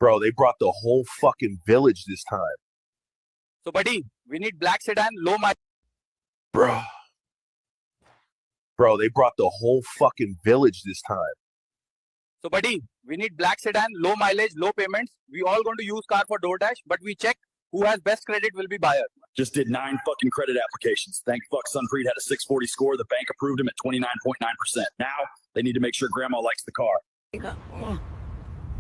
Bro, they brought the whole fucking village this time. So, buddy, we need black sedan, low mileage. Bro, they brought the whole fucking village this time. So, buddy, we need black sedan, low mileage, low payments. We all going to use car for DoorDash, but we check who has best credit will be buyer. Just did 9 fucking credit applications. Thank fuck Sunpreet had a 640 score. The bank approved him at 29.9%. Now they need to make sure grandma likes the car.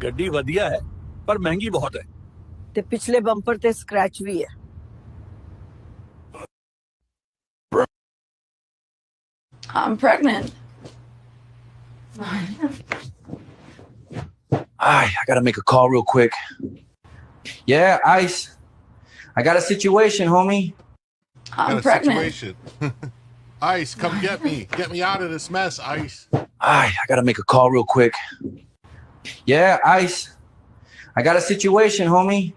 ਗੱਡੀ ਵਧੀਆ ਹੈ ਪਰ ਮਹਿੰਗੀ ਬਹੁਤ ਹੈ ਤੇ ਪਿਛਲੇ bumper ਤੇ ਸਕ੍ਰੈਚ ਵੀ ਹੈ I'm pregnant. I gotta make a call real quick. Yeah, Ice. I got a situation, homie. I'm pregnant. Situation. Ice, come get me. Get me out of this mess, Ice. I gotta make a call real quick. Yeah, Ice. I got a situation, homie.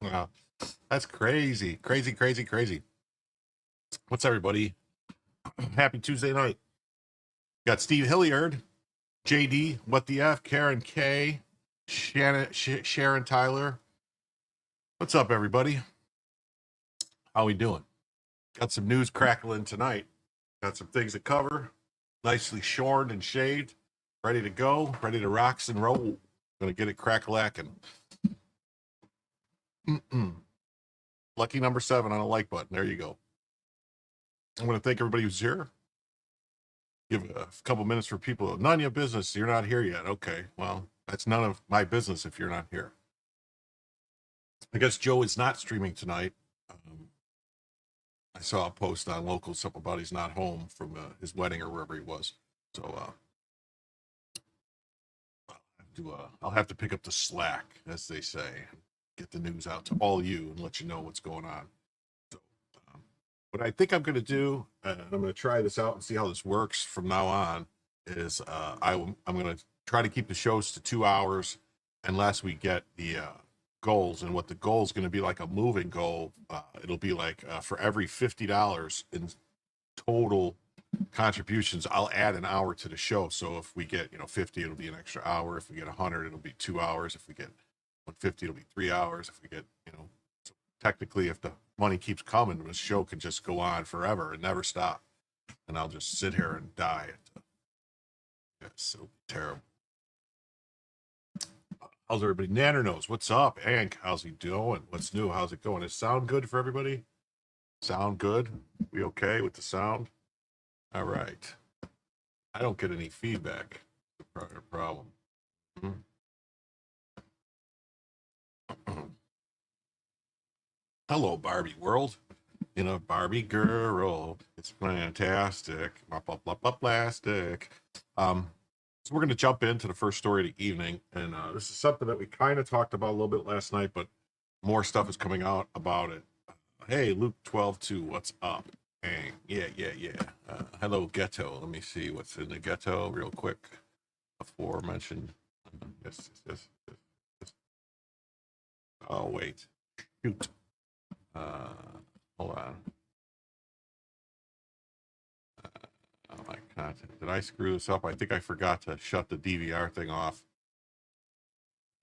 Wow. That's crazy. Crazy. What's everybody? Happy Tuesday night. Got Steve Hilliard, JD, What the F, Karen K, Sharon Tyler. What's up, everybody? How we doing? Got some news crackling tonight. Got some things to cover. Nicely shorn and shaved. Ready to go. Ready to rocks and roll. Gonna get it crack-lacking. Lucky number 7 on a like button. There you go. I want to thank everybody who's here. Give a couple minutes for people. None of your business. You're not here yet. Okay. Well, that's none of my business if you're not here. I guess Joe is not streaming tonight. I saw a post on local stuff about he's not home from his wedding or wherever he was. So I'll have to pick up the slack, as they say, get the news out to all you and let you know what's going on. So, what I think I'm going to do, and I'm going to try this out and see how this works from now on, is I'm going to try to keep the shows to 2 hours unless we get the goals. And what the goal is going to be, like a moving goal, it'll be like for every $50 in total contributions, I'll add an hour to the show. So if we get 50, it'll be an extra hour. If we get 100, it'll be 2 hours. If we get 150, it'll be 3 hours. If we get so technically, if the money keeps coming, the show can just go on forever and never stop, and I'll just sit here and die. It's so terrible. How's everybody? Nanner knows what's up. Hank, how's he doing? What's new? How's it going? Does it sound good for everybody? Sound good? We okay with the sound? All right. I don't get any feedback. The problem. Hello, Barbie world. In a Barbie girl, it's fantastic. Plastic. So we're going to jump into the first story of the evening, and this is something that we kind of talked about a little bit last night, but more stuff is coming out about it. Hey, Luke 12:2, what's up? Hey, yeah. Hello, ghetto. Let me see what's in the ghetto real quick. Aforementioned. Yes. Oh, wait. Shoot. Hold on. My content. Did I screw this up? I think I forgot to shut the DVR thing off.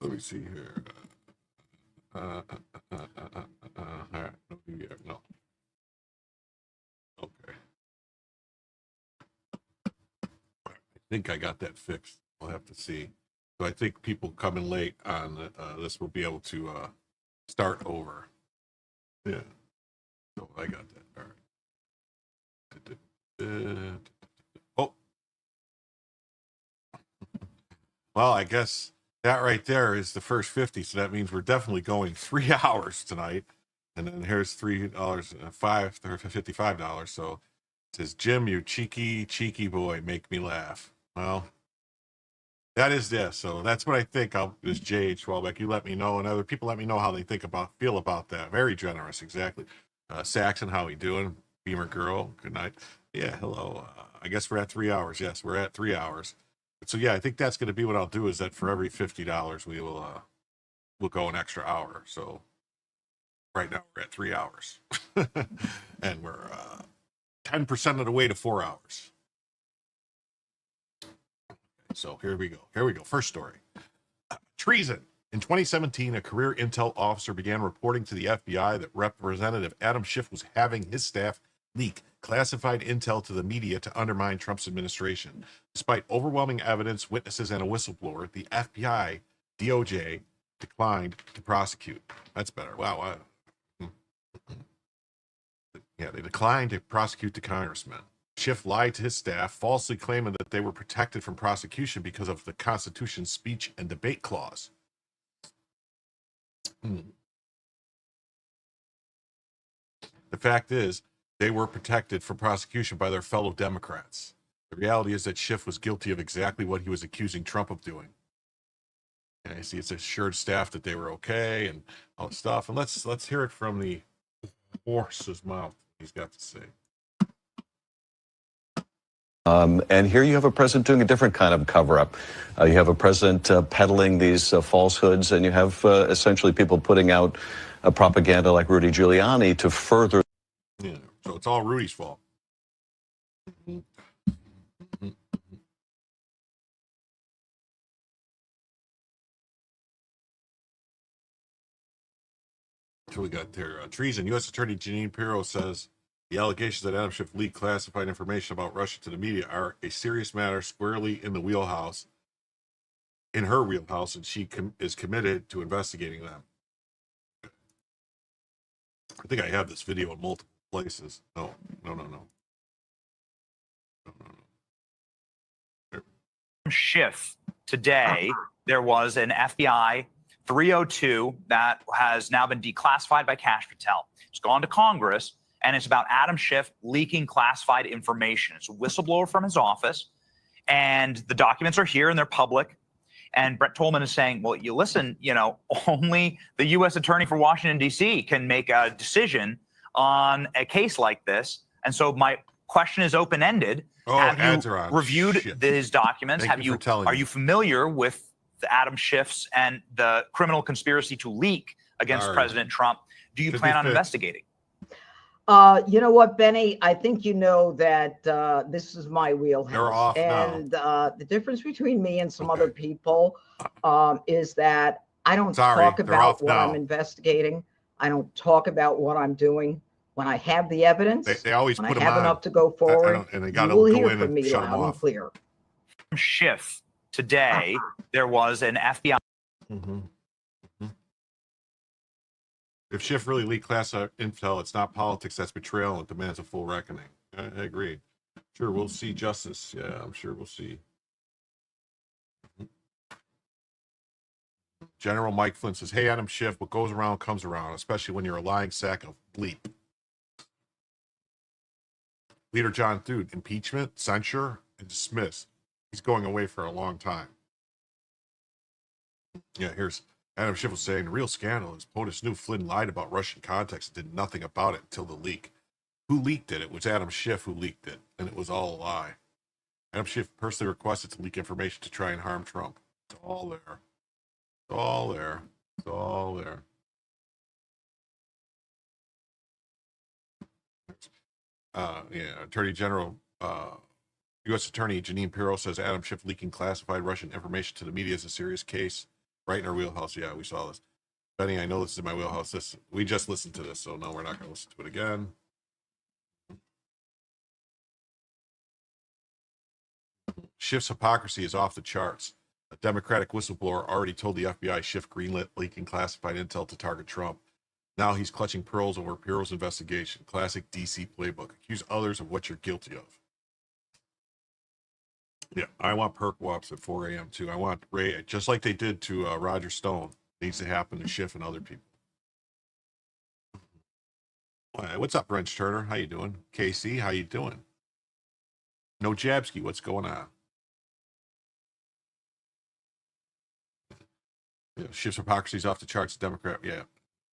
Let me see here. All right. No DVR. No. Okay. I think I got that fixed. We'll have to see. So I think people coming late on this will be able to start over. Yeah. So I got that. All right. Oh. Well, I guess that right there is the first 50. So that means we're definitely going 3 hours tonight. And then here's $55. So it says, Jim, you cheeky boy, make me laugh. Well, that is this. So that's what I think. This J.H. Welbeck, you let me know, and other people let me know how they feel about that. Very generous, exactly. Saxon, how we doing? Beamer girl, good night. Yeah, hello. I guess we're at 3 hours. Yes, we're at 3 hours. So yeah, I think that's going to be what I'll do. Is that for every $50 we will we'll go an extra hour. So right now we're at 3 hours, and we're 10% of the way to 4 hours. So here we go. First story. Treason. In 2017, a career intel officer began reporting to the FBI that Representative Adam Schiff was having his staff leak classified intel to the media to undermine Trump's administration. Despite overwhelming evidence, witnesses, and a whistleblower, the FBI, DOJ, declined to prosecute. That's better. Wow. Yeah, they declined to prosecute the congressman. Schiff lied to his staff, falsely claiming that they were protected from prosecution because of the Constitution's speech and debate clause. The fact is, they were protected from prosecution by their fellow Democrats. The reality is that Schiff was guilty of exactly what he was accusing Trump of doing. And I see it's assured staff that they were okay and all that stuff. And let's hear it from the horse's mouth. He's got to say. And here you have a president doing a different kind of cover-up. You have a president peddling these falsehoods, and you have essentially people putting out propaganda like Rudy Giuliani to further. Yeah, so it's all Rudy's fault. So we got there. Treason. U.S. Attorney Jeanine Pirro says the allegations that Adam Schiff leaked classified information about Russia to the media are a serious matter squarely in her wheelhouse, and she is committed to investigating them. I think I have this video in multiple places. No. Schiff today, there was an FBI 302 that has now been declassified by Cash Patel. It's gone to Congress, and it's about Adam Schiff leaking classified information. It's a whistleblower from his office, and the documents are here and they're public. And Brett Tolman is saying, well, you listen, only the U.S. Attorney for Washington, D.C. can make a decision on a case like this. And so my question is open-ended. Have you reviewed his documents? Are you familiar with the Adam Schiff's and the criminal conspiracy to leak against President Trump? Do you plan on investigating? You know what, Benny? I think you know that this is my wheelhouse. You're off and the difference between me and some other people is that I don't talk about what I'm investigating. I don't talk about what I'm doing. When I have the evidence, they always when put I have enough to go forward, and they got you to will go hear in from and me shut them loud and off. clear. Schiff today, there was an FBI. If Schiff really leaked class intel, it's not politics, that's betrayal. It demands a full reckoning. I agree. Sure, we'll see justice. Yeah, I'm sure we'll see. General Mike Flynn says, hey, Adam Schiff, what goes around comes around, especially when you're a lying sack of bleep. Leader John Thune, impeachment, censure, and dismiss. He's going away for a long time. Yeah, here's Adam Schiff was saying, the real scandal is POTUS knew Flynn lied about Russian contacts and did nothing about it until the leak. Who leaked it? It was Adam Schiff who leaked it, and it was all a lie. Adam Schiff personally requested to leak information to try and harm Trump. It's all there. It's all there. It's all there. Yeah, Attorney General, U.S. Attorney Janine Pirro says Adam Schiff leaking classified Russian information to the media is a serious case. Right in our wheelhouse. Yeah, we saw this. Benny, I know this is in my wheelhouse. We just listened to this, so no, we're not going to listen to it again. Schiff's hypocrisy is off the charts. A Democratic whistleblower already told the FBI Schiff greenlit leaking classified intel to target Trump. Now he's clutching pearls over Pirro's investigation. Classic DC playbook. Accuse others of what you're guilty of. Yeah, I want perk wops at 4 a.m. too. I want Ray, just like they did to Roger Stone. Needs to happen to Schiff and other people. What's up, Wrench Turner? How you doing? KC, how you doing? No Jabsky, what's going on? Yeah, Schiff's hypocrisy is off the charts. Democrat, yeah.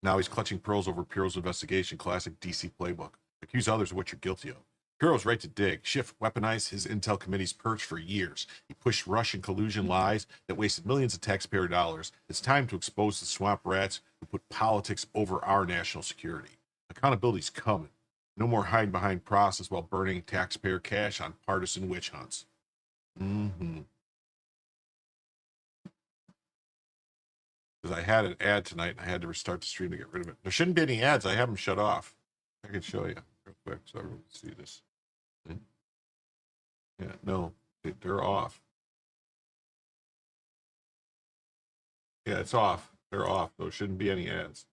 Now he's clutching pearls over Pirro's investigation. Classic DC playbook. Accuse others of what you're guilty of. Pirro's right to dig. Schiff weaponized his intel committee's perch for years. He pushed Russian collusion lies that wasted millions of taxpayer dollars. It's time to expose the swamp rats who put politics over our national security. Accountability's coming. No more hiding behind process while burning taxpayer cash on partisan witch hunts. Because I had an ad tonight and I had to restart the stream to get rid of it. There shouldn't be any ads. I have them shut off. I can show you real quick so everyone can see this. Yeah, no, they're off. Yeah, it's off. They're off. There shouldn't be any ads.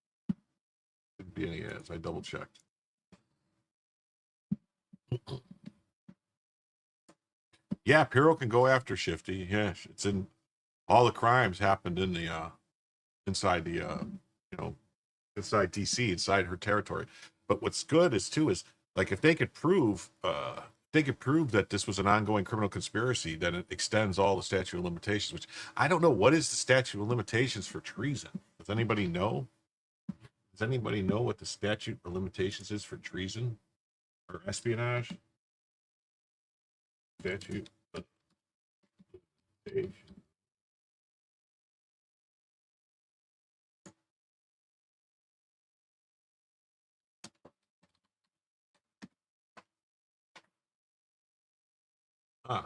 Shouldn't be any ads. I double checked. Yeah, Pirro can go after Shifty. Yeah, it's in all the crimes happened in the inside the inside DC, inside her territory. But what's good is like if they could prove that this was an ongoing criminal conspiracy, then it extends all the statute of limitations, which I don't know. What is the statute of limitations for treason? Does anybody know? Does anybody know what the statute of limitations is for treason or espionage? Statute of limitations.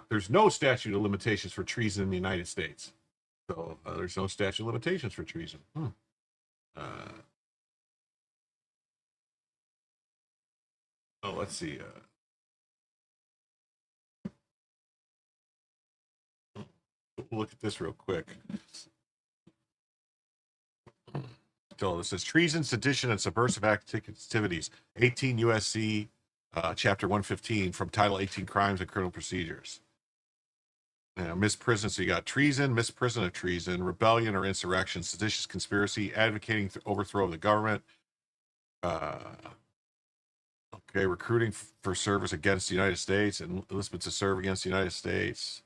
There's no statute of limitations for treason in the United States. So there's no statute of limitations for treason. Let's see. We'll look at this real quick. So this says treason, sedition, and subversive activities. 18 USC Chapter 115 from Title 18 Crimes and Criminal Procedures. Misprison. So you got treason, misprison of treason, rebellion or insurrection, seditious conspiracy, advocating the overthrow of the government. Recruiting for service against the United States and enlistment to serve against the United States.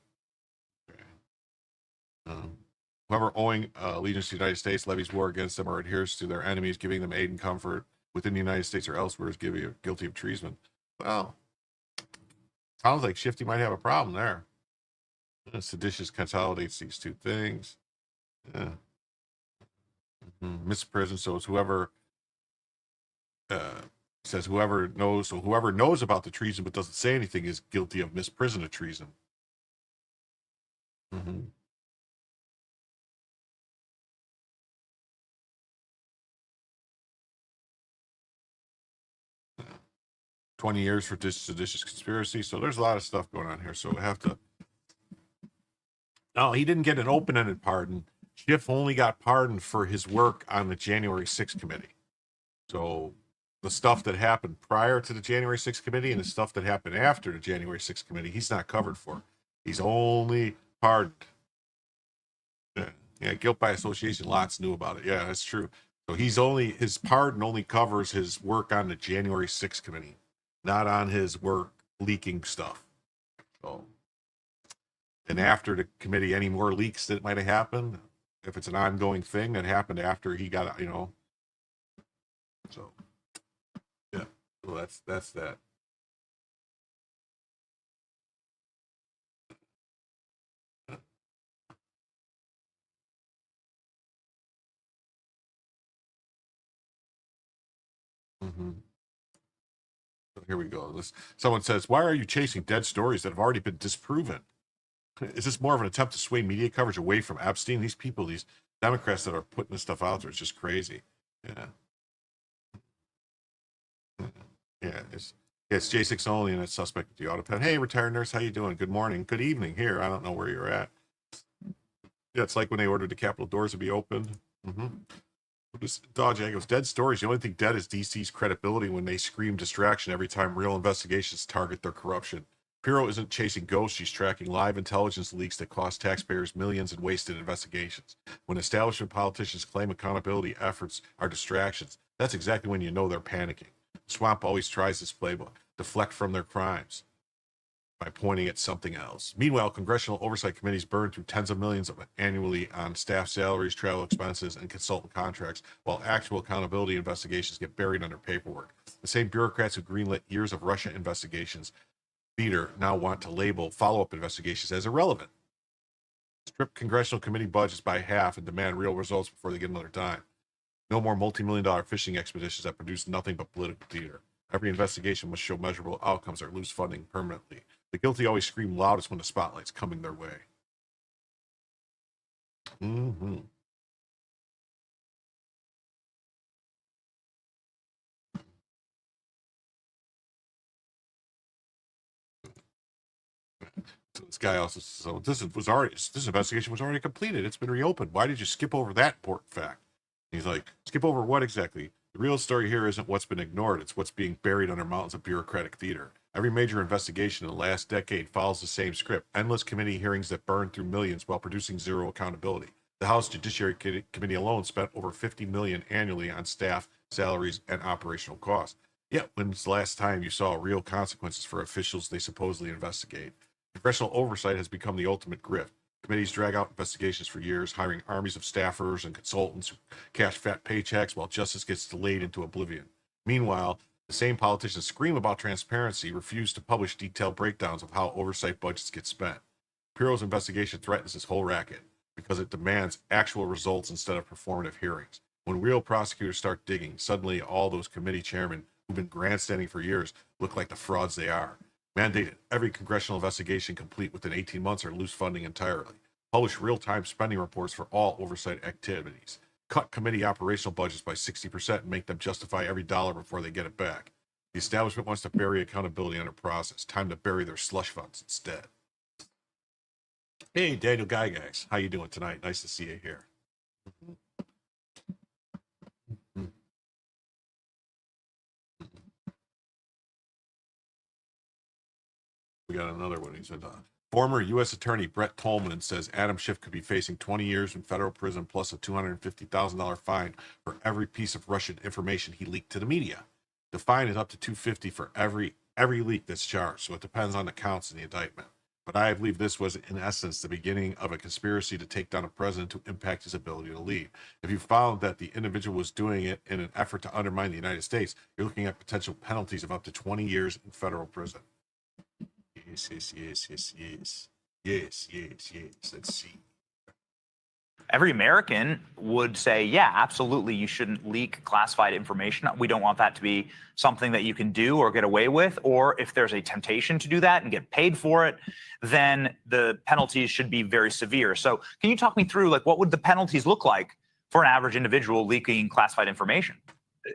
Whoever owing allegiance to the United States levies war against them or adheres to their enemies, giving them aid and comfort within the United States or elsewhere is guilty of treason. Well, sounds like Shifty might have a problem there. Seditious consolidates these two things. Yeah. Misprison. So it's whoever says whoever knows. So whoever knows about the treason but doesn't say anything is guilty of misprison of treason. 20 years for seditious conspiracy. So there's a lot of stuff going on here. So we have to. No, he didn't get an open-ended pardon. Schiff only got pardoned for his work on the January 6th committee. So the stuff that happened prior to the January 6th committee and the stuff that happened after the January 6th committee, he's not covered for. He's only pardoned. Yeah, guilt by association, lots knew about it. Yeah, that's true. So his pardon only covers his work on the January 6th committee, not on his work leaking stuff. So, and after the committee, any more leaks that might have happened, if it's an ongoing thing that happened after he got, so yeah, so that's that. So here we go. Someone says, why are you chasing dead stories that have already been disproven? Is this more of an attempt to sway media coverage away from Epstein? These people, these Democrats that are putting this stuff out there, it's just crazy. Yeah. Yeah, it's J6 only, and it's suspect at the auto pen. Hey, retired nurse, how you doing? Good morning. Good evening here. I don't know where you're at. Yeah, it's like when they ordered the Capitol doors to be opened. Doge goes, dead stories. The only thing dead is DC's credibility when they scream distraction every time real investigations target their corruption. Bureau isn't chasing ghosts. She's tracking live intelligence leaks that cost taxpayers millions in wasted investigations. When establishment politicians claim accountability efforts are distractions, that's exactly when you know they're panicking. Swamp always tries this playbook, deflect from their crimes by pointing at something else. Meanwhile, congressional oversight committees burn through tens of millions annually on staff salaries, travel expenses, and consultant contracts, while actual accountability investigations get buried under paperwork. The same bureaucrats who greenlit years of Russia investigations theater now want to label follow-up investigations as irrelevant. Strip congressional committee budgets by half and demand real results before they get another dime. No more multi-million-dollar fishing expeditions that produce nothing but political theater. Every investigation must show measurable outcomes or lose funding permanently. The guilty always scream loudest when the spotlight's coming their way. So this guy also, this investigation was already completed. It's been reopened. Why did you skip over that important fact? He's like, skip over what exactly? The real story here isn't what's been ignored. It's what's being buried under mountains of bureaucratic theater. Every major investigation in the last decade follows the same script. Endless committee hearings that burn through millions while producing zero accountability. The House Judiciary Committee alone spent over $50 million annually on staff, salaries, and operational costs. Yet, when's the last time you saw real consequences for officials they supposedly investigate? Congressional oversight has become the ultimate grift. Committees drag out investigations for years, hiring armies of staffers and consultants who cash fat paychecks while justice gets delayed into oblivion. Meanwhile, the same politicians scream about transparency, refuse to publish detailed breakdowns of how oversight budgets get spent. Bureau's investigation threatens this whole racket because it demands actual results instead of performative hearings. When real prosecutors start digging, suddenly all those committee chairmen who've been grandstanding for years look like the frauds they are. Mandated every congressional investigation complete within 18 months or lose funding entirely. Publish real-time spending reports for all oversight activities. Cut committee operational budgets by 60% and make them justify every dollar before they get it back. The establishment wants to bury accountability under process. Time to bury their slush funds instead. Hey, Daniel Gygax, how you doing tonight? Nice to see you here. We got another one. He said, former U.S. Attorney Brett Tolman says Adam Schiff could be facing 20 years in federal prison plus a $250,000 fine for every piece of Russian information he leaked to the media. The fine is up to $250 for every leak that's charged, so it depends on the counts in the indictment. But I believe this was, in essence, the beginning of a conspiracy to take down a president to impact his ability to lead. If you found that the individual was doing it in an effort to undermine the United States, you're looking at potential penalties of up to 20 years in federal prison. Yes. Let's see. Every American would say, yeah, absolutely, you shouldn't leak classified information. We don't want that to be something that you can do or get away with. Or if there's a temptation to do that and get paid for it, then the penalties should be very severe. So can you talk me through, like, what would the penalties look like for an average individual leaking classified information?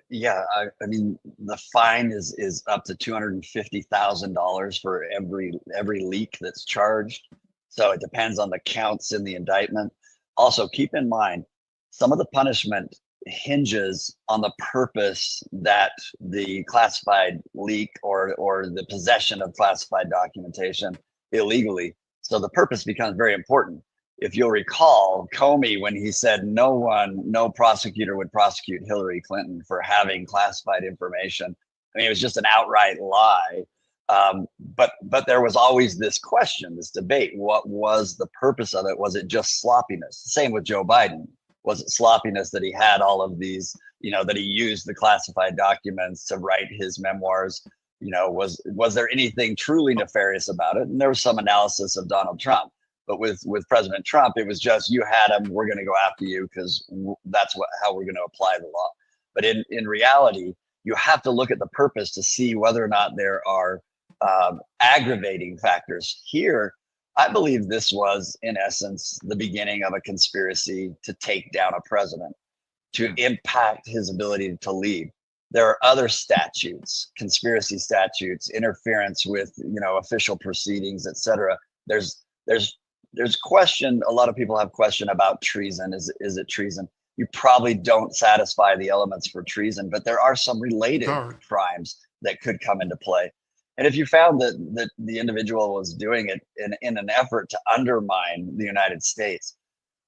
Yeah, I mean, the fine is up to $250,000 for every leak that's charged. So it depends on the counts in the indictment. Also, keep in mind, some of the punishment hinges on the purpose that the classified leak or the possession of classified documentation illegally. So the purpose becomes very important. If you'll recall, Comey, when he said no prosecutor would prosecute Hillary Clinton for having classified information, I mean, it was just an outright lie. But there was always this question, this debate. What was the purpose of it? Was it just sloppiness? Same with Joe Biden. Was it sloppiness that he had all of these, that he used the classified documents to write his memoirs? Was there anything truly nefarious about it? And there was some analysis of Donald Trump. But with President Trump, it was just, you had him, we're going to go after you because that's how we're going to apply the law. But in reality, you have to look at the purpose to see whether or not there are aggravating factors. Here, I believe this was, in essence, the beginning of a conspiracy to take down a president, to impact his ability to lead. There are other statutes, conspiracy statutes, interference with, official proceedings, etc. There's question. A lot of people have question about treason. Is it treason? You probably don't satisfy the elements for treason, but there are some related crimes that could come into play. And if you found that the individual was doing it in an effort to undermine the United States,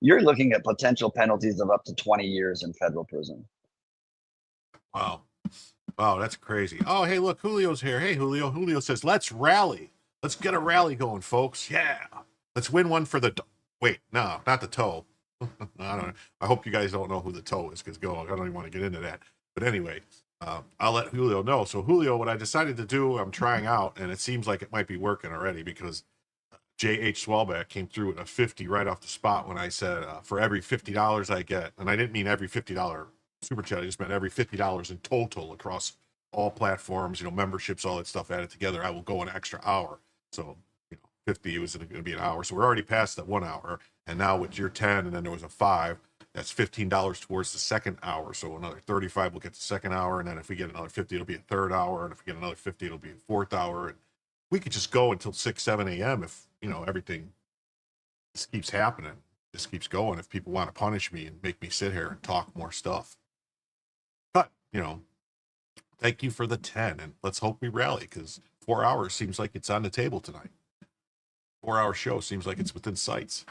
you're looking at potential penalties of up to 20 years in federal prison. Wow. Wow, that's crazy. Oh, hey, look, Julio's here. Hey, Julio. Julio says, let's rally. Let's get a rally going, folks. Yeah. Let's win one for the... Wait, no, not the toe. I don't know. I hope you guys don't know who the toe is, because I don't even want to get into that. But anyway, I'll let Julio know. So Julio, what I decided to do, I'm trying out, and it seems like it might be working already, because J.H. Swalback came through with a 50 right off the spot when I said, for every $50 I get, and I didn't mean every $50 super chat, I just meant every $50 in total across all platforms, memberships, all that stuff added together, I will go an extra hour. So 50 was going to be an hour. So we're already past that 1 hour. And now with your 10, and then there was a 5, that's $15 towards the second hour. So another 35 will get the second hour. And then if we get another 50, it'll be a third hour. And if we get another 50, it'll be a fourth hour. And we could just go until 6, 7 a.m. if, everything just keeps happening. Just keeps going. If people want to punish me and make me sit here and talk more stuff. But, thank you for the 10. And let's hope we rally, because 4 hours seems like it's on the table tonight. 4-hour show seems like it's within sights.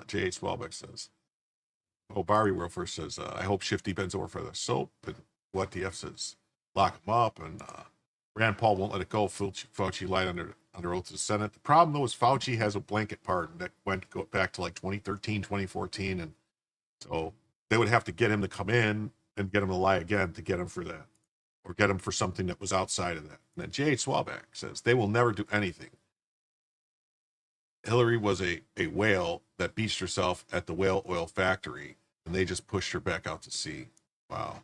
J.H. Swalbeck says, Barry Wilfer says, I hope Shifty bends over for the soap. And what DF says, lock him up. And Rand Paul won't let it go. Fauci lied under oath to the Senate. The problem, though, is Fauci has a blanket pardon that go back to like 2013, 2014. And so they would have to get him to come in and get him to lie again to get him for that, or get him for something that was outside of that. And then J.H. Swalback says, they will never do anything. Hillary was a whale that beached herself at the whale oil factory, and they just pushed her back out to sea. Wow.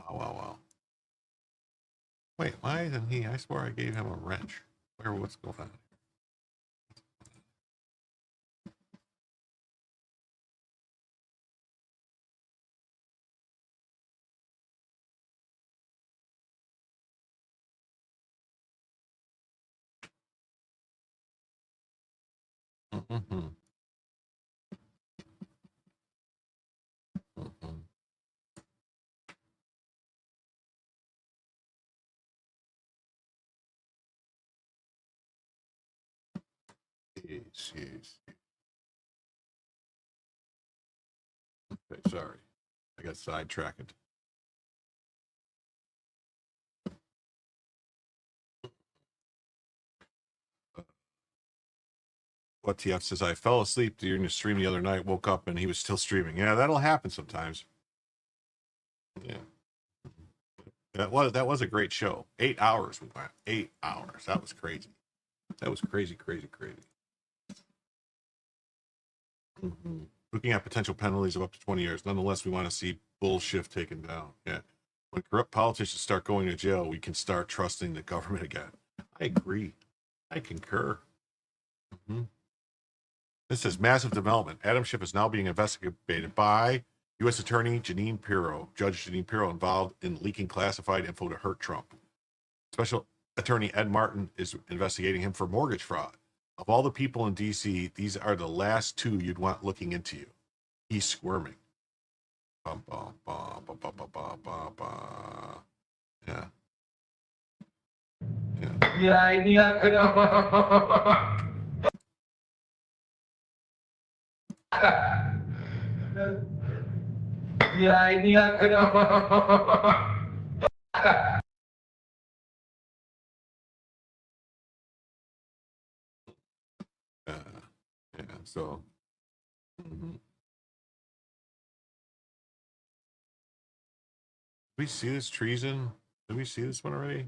Wow. Wait, why isn't he? I swear I gave him a wrench. What's going on? Yes. Okay, sorry. I got sidetracked. What TF says, I fell asleep during the stream the other night, woke up and he was still streaming. Yeah, that'll happen sometimes. Yeah. That was a great show. 8 hours we went. 8 hours. That was crazy. That was crazy. Looking at potential penalties of up to 20 years. Nonetheless, we want to see bullshit taken down. Yeah. When corrupt politicians start going to jail, we can start trusting the government again. I agree. I concur. This says massive development. Adam Schiff is now being investigated by U.S. Attorney Jeanine Pirro, Judge Jeanine Pirro, involved in leaking classified info to hurt Trump. Special Attorney Ed Martin is investigating him for mortgage fraud. Of all the people in D.C., these are the last two you'd want looking into you. He's squirming. Bum, bum, bum, bum, bum, bum, bum, bum, bum. Yeah. Yeah, so did we see this treason? Did we see this one already?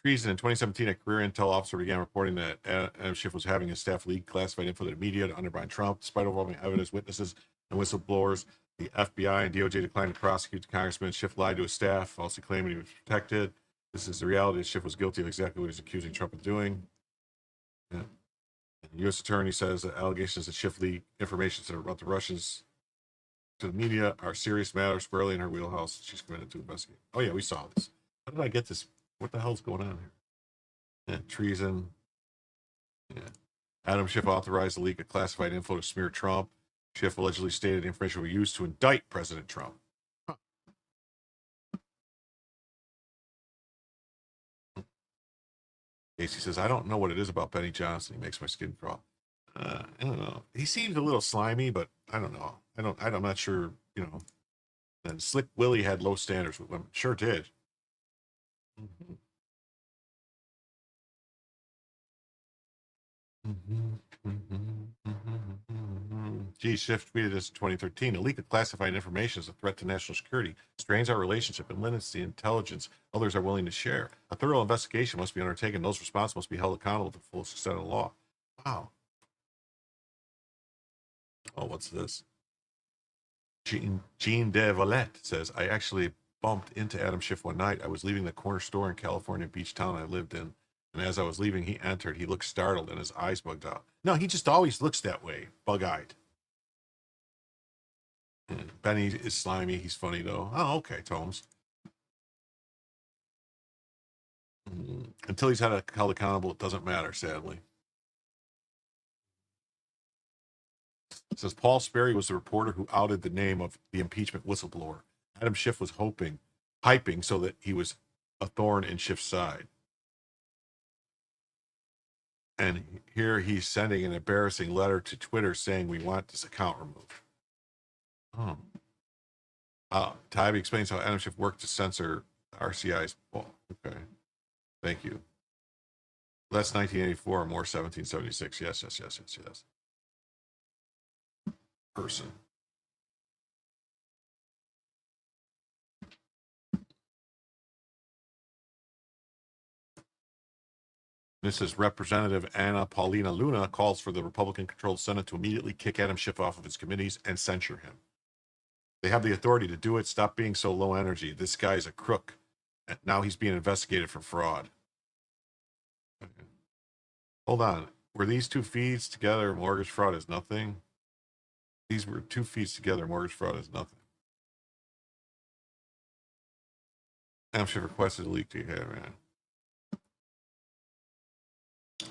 Treason. In 2017, a career intel officer began reporting that Adam Schiff was having his staff leak classified info to the media to undermine Trump. Despite overwhelming evidence, witnesses, and whistleblowers, the FBI and DOJ declined to prosecute the congressman. Schiff lied to his staff, falsely claiming he was protected. This is the reality. Schiff was guilty of exactly what he's accusing Trump of doing. Yeah. The U.S. attorney says that allegations that Schiff leaked information about the Russians to the media are serious matters squarely in her wheelhouse. She's committed to investigate. Oh yeah, we saw this. How did I get this? What the hell's going on here? Yeah, treason. Yeah. Adam Schiff authorized the leak of classified info to smear Trump. Schiff allegedly stated the information was used to indict President Trump. Huh. Casey says, I don't know what it is about Benny Johnson. He makes my skin crawl. I don't know. He seems a little slimy, but I don't know. I'm not sure, you know. And Slick Willie had low standards with women. Sure did. Mm-hmm. G. Schiff tweeted this in 2013. A leak of classified information is a threat to national security, strains our relationship, and limits the intelligence others are willing to share. A thorough investigation must be undertaken. Those responsible must be held accountable to the full extent of the law. Wow. Oh, what's this? Jean de Valette says, I actually bumped into Adam Schiff one night. I was leaving the corner store in California beach town I lived in. And as I was leaving, he entered. He looked startled and his eyes bugged out. No, he just always looks that way, bug-eyed. Benny is slimy. He's funny, though. Oh, okay, Tomes. Until he's held accountable, it doesn't matter, sadly. It says Paul Sperry was the reporter who outed the name of the impeachment whistleblower. Adam Schiff was hyping so that he was a thorn in Schiff's side. And here he's sending an embarrassing letter to Twitter saying we want this account removed. Tybee explains how Adam Schiff worked to censor RCI's. Oh, okay. Thank you. Less 1984, more 1776. Yes. Person. This is Representative Anna Paulina Luna calls for the Republican-controlled Senate to immediately kick Adam Schiff off of his committees and censure him. They have the authority to do it. Stop being so low energy. This guy's a crook. And now he's being investigated for fraud. Okay. Hold on. Were these two feeds together? Mortgage fraud is nothing. These were 2 feeds together. Mortgage fraud is nothing. Adam Schiff requested a leak to you. Man.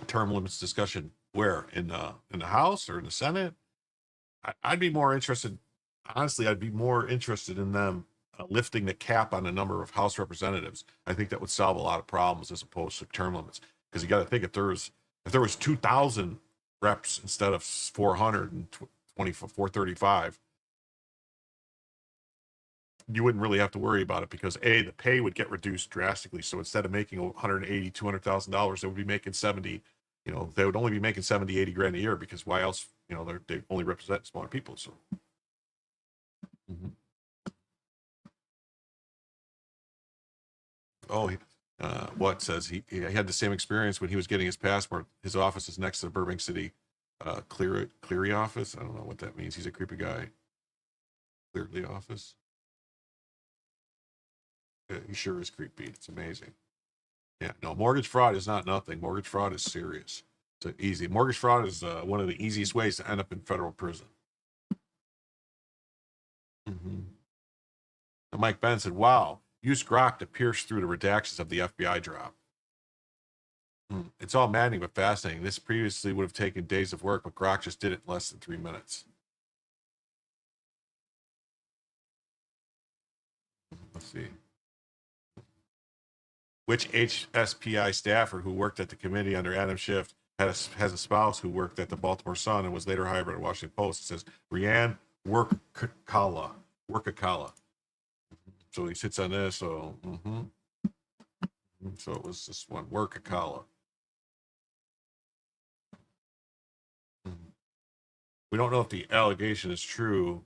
Term limits discussion where in the House or in the Senate? I'd be more interested. Honestly, I'd be more interested in them lifting the cap on the number of House representatives. I think that would solve a lot of problems as opposed to term limits. Because you got to think if there was 2,000 reps instead of 435, you wouldn't really have to worry about it because the pay would get reduced drastically. So instead of making $180,000, $200,000, they would be making 70. They would only be making 70, 80 grand a year because why else? They only represent smaller people. So. Oh, what says he had the same experience when he was getting his passport. His office is next to the Burbank City Cleary office. I don't know what that means. He's a creepy guy. Cleary office. Yeah, he sure is creepy. It's amazing. Yeah, no, mortgage fraud is not nothing. Mortgage fraud is serious. It's easy. Mortgage fraud is one of the easiest ways to end up in federal prison. And Mike Ben said, wow, use Grok to pierce through the redactions of the FBI drop. It's all maddening but fascinating. This previously would have taken days of work, but Grok just did it in less than 3 minutes. Let's see. Which HSPI staffer who worked at the committee under Adam Schiff has a spouse who worked at the Baltimore Sun and was later hired by the Washington Post? It says Rhiannon Workakala. So he sits on this. So, so it was this one, Workakala. We don't know if the allegation is true,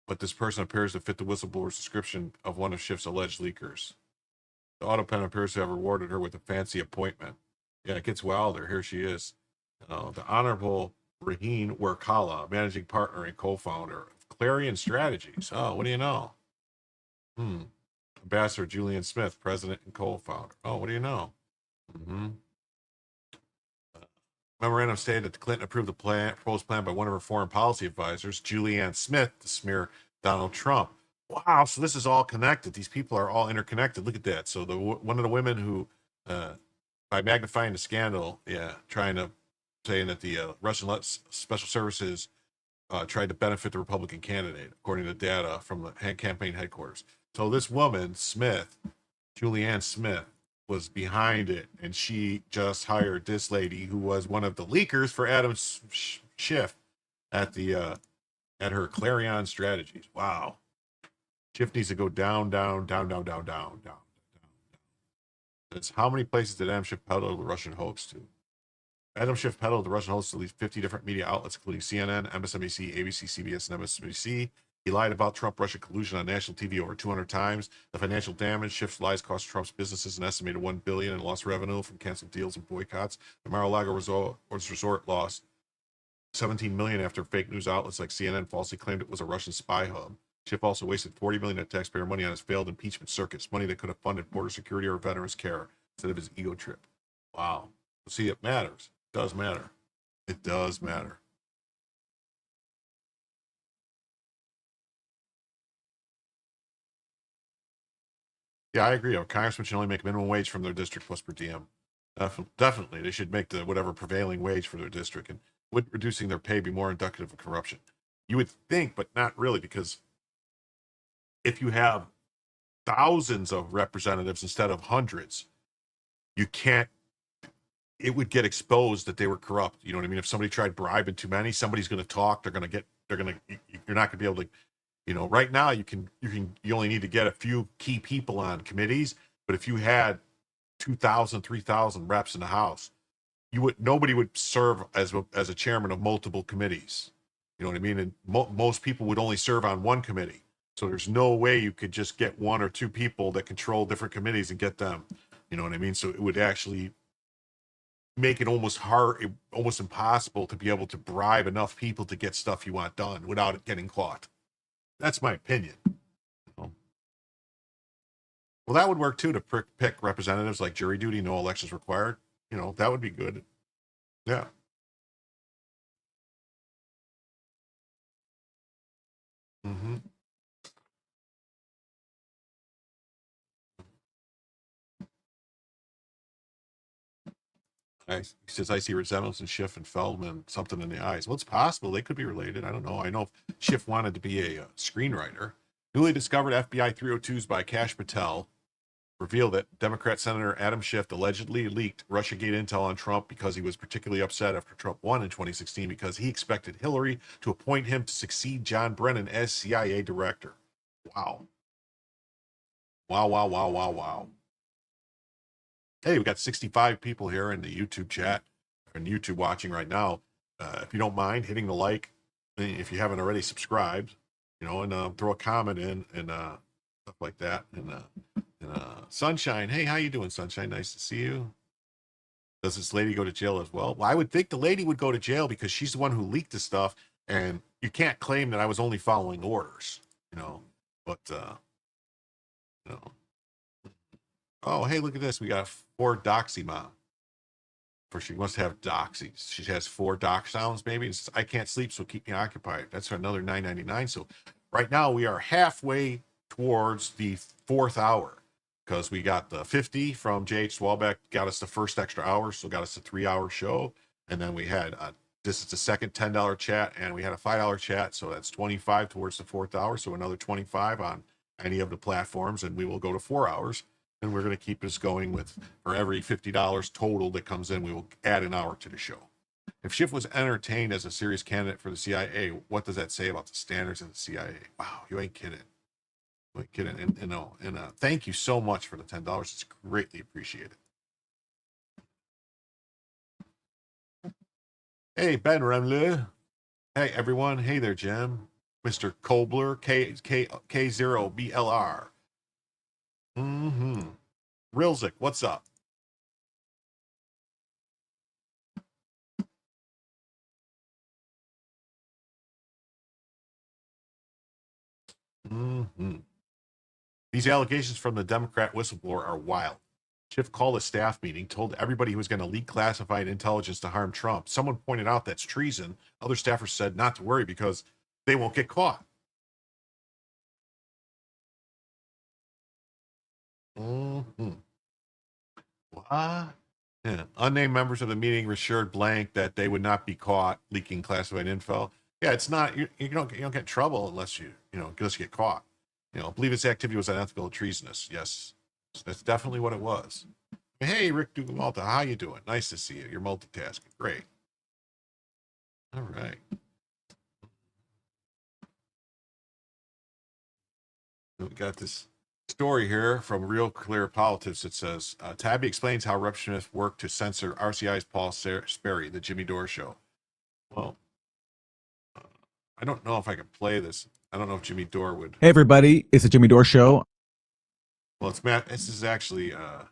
but this person appears to fit the whistleblower's description of one of Schiff's alleged leakers. The auto pen appears to have rewarded her with a fancy appointment. Yeah, it gets wilder. Here she is. The Honorable Raheen Workala, managing partner and co-founder of Clarion Strategies. Oh, what do you know? Ambassador Julian Smith, president and co-founder. Oh, what do you know? Memorandum stated that Clinton approved the proposed plan by one of her foreign policy advisors, Julianne Smith, to smear Donald Trump. Wow, so this is all connected. These people are all interconnected. Look at that. So one of the women who, by magnifying the scandal, saying that the Russian special services tried to benefit the Republican candidate, according to data from the campaign headquarters. So this woman, Smith, Julianne Smith, was behind it, and she just hired this lady who was one of the leakers for Adam Schiff at her Clarion Strategies. Wow. Schiff needs to go down. That's how many places did Adam Schiff peddle the Russian hoax to? Adam Schiff peddled the Russian hoax to at least 50 different media outlets, including CNN, MSNBC, ABC, CBS, and MSNBC. He lied about Trump-Russia collusion on national TV over 200 times. The financial damage, Schiff's lies cost Trump's businesses an estimated $1 billion in lost revenue from canceled deals and boycotts. The Mar-a-Lago resort lost $17 million after fake news outlets like CNN falsely claimed it was a Russian spy hub. Schiff also wasted $40 million of taxpayer money on his failed impeachment circus, money that could have funded border security or veterans care instead of his ego trip. Wow. See, it matters. It does matter. It does matter. Yeah, I agree. A congressman should only make minimum wage from their district plus per diem. Definitely. They should make the whatever prevailing wage for their district, and would reducing their pay be more indicative of corruption? You would think, but not really, because if you have thousands of representatives instead of hundreds, you can't, it would get exposed that they were corrupt. You know what I mean? If somebody tried bribing too many, somebody's going to talk. You're not going to be able to, right now you only need to get a few key people on committees, but if you had 2,000, 3,000 reps in the House, nobody would serve as a chairman of multiple committees. You know what I mean? And most people would only serve on one committee. So there's no way you could just get one or two people that control different committees and get them. You know what I mean? So it would actually make it almost impossible to be able to bribe enough people to get stuff you want done without it getting caught. That's my opinion. Well, that would work too, to pick representatives like jury duty, no elections required. That would be good. Yeah. Mm-hmm. He says, I see resemblance in Schiff and Feldman, something in the eyes. Well, it's possible. They could be related. I don't know. I know Schiff wanted to be a screenwriter. Newly discovered FBI 302s by Kash Patel reveal that Democrat Senator Adam Schiff allegedly leaked Russiagate intel on Trump because he was particularly upset after Trump won in 2016 because he expected Hillary to appoint him to succeed John Brennan as CIA director. Wow. Wow. Hey, we got 65 people here in the YouTube chat and YouTube watching right now. If you don't mind hitting the like, if you haven't already subscribed, and throw a comment in and stuff like that. And Sunshine, hey, how you doing, Sunshine? Nice to see you. Does this lady go to jail as well? Well, I would think the lady would go to jail because she's the one who leaked the stuff, and you can't claim that I was only following orders, but Oh, hey, look at this. We got 4 doxy mom. She must have doxy. She has 4 doc sounds, maybe. It says, I can't sleep, so keep me occupied. That's for another $9.99. So right now we are halfway towards the 4th hour because we got the 50 from J.H. Swalbeck, got us the first extra hour, so got us a 3-hour show. And then we had, this is the second $10 chat, and we had a $5 chat, so that's 25 towards the 4th hour. So another 25 on any of the platforms, and we will go to 4 hours. And we're going to keep this going with, for every $50 total that comes in, we will add an hour to the show. If Schiff was entertained as a serious candidate for the CIA, what does that say about the standards of the CIA? Wow, you ain't kidding. You ain't kidding. And thank you so much for the $10. It's greatly appreciated. Hey, Ben Remle. Hey, everyone. Hey there, Jim. Mr. Kobler, K0BLR. Rilzik, what's up? These allegations from the Democrat whistleblower are wild. Schiff called a staff meeting, told everybody he was going to leak classified intelligence to harm Trump. Someone pointed out that's treason. Other staffers said not to worry because they won't get caught. What? Yeah. Unnamed members of the meeting assured Blank that they would not be caught leaking classified info. Yeah, it's not, you don't get in trouble unless you get caught. I believe this activity was unethical and treasonous. Yes, that's definitely what it was. Hey, Rick Dugamalta, how you doing? Nice to see you. You're multitasking. Great. All right. We got this story here from Real Clear Politics. It says, Tabby explains how Representative worked to censor RCI's Paul Sperry, the Jimmy Dore show. Well, I don't know if I can play this. I don't know if Jimmy Dore would. Hey, everybody. It's the Jimmy Dore show. Well, it's Matt. This is actually Aaron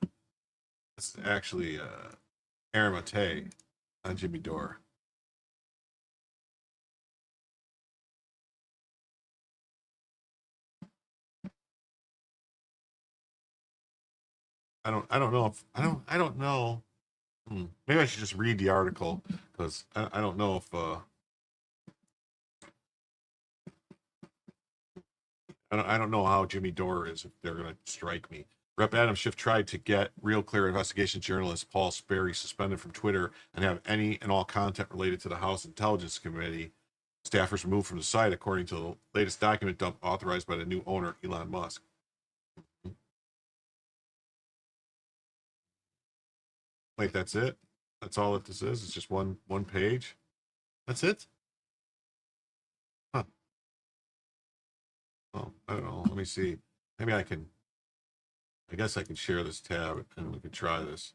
Matei on Jimmy Dore. I don't know. Maybe I should just read the article because I don't know if I don't know how Jimmy Dore is, if they're going to strike me. Rep. Adam Schiff tried to get Real Clear investigation journalist Paul Sperry suspended from Twitter and have any and all content related to the House Intelligence Committee staffers removed from the site, according to the latest document dump authorized by the new owner, Elon Musk. Wait, that's it? That's all that this is? It's just one page? That's it? Huh. Oh, I don't know. Let me see. Maybe I guess I can share this tab and we can try this.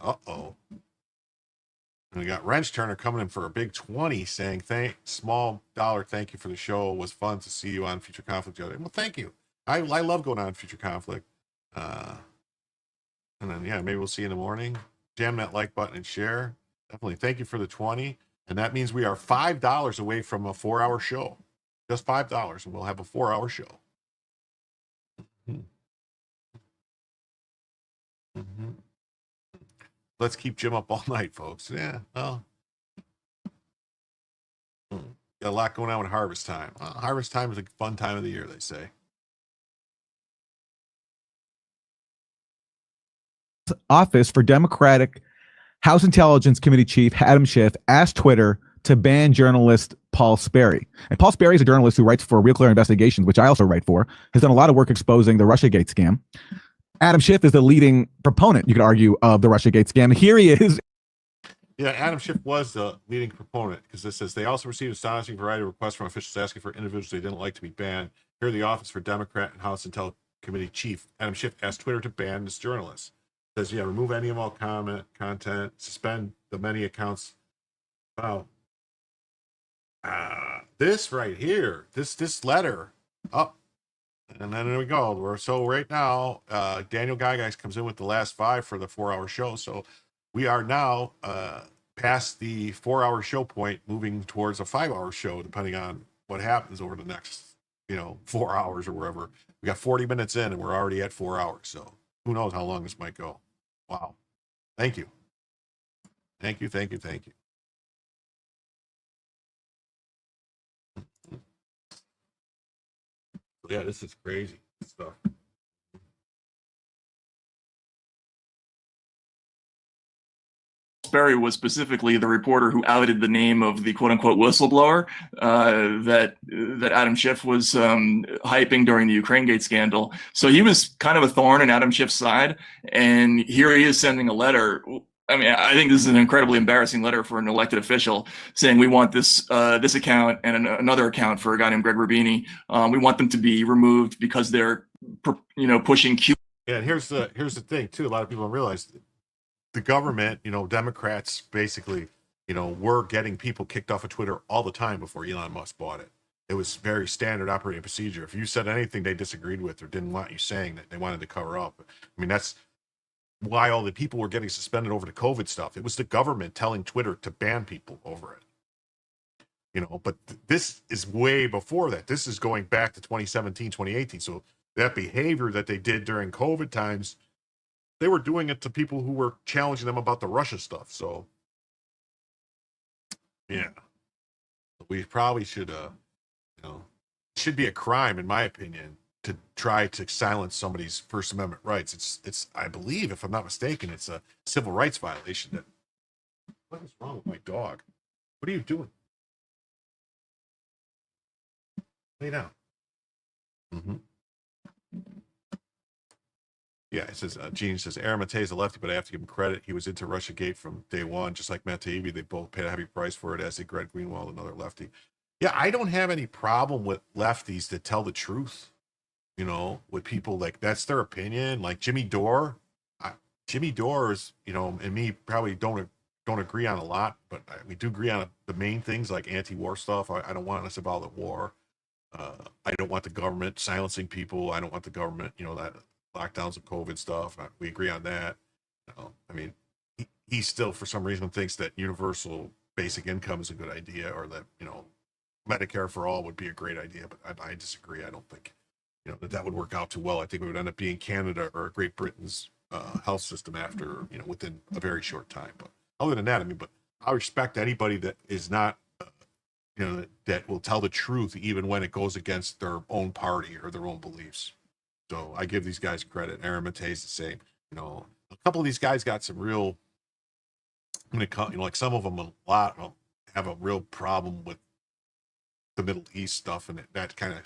Uh-oh. And we got Wrench Turner coming in for a big 20 saying, small dollar thank you for the show. It was fun to see you on Future Conflict the other day. Well, thank you. I love going on Future Conflict. And then, yeah, maybe we'll see you in the morning. Jam that like button and share. Definitely. Thank you for the 20. And that means we are $5 away from a 4-hour show. Just $5, and we'll have a 4-hour show. Let's keep Jim up all night, folks. Yeah, well. Got a lot going on with harvest time. Harvest time is a fun time of the year, they say. Office for Democratic House Intelligence Committee Chief Adam Schiff asked Twitter to ban journalist Paul Sperry. And Paul Sperry is a journalist who writes for Real Clear Investigations, which I also write for, has done a lot of work exposing the Russiagate scam. Adam Schiff is the leading proponent, you could argue, of the Russiagate scam. Here he is. Yeah, Adam Schiff was the leading proponent because this says they also received astonishing variety of requests from officials asking for individuals they didn't like to be banned. Here, the Office for Democrat and House Intel Committee Chief Adam Schiff asked Twitter to ban this journalist. It says, yeah, remove any and all content, suspend the many accounts. Wow. This right here, this letter up, and then there we go. So right now, Daniel Guy comes in with the last 5 for the 4-hour show. So we are now past the 4-hour show point, moving towards a 5-hour show, depending on what happens over the next, 4 hours or wherever. We got 40 minutes in, and we're already at 4 hours. So who knows how long this might go? Wow. Thank you. Thank you. Yeah, this is crazy stuff. Sperry was specifically the reporter who outed the name of the quote-unquote whistleblower that Adam Schiff was hyping during the Ukraine-gate scandal. So he was kind of a thorn in Adam Schiff's side, and here he is sending a letter. I mean, I think this is an incredibly embarrassing letter for an elected official, saying we want this this account and another account for a guy named Greg Rubini. We want them to be removed because they're, pushing Q. Yeah, and here's the thing too. A lot of people don't realize the government, Democrats basically, were getting people kicked off of Twitter all the time before Elon Musk bought it. It was very standard operating procedure. If you said anything they disagreed with or didn't want you saying, that they wanted to cover up. I mean, that's why all the people were getting suspended over the COVID stuff. It was the government telling Twitter to ban people over it. But this is way before that. This is going back to 2017, 2018. So that behavior that they did during COVID times, they were doing it to people who were challenging them about the Russia stuff. So, yeah, we probably should, it should be a crime, in my opinion, to try to silence somebody's First Amendment rights. It's I believe, if I'm not mistaken, it's a civil rights violation. What is wrong with my dog? What are you doing? Lay down. Yeah, it says, Gene says, Aaron Matei is a lefty, but I have to give him credit. He was into Russiagate from day one, just like Matt Taibbi. They both paid a heavy price for it, as did Greg Greenwald, another lefty. Yeah, I don't have any problem with lefties that tell the truth, with people like, that's their opinion. Like Jimmy Dore. Jimmy Dore is, and me probably don't agree on a lot, but we do agree on the main things like anti-war stuff. I don't want us involved in war. I don't want the government silencing people. I don't want the government, that lockdowns of COVID stuff. We agree on that. I mean, he still, for some reason, thinks that universal basic income is a good idea, or that, Medicare for all would be a great idea. But I disagree. I don't think, that would work out too well. I think it would end up being Canada or Great Britain's health system after, within a very short time. But other than that, but I respect anybody that is not, that will tell the truth even when it goes against their own party or their own beliefs. So I give these guys credit. Aaron Matei's the same. A couple of these guys got some real, like some of them have a real problem with the Middle East stuff, and that kind of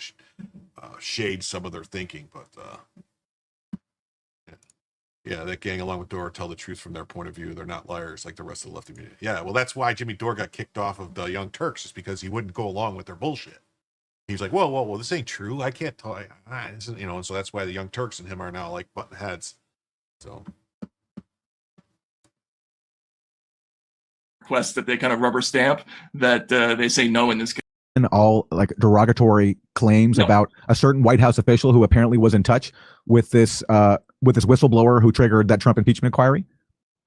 shades some of their thinking. But yeah, that gang along with Dore tell the truth from their point of view. They're not liars like the rest of the lefty media. Yeah, well, that's why Jimmy Dore got kicked off of the Young Turks, is because he wouldn't go along with their bullshit. He's like, whoa, this ain't true. I can't talk, and so that's why the Young Turks and him are now like button heads. So request that they kind of rubber stamp that they say no in this case. And all like derogatory claims about a certain White House official who apparently was in touch with this whistleblower who triggered that Trump impeachment inquiry.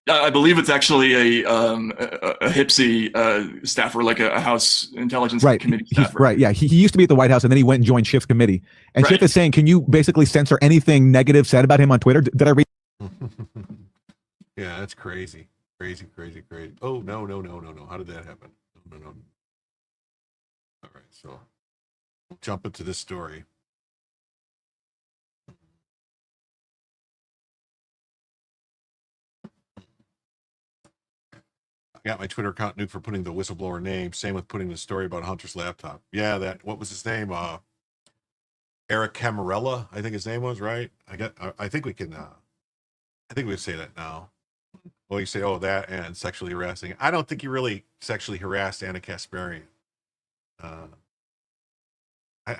I believe it's actually a HIPSI staffer, like a House Intelligence Committee staffer. Right. Yeah. He used to be at the White House, and then he went and joined Schiff's committee. And Schiff is saying, can you basically censor anything negative said about him on Twitter? Did I read? Yeah, that's crazy. Crazy. Oh, no. How did that happen? No. All right. So we'll jump into this story. I got my Twitter account nuked for putting the whistleblower name. Same with putting the story about Hunter's laptop. Yeah, what was his name? Eric Camarella, I think his name was, right? I think we can say that now. Well, you say, that and sexually harassing. I don't think he really sexually harassed Anna Kasparian. I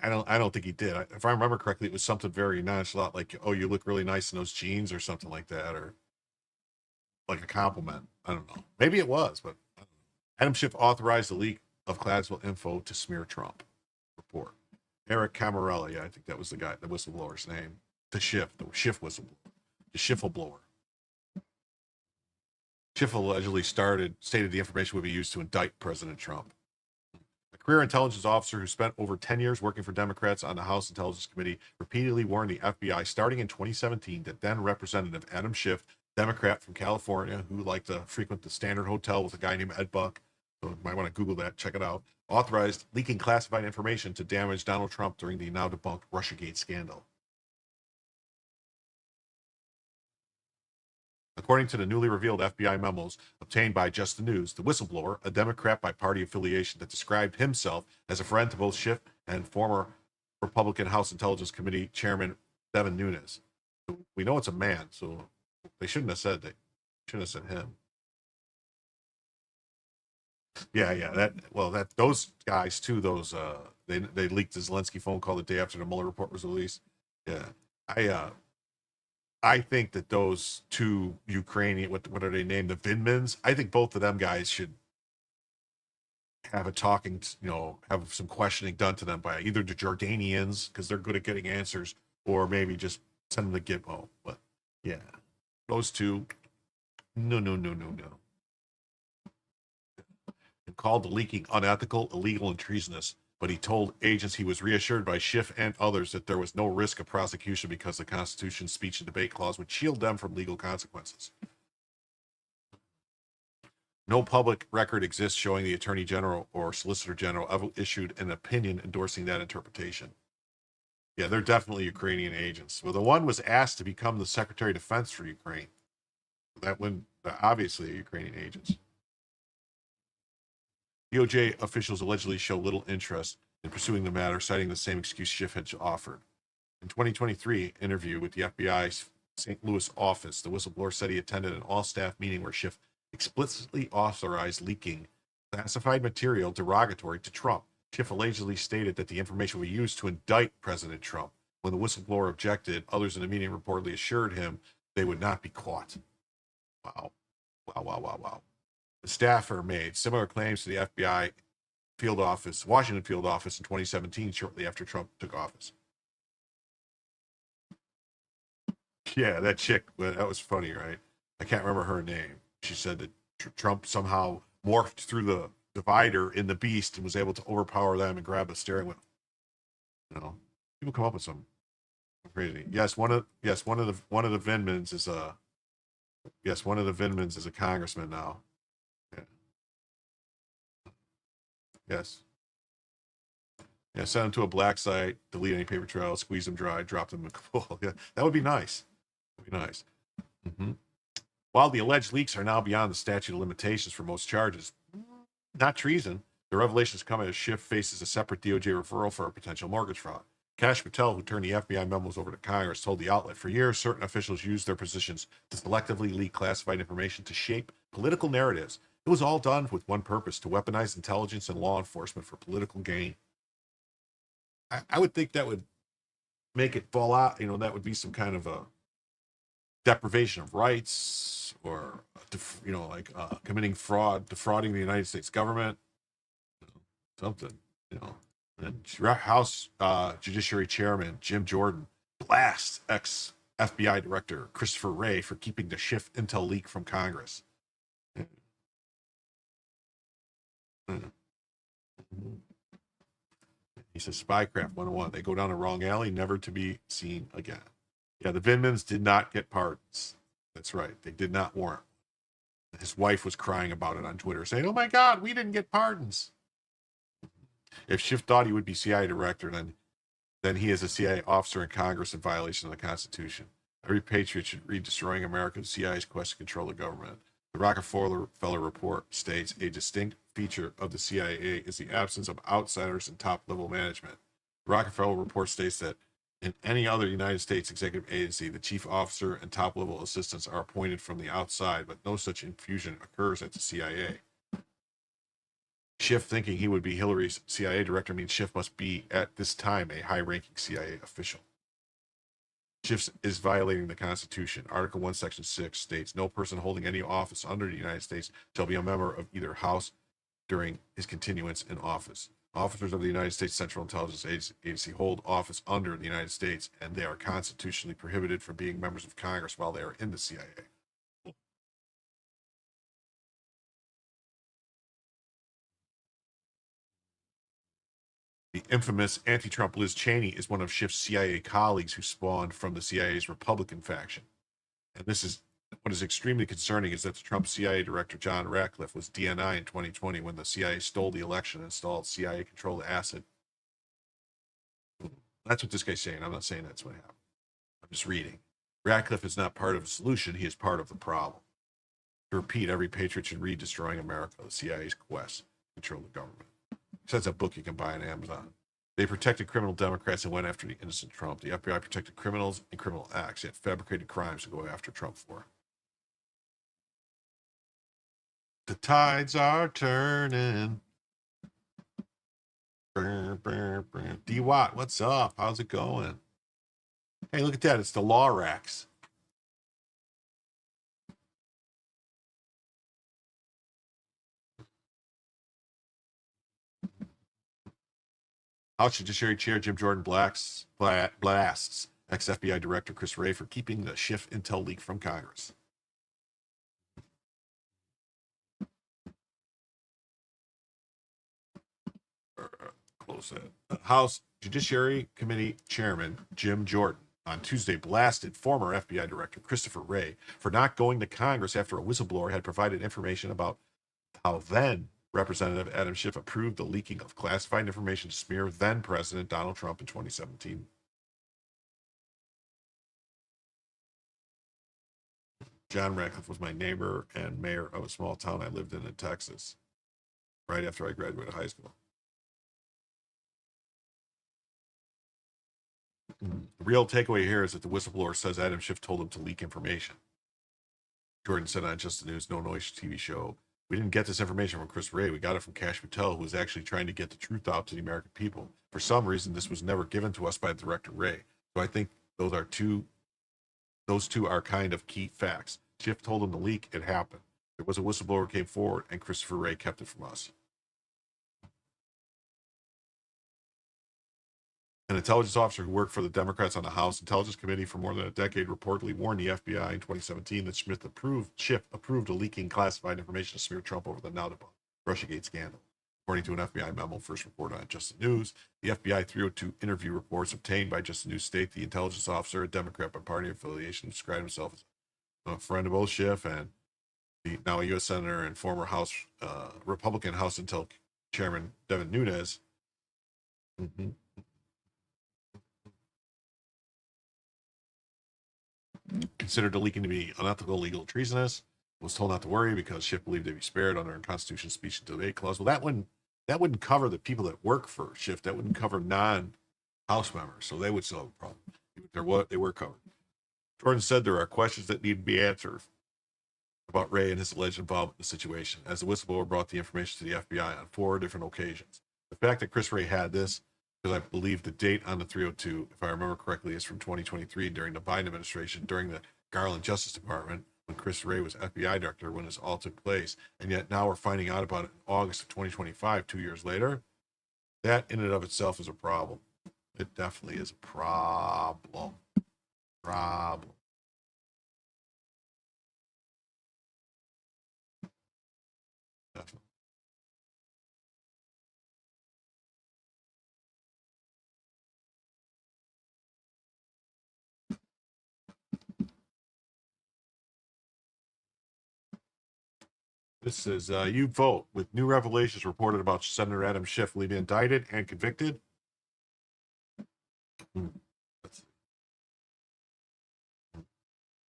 don't think he did. If I remember correctly, it was something very nonchalant, like, you look really nice in those jeans or something like that, or like a compliment. I don't know. Maybe it was, but Adam Schiff authorized the leak of Cladwell info to smear Trump. Report. Eric Camarella. Yeah, I think that was the guy, the whistleblower's name. The Schiff whistleblower. The Schiffleblower. Schiff allegedly stated the information would be used to indict President Trump. A career intelligence officer who spent over 10 years working for Democrats on the House Intelligence Committee repeatedly warned the FBI starting in 2017 that then Representative Adam Schiff, Democrat from California, who liked to frequent the Standard Hotel with a guy named Ed Buck, so you might want to Google that, check it out, authorized leaking classified information to damage Donald Trump during the now debunked Russiagate scandal. According to the newly revealed FBI memos obtained by Just the News, the whistleblower, a Democrat by party affiliation that described himself as a friend to both Schiff and former Republican House Intelligence Committee Chairman Devin Nunes. We know it's a man, so they shouldn't have said him. Yeah. Those guys too. Those they leaked the Zelensky phone call the day after the Mueller report was released. Yeah, I think that those two Ukrainian, what are they named, the Vindmans? I think both of them guys should have a talking, have some questioning done to them by either the Jordanians, because they're good at getting answers, or maybe just send them to Gitmo. But yeah, those two, no. And called the leaking unethical, illegal, and treasonous. But he told agents he was reassured by Schiff and others that there was no risk of prosecution because the Constitution's speech and debate clause would shield them from legal consequences. No public record exists showing the Attorney General or Solicitor General ever issued an opinion endorsing that interpretation. Yeah, they're definitely Ukrainian agents. Well, the one was asked to become the Secretary of Defense for Ukraine. That one, obviously, Ukrainian agents. DOJ officials allegedly show little interest in pursuing the matter, citing the same excuse Schiff had offered. In 2023 interview with the FBI's St. Louis office, the whistleblower said he attended an all-staff meeting where Schiff explicitly authorized leaking classified material derogatory to Trump. Schiff allegedly stated that the information would be used to indict President Trump. When the whistleblower objected, others in the meeting reportedly assured him they would not be caught. Wow. The staffer made similar claims to the FBI Washington field office in 2017, shortly after Trump took office. Yeah, that chick, that was funny, right? I can't remember her name. She said that Trump somehow morphed through the divider in the beast and was able to overpower them and grab the steering wheel. People come up with some crazy. Yes, one of the Vindmans is a congressman now. Yes. Yeah, send them to a black site, delete any paper trail, squeeze them dry, drop them in a pool. Yeah, that would be nice. Mm-hmm. While the alleged leaks are now beyond the statute of limitations for most charges, not treason, the revelations come as Schiff faces a separate DOJ referral for a potential mortgage fraud. Kash Patel, who turned the FBI memos over to Congress, told the outlet, for years, certain officials used their positions to selectively leak classified information to shape political narratives. It was all done with one purpose, to weaponize intelligence and law enforcement for political gain. I would think that would make it fall out. That would be some kind of a deprivation of rights, or, committing fraud, defrauding the United States government, something, And House Judiciary Chairman Jim Jordan blasts ex-FBI Director Christopher Wray for keeping the Schiff intel leak from Congress. He says, Spycraft 101. They go down a wrong alley, never to be seen again. Yeah, the Vindmans did not get pardons. That's right. They did not warrant. His wife was crying about it on Twitter, saying, oh my God, we didn't get pardons. If Schiff thought he would be CIA director, then he is a CIA officer in Congress in violation of the Constitution. Every patriot should read Destroying America, the CIA's quest to control the government. The Rockefeller report states a distinct feature of the CIA is the absence of outsiders in top-level management. The Rockefeller report states that in any other United States executive agency, the chief officer and top-level assistants are appointed from the outside, but no such infusion occurs at the CIA. Schiff thinking he would be Hillary's CIA director means Schiff must be, at this time, a high-ranking CIA official. Schiff is violating the Constitution. Article 1, Section 6 states, no person holding any office under the United States shall be a member of either house during his continuance in office. Officers of the United States Central Intelligence Agency hold office under the United States, and they are constitutionally prohibited from being members of Congress while they are in the CIA. The infamous anti-Trump Liz Cheney is one of Schiff's CIA colleagues who spawned from the CIA's Republican faction. And this is what is extremely concerning, is that the Trump CIA director John Ratcliffe was DNI in 2020 when the CIA stole the election and installed CIA-controlled asset. That's what this guy's saying. I'm not saying that's what happened. I'm just reading. Ratcliffe is not part of the solution. He is part of the problem. To repeat, every patriot should read Destroying America, the CIA's quest to control the government. That's a book you can buy on Amazon. They protected criminal Democrats and went after the innocent Trump. The FBI protected criminals and criminal acts, yet fabricated crimes to go after Trump for. The tides are turning. D. Watt, what's up? How's it going? Hey, look at that. It's the Law Racks. House Judiciary Chair Jim Jordan blasts ex-FBI Director Chris Wray for keeping the Schiff intel leak from Congress. Close that. House Judiciary Committee Chairman Jim Jordan on Tuesday blasted former FBI Director Christopher Wray for not going to Congress after a whistleblower had provided information about how then Representative Adam Schiff approved the leaking of classified information to smear then President Donald Trump in 2017. John Ratcliffe was my neighbor and mayor of a small town I lived in Texas right after I graduated high school. The real takeaway here is that the whistleblower says Adam Schiff told him to leak information. Jordan said on Just the News, No Noise TV show, "We didn't get this information from Chris Wray. We got it from Kash Patel, who was actually trying to get the truth out to the American people. For some reason, this was never given to us by Director Wray." So I think those two are kind of key facts. Schiff told him to leak. It happened. There was a whistleblower who came forward, and Christopher Wray kept it from us. An intelligence officer who worked for the Democrats on the House Intelligence Committee for more than a decade reportedly warned the FBI in 2017 that Schiff approved of leaking classified information to smear Trump over the now-debunked Russiagate scandal. According to an FBI memo first reported on Just the News, the FBI 302 interview reports obtained by Just the News state the intelligence officer, a Democrat by party affiliation, described himself as a friend of both Schiff and the now a U.S. Senator and former House Republican House Intel Chairman Devin Nunes. Considered the leaking to be unethical, illegal, treasonous. Was told not to worry because Schiff believed they'd be spared under a Constitution speech and debate clause. Well, that wouldn't cover the people that work for Schiff. That wouldn't cover non-House members, so they would still have a problem. They were covered. Jordan said there are questions that need to be answered about Wray and his alleged involvement in the situation, as the whistleblower brought the information to the FBI on 4 different occasions. The fact that Chris Wray had this, because I believe the date on the 302, if I remember correctly, is from 2023 during the Biden administration, during the Garland Justice Department, when Chris Wray was FBI director, when this all took place. And yet now we're finding out about it in August of 2025, 2 years later. That in and of itself is a problem. It definitely is a problem. Definitely. This is you vote with new revelations reported about Senator Adam Schiff will be indicted and convicted. Let's see.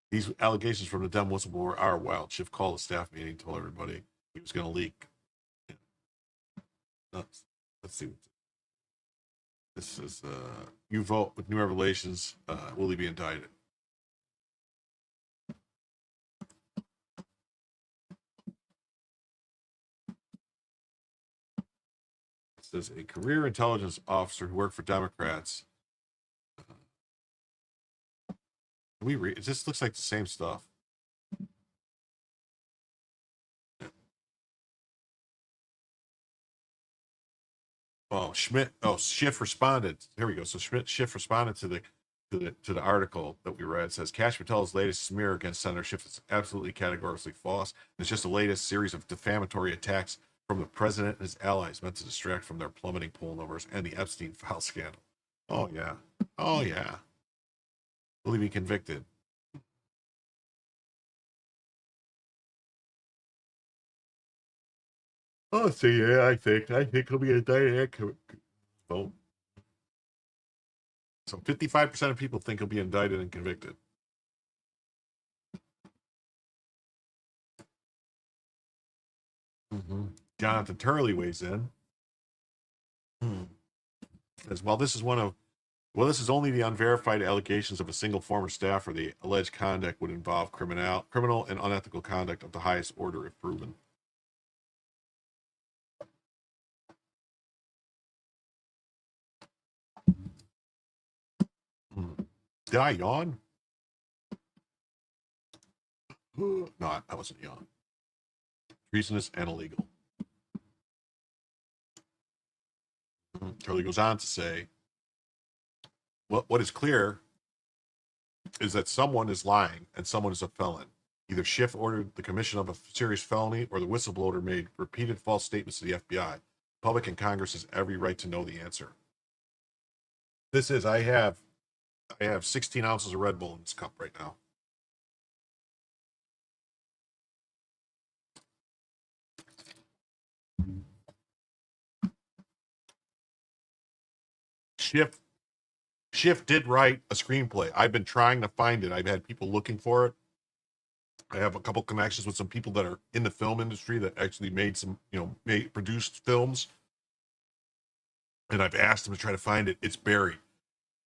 These allegations from the Dem whistleblower are wild. Schiff called a staff meeting, told everybody he was going to leak. Let's see. This is you vote with new revelations. Will he be indicted? It says a career intelligence officer who worked for Democrats. We read. It just looks like the same stuff. Oh, Schiff responded. Here we go. So Schiff responded to the article that we read. It says Kash Patel's latest smear against Senator Schiff is absolutely categorically false. It's just the latest series of defamatory attacks from the president and his allies meant to distract from their plummeting poll numbers and the Epstein file scandal. Oh yeah. Will he be convicted? Oh, so yeah, I think he'll be indicted. Vote. So 55% of people think he'll be indicted and convicted. Jonathan Turley weighs in. Says, this is only the unverified allegations of a single former staffer. The alleged conduct would involve criminal and unethical conduct of the highest order if proven. Did I yawn? No, I wasn't yawning. Treasonous and illegal. Turley goes on to say, what is clear is that someone is lying and someone is a felon. Either Schiff ordered the commission of a serious felony or the whistleblower made repeated false statements to the FBI. The public and Congress has every right to know the answer. This is, I have 16 ounces of Red Bull in this cup right now. Schiff did write a screenplay. I've been trying to find it. I've had people looking for it. I have a couple connections with some people that are in the film industry that actually made some, produced films. And I've asked them to try to find it. It's buried.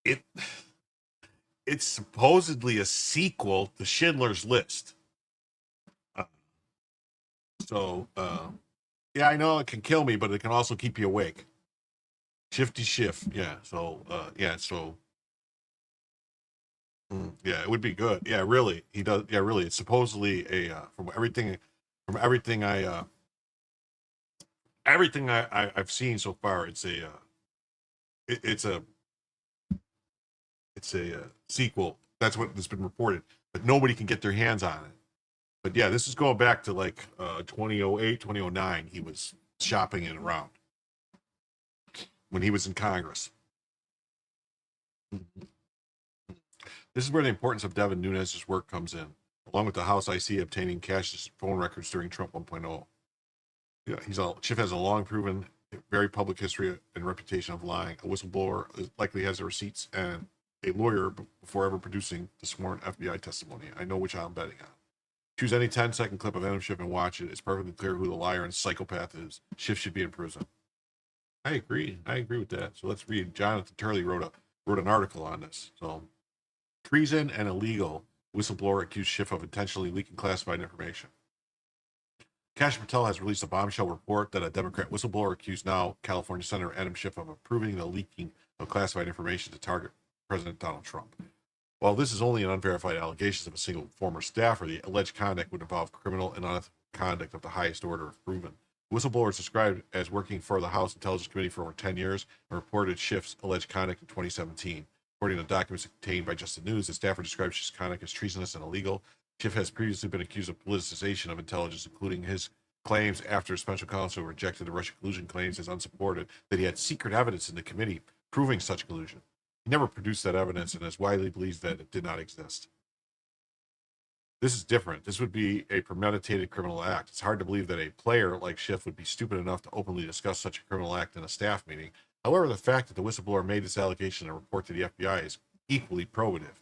It's supposedly a sequel to Schindler's List. Yeah, I know it can kill me, but it can also keep you awake. Shifty Schiff, yeah. Yeah, it would be good. Yeah, really, he does. Yeah, really, it's supposedly a from everything I've seen so far. It's a sequel. That's what has been reported, but nobody can get their hands on it. But yeah, this is going back to like 2008, 2009. He was shopping it around when he was in Congress. This is where the importance of Devin Nunes' work comes in, along with the House IC obtaining Cash's phone records during Trump 1.0. Yeah, Schiff has a long proven, very public history and reputation of lying. A whistleblower likely has the receipts and a lawyer before ever producing the sworn FBI testimony. I know which I'm betting on. Choose any 10-second clip of Adam Schiff and watch it. It's perfectly clear who the liar and psychopath is. Schiff should be in prison. I agree with that. So let's read. Jonathan Turley wrote an article on this. So, treason and illegal. Whistleblower accused Schiff of intentionally leaking classified information. Kash Patel has released a bombshell report that a Democrat whistleblower accused now California Senator Adam Schiff of approving the leaking of classified information to target President Donald Trump. While this is only an unverified allegations of a single former staffer, the alleged conduct would involve criminal and unethical conduct of the highest order if proven. Whistleblower is described as working for the House Intelligence Committee for over 10 years and reported Schiff's alleged conduct in 2017. According to documents obtained by Just the News, the staffer described Schiff's conduct as treasonous and illegal. Schiff has previously been accused of politicization of intelligence, including his claims after special counsel rejected the Russia collusion claims as unsupported that he had secret evidence in the committee proving such collusion. He never produced that evidence and is widely believed that it did not exist. This is different. This would be a premeditated criminal act. It's hard to believe that a player like Schiff would be stupid enough to openly discuss such a criminal act in a staff meeting. However, the fact that the whistleblower made this allegation and report to the FBI is equally probative.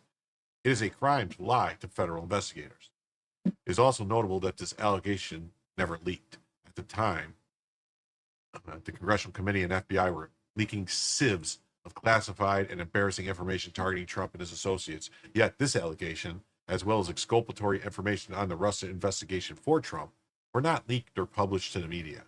It is a crime to lie to federal investigators. It is also notable that this allegation never leaked. At the time, the Congressional Committee and FBI were leaking sieves of classified and embarrassing information targeting Trump and his associates. Yet this allegation, as well as exculpatory information on the Russia investigation for Trump, were not leaked or published to the media.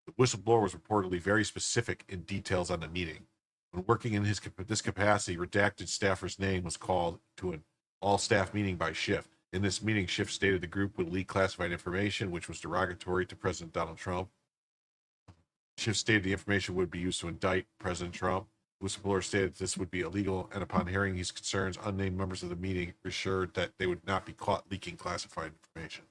The whistleblower was reportedly very specific in details on the meeting. When working in this capacity, redacted staffer's name was called to an all-staff meeting by Schiff. In this meeting, Schiff stated the group would leak classified information, which was derogatory to President Donald Trump. Schiff stated the information would be used to indict President Trump. Whistleblower stated this would be illegal, and upon hearing these concerns, unnamed members of the meeting assured that they would not be caught leaking classified information.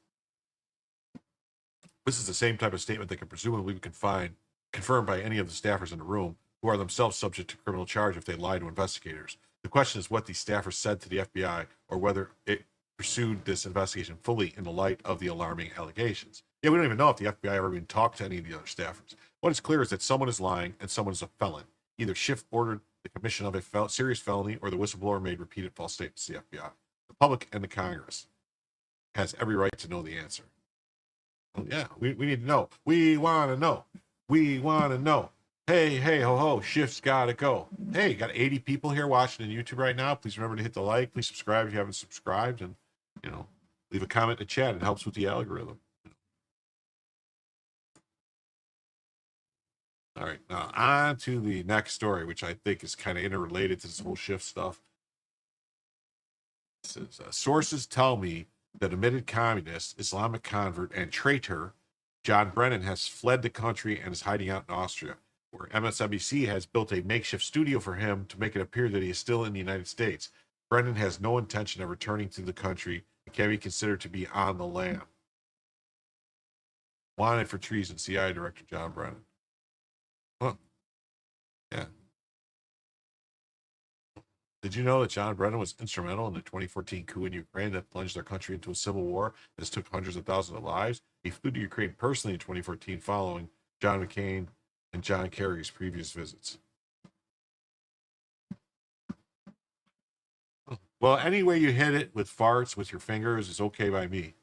This is the same type of statement that can presumably be confirmed by any of the staffers in the room, who are themselves subject to criminal charge if they lie to investigators. The question is what these staffers said to the FBI, or whether it pursued this investigation fully in the light of the alarming allegations. Yeah, we don't even know if the FBI ever even talked to any of the other staffers. What is clear is that someone is lying and someone is a felon. Either Schiff ordered the commission of a serious felony or the whistleblower made repeated false statements to the FBI. The public and the Congress has every right to know the answer. Oh, yeah, we need to know. We want to know. We want to know. Hey, hey, ho, ho, Schiff's got to go. Hey, got 80 people here watching on YouTube right now. Please remember to hit the like. Please subscribe if you haven't subscribed. And, leave a comment in the chat. It helps with the algorithm. All right, now on to the next story, which I think is kind of interrelated to this whole Schiff stuff. It says, sources tell me that admitted communist, Islamic convert, and traitor John Brennan has fled the country and is hiding out in Austria, where MSNBC has built a makeshift studio for him to make it appear that he is still in the United States. Brennan has no intention of returning to the country and can be considered to be on the lam. Wanted for treason, CIA Director John Brennan. Huh. Yeah. Did you know that John Brennan was instrumental in the 2014 coup in Ukraine that plunged their country into a civil war that took hundreds of thousands of lives? He flew to Ukraine personally in 2014 following John McCain and John Kerry's previous visits. Well, any way you hit it with farts with your fingers is okay by me.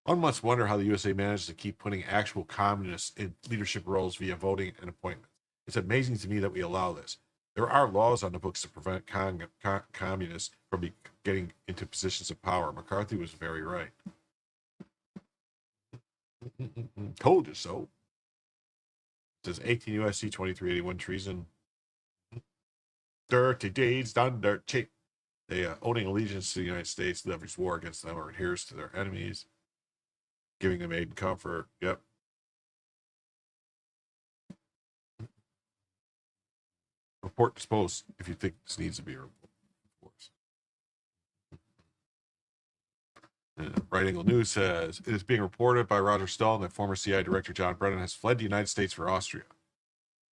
One must wonder how the USA manages to keep putting actual communists in leadership roles via voting and appointments. It's amazing to me that we allow this. There are laws on the books to prevent communists from getting into positions of power. McCarthy was very right. Told you so. It says 18 USC 2381 treason. Dirty deeds done dirt cheap. They owning allegiance to the United States leverage war against them or adheres to their enemies. Giving them aid and comfort. Yep. Report disposed if you think this needs to be a report. Right Angle News says it is being reported by Roger Stone that former CIA Director John Brennan has fled the United States for Austria,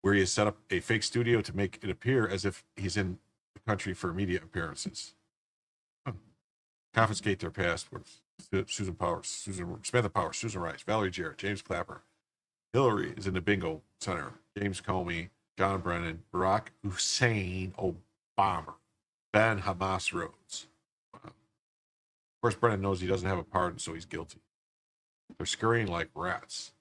where he has set up a fake studio to make it appear as if he's in the country for media appearances. Confiscate their passports. Susan Powers, Samantha Powers, Susan Rice, Valerie Jarrett, James Clapper. Hillary is in the bingo center. James Comey, John Brennan, Barack Hussein Obama, Ben Hamas Rhodes. Wow. Of course, Brennan knows he doesn't have a pardon, so he's guilty. They're scurrying like rats.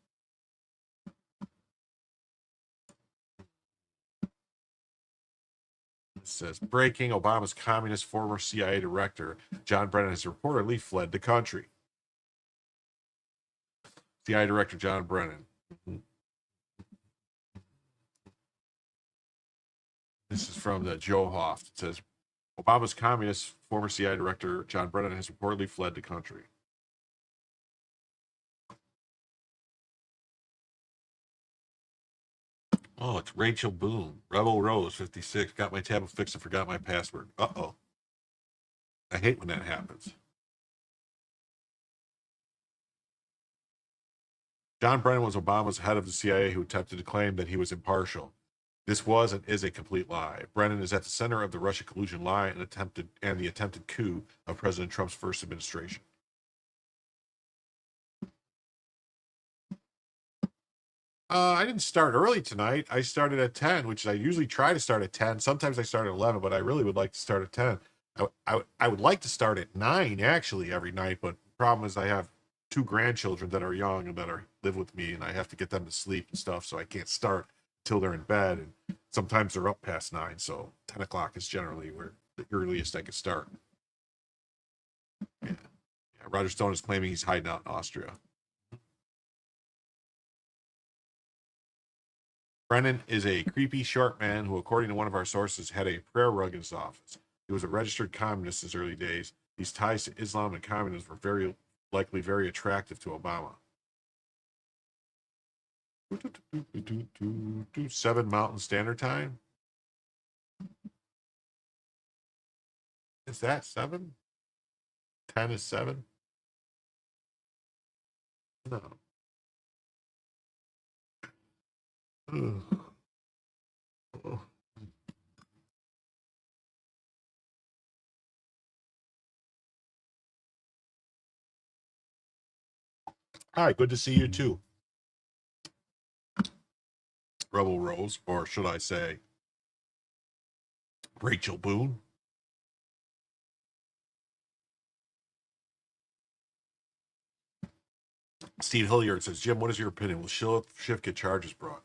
It says, breaking, Obama's communist former CIA director, John Brennan, has reportedly fled the country. CIA Director John Brennan. This is from the Joe Hoft. It says, Obama's communist former CIA Director, John Brennan, has reportedly fled the country. Oh, it's Rachel Boone. Rebel Rose, 56. Got my tab fixed and forgot my password. Uh-oh. I hate when that happens. John Brennan was Obama's head of the CIA who attempted to claim that he was impartial. This was and is a complete lie. Brennan is at the center of the Russia collusion lie and the attempted coup of President Trump's first administration. I didn't start early tonight. I started at 10, which I usually try to start at 10. Sometimes I start at 11, but I really would like to start at 10. I would like to start at 9, actually, every night, but the problem is I have 2 grandchildren that are young and that live with me, and I have to get them to sleep and stuff, so I can't start till they're in bed, and sometimes they're up past 9, so 10 o'clock is generally where the earliest I could start. Yeah. Roger Stone is claiming he's hiding out in Austria. Brennan is a creepy, short man who, according to one of our sources, had a prayer rug in his office. He was a registered communist in his early days. These ties to Islam and communism were very likely very attractive to Obama. 7 Mountain Standard Time? Is that 7? 10 is 7? No. Oh. Hi, good to see you too. Rebel Rose, or should I say Rachel Boone? Steve Hilliard says, Jim, what is your opinion? Will Schiff get charges brought?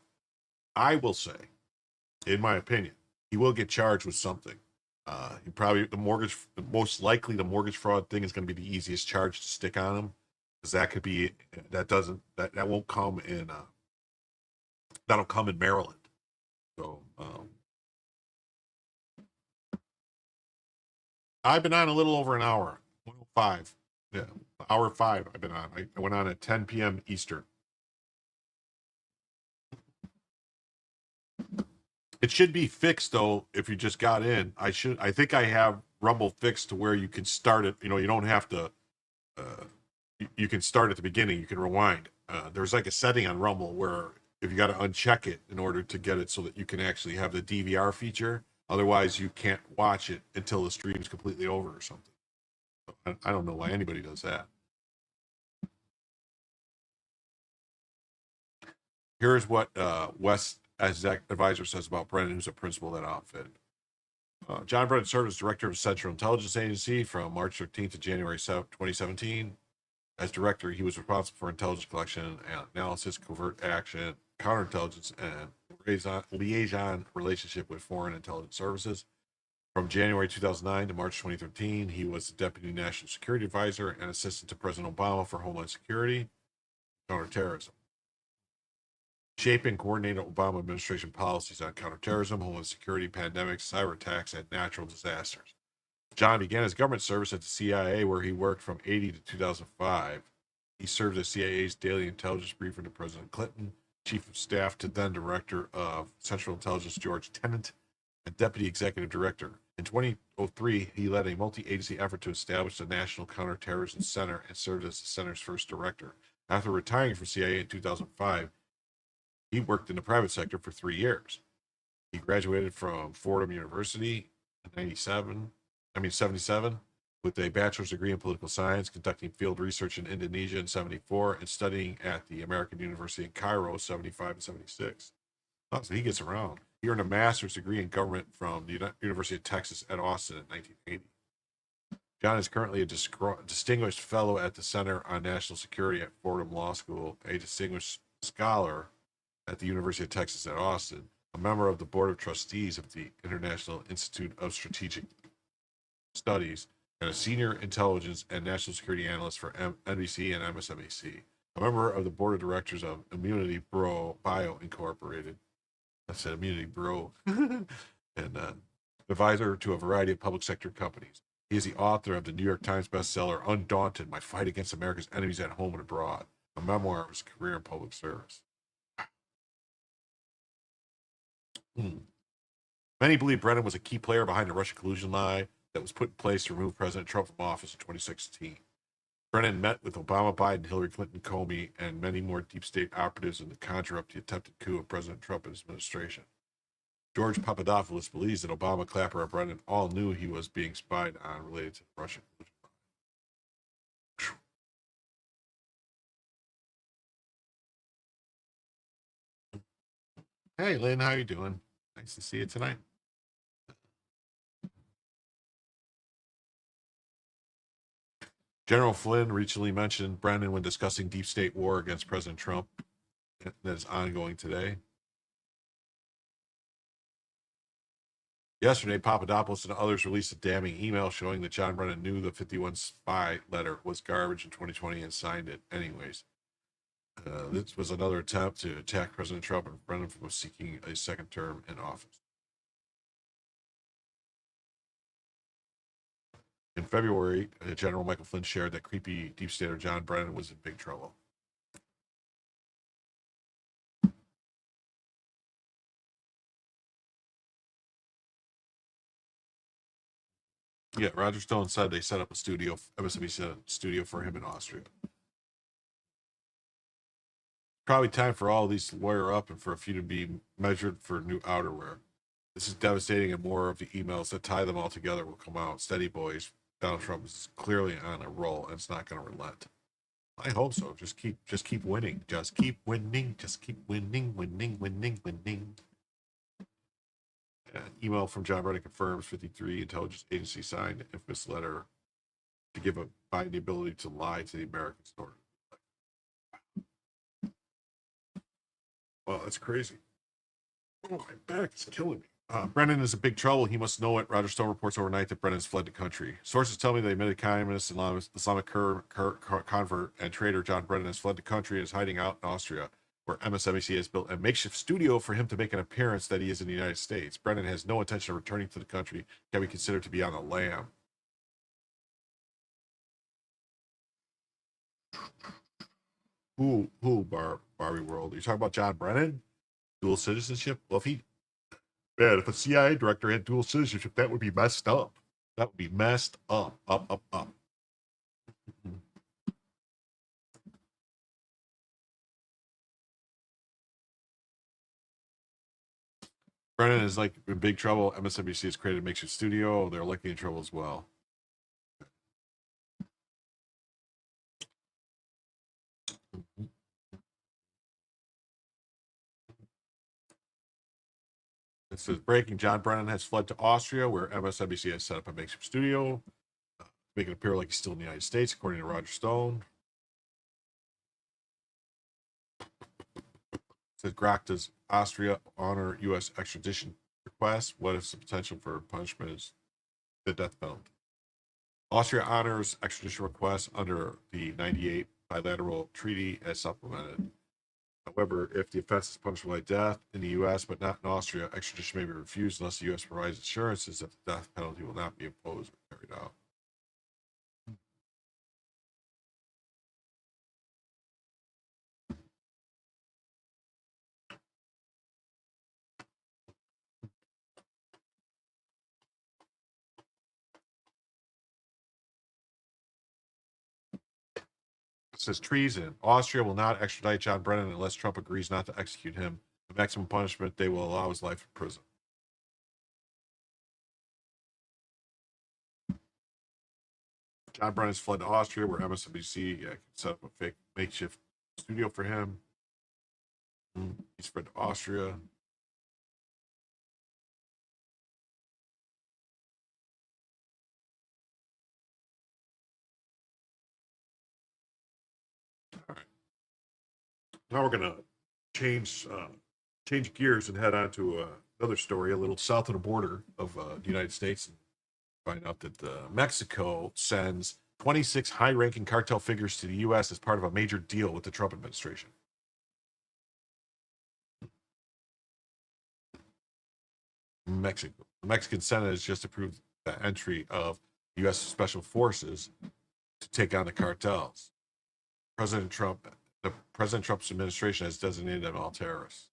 I will say, in my opinion, he will get charged with something. He probably most likely the mortgage fraud thing is going to be the easiest charge to stick on him, because that won't come in that'll come in Maryland. So I've been on a little over an hour, 105. Yeah, hour 5 I've been on. I went on at 10 p.m. Eastern. It should be fixed though. If you just got in, I think I have Rumble fixed to where you can start it. You know, you don't have to. You can start at the beginning. You can rewind. There's like a setting on Rumble where if you got to uncheck it in order to get it so that you can actually have the DVR feature. Otherwise, you can't watch it until the stream's completely over or something. I don't know why anybody does that. Here's what Wes, as advisor, says about Brennan, who's a principal at outfit. John Brennan served as director of Central Intelligence Agency from March 13th to January 2017. As director, he was responsible for intelligence collection and analysis, covert action, counterintelligence, and liaison relationship with foreign intelligence services. From January 2009 to March 2013, he was the Deputy National Security Advisor and Assistant to President Obama for Homeland Security, Counterterrorism. Shape and coordinated Obama administration policies on counterterrorism, homeland security, pandemics, cyber attacks, and natural disasters. John began his government service at the CIA, where he worked from 1980 to 2005. He served as CIA's daily intelligence briefer to President Clinton, Chief of Staff to then Director of Central Intelligence George Tenet, and Deputy Executive Director. In 2003, he led a multi-agency effort to establish the National Counterterrorism Center and served as the center's first director. After retiring from CIA in 2005, he worked in the private sector for 3 years. He graduated from Fordham University in 77, with a bachelor's degree in political science, conducting field research in Indonesia in 74, and studying at the American University in Cairo 75 and 76. Oh, so he gets around. He earned a master's degree in government from the University of Texas at Austin in 1980. John is currently a distinguished fellow at the Center on National Security at Fordham Law School, a distinguished scholar at the University of Texas at Austin, a member of the Board of Trustees of the International Institute of Strategic Studies, and a senior intelligence and national security analyst for NBC and MSNBC, a member of the board of directors of Immunity Bio Incorporated. I said Immunity Bro, and advisor to a variety of public sector companies. He is the author of the New York Times bestseller Undaunted: My Fight Against America's Enemies at Home and Abroad, a memoir of his career in public service. Many believe Brennan was a key player behind the Russia collusion lie that was put in place to remove President Trump from office in 2016. Brennan met with Obama, Biden, Hillary Clinton, Comey, and many more deep state operatives in the conjure up the attempted coup of President Trump and his administration. George Papadopoulos believes that Obama, Clapper, and Brennan all knew he was being spied on related to the Russian collusion. Hey, Lynn, how you doing? Nice to see you tonight. General Flynn recently mentioned Brennan when discussing deep state war against President Trump that is ongoing today. Yesterday, Papadopoulos and others released a damning email showing that John Brennan knew the 51 spy letter was garbage in 2020 and signed it anyways. This was another attempt to attack President Trump and Brennan from seeking a second term in office. In February, General Michael Flynn shared that creepy deep stater John Brennan was in big trouble. Yeah, Roger Stone said they set up a studio, MSNBC set up a studio for him in Austria. Probably time for all of these to lawyer up and for a few to be measured for new outerwear. This is devastating, and more of the emails that tie them all together will come out. Steady, boys. Donald Trump is clearly on a roll, and it's not going to relent. I hope so. Just keep winning. Just keep winning. Just keep winning. Email from John Brennan confirms 53 intelligence agency signed infamous letter to give Biden the ability to lie to the Americans in order. Wow, that's crazy. Oh, my back is killing me. Brennan is in big trouble. He must know it. Roger Stone reports overnight that Brennan has fled the country. Sources tell me they admitted communist Islamic convert and trader John Brennan has fled the country and is hiding out in Austria, where MSNBC has built a makeshift studio for him to make an appearance that he is in the United States. Brennan has no intention of returning to the country, can be considered to be on the lam. Barbie World? Are you talking about John Brennan? Dual citizenship? Well, man, if a CIA director had dual citizenship, that would be messed up. That would be messed up. Up. Brennan is like in big trouble. MSNBC has created a makeshift studio. They're likely in trouble as well. It says breaking: John Brennan has fled to Austria, where MSNBC has set up a makeshift studio, making it appear like he's still in the United States, according to Roger Stone. It says Grok, does Austria honor U.S. extradition request? What if the potential for punishment is the death penalty? Austria honors extradition requests under the 98 bilateral treaty as supplemented. However, if the offense is punishable by death in the U.S. but not in Austria, extradition may be refused unless the U.S. provides assurances that the death penalty will not be imposed or carried out. It says treason. Austria will not extradite John Brennan unless Trump agrees not to execute him. The maximum punishment they will allow is life in prison. John Brennan's fled to Austria, where MSNBC can set up a fake makeshift studio for him. He's fled to Austria. All right. Now we're gonna change gears and head on to another story, a little south of the border of the United States, and find out that Mexico sends 26 high-ranking cartel figures to the U.S. as part of a major deal with the Trump administration. Mexico. The Mexican Senate has just approved the entry of U.S. Special Forces to take on the cartels. President Trump's administration has designated them all terrorists.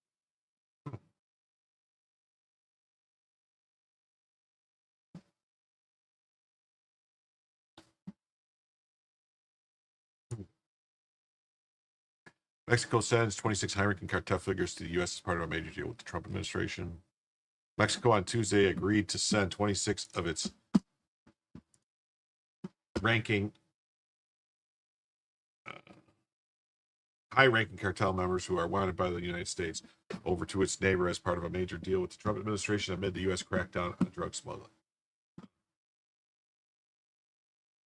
Mexico sends 26 high-ranking cartel figures to the U.S. as part of a major deal with the Trump administration. Mexico on Tuesday agreed to send 26 of its high-ranking cartel members who are wanted by the United States over to its neighbor as part of a major deal with the Trump administration amid the U.S. crackdown on drug smuggling.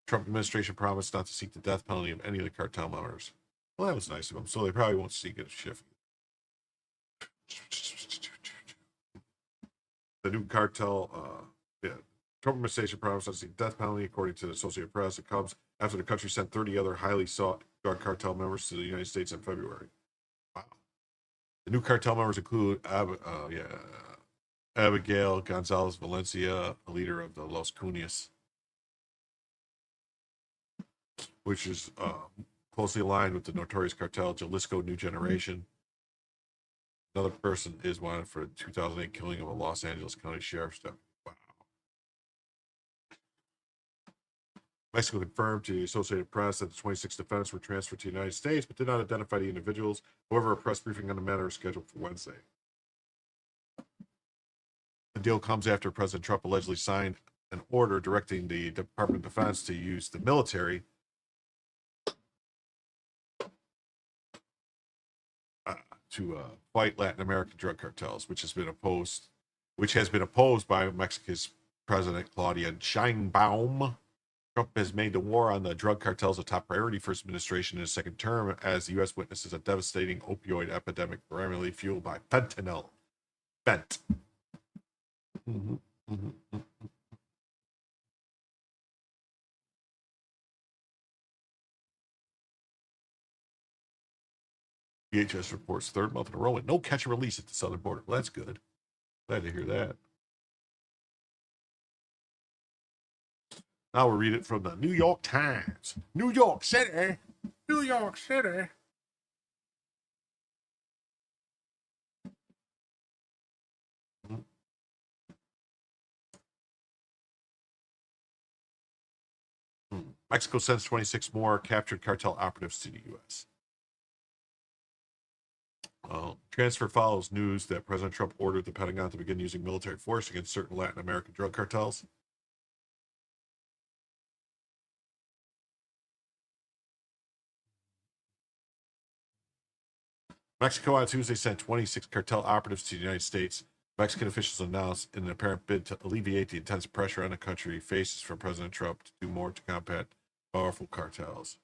Trump administration promised not to seek the death penalty of any of the cartel members. Well, that was nice of them, so they probably won't seek it at Schiff. The new cartel, Trump administration promised not to seek death penalty, according to the Associated Press. It comes after the country sent 30 other highly sought drug cartel members to the United States in February. Wow. The new cartel members include Abigail Gonzalez Valencia, a leader of the Los Cunias, which is closely aligned with the notorious cartel Jalisco New Generation. Another person is wanted for the 2008 killing of a Los Angeles County Sheriff's deputy. Wow. Mexico confirmed to the Associated Press that the 26 defendants were transferred to the United States, but did not identify the individuals. However, a press briefing on the matter is scheduled for Wednesday. The deal comes after President Trump allegedly signed an order directing the Department of Defense to use the military to fight Latin American drug cartels, which has been opposed by Mexico's President Claudia Sheinbaum. Trump has made the war on the drug cartels a top priority for his administration in his second term as the U.S. witnesses a devastating opioid epidemic primarily fueled by fentanyl. Fent. DHS reports third month in a row with no catch and release at the southern border. Well, that's good. Glad to hear that. Now we'll read it from the New York Times. New York City. New York City. Mexico sends 26 more captured cartel operatives to the U.S. Transfer follows news that President Trump ordered the Pentagon to begin using military force against certain Latin American drug cartels. Mexico on Tuesday sent 26 cartel operatives to the United States. Mexican officials announced in an apparent bid to alleviate the intense pressure on the country faces from President Trump to do more to combat powerful cartels.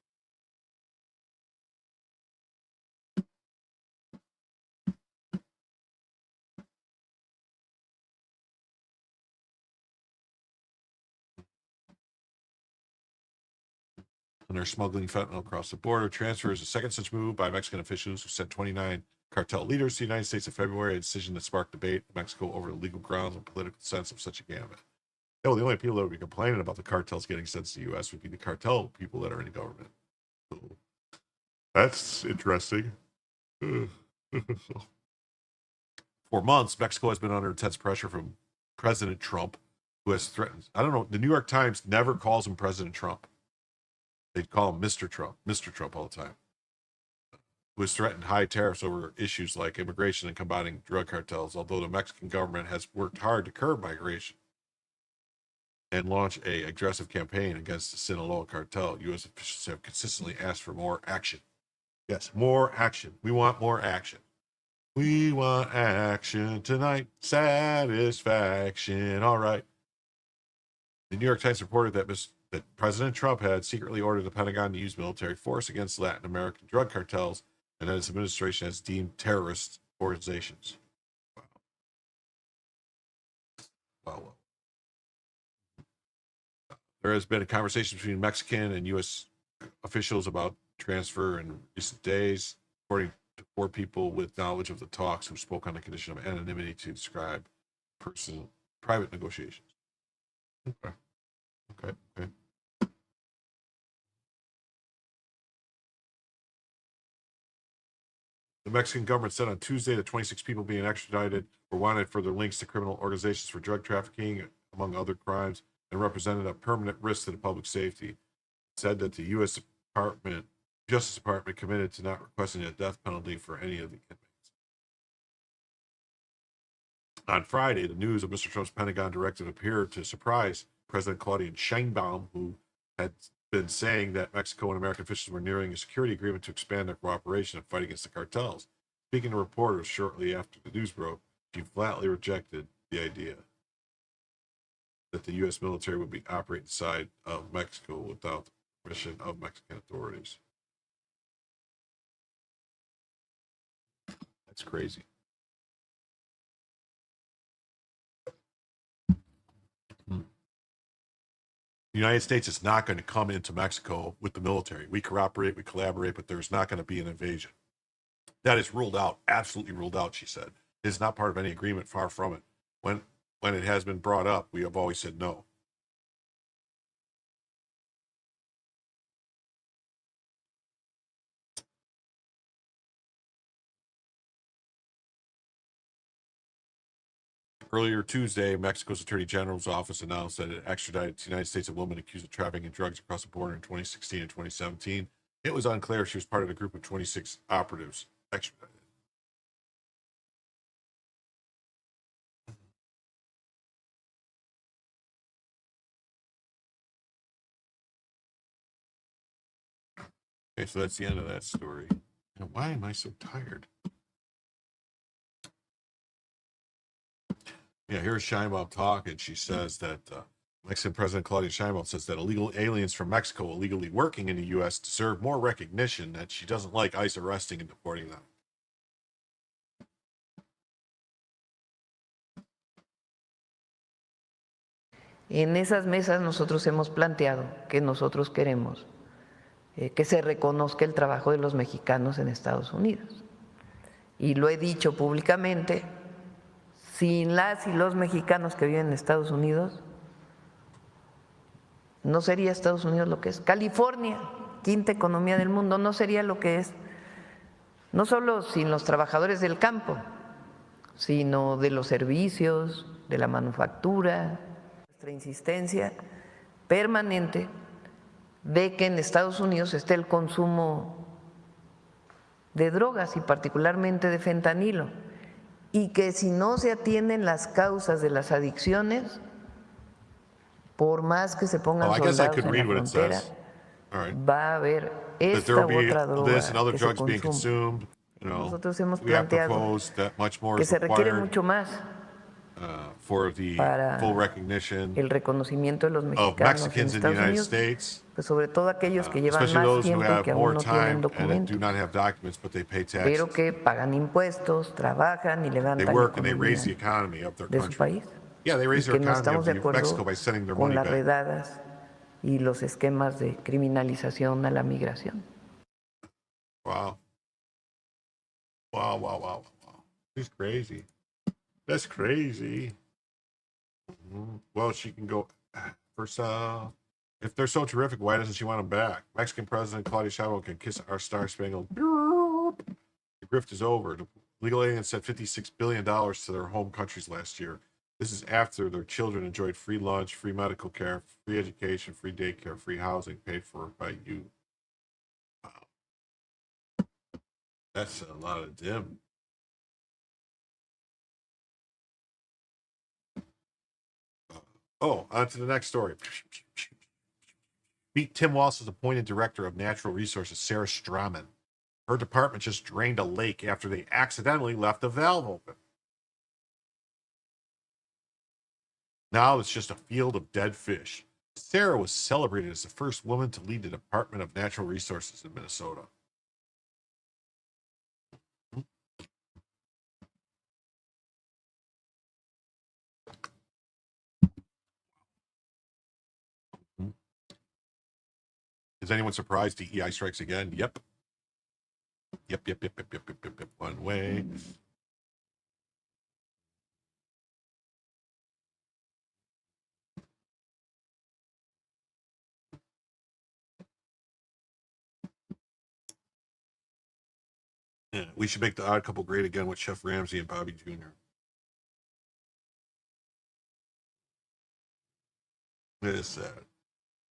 And they're smuggling fentanyl across the border. Transfer is a second such move by Mexican officials who sent 29 cartel leaders to the United States in February, a decision that sparked debate in Mexico over the legal grounds and political sense of such a gambit. The only people that would be complaining about the cartels getting sent to the U.S. would be the cartel people that are in the government. So that's interesting. For months, Mexico has been under intense pressure from President Trump, who has threatened. I don't know. The New York Times never calls him President Trump. They call him Mr. Trump all the time. Who has threatened high tariffs over issues like immigration and combating drug cartels, although the Mexican government has worked hard to curb migration and launch an aggressive campaign against the Sinaloa cartel. U.S. officials have consistently asked for more action. Yes, more action. We want more action. We want action tonight. Satisfaction. All right. The New York Times reported that President Trump had secretly ordered the Pentagon to use military force against Latin American drug cartels and that his administration has deemed terrorist organizations. Wow. There has been a conversation between Mexican and U.S. officials about transfer in recent days, according to 4 people with knowledge of the talks who spoke on the condition of anonymity to describe private negotiations. Okay. The Mexican government said on Tuesday that 26 people being extradited were wanted for their links to criminal organizations for drug trafficking, among other crimes, and represented a permanent risk to the public safety. It said that the U.S. Justice Department committed to not requesting a death penalty for any of the inmates. On Friday, the news of Mr. Trump's Pentagon directive appeared to surprise President Claudia Sheinbaum, who had been saying that Mexico and American officials were nearing a security agreement to expand their cooperation and fight against the cartels. Speaking to reporters shortly after the news broke, she flatly rejected the idea that the U.S. military would be operating inside of Mexico without the permission of Mexican authorities. That's crazy. The United States is not going to come into Mexico with the military. We cooperate, we collaborate, but there's not going to be an invasion. That is ruled out, absolutely ruled out, she said. It is not part of any agreement, far from it. When it has been brought up, we have always said no. Earlier Tuesday, Mexico's Attorney General's office announced that it extradited to the United States a woman accused of trafficking drugs across the border in 2016 and 2017. It was unclear if she was part of a group of 26 operatives extradited. Okay, so that's the end of that story. Now, why am I so tired? Yeah, here's Sheinbaum talking. She says that Mexican President Claudia Sheinbaum says that illegal aliens from Mexico illegally working in the U.S. deserve more recognition, that she doesn't like ICE arresting and deporting them. En esas mesas nosotros hemos planteado que nosotros queremos que se reconozca el trabajo de los mexicanos en Estados Unidos. Y lo he dicho públicamente, sin las y los mexicanos que viven en Estados Unidos, no sería Estados Unidos lo que es. California, quinta economía del mundo, no sería lo que es. No solo sin los trabajadores del campo, sino de los servicios, de la manufactura. Nuestra insistencia permanente de que en Estados Unidos esté el consumo de drogas y particularmente de fentanilo, y que si no se atienden las causas de las adicciones, por más que se pongan soldados en la frontera, va a haber esta u otra droga que se consume. Nosotros hemos planteado que se requiere mucho más para el reconocimiento de los mexicanos en Estados Unidos, pues sobre todo aquellos que llevan más tiempo y que aún no tienen documentos, pero que pagan impuestos, trabajan y levantan la economía de su país, y que no estamos de acuerdo con las redadas y los esquemas de criminalización a la migración. Wow. Wow, wow, wow, wow. She's crazy. That's crazy. Well, she can go first. If they're so terrific, why doesn't she want them back? Mexican President Claudia Sheinbaum can kiss our star-spangled. The grift is over. The legal aliens sent $56 billion to their home countries last year. This is after their children enjoyed free lunch, free medical care, free education, free daycare, free housing paid for by you. Wow. That's a lot of dim. Oh, on to the next story. Meet Tim Walz's appointed director of natural resources, Sarah Strauman. Her department just drained a lake after they accidentally left the valve open. Now it's just a field of dead fish. Sarah was celebrated as the first woman to lead the Department of Natural Resources in Minnesota. Is anyone surprised DEI strikes again? Yep. Yep. One way. Yeah, we should make the Odd Couple great again with Chef Ramsay and Bobby Jr. It is sad.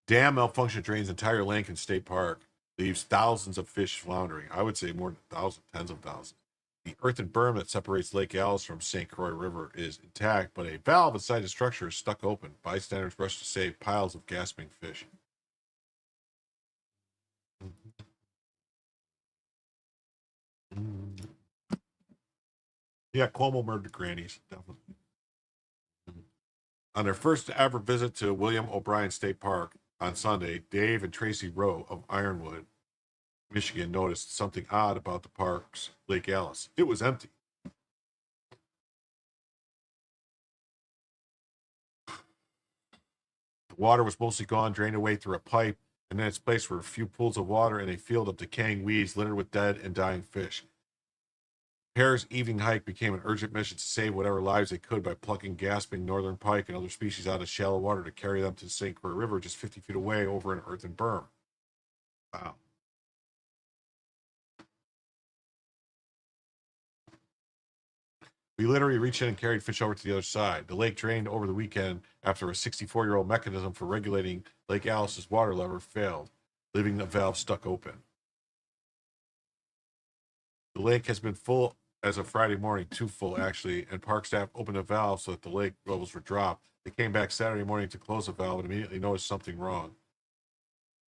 Dam malfunction drains entire Lincoln State Park, leaves thousands of fish floundering. I would say more than thousands, tens of thousands. The earthen berm that separates Lake Alice from St. Croix River is intact, but a valve inside the structure is stuck open. Bystanders rush to save piles of gasping fish. Yeah, Cuomo murdered grannies, definitely. On their first ever visit to William O'Brien State Park on Sunday, Dave and Tracy Rowe of Ironwood, Michigan, noticed something odd about the park's Lake Alice. It was empty. The water was mostly gone, drained away through a pipe, and in its place were a few pools of water and a field of decaying weeds littered with dead and dying fish. The pair's evening hike became an urgent mission to save whatever lives they could by plucking gasping northern pike and other species out of shallow water to carry them to the St. Croix River just 50 feet away over an earthen berm. Wow. We literally reached in and carried fish over to the other side. The lake drained over the weekend after a 64-year-old mechanism for regulating Lake Alice's water level failed, leaving the valve stuck open. The lake has been full as of Friday morning, too full actually, and park staff opened the valve so that the lake levels were dropped. They came back Saturday morning to close the valve and immediately noticed something wrong.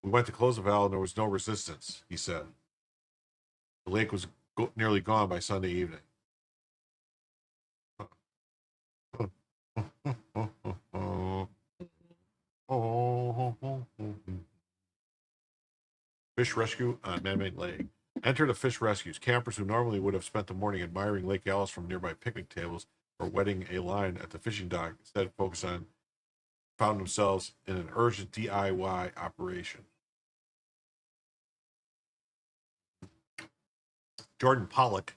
We went to close the valve and there was no resistance, he said. The lake was nearly gone by Sunday evening. Fish rescue on Man-Made Lake. Enter the fish rescues. Campers who normally would have spent the morning admiring Lake Alice from nearby picnic tables or wetting a line at the fishing dock instead found themselves in an urgent DIY operation. Jordan Pollock,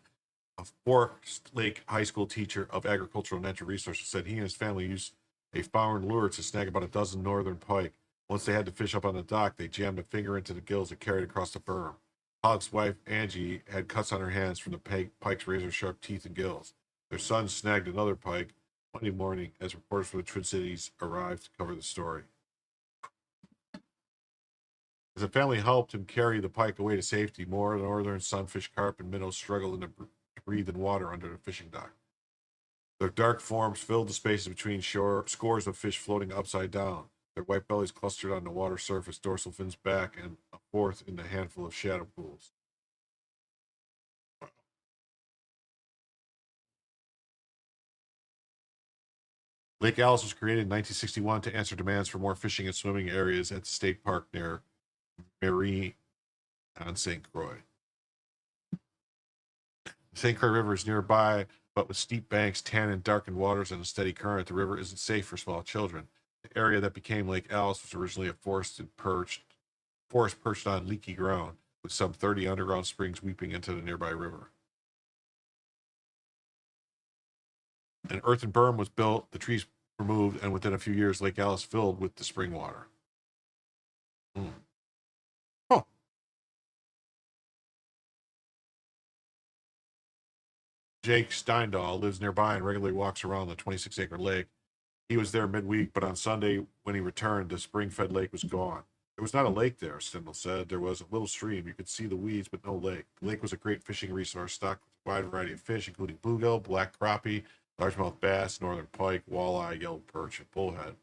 a Forest Lake High School teacher of agricultural and natural resources, said he and his family used a foreign lure to snag about a dozen northern pike. Once they had to fish up on the dock, they jammed a finger into the gills and carried across the berm. Pollock's wife, Angie, had cuts on her hands from the pike's razor-sharp teeth and gills. Their son snagged another pike Monday morning as reporters from the Twin Cities arrived to cover the story. As the family helped him carry the pike away to safety, more northern sunfish, carp, and minnows struggled to breathe in water under the fishing dock. Their dark forms filled the spaces between scores of fish floating upside down. Their white bellies clustered on the water surface, dorsal fins back, and a fourth in a handful of shadow pools. Lake Alice was created in 1961 to answer demands for more fishing and swimming areas at the state park near Marie on St. Croix. The St. Croix River is nearby, but with steep banks, tannin, darkened waters, and a steady current, the river isn't safe for small children. The area that became Lake Alice was originally a forest perched on leaky ground, with some 30 underground springs weeping into the nearby river. An earthen berm was built, the trees removed, and within a few years, Lake Alice filled with the spring water. Oh. Jake Steindahl lives nearby and regularly walks around the 26-acre lake. He was there midweek, but on Sunday, when he returned, the spring-fed lake was gone. There was not a lake there, Stindl said. There was a little stream. You could see the weeds, but no lake. The lake was a great fishing resource, stocked with a wide variety of fish, including bluegill, black crappie, largemouth bass, northern pike, walleye, yellow perch, and bullhead.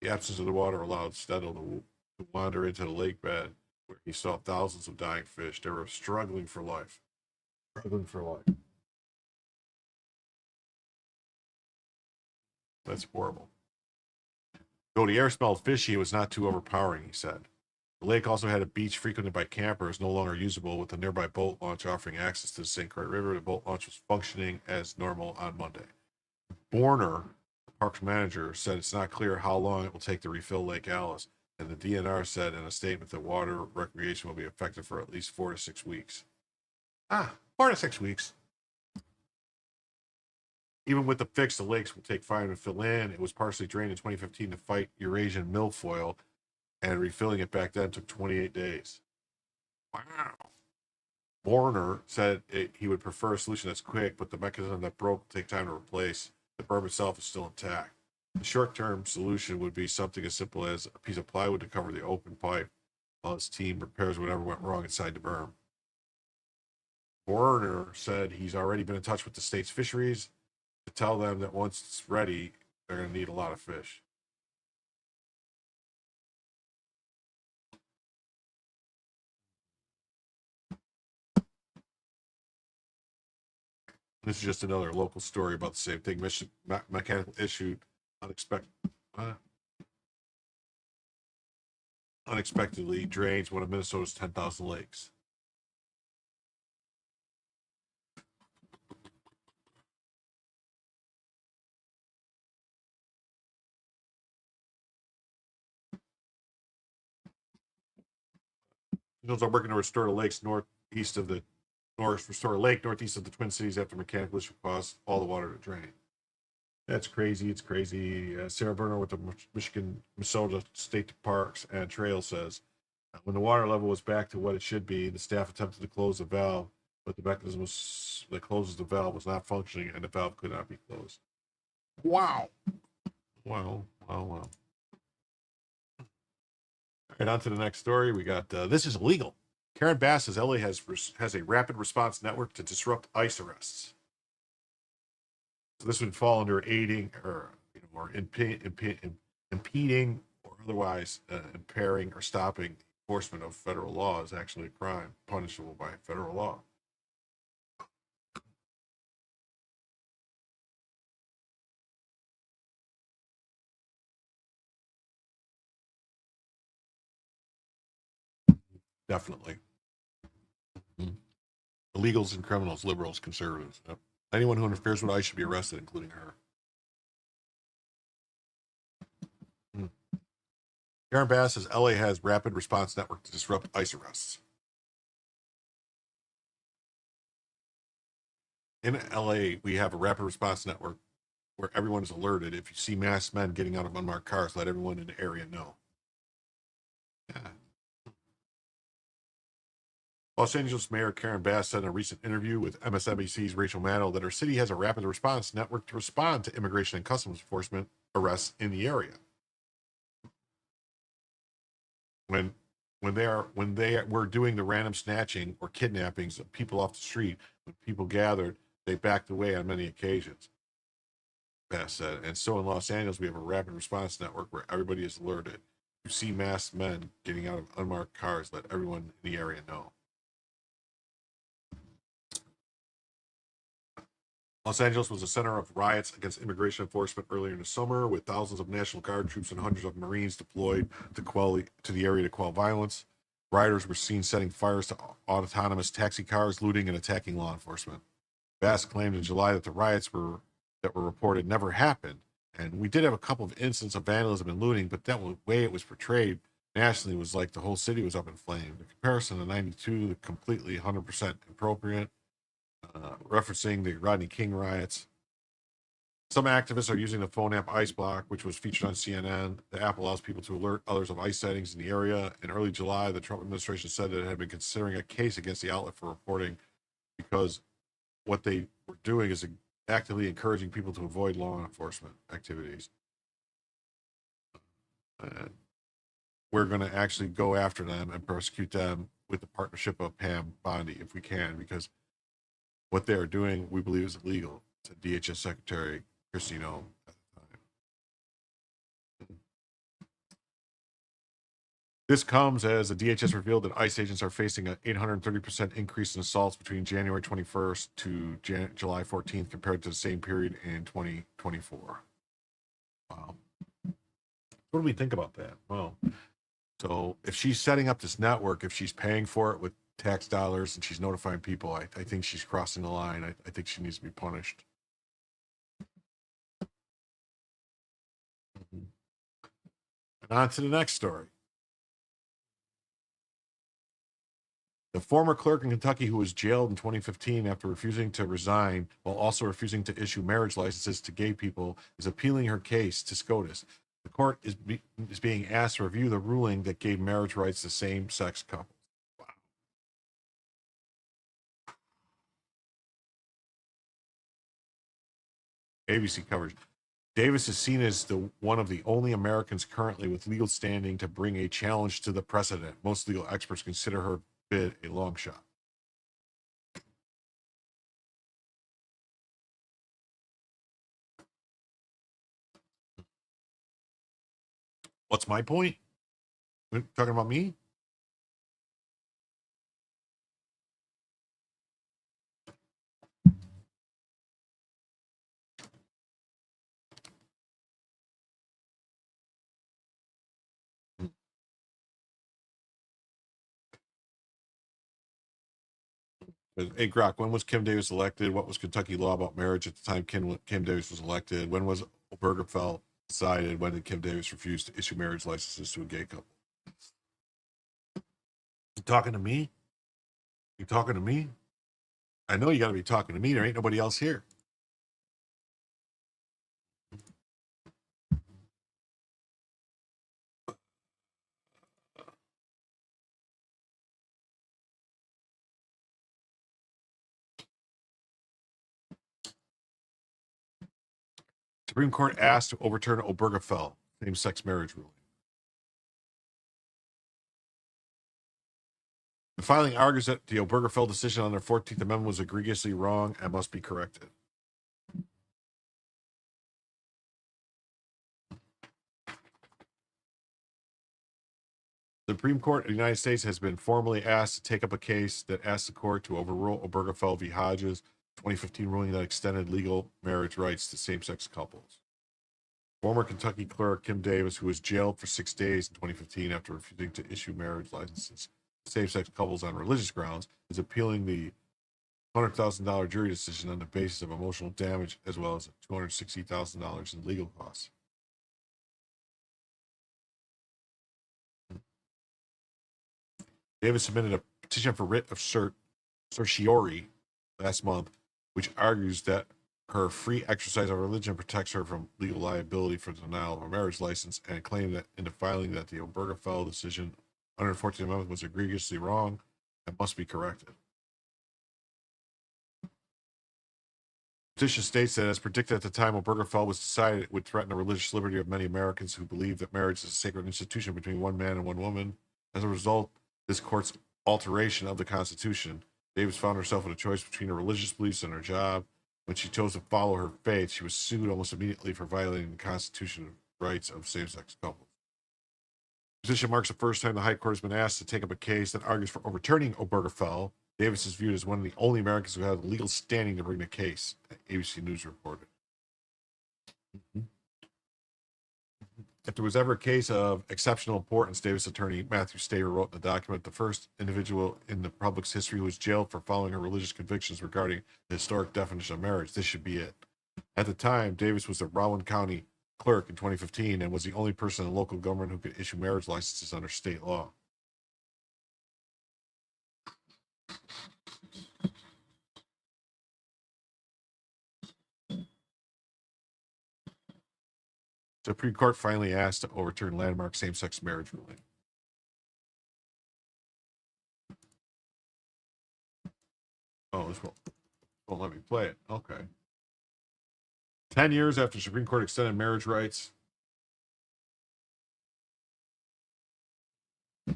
The absence of the water allowed Stindl to wander into the lake bed, where he saw thousands of dying fish. They were struggling for life. That's horrible. Though the air smelled fishy, it was not too overpowering, he said. The lake also had a beach frequented by campers, no longer usable, with a nearby boat launch offering access to the St. Croix River. The boat launch was functioning as normal on Monday. Borner, the park's manager, said it's not clear how long it will take to refill Lake Alice, and the DNR said in a statement that water recreation will be effective for at least 4 to 6 weeks. 4 to 6 weeks. Even with the fix, the lakes will take time to fill in. It was partially drained in 2015 to fight Eurasian milfoil, and refilling it back then took 28 days. Wow. Borner said he would prefer a solution that's quick, but the mechanism that broke will take time to replace. The berm itself is still intact. The short-term solution would be something as simple as a piece of plywood to cover the open pipe while his team repairs whatever went wrong inside the berm. Borner said he's already been in touch with the state's fisheries to tell them that once it's ready, they're going to need a lot of fish. This is just another local story about the same thing. Mechanical issue unexpectedly drains one of Minnesota's 10,000 lakes. Officials are working to restore the lakes northeast of the Twin Cities after mechanical issue caused all the water to drain. That's crazy. It's crazy. Sarah Berner with the Minnesota State Parks and Trails says, when the water level was back to what it should be, the staff attempted to close the valve, but the mechanism that closes the valve was not functioning and the valve could not be closed. Wow. Wow. All right, on to the next story. We got, this is illegal. Karen Bass says LA has a rapid response network to disrupt ICE arrests. So this would fall under aiding or impeding or otherwise impairing or stopping enforcement of federal law is actually a crime punishable by federal law. Definitely. Illegals and criminals, liberals, conservatives. Yep. Anyone who interferes with ICE should be arrested, including her. Karen Bass says LA has rapid response network to disrupt ICE arrests. In LA, we have a rapid response network where everyone is alerted. If you see masked men getting out of unmarked cars, let everyone in the area know. Yeah. Los Angeles Mayor Karen Bass said in a recent interview with MSNBC's Rachel Maddow that her city has a rapid response network to respond to immigration and customs enforcement arrests in the area. When they were doing the random snatching or kidnappings of people off the street, when people gathered, they backed away on many occasions. Bass said, and so in Los Angeles, we have a rapid response network where everybody is alerted. You see masked men getting out of unmarked cars, let everyone in the area know. Los Angeles was the center of riots against immigration enforcement earlier in the summer, with thousands of National Guard troops and hundreds of Marines deployed to the area to quell violence. Rioters were seen setting fires to autonomous taxi cars, looting and attacking law enforcement. Bass claimed in July that the riots that were reported never happened, and we did have a couple of incidents of vandalism and looting, but that way it was portrayed nationally was like the whole city was up in flames. The comparison to 92, completely 100% appropriate. Referencing the Rodney King riots. Some activists are using the phone app ICE Block, which was featured on CNN. The app allows people to alert others of ICE sightings in the area. In early July, the Trump administration said that it had been considering a case against the outlet for reporting because what they were doing is actively encouraging people to avoid law enforcement activities. We're going to actually go after them and prosecute them with the partnership of Pam Bondi if we can, because what they are doing, we believe, is illegal, said DHS Secretary Christine O. at the time. This comes as the DHS revealed that ICE agents are facing an 830% increase in assaults between January 21st to July 14th compared to the same period in 2024. Wow. What do we think about that? Well, so if she's setting up this network, if she's paying for it with tax dollars and she's notifying people, I think she's crossing the line. I think she needs to be punished. And on to the next story. The former clerk in Kentucky who was jailed in 2015 after refusing to resign while also refusing to issue marriage licenses to gay people is appealing her case to SCOTUS. The court is being asked to review the ruling that gave marriage rights to same-sex couples. ABC coverage. Davis is seen as one of the only Americans currently with legal standing to bring a challenge to the precedent. Most legal experts consider her bid a long shot. What's my point? We're talking about me? Hey, Grok, when was Kim Davis elected? What was Kentucky law about marriage at the time Kim Davis was elected? When was Obergefell decided? When did Kim Davis refuse to issue marriage licenses to a gay couple? You talking to me? You talking to me? I know you got to be talking to me. There ain't nobody else here. Supreme Court asked to overturn Obergefell same-sex marriage ruling. The filing argues that the Obergefell decision on their 14th Amendment was egregiously wrong and must be corrected. The Supreme Court of the United States has been formally asked to take up a case that asks the court to overrule Obergefell v. Hodges' 2015 ruling that extended legal marriage rights to same-sex couples. Former Kentucky clerk Kim Davis, who was jailed for 6 days in 2015 after refusing to issue marriage licenses same-sex couples on religious grounds is appealing the $100,000 jury decision on the basis of emotional damage as well as $260,000 in legal costs. Davis submitted a petition for writ of certiorari last month, which argues that her free exercise of religion protects her from legal liability for the denial of a marriage license, and claimed that in the filing that the Obergefell decision under the 14th Amendment was egregiously wrong and must be corrected. Petition states that, as predicted at the time Obergefell was decided, it would threaten the religious liberty of many Americans who believe that marriage is a sacred institution between one man and one woman. As a result, this court's alteration of the Constitution, Davis found herself in a choice between her religious beliefs and her job. When she chose to follow her faith, she was sued almost immediately for violating the constitutional rights of same-sex couples. The petition marks the first time the High Court has been asked to take up a case that argues for overturning Obergefell. Davis is viewed as one of the only Americans who have legal standing to bring the case, ABC News reported. If there was ever a case of exceptional importance, Davis attorney Matthew Staver wrote in the document, the first individual in the public's history who was jailed for following her religious convictions regarding the historic definition of marriage. This should be it. At the time, Davis was the Rowan County clerk in 2015 and was the only person in local government who could issue marriage licenses under state law. The Supreme Court finally asked to overturn landmark same-sex marriage ruling. Oh, this won't let me play it. Okay. 10 years after the Supreme Court extended marriage rights, to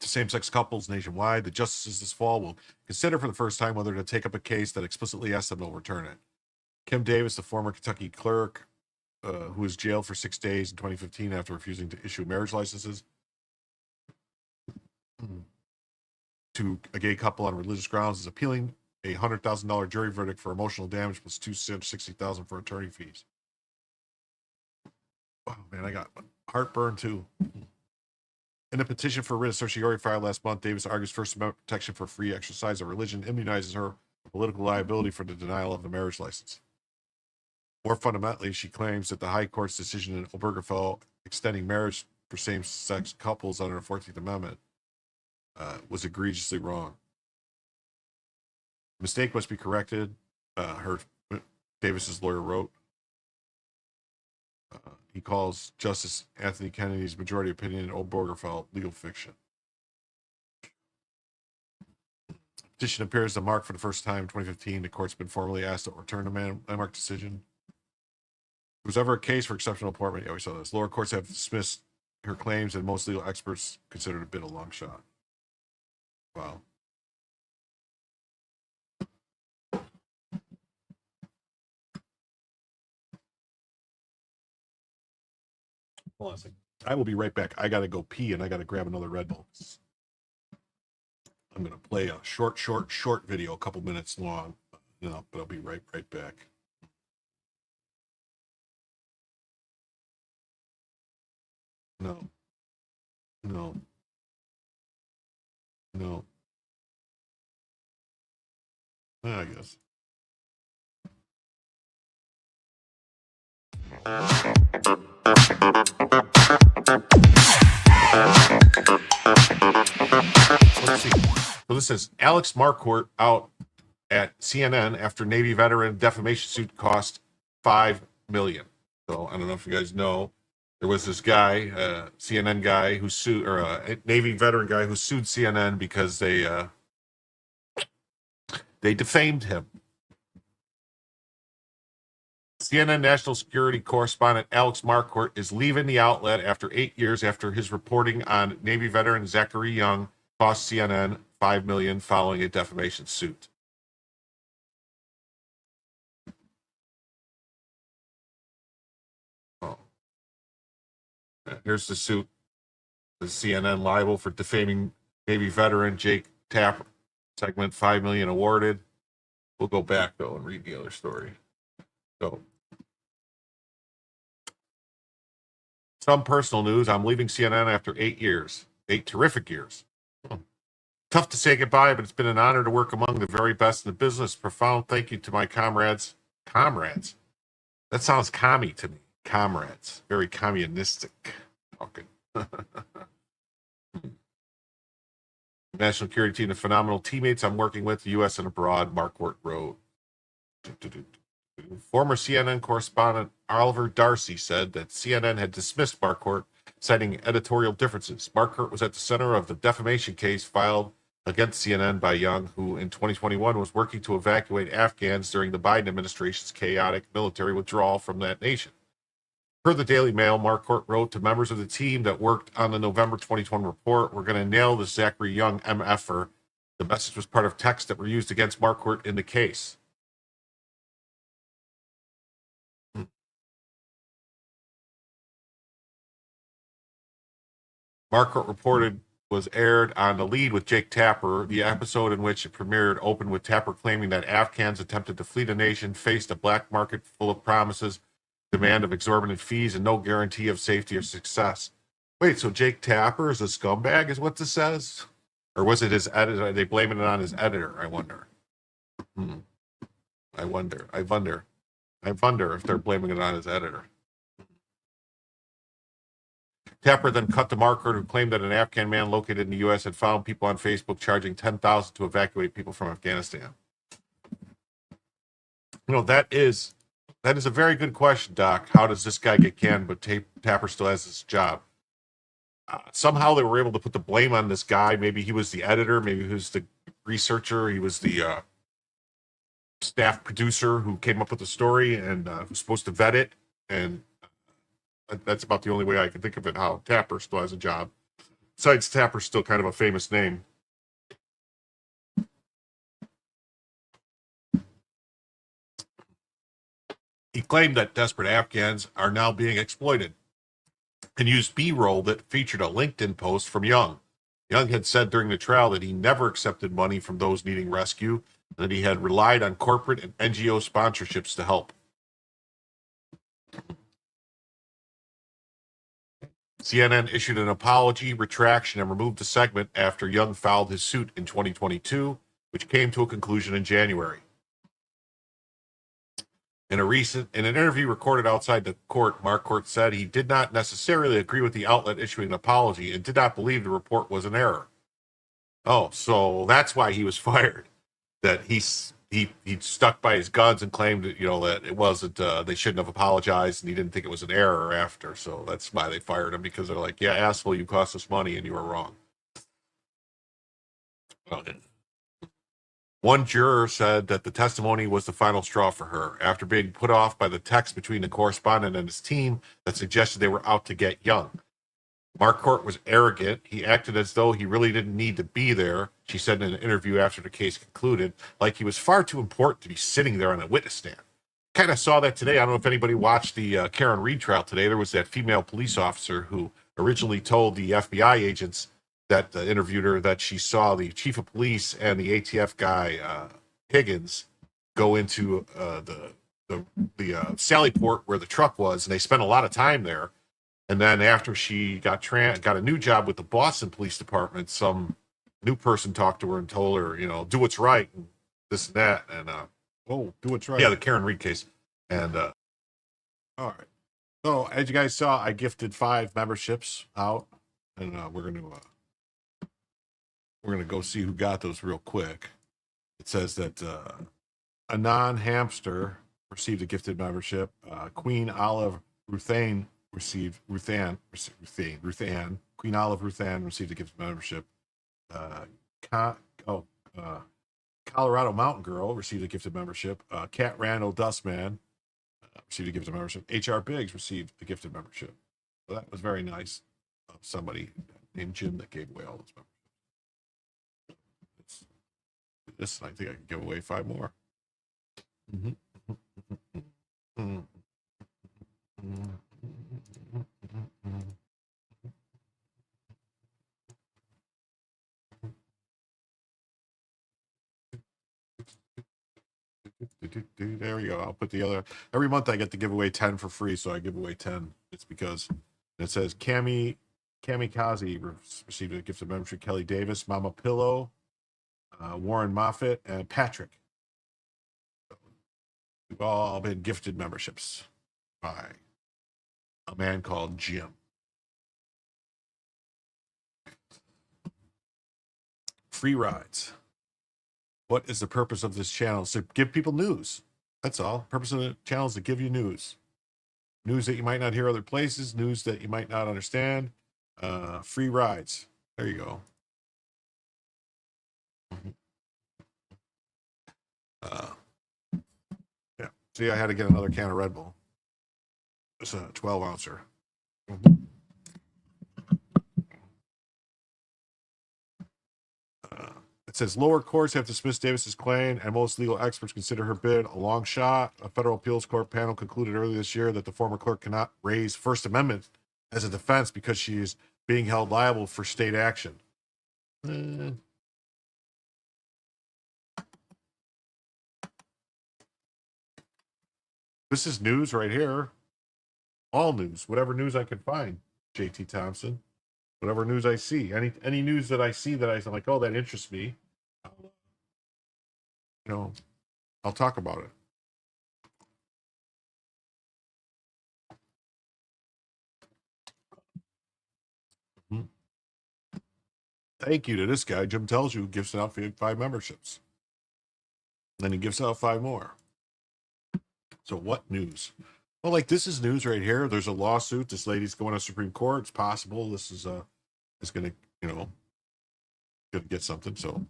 same-sex couples nationwide, the justices this fall will consider for the first time whether to take up a case that explicitly asks them to overturn it. Kim Davis, the former Kentucky clerk, who was jailed for 6 days in 2015 after refusing to issue marriage licenses to a gay couple on religious grounds, is appealing a $100,000 jury verdict for emotional damage plus $260,000 for attorney fees. Oh man, I got heartburn too. In a petition for writ of certiorari filed last month, Davis argues First Amendment protection for free exercise of religion immunizes her from political liability for the denial of the marriage license. More fundamentally, she claims that the High Court's decision in Obergefell extending marriage for same-sex couples under the 14th Amendment was egregiously wrong. The mistake must be corrected, Davis's lawyer wrote. He calls Justice Anthony Kennedy's majority opinion in Obergefell legal fiction. Petition appears to mark for the first time in 2015. The court's been formally asked to overturn the landmark decision. If there was ever a case for exceptional importance, yeah, we saw this. Lower courts have dismissed her claims, and most legal experts consider it a bit of a long shot. Wow. Hold on a second. I will be right back. I got to go pee, and I got to grab another Red Bull. I'm going to play a short video, a couple minutes long, but I'll be right back. No. I guess. Let's see. So this is Alex Marquardt out at CNN after Navy veteran defamation suit cost $5 million. So I don't know if you guys know, there was this guy, CNN guy who sued, or a Navy veteran guy who sued CNN because they defamed him. CNN national security correspondent Alex Marquardt is leaving the outlet after 8 years after his reporting on Navy veteran Zachary Young cost CNN $5 million following a defamation suit. Here's the suit. The CNN liable for defaming Navy veteran Jake Tapper. Segment $5 million awarded. We'll go back though and read the other story. So, some personal news. I'm leaving CNN after 8 years. 8 terrific years. Tough to say goodbye, but it's been an honor to work among the very best in the business. Profound thank you to my comrades. Comrades? That sounds commie to me. Comrades. Very communistic. Okay. National security team, the phenomenal teammates I'm working with, the U.S. and abroad, Marquardt wrote. Former CNN correspondent Oliver Darcy said that CNN had dismissed Marquardt, citing editorial differences. Marquardt was at the center of the defamation case filed against CNN by Young, who in 2021 was working to evacuate Afghans during the Biden administration's chaotic military withdrawal from that nation. Per the Daily Mail, Marquardt wrote to members of the team that worked on the November 2021 report, "We're going to nail this Zachary Young MFer." The message was part of texts that were used against Marquardt in the case. Marquardt reported was aired on The Lead with Jake Tapper. The episode in which it premiered opened with Tapper claiming that Afghans attempted to flee the nation faced a black market full of promises, demand of exorbitant fees, and no guarantee of safety or success. Wait, so Jake Tapper is a scumbag, is what this says? Or was it his editor? Are they blaming it on his editor? I wonder. I wonder if they're blaming it on his editor. Tapper then cut to Marquardt, who claimed that an Afghan man located in the U.S. had found people on Facebook charging $10,000 to evacuate people from Afghanistan. You know, that is a very good question, Doc. How does this guy get canned, but Tapper still has his job? Somehow they were able to put the blame on this guy. Maybe he was the editor. Maybe he was the researcher. He was the staff producer who came up with the story and was supposed to vet it. And that's about the only way I can think of it, how Tapper still has a job. Besides, Tapper's still kind of a famous name. He claimed that desperate Afghans are now being exploited and used B-roll that featured a LinkedIn post from Young. Young had said during the trial that he never accepted money from those needing rescue, and that he had relied on corporate and NGO sponsorships to help. CNN issued an apology, retraction, and removed the segment after Young filed his suit in 2022, which came to a conclusion in January. In an interview recorded outside the court, Marquardt said he did not necessarily agree with the outlet issuing an apology and did not believe the report was an error. Oh, so that's why he was fired. That he stuck by his guns and claimed that, that it wasn't, they shouldn't have apologized, and he didn't think it was an error after. So that's why they fired him, because they're like, yeah, asshole, you cost us money and you were wrong. One juror said that the testimony was the final straw for her, after being put off by the text between the correspondent and his team that suggested they were out to get Young. Marquardt was arrogant. He acted as though he really didn't need to be there, she said in an interview after the case concluded, like he was far too important to be sitting there on a witness stand. Kind of saw that today. I don't know if anybody watched the Karen Reed trial today. There was that female police officer who originally told the FBI agents that interviewed her that she saw the chief of police and the ATF guy, Higgins, go into the Sally Port where the truck was, and they spent a lot of time there. And then after she got a new job with the Boston Police Department, some new person talked to her and told her, do what's right, and this and that. And do what's right. Yeah, the Karen Reed case. And all right. So as you guys saw, I gifted 5 memberships out, and we're gonna go see who got those real quick. It says that Anon Hamster received a gifted membership. Queen Olive Ruthann received Queen Olive Ruthann received a gifted membership. Colorado Mountain Girl received a gifted membership. Cat Randall Dustman received a gifted membership. H.R. Biggs received a gifted membership. So that was very nice of somebody named Jim that gave away all those memberships. This, I think I can give away 5 more. There we go. I'll put the other. Every month I get to give away 10 for free, so I give away 10. It's because it says Cami Kamikaze received a gift of membership. Kelly Davis, Mama Pillow, Warren Moffat, and Patrick. We've all been gifted memberships by a man called Jim. Free rides. What is the purpose of this channel? It's to give people news. That's all. Purpose of the channel is to give you news. News that you might not hear other places, news that you might not understand. Free rides. There you go. Yeah. See, I had to get another can of Red Bull. It's a 12-ouncer. It says lower courts have dismissed Davis's claim, and most legal experts consider her bid a long shot. A federal appeals court panel concluded earlier this year that the former clerk cannot raise First Amendment as a defense because she is being held liable for state action. This is news right here. All news, whatever news I can find, JT Thompson. Whatever news I see, any news that I see that I'm like, oh, that interests me, I'll talk about it. Thank you to this guy, Jim Tells You, gives out 5 memberships. Then he gives out 5 more. So what news? Well, like this is news right here. There's a lawsuit. This lady's going to Supreme Court. It's possible this is going to, going to get something. So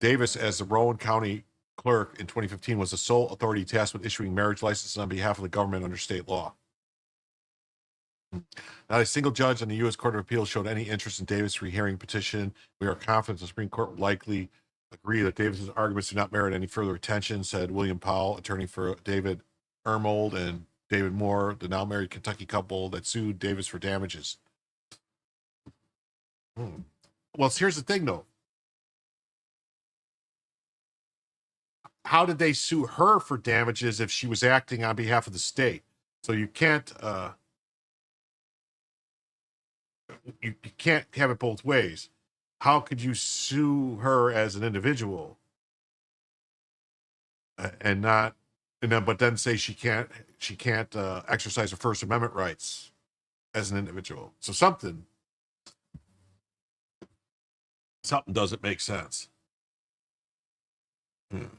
Davis, as the Rowan County clerk in 2015, was the sole authority tasked with issuing marriage licenses on behalf of the government under state law. Not a single judge on the U.S. Court of Appeals showed any interest in Davis' rehearing petition. We are confident the Supreme Court would likely agree that Davis's arguments do not merit any further attention, said William Powell, attorney for David Ermold and David Moore, the now married Kentucky couple that sued Davis for damages. Well, here's the thing, though. How did they sue her for damages if she was acting on behalf of the state? So you can't you can't have it both ways. How could you sue her as an individual but then say she can't exercise her First Amendment rights as an individual? So something doesn't make sense. Are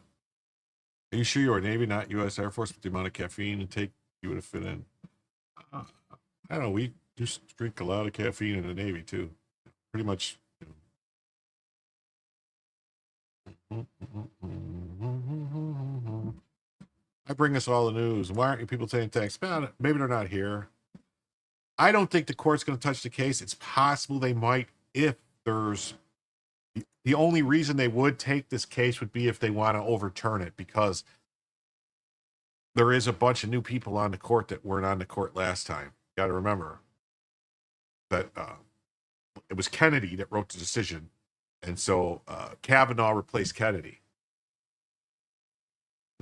you sure you are Navy, not U.S. Air Force, with the amount of caffeine intake you would have fit in? I don't know. We just drink a lot of caffeine in the Navy too. Pretty much. I bring us all the news. Why aren't you people saying thanks? Man, maybe they're not here. I don't think the court's going to touch the case. It's possible they might if there's... The only reason they would take this case would be if they want to overturn it, because there is a bunch of new people on the court that weren't on the court last time. Got to remember that it was Kennedy that wrote the decision, and so Kavanaugh replaced Kennedy.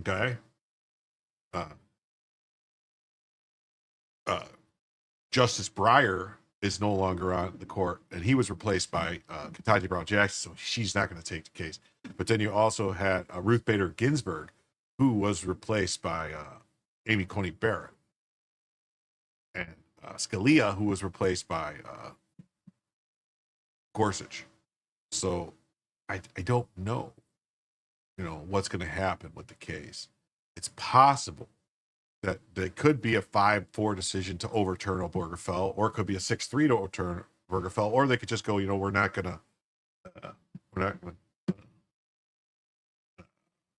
Okay. Justice Breyer is no longer on the court, and he was replaced by Ketanji Brown Jackson, so she's not going to take the case. But then you also had Ruth Bader Ginsburg, who was replaced by Amy Coney Barrett, and Scalia, who was replaced by Gorsuch. So I don't know, what's going to happen with the case. It's possible that there could be a 5-4 decision to overturn Obergefell, or it could be a 6-3 to overturn Obergefell, or they could just go, we're not gonna.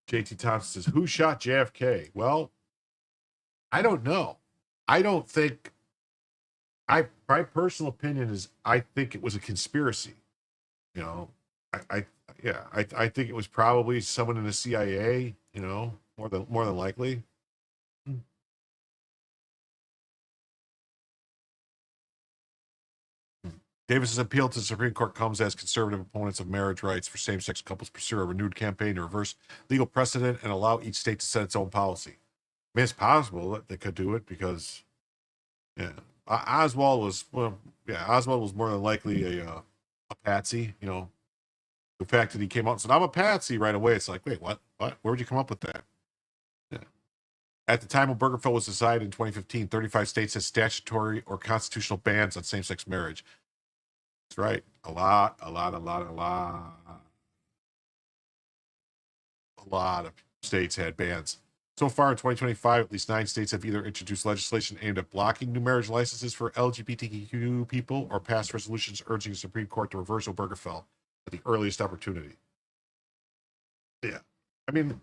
JT Thompson says, "Who shot JFK?" Well, I don't know. I don't think. My personal opinion is, I think it was a conspiracy. I think it was probably someone in the CIA. More than likely. Davis's appeal to the Supreme Court comes as conservative opponents of marriage rights for same-sex couples pursue a renewed campaign to reverse legal precedent and allow each state to set its own policy. I mean, it's possible that they could do it because, Oswald was Oswald was more than likely a patsy. You know, the fact that he came out and said, "I'm a patsy" right away. It's like, wait, what? Where'd you come up with that? Yeah. At the time Obergefell was decided in 2015, 35 states had statutory or constitutional bans on same-sex marriage. That's right. A lot of states had bans. So far in 2025, at least 9 states have either introduced legislation aimed at blocking new marriage licenses for LGBTQ people or passed resolutions urging the Supreme Court to reverse Obergefell at the earliest opportunity. Yeah. I mean,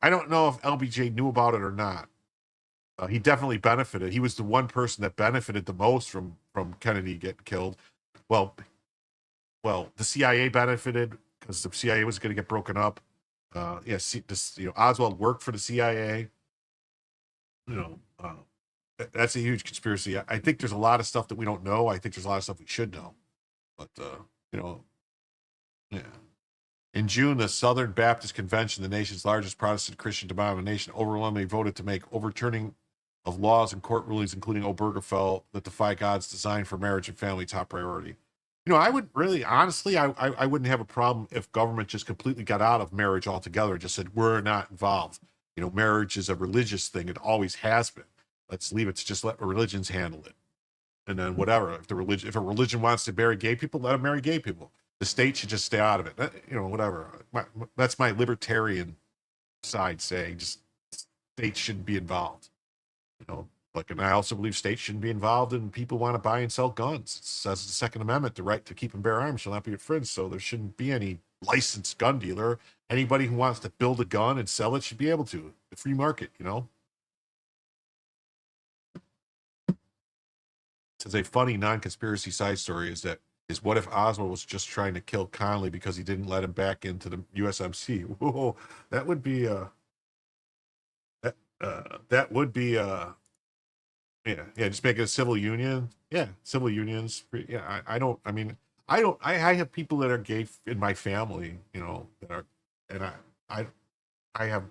I don't know if LBJ knew about it or not. He definitely benefited. He was the one person that benefited the most from Kennedy getting killed. Well, the CIA benefited because the CIA was going to get broken up. Oswald worked for the CIA. That's a huge conspiracy. I think there's a lot of stuff that we don't know. I think there's a lot of stuff we should know. But yeah. In June, the Southern Baptist Convention, the nation's largest Protestant Christian denomination, overwhelmingly voted to make overturning of laws and court rulings, including Obergefell, that defy God's design for marriage and family top priority. I would really, honestly, I wouldn't have a problem if government just completely got out of marriage altogether and just said, we're not involved. Marriage is a religious thing. It always has been. Let's leave it to just let religions handle it. And then whatever, if a religion wants to marry gay people, let them marry gay people. The state should just stay out of it. Whatever. That's my libertarian side saying just states shouldn't be involved. And I also believe states shouldn't be involved in people want to buy and sell guns. It says the Second Amendment, the right to keep and bear arms shall not be infringed. So there shouldn't be any licensed gun dealer. Anybody who wants to build a gun and sell it should be able to. The free market, Says a funny non-conspiracy side story is what if Oswald was just trying to kill Connally because he didn't let him back into the USMC? Whoa, that would be just make it a civil union. Yeah, civil unions. Yeah, I have people that are gay in my family, that are, and I have,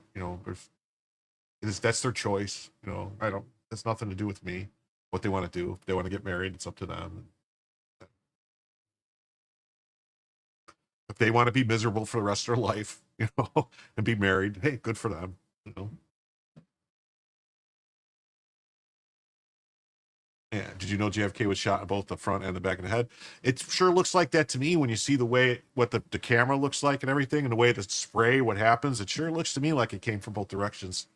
that's their choice. That's nothing to do with me. What they want to do. If they want to get married, it's up to them. If they want to be miserable for the rest of their life, and be married, hey, good for them, Yeah. Did you know JFK was shot in both the front and the back of the head? It sure looks like that to me when you see the way what the camera looks like and everything, and the way the spray, what happens. It sure looks to me like it came from both directions.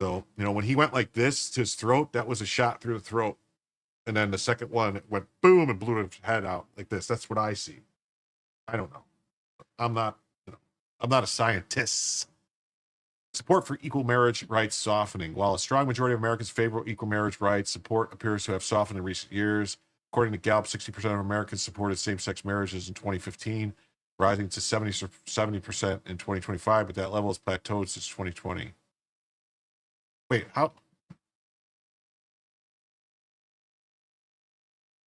So, when he went like this to his throat, that was a shot through the throat. And then the second one, it went boom and blew his head out like this. That's what I see. I don't know. I'm not a scientist. Support for equal marriage rights softening. While a strong majority of Americans favor equal marriage rights, support appears to have softened in recent years. According to Gallup, 60% of Americans supported same-sex marriages in 2015, rising to 70% in 2025, but that level has plateaued since 2020. Wait, how?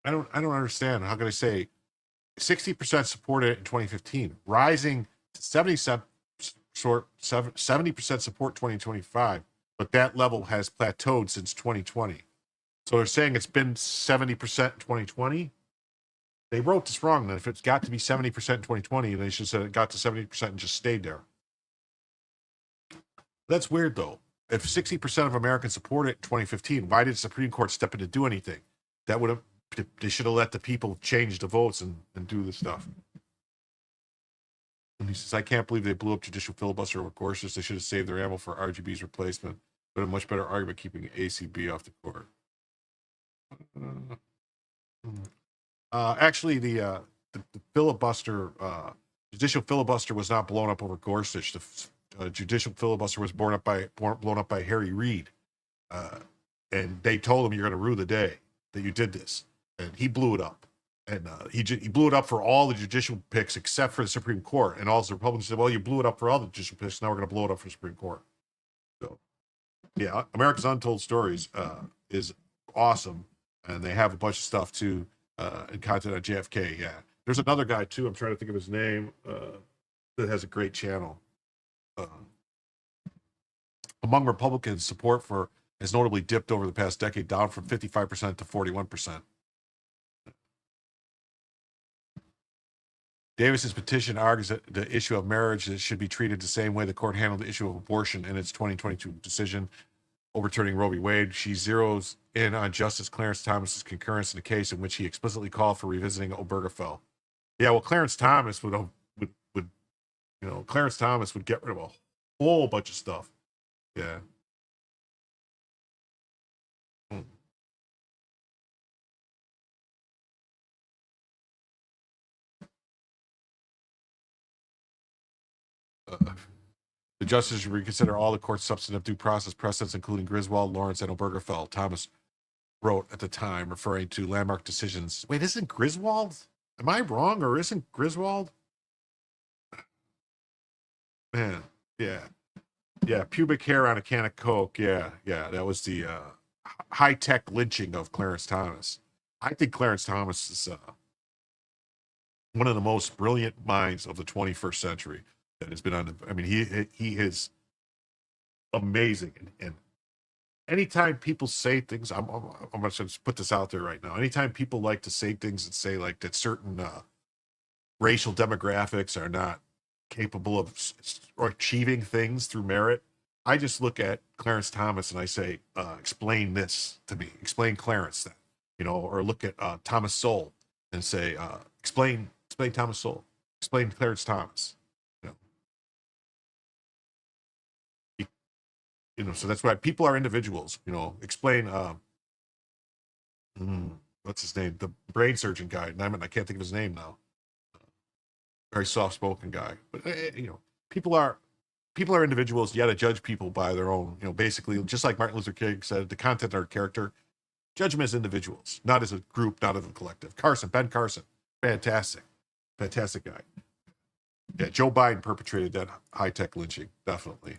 I don't understand. How can I say 60% supported it in 2015, rising to 70% support 2025, but that level has plateaued since 2020. So they're saying it's been 70% in 2020. They wrote this wrong. Then if it's got to be 70% in 2020, they should have said it got to 70% and just stayed there. That's weird though. If 60% of Americans supported it in 2015, why did the Supreme Court step in to do anything? They should have let the people change the votes and do the stuff. And he says, I can't believe they blew up judicial filibuster over Gorsuch. They should have saved their ammo for RGB's replacement, but a much better argument keeping ACB off the court. Actually, the filibuster, judicial filibuster was not blown up over Gorsuch. The judicial filibuster was blown up by Harry Reid, and they told him you're going to rue the day that you did this, and he blew it up. And he blew it up for all the judicial picks except for the Supreme Court. And all the Republicans said, well, you blew it up for all the judicial picks. Now we're going to blow it up for the Supreme Court. So, yeah, America's Untold Stories is awesome. And they have a bunch of stuff, too, and content on JFK. Yeah. There's another guy, too. I'm trying to think of his name that has a great channel. Among Republicans, support for has notably dipped over the past decade, down from 55% to 41%. Davis's petition argues that the issue of marriage should be treated the same way the court handled the issue of abortion in its 2022 decision overturning Roe v. Wade. She zeroes in on Justice Clarence Thomas's concurrence in a case in which he explicitly called for revisiting Obergefell. Yeah, well, Clarence Thomas would Clarence Thomas would get rid of a whole bunch of stuff. Yeah. The justice should reconsider all the court's substantive due process precedents, including Griswold, Lawrence, and Obergefell. Thomas wrote at the time, referring to landmark decisions. Wait, isn't Griswold? Am I wrong, or isn't Griswold? Man, yeah. Yeah, pubic hair on a can of Coke. Yeah, that was the high-tech lynching of Clarence Thomas. I think Clarence Thomas is one of the most brilliant minds of the 21st century that has been on the, I mean, he is amazing. And anytime people say things, I'm going to just put this out there right now. Anytime people like to say things and say like that certain racial demographics are not capable of achieving things through merit, I just look at Clarence Thomas and I say, explain this to me. Explain Clarence that, or look at Thomas Sowell and say, explain Thomas Sowell. Explain Clarence Thomas. So that's why people are individuals. Explain. What's his name? The brain surgeon guy. I can't think of his name now. Very soft-spoken guy, but people are individuals. You got to judge people by their own. Basically, just like Martin Luther King said, the content of our character, judge them as individuals, not as a group, not as a collective. Ben Carson, fantastic guy. Yeah, Joe Biden perpetrated that high-tech lynching, definitely.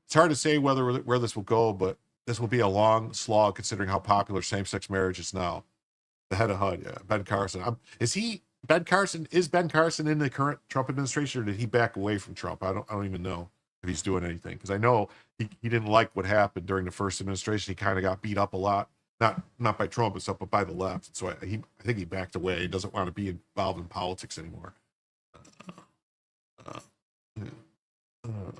It's hard to say where this will go, but this will be a long slog considering how popular same-sex marriage is now. The head of HUD, yeah, Ben Carson. Is Ben Carson in the current Trump administration, or did he back away from Trump? I don't even know if he's doing anything, because I know he didn't like what happened during the first administration. He kind of got beat up a lot, not by Trump and stuff, but by the left. So I think he backed away. He doesn't want to be involved in politics anymore.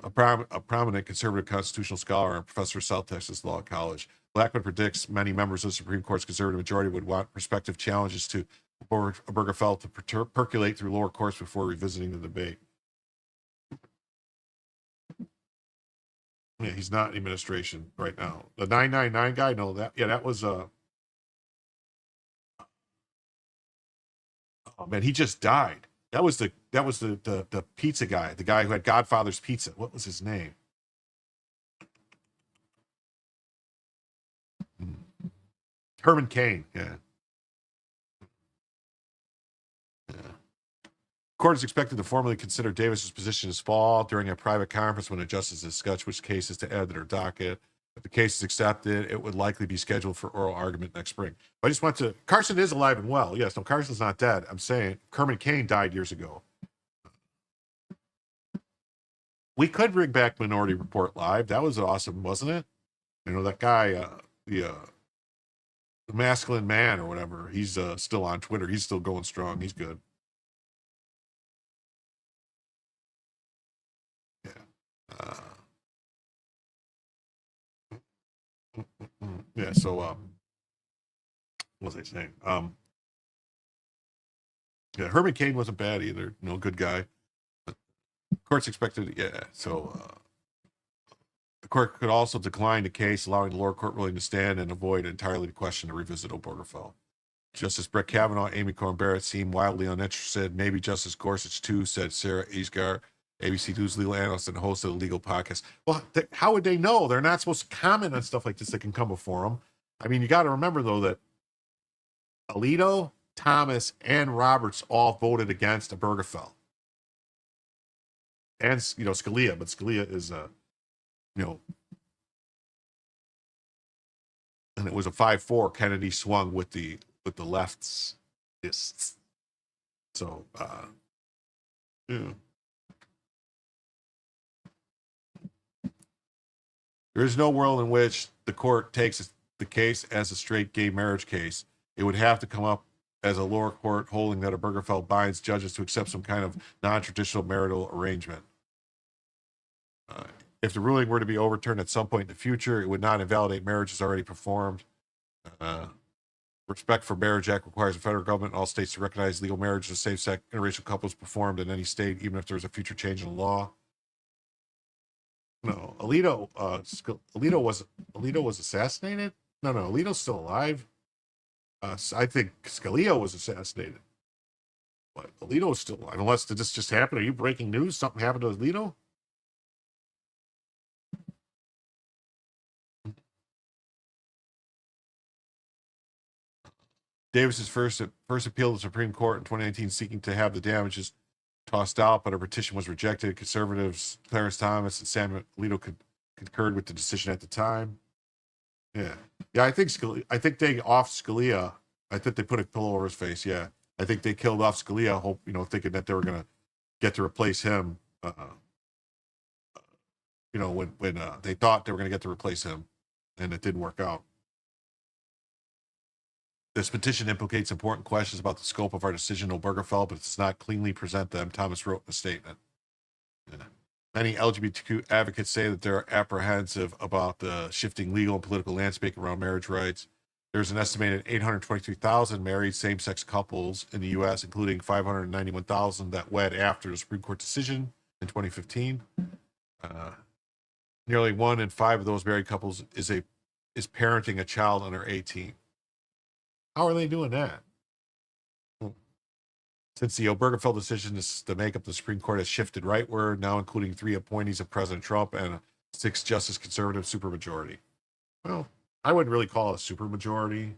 A prominent conservative constitutional scholar and professor of South Texas Law College, Blackman predicts many members of the Supreme Court's conservative majority would want prospective challenges to Obergefell to percolate through lower courts before revisiting the debate. Yeah, he's not in administration right now. The 999 guy, no, that was oh man, he just died. That was the pizza guy, the guy who had Godfather's Pizza. What was his name? Herman Cain. Yeah. Court is expected to formally consider Davis's position this fall during a private conference when a justice discusses which cases to add to their docket. If the case is accepted, it would likely be scheduled for oral argument next spring. But I just want to, Carson is alive and well. Yes, no, Carson's not dead. I'm saying Herman Cain died years ago. We could bring back Minority Report Live. That was awesome, wasn't it? That guy, the masculine man or whatever, he's still on Twitter. He's still going strong. He's good. Yeah, so what was I saying? Yeah, Herman Cain wasn't bad either. Good guy. Court's expected, yeah. So the court could also decline the case, allowing the lower court ruling to stand and avoid entirely the question to revisit Obergefell. Justice Brett Kavanaugh, Amy Coney Barrett seemed wildly uninterested. Maybe Justice Gorsuch too, said Sarah Isgar, ABC News legal analyst and host of the legal podcast. Well, how would they know? They're not supposed to comment on stuff like this that can come before them. I mean, you got to remember, though, that Alito, Thomas, and Roberts all voted against Obergefell. And, Scalia, but Scalia is, and it was a 5-4. Kennedy swung with the lefts. So, yeah. There is no world in which the court takes the case as a straight gay marriage case. It would have to come up as a lower court holding that Obergefell binds judges to accept some kind of non-traditional marital arrangement. If the ruling were to be overturned at some point in the future, it would not invalidate marriages already performed. Respect for Marriage Act requires the federal government and all states to recognize legal marriages of same-sex interracial couples performed in any state, even if there is a future change in the law. No, Alito was assassinated. No, Alito's still alive. I think Scalia was assassinated, but Alito is still alive. Unless did this just happen? Are you breaking news? Something happened to Alito? Davis's first appeal to the Supreme Court in 2019, seeking to have the damages tossed out, but a petition was rejected. Conservatives Clarence Thomas and Sam Alito concurred with the decision at the time. Yeah. I think they off Scalia. I think they put a pillow over his face. Yeah, I think they killed off Scalia, thinking that they were gonna get to replace him. When they thought they were gonna get to replace him, and it didn't work out. This petition implicates important questions about the scope of our decision on Obergefell, but it does not cleanly present them, Thomas wrote in a statement. Yeah. Many LGBTQ advocates say that they're apprehensive about the shifting legal and political landscape around marriage rights. There's an estimated 823,000 married same-sex couples in the U.S., including 591,000 that wed after the Supreme Court decision in 2015. Nearly 1 in 5 of those married couples is parenting a child under 18. How are they doing that? Since the Obergefell decision to make up the Supreme Court has shifted rightward, now including 3 appointees of President Trump and a 6-justice conservative supermajority. Well, I wouldn't really call it a supermajority.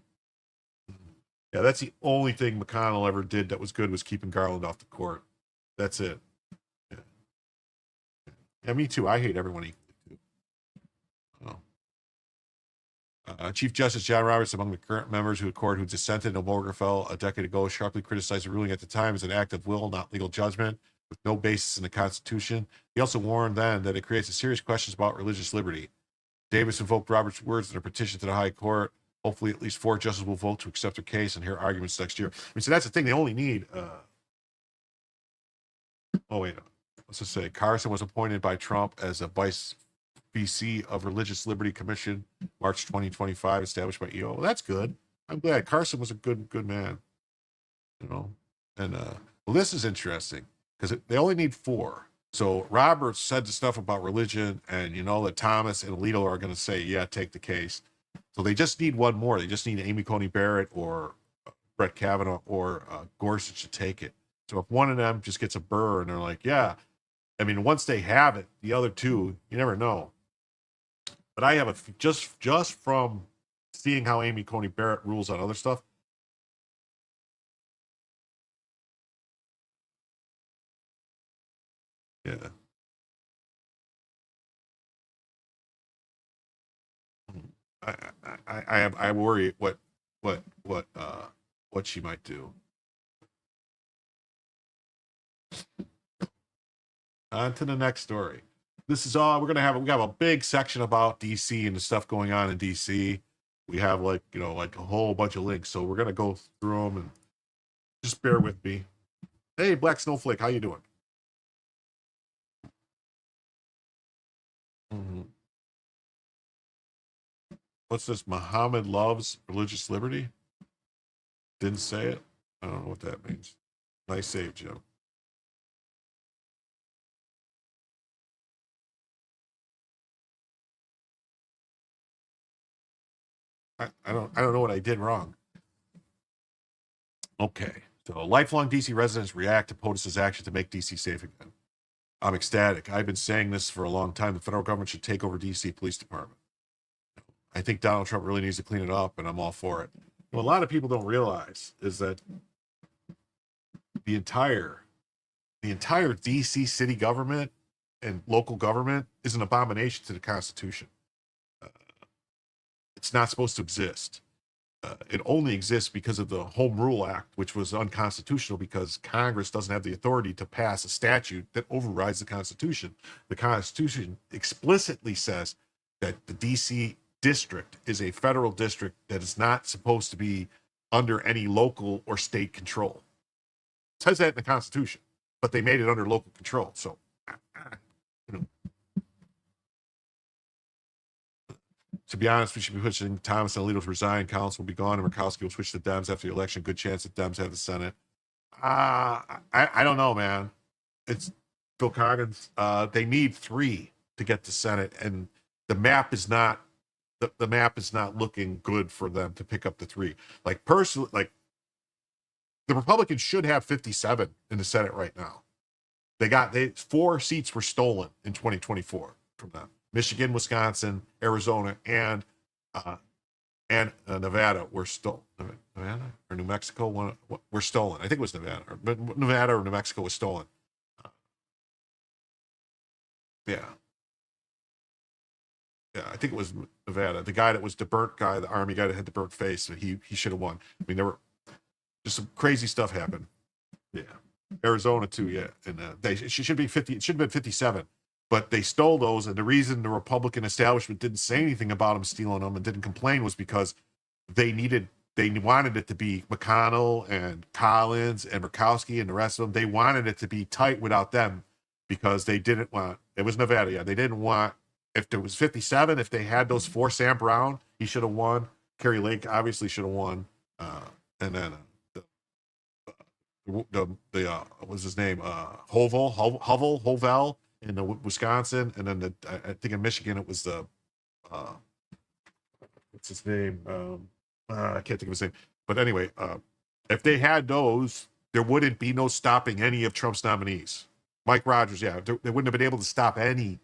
Yeah, that's the only thing McConnell ever did that was good, was keeping Garland off the court. That's it. Yeah, me too. I hate everyone equally too. Chief Justice John Roberts, among the current members of the court who dissented in Obergefell a decade ago, sharply criticized the ruling at the time as an act of will, not legal judgment, with no basis in the Constitution. He also warned then that it creates serious questions about religious liberty. Davis invoked Roberts' words in a petition to the High Court. Hopefully, at least 4 justices will vote to accept their case and hear arguments next year. So that's the thing. They only need. Let's just say Carson was appointed by Trump as a vice VC of Religious Liberty Commission, March 2025, established by EO. Well, that's good. I'm glad. Carson was a good man. And this is interesting because they only need 4. So Roberts said the stuff about religion, and that Thomas and Alito are going to say, yeah, take the case. So they just need 1 more. They just need Amy Coney Barrett or Brett Kavanaugh or Gorsuch to take it. So if one of them just gets a burr and they're like, yeah, I mean, once they have it, the other 2, you never know. But I have just from seeing how Amy Coney Barrett rules on other stuff. Yeah. I worry what she might do. On to the next story. This is all we have a big section about DC and the stuff going on in DC. We have like a whole bunch of links, so we're gonna go through them and just bear with me. Hey, Black Snowflake, how you doing? What's this? Muhammad loves religious liberty? Didn't say it. I don't know what that means. Nice save, Jim. I don't know what I did wrong. Okay. So lifelong DC residents react to POTUS's action to make DC safe again. I'm ecstatic. I've been saying this for a long time. The federal government should take over DC Police Department. I think Donald Trump really needs to clean it up, and I'm all for it. What a lot of people don't realize is that the entire DC city government and local government is an abomination to the Constitution. It's not supposed to exist. It only exists because of the Home Rule Act, which was unconstitutional because Congress doesn't have the authority to pass a statute that overrides the Constitution. The Constitution explicitly says that the DC district is a federal district that is not supposed to be under any local or state control. It says that in the Constitution, but they made it under local control. So, you know, to be honest, we should be pushing Thomas and Alito to resign. Collins will be gone, and Murkowski will switch to Dems after the election. Good chance that Dems have the Senate. I don't know, man. It's Phil Coggins. They need 3 to get the Senate, and the map is not the map is not looking good for them to pick up the 3. Like personally, like the Republicans should have 57 in the Senate right now. They 4 seats were stolen in 2024 from them. Michigan, Wisconsin, Arizona, and Nevada were stolen. Nevada or New Mexico were stolen. I think it was Nevada, but Nevada or New Mexico was stolen. Yeah, I think it was Nevada. The guy that was the burnt guy, the army guy that had the burnt face, he should have won. I mean, there were just some crazy stuff happened. Yeah, Arizona too. Yeah, and it should be 50. It should have been 57. But they stole those, and the reason the Republican establishment didn't say anything about them stealing them and didn't complain was because they wanted it to be McConnell and Collins and Murkowski and the rest of them. They wanted it to be tight without them because they didn't want, it was Nevada, yeah. They didn't want, if there was 57, if they had those 4, Sam Brown, he should have won. Kerry Lake obviously should have won. And then what was his name? Hovel in the Wisconsin, and then I think in Michigan it was the what's his name? I can't think of his name. But anyway, if they had those, there wouldn't be no stopping any of Trump's nominees. Mike Rogers, yeah, they wouldn't have been able to stop any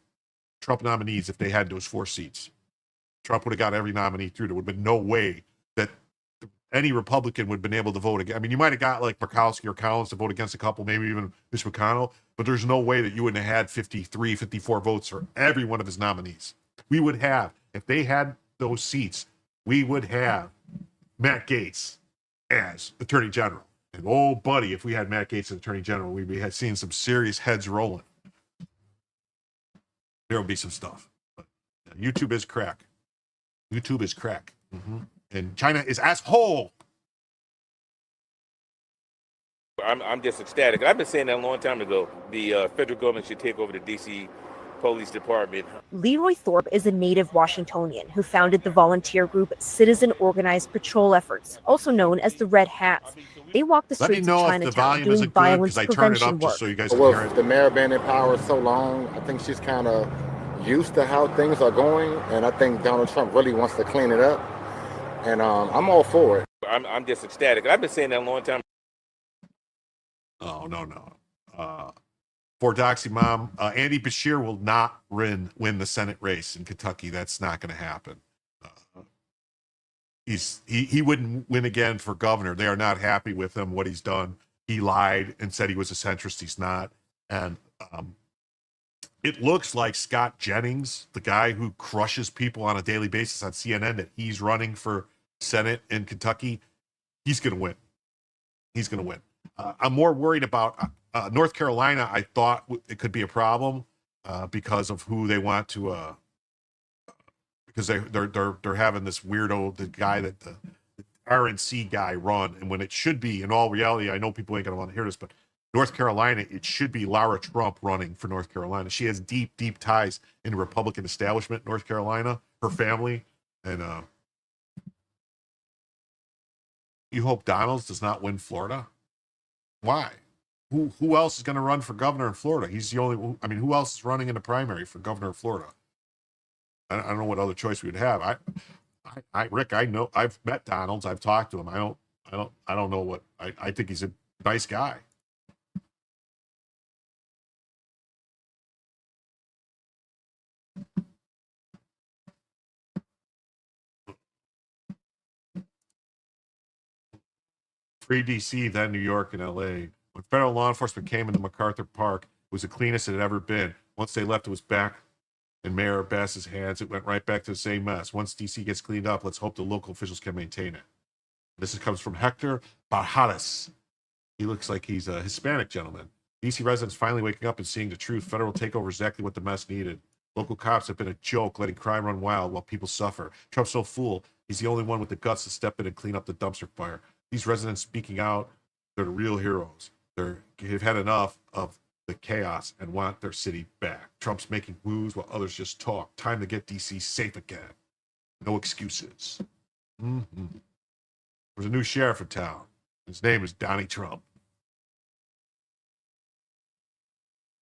Trump nominees if they had those 4 seats. Trump would have got every nominee through. There would have been no way that any Republican would have been able to vote again. I mean, you might have got like Murkowski or Collins to vote against a couple, maybe even Mitch McConnell, but there's no way that you wouldn't have had 53, 54 votes for every one of his nominees. We would have, if they had those seats, we would have Matt Gaetz as Attorney General. And oh, buddy, if we had Matt Gaetz as Attorney General, we'd be seeing some serious heads rolling. There would be some stuff. But YouTube is crack. YouTube is crack. Mm-hmm. And China is asshole. I'm just ecstatic. I've been saying that a long time ago. The federal government should take over the D.C. Police Department. Leroy Thorpe is a native Washingtonian who founded the volunteer group Citizen Organized Patrol Efforts, also known as the Red Hats. They walk the streets of Chinatown doing violence prevention work. So you guys can hear it. The mayor been in power so long, I think she's kind of used to how things are going, and I think Donald Trump really wants to clean it up. And I'm all for it. I'm just ecstatic. I've been saying that a long time. Oh, no. For Doxy Mom, Andy Beshear will not win the Senate race in Kentucky. That's not going to happen. He wouldn't win again for governor. They are not happy with him, what he's done. He lied and said he was a centrist. He's not. And it looks like Scott Jennings, the guy who crushes people on a daily basis on CNN, that he's running for Senate in Kentucky. He's going to win. He's going to win. I'm more worried about North Carolina. I thought it could be a problem because of who they want to, because they're having this weirdo, the guy that the RNC guy run, and when it should be, in all reality, I know people ain't gonna want to hear this, but North Carolina, it should be Lara Trump running for North Carolina. She has deep ties in the Republican establishment, North Carolina, her family, and you hope Donalds does not win Florida. Why? Who else is going to run for governor in Florida? He's the only. I mean, who else is running in the primary for governor of Florida? I don't know what other choice we would have. Rick, I know. I've met Donalds. I've talked to him. I don't know what. I think he's a nice guy. Free DC, then New York and LA. When federal law enforcement came into MacArthur Park, it was the cleanest it had ever been. Once they left, it was back in Mayor Bass's hands. It went right back to the same mess. Once DC gets cleaned up, let's hope the local officials can maintain it. This comes from Hector Barjadas. He looks like he's a Hispanic gentleman. DC residents finally waking up and seeing the truth. Federal takeover is exactly what the mess needed. Local cops have been a joke, letting crime run wild while people suffer. Trump's no fool. He's the only one with the guts to step in and clean up the dumpster fire. These residents speaking out, they're the real heroes. They've had enough of the chaos and want their city back. Trump's making moves while others just talk. Time to get DC safe again. No excuses. There's a new sheriff in town. His name is Donnie Trump.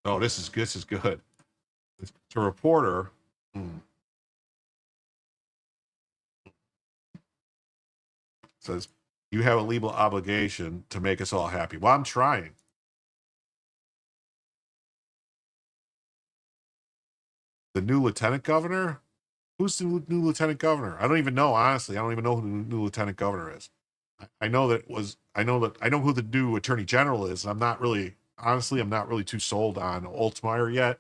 Oh, this is good. It's a reporter. Says, you have a legal obligation to make us all happy. Well, I'm trying. The new lieutenant governor? Who's the new lieutenant governor? I don't even know, honestly. I don't even know who the new lieutenant governor is. I know who the new attorney general is. I'm not really too sold on Altmaier yet.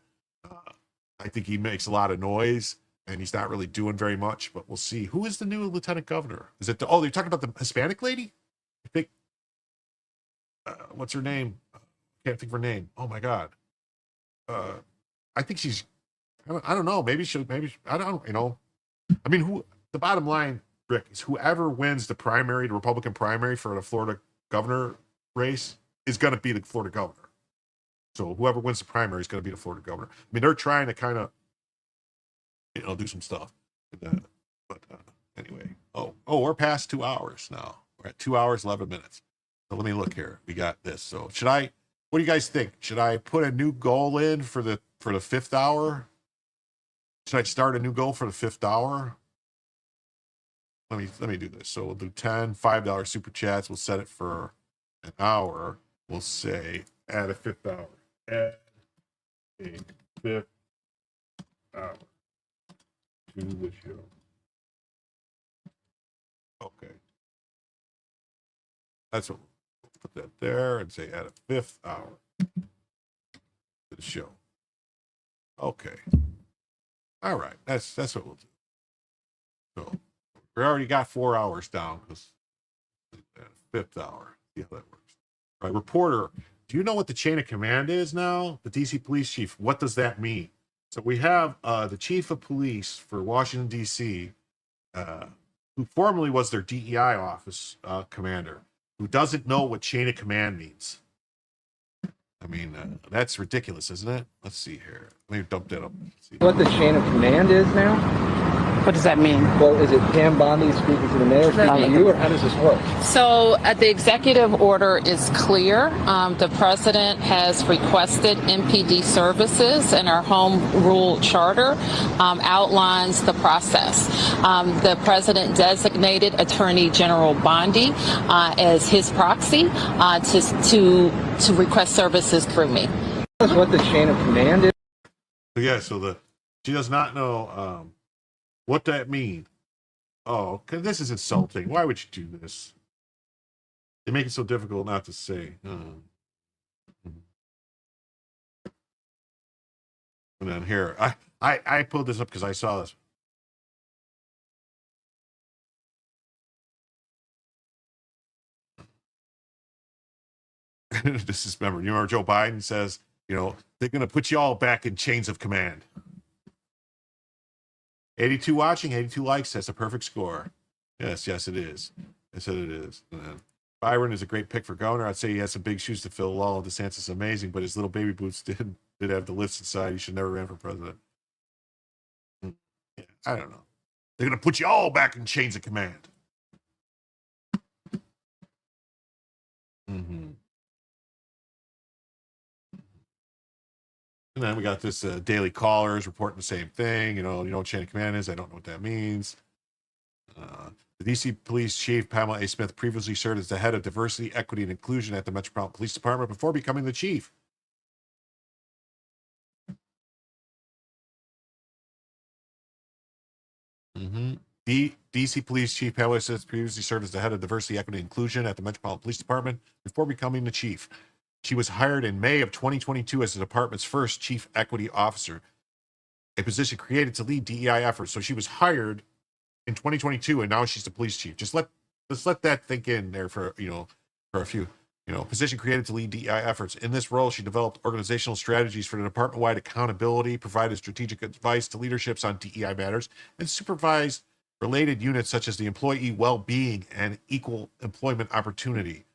I think he makes a lot of noise and he's not really doing very much, but we'll see. Who is the new lieutenant governor? Is it they're talking about the Hispanic lady? I think, what's her name? Can't think of her name. Oh my God. I think she's, I don't know. I don't, I mean, the bottom line, Rick, is whoever wins the Republican primary for the Florida governor race is going to be the Florida governor. So whoever wins the primary is going to be the Florida governor. I mean, they're trying to kind of, do some stuff. But anyway, we're past 2 hours now. We're at 2 hours, 11 minutes. So let me look here. We got this. So what do you guys think? Should I put a new goal in for the 5th hour? Should I start a new goal for the 5th hour? Let me do this. So we'll do 10 $5 super chats. We'll set it for an hour. We'll say add a 5th hour. Add a 5th hour to the show. Okay. That's what we'll put that there and say add a 5th hour to the show. Okay. All right. That's what we'll do. So we already got 4 hours down because 5th hour. See how that works. All right, reporter. Do you know what the chain of command is now? The DC police chief. What does that mean? So we have the chief of police for Washington, D.C., who formerly was their DEI office commander, who doesn't know what chain of command means. I mean, that's ridiculous, isn't it? Let's see here. Let me dump that up. What the chain of command is now? What does that mean? Well, is it Pam Bondi speaking to the mayor, speaking to you, or how does this work? So the executive order is clear. The president has requested MPD services, and our home rule charter outlines the process. The president designated Attorney General Bondi as his proxy to request services through me. That's what the chain of command is. Yeah, so she does not know what that mean. Oh, cause this is insulting. Why would you do this? They make it so difficult not to say. And then here, I pulled this up because I saw this. This is, remember Joe Biden says, they're going to put you all back in chains of command. 82 watching, 82 likes. That's a perfect score. Yes, it is. I said it is. Byron is a great pick for governor. I'd say he has some big shoes to fill. Lol, DeSantis is amazing, but his little baby boots did have the lifts inside. He should never ran for president. Yeah, I don't know. They're going to put you all back in chains of command. And then we got this Daily Callers reporting the same thing. You know what chain of command is. I don't know what that means. The DC Police Chief Pamela A. Smith previously served as the head of diversity, equity, and inclusion at the Metropolitan Police Department before becoming the chief. The DC Police Chief Pamela Smith previously served as the head of diversity, equity, and inclusion at the Metropolitan Police Department before becoming the chief. She was hired in May of 2022 as the department's first chief equity officer, a position created to lead DEI efforts. So she was hired in 2022, and now she's the police chief. Just let that think in there for a few. Position created to lead DEI efforts. In this role, she developed organizational strategies for the department-wide accountability, provided strategic advice to leaderships on DEI matters, and supervised related units such as the employee well-being and equal employment opportunity.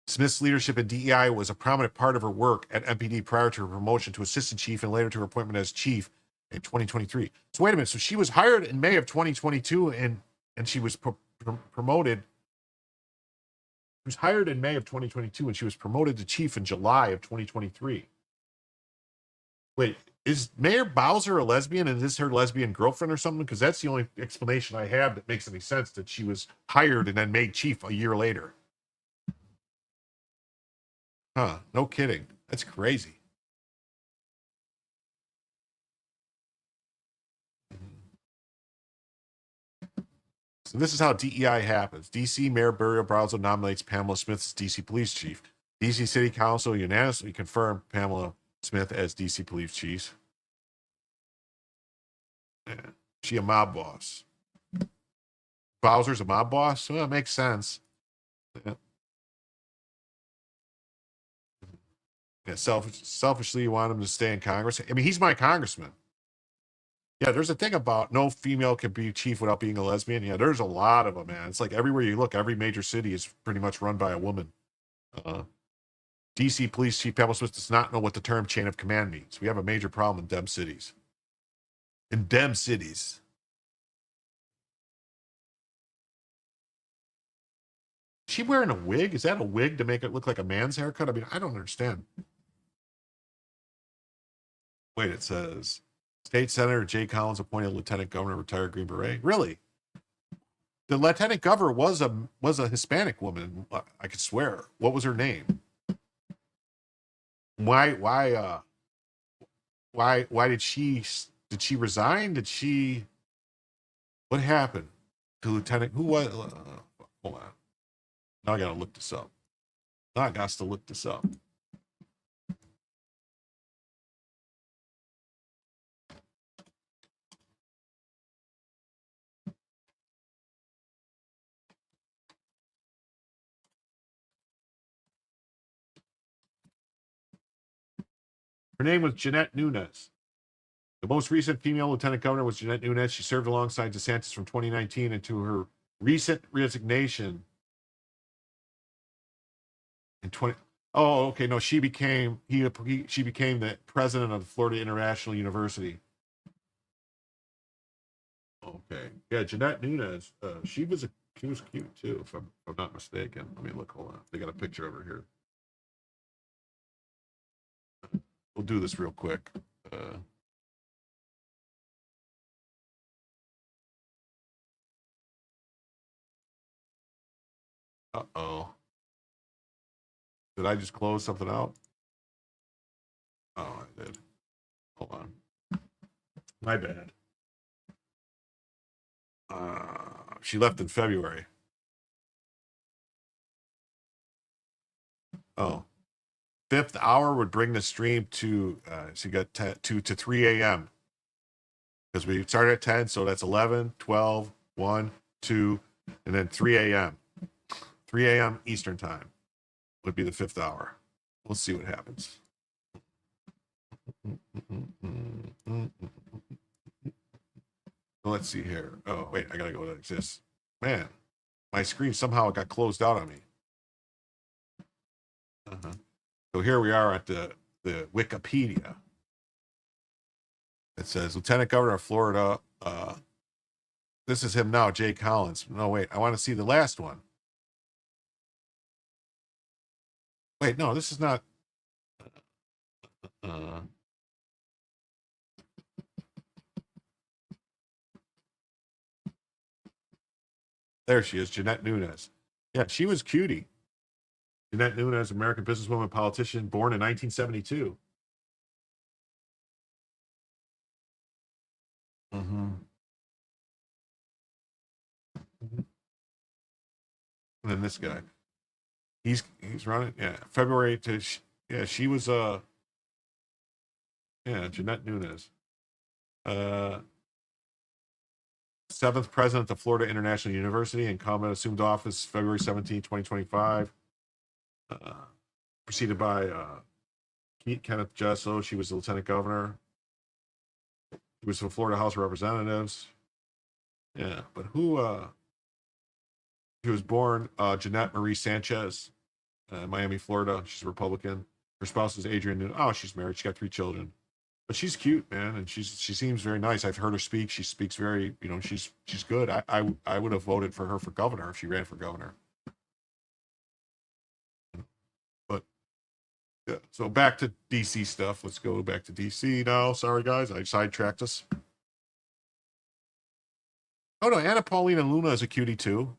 Smith's leadership in DEI was a prominent part of her work at MPD prior to her promotion to assistant chief and later to her appointment as chief in 2023. So wait a minute. So she was hired in May of 2022 and she was promoted. She was hired in May of 2022 and she was promoted to chief in July of 2023. Wait, is Mayor Bowser a lesbian and is this her lesbian girlfriend or something? Because that's the only explanation I have that makes any sense, that she was hired and then made chief a year later. Huh, no kidding. That's crazy. So this is how DEI happens. DC Mayor Beto O'Rourke nominates Pamela Smith as DC Police Chief. DC City Council unanimously confirmed Pamela Smith as DC Police Chief. Yeah. She a mob boss. Bowser's a mob boss? Well, that makes sense. Yeah. Yeah, selfishly, you want him to stay in Congress. I mean, he's my congressman. Yeah, there's a thing about no female can be chief without being a lesbian. Yeah, there's a lot of them, man. It's like everywhere you look, every major city is pretty much run by a woman. DC Police Chief Pamela Smith does not know what the term chain of command means. We have a major problem in Dems cities. In Dems cities. Is she wearing a wig? Is that a wig to make it look like a man's haircut? I mean, I don't understand. Wait, it says State Senator Jay Collins appointed Lieutenant Governor retired Green Beret. Really? The Lieutenant Governor was a Hispanic woman. I could swear. What was her name? Why did she resign? What happened to Lieutenant? Who was? Hold on. Now I gotta look this up. Her name was Jeanette Nunes. The most recent female lieutenant governor was Jeanette Nunes. She served alongside DeSantis from 2019 until her recent resignation in 20. Oh, okay. No, she became she became the president of Florida International University. Okay, yeah, Jeanette Nunes. She was cute too, if I'm not mistaken. Let me look. Hold on. They got a picture of her here. We'll do this real quick. Uh-oh. Did I just close something out? Oh, I did. Hold on. My bad. She left in February. Oh. 5th hour would bring the stream to, so you got 2 to 3 a.m. Because we started at 10, so that's 11, 12, 1, 2, and then 3 a.m. 3 a.m. Eastern time would be the 5th hour. We'll see what happens. Let's see here. Oh, wait, I gotta go like this. Man, my screen somehow got closed out on me. So here we are at the Wikipedia. It says Lieutenant Governor of Florida. This is him now, Jay Collins. No, wait, I want to see the last one. Wait, no, this is not. There she is, Jeanette Nunes. Yeah, she was cutie. Jeanette Nunes, American businesswoman, politician, born in 1972. And then this guy. He's running, yeah. February to, yeah, she was, Jeanette Nunes. 7th president of Florida International University, and Incumbent assumed office February 17, 2025. Preceded by Kenneth Jesso. She was the lieutenant governor. She was the Florida House of Representatives. Yeah, but who? She was born Jeanette Marie Sanchez, Miami, Florida. She's a Republican. Her spouse is Adrian Newton. Oh, she's married. She got 3 children. But she's cute, man, and she seems very nice. I've heard her speak. She speaks very, she's good. I would have voted for her for governor if she ran for governor. But yeah, so back to DC stuff. Let's go back to DC now. Sorry guys, I sidetracked us. Oh no, Anna Paulina Luna is a cutie too.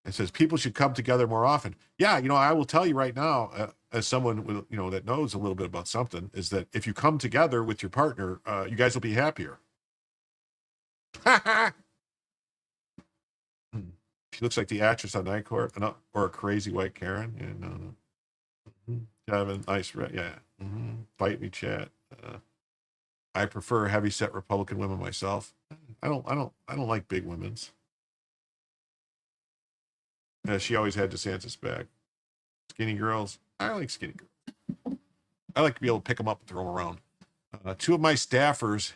It says people should come together more often. Yeah, I will tell you right now, as someone with, that knows a little bit about something, is that if you come together with your partner, you guys will be happier. She looks like the actress on Night Court, or a crazy white Karen. Yeah, no. Kevin, nice, yeah. Fight me, chat. I prefer heavy-set Republican women myself. I don't like big women's. She always had DeSantis back. Skinny girls. I like skinny girls. I like to be able to pick them up and throw them around. 2 of my staffers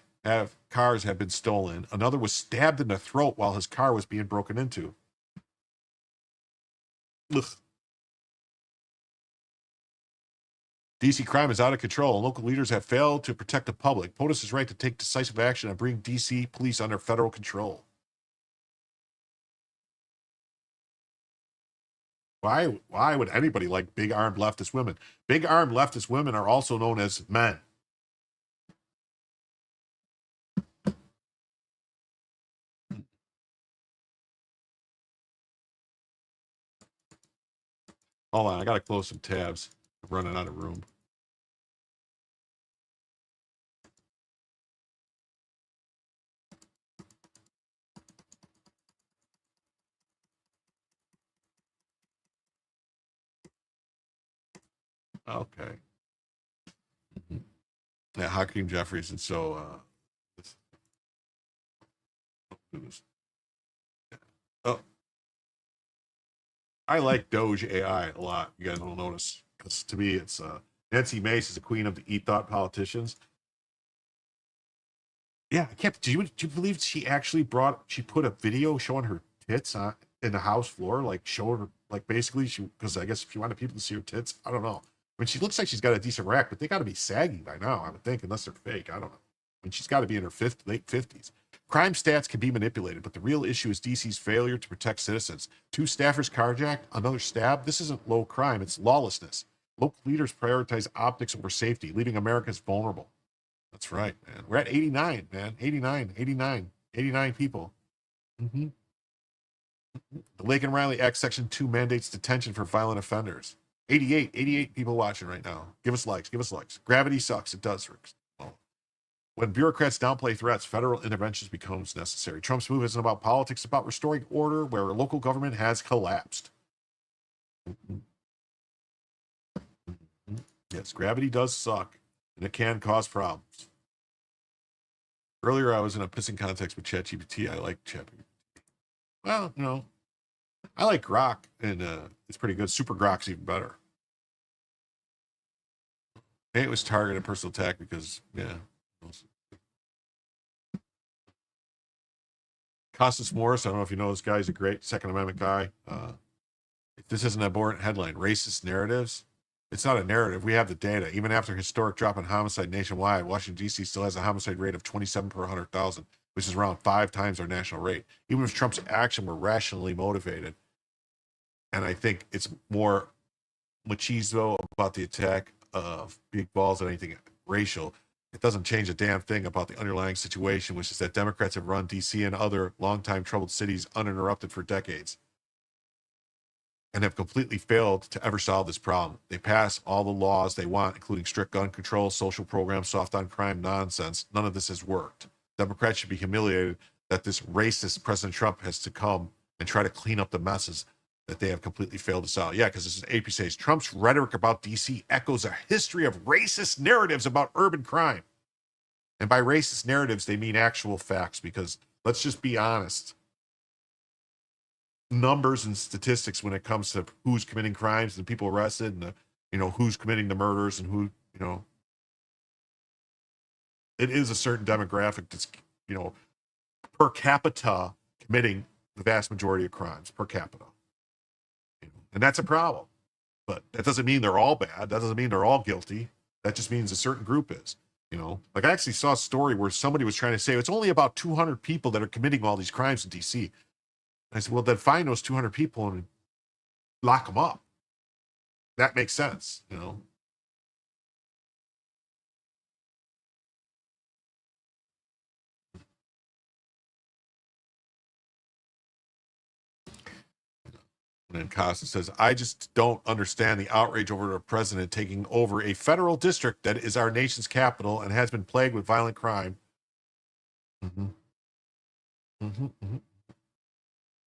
cars have been stolen. Another was stabbed in the throat while his car was being broken into. Ugh. DC crime is out of control, and local leaders have failed to protect the public. POTUS' right to take decisive action and bring DC police under federal control. Why would anybody like big armed leftist women? Big armed leftist women are also known as men. Hold on, I gotta close some tabs. I'm running out of room. Okay. Yeah, Hakeem Jeffries, and so I like Doge AI a lot. You guys will notice, because to me, it's Nancy Mace is the queen of the e-thought politicians. Yeah, I can't. Do you believe she actually put a video showing her tits in the House floor, like showing her, like basically because I guess if you wanted people to see her tits, I don't know. I mean, she looks like she's got a decent rack, but they got to be sagging by now, I would think, unless they're fake. I don't know. I mean, she's got to be in her late 50s. Crime stats can be manipulated, but the real issue is DC's failure to protect citizens. 2 staffers carjacked, another stab. This isn't low crime, it's lawlessness. Local leaders prioritize optics over safety, leaving Americans vulnerable. That's right, man. We're at 89, man. 89 people. The Lake and Riley Act Section 2 mandates detention for violent offenders. 88 people watching right now. Give us likes. Gravity sucks. It does. When bureaucrats downplay threats, federal interventions becomes necessary. Trump's move isn't about politics, it's about restoring order where local government has collapsed. Yes, gravity does suck, and it can cause problems. Earlier, I was in a pissing context with ChatGPT. I like ChatGPT. Well, I like Grok, and it's pretty good. Super Grok's even better. And it was targeted personal attack because, yeah. Costas Morris, I don't know if you know this guy. He's a great Second Amendment guy. This is an abhorrent headline. Racist narratives. It's not a narrative. We have the data. Even after historic drop in homicide nationwide, Washington, D.C. still has a homicide rate of 27 per 100,000, which is around 5 times our national rate. Even if Trump's action were rationally motivated, and I think it's more machismo about the attack of big balls than anything racial. It doesn't change a damn thing about the underlying situation, which is that Democrats have run D.C. and other longtime troubled cities uninterrupted for decades and have completely failed to ever solve this problem. They pass all the laws they want, including strict gun control, social programs, soft on crime nonsense. None of this has worked. Democrats should be humiliated that this racist President Trump has to come and try to clean up the messes that they have completely failed to solve. Yeah, because this is AP says Trump's rhetoric about DC echoes a history of racist narratives about urban crime And by racist narratives, they mean actual facts, because let's just be honest. Numbers and statistics when it comes to who's committing crimes and people arrested and, who's committing the murders and who, it is a certain demographic that's, per capita committing the vast majority of crimes per capita. And that's a problem. But that doesn't mean they're all bad. That doesn't mean they're all guilty. That just means a certain group is. Like I actually saw a story where somebody was trying to say it's only about 200 people that are committing all these crimes in DC. And I said, well, then find those 200 people and lock them up. That makes sense, And then Costa says, I just don't understand the outrage over the president taking over a federal district that is our nation's capital and has been plagued with violent crime.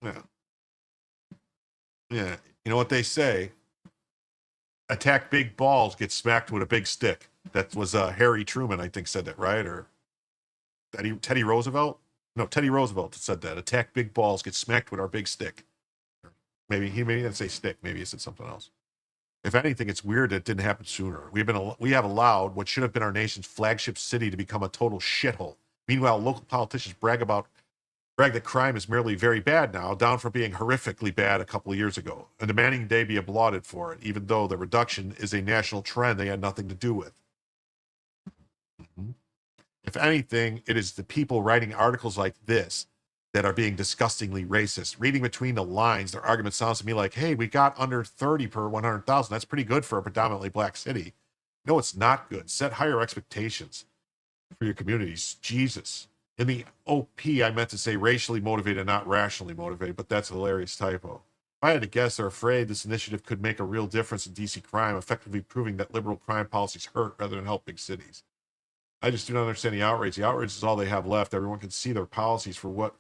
Yeah. Yeah. You know what they say? Attack big balls, get smacked with a big stick. That was Harry Truman, I think, said that, right? Or Teddy Roosevelt? No, Teddy Roosevelt said that. Attack big balls, get smacked with our big stick. Maybe he didn't say stick. Maybe he said something else. If anything, it's weird that it didn't happen sooner. We have allowed what should have been our nation's flagship city to become a total shithole. Meanwhile, local politicians brag that crime is merely very bad now, down from being horrifically bad a couple of years ago, and demanding they be applauded for it, even though the reduction is a national trend they had nothing to do with. If anything, it is the people writing articles like this that are being disgustingly racist. Reading between the lines, their argument sounds to me like, hey, we got under 30 per 100,000. That's pretty good for a predominantly black city. No, it's not good. Set higher expectations for your communities. Jesus. In the OP, I meant to say racially motivated, not rationally motivated, but that's a hilarious typo. If I had to guess, they're afraid this initiative could make a real difference in DC crime, effectively proving that liberal crime policies hurt rather than help big cities. I just do not understand the outrage. The outrage is all they have left. Everyone can see their policies for what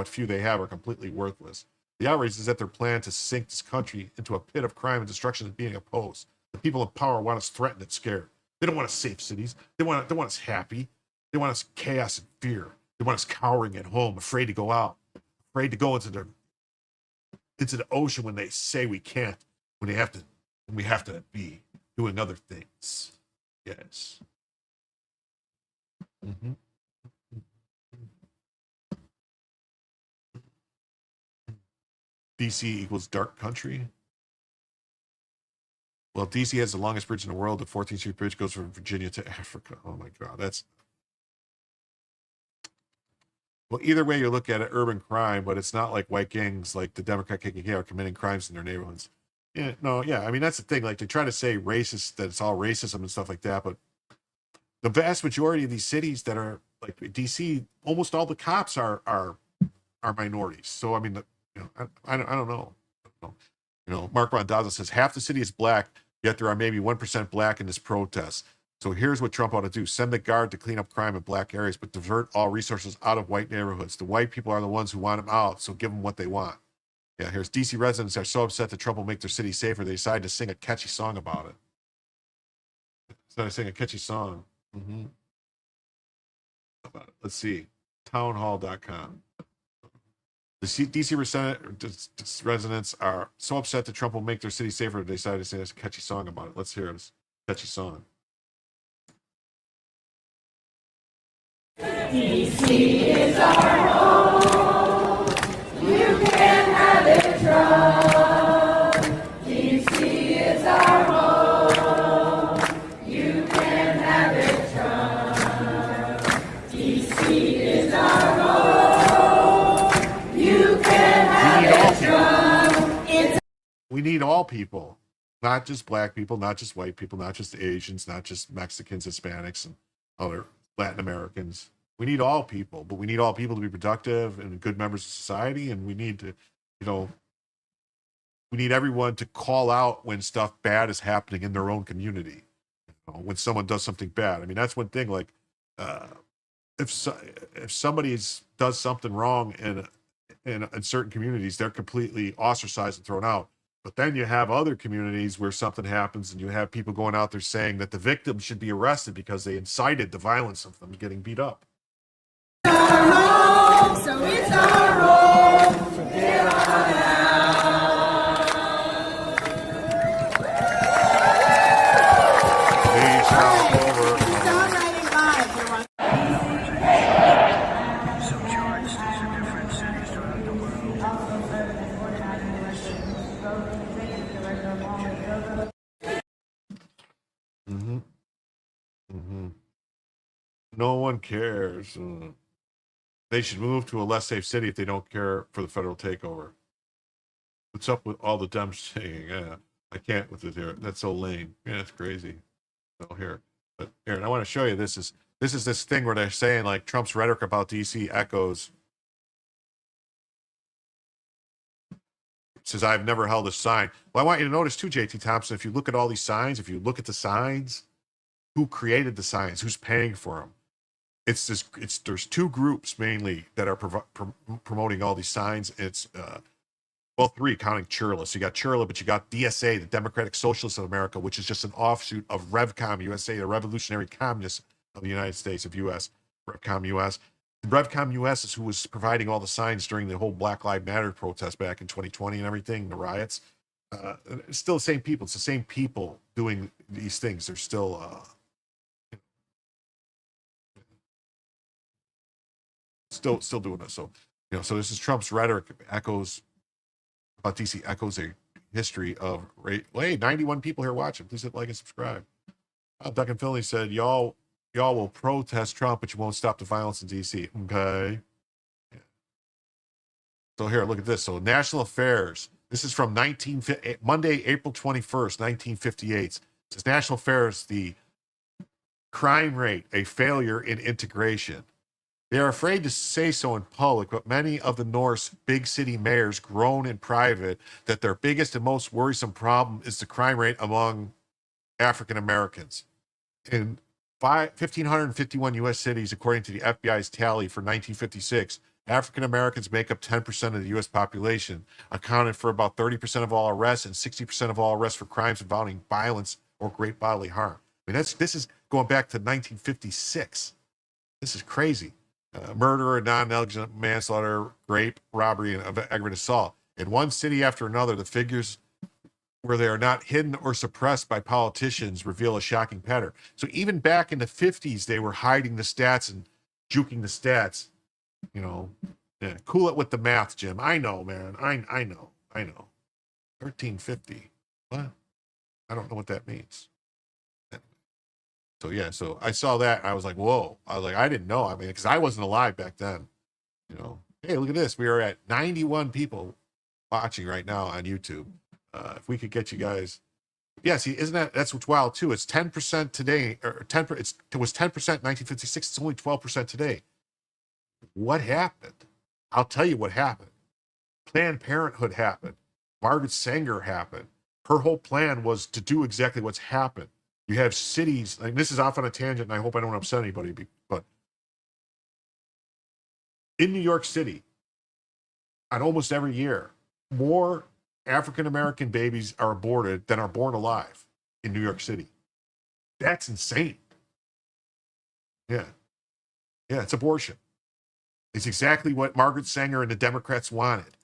few they have are completely worthless. The outrage is that their plan to sink this country into a pit of crime and destruction is being opposed. The people in power want us threatened and scared. They don't want us safe cities. They want us happy. They want us chaos and fear. They want us cowering at home, afraid to go out, afraid to go into the ocean when they say we can't, when we have to be doing other things. Yes. DC equals dark country. Well, DC has the longest bridge in the world. The 14th Street Bridge goes from Virginia to Africa. Oh my God, well, either way you look at it, urban crime, but it's not like white gangs like the Democrat KKK are committing crimes in their neighborhoods. Yeah, no, yeah. I mean, that's the thing. Like, they try to say racist, that it's all racism and stuff like that, but the vast majority of these cities that are like DC, almost all the cops are minorities. So I mean, I don't know. Mark Rondazzo says half the city is black, yet there are maybe 1% black in this protest. So here's what Trump ought to do: send the guard to clean up crime in black areas, but divert all resources out of white neighborhoods. The white people are the ones who want them out, so give them what they want. Yeah, here's DC residents are so upset that Trump will make their city safer, they decide to sing a catchy song about it. So I sing a catchy song. Let's see. Townhall.com. The DC residents are so upset that Trump will make their city safer, they decided to sing a catchy song about it. Let's hear this catchy song. DC is our home. You can have it from. DC is our home. You can have it from. DC is our home. You can have it from. We need all people, not just black people, not just white people, not just Asians, not just Mexicans, Hispanics, and other Latin Americans. We need all people, but we need all people to be productive and good members of society. And we need to, we need everyone to call out when stuff bad is happening in their own community. When someone does something bad. I mean, that's one thing. Like, if somebody does something wrong in certain communities, they're completely ostracized and thrown out. But then you have other communities where something happens and you have people going out there saying that the victim should be arrested because they incited the violence of them getting beat up. So it's our role to get on out. Please come over. No one cares. They should move to a less safe city if they don't care for the federal takeover. What's up with all the Dems saying? I can't with it here. That's so lame. Yeah, it's crazy. So here, but here, and I want to show you. This is this thing where they're saying like Trump's rhetoric about DC echoes. It says I've never held a sign. Well, I want you to notice too, JT Thompson. If you look at all these signs, if you look at the signs, who created the signs? Who's paying for them? There's two groups mainly that are promoting all these signs. It's well, three counting Churla. So you got Churla, but you got DSA, the Democratic Socialists of America, which is just an offshoot of RevCom USA, the Revolutionary Communists of the United States of US, RevCom US. RevCom US is who was providing all the signs during the whole Black Lives Matter protest back in 2020 and everything, the riots. It's still the same people. It's the same people doing these things. They're still still doing it. So, so this is Trump's rhetoric echoes about DC echoes a history of rape. Well, hey, 91 people here watching. Please hit like and subscribe. Duck and Philly said, y'all will protest Trump, but you won't stop the violence in DC. Okay. Yeah. So here, look at this. So National Affairs. This is from Monday, April 21st, 1958. It says National Affairs, the crime rate, a failure in integration. They are afraid to say so in public, but many of the North's big city mayors groan in private that their biggest and most worrisome problem is the crime rate among African Americans. In 1,551 U.S. cities, according to the FBI's tally for 1956, African Americans make up 10% of the U.S. population, accounted for about 30% of all arrests and 60% of all arrests for crimes involving violence or great bodily harm. I mean, this is going back to 1956. This is crazy. Murder, non-negligent manslaughter, rape, robbery, and aggravated assault. In one city after another, the figures where they are not hidden or suppressed by politicians reveal a shocking pattern. So even back in the 50s, they were hiding the stats and juking the stats. Yeah, cool it with the math, Jim. I know, man. I know. 1350. What? I don't know what that means. So yeah, so I saw that. I was like, whoa. I was like, I didn't know. I mean, because I wasn't alive back then. Hey, look at this. We are at 91 people watching right now on YouTube. If we could get you guys, yeah. See, that's what's wild too. It's 10% today, or 10%. It was 10% in 1956. It's only 12% today. What happened? I'll tell you what happened. Planned Parenthood happened. Margaret Sanger happened. Her whole plan was to do exactly what's happened. You have cities, like this is off on a tangent, and I hope I don't upset anybody, but in New York City, on almost every year, more African-American babies are aborted than are born alive in New York City. That's insane. Yeah, it's abortion. It's exactly what Margaret Sanger and the Democrats wanted.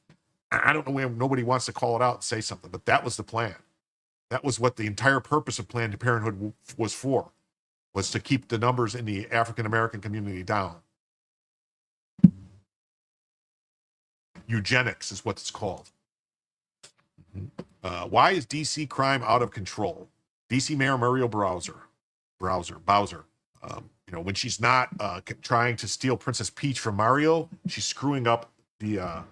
I don't know, nobody wants to call it out and say something, but that was the plan. That was what the entire purpose of Planned Parenthood was for, was to keep the numbers in the African-American community down. Eugenics is what it's called. Why is DC crime out of control? DC Mayor Muriel Bowser, when she's not trying to steal Princess Peach from Mario, she's screwing up the...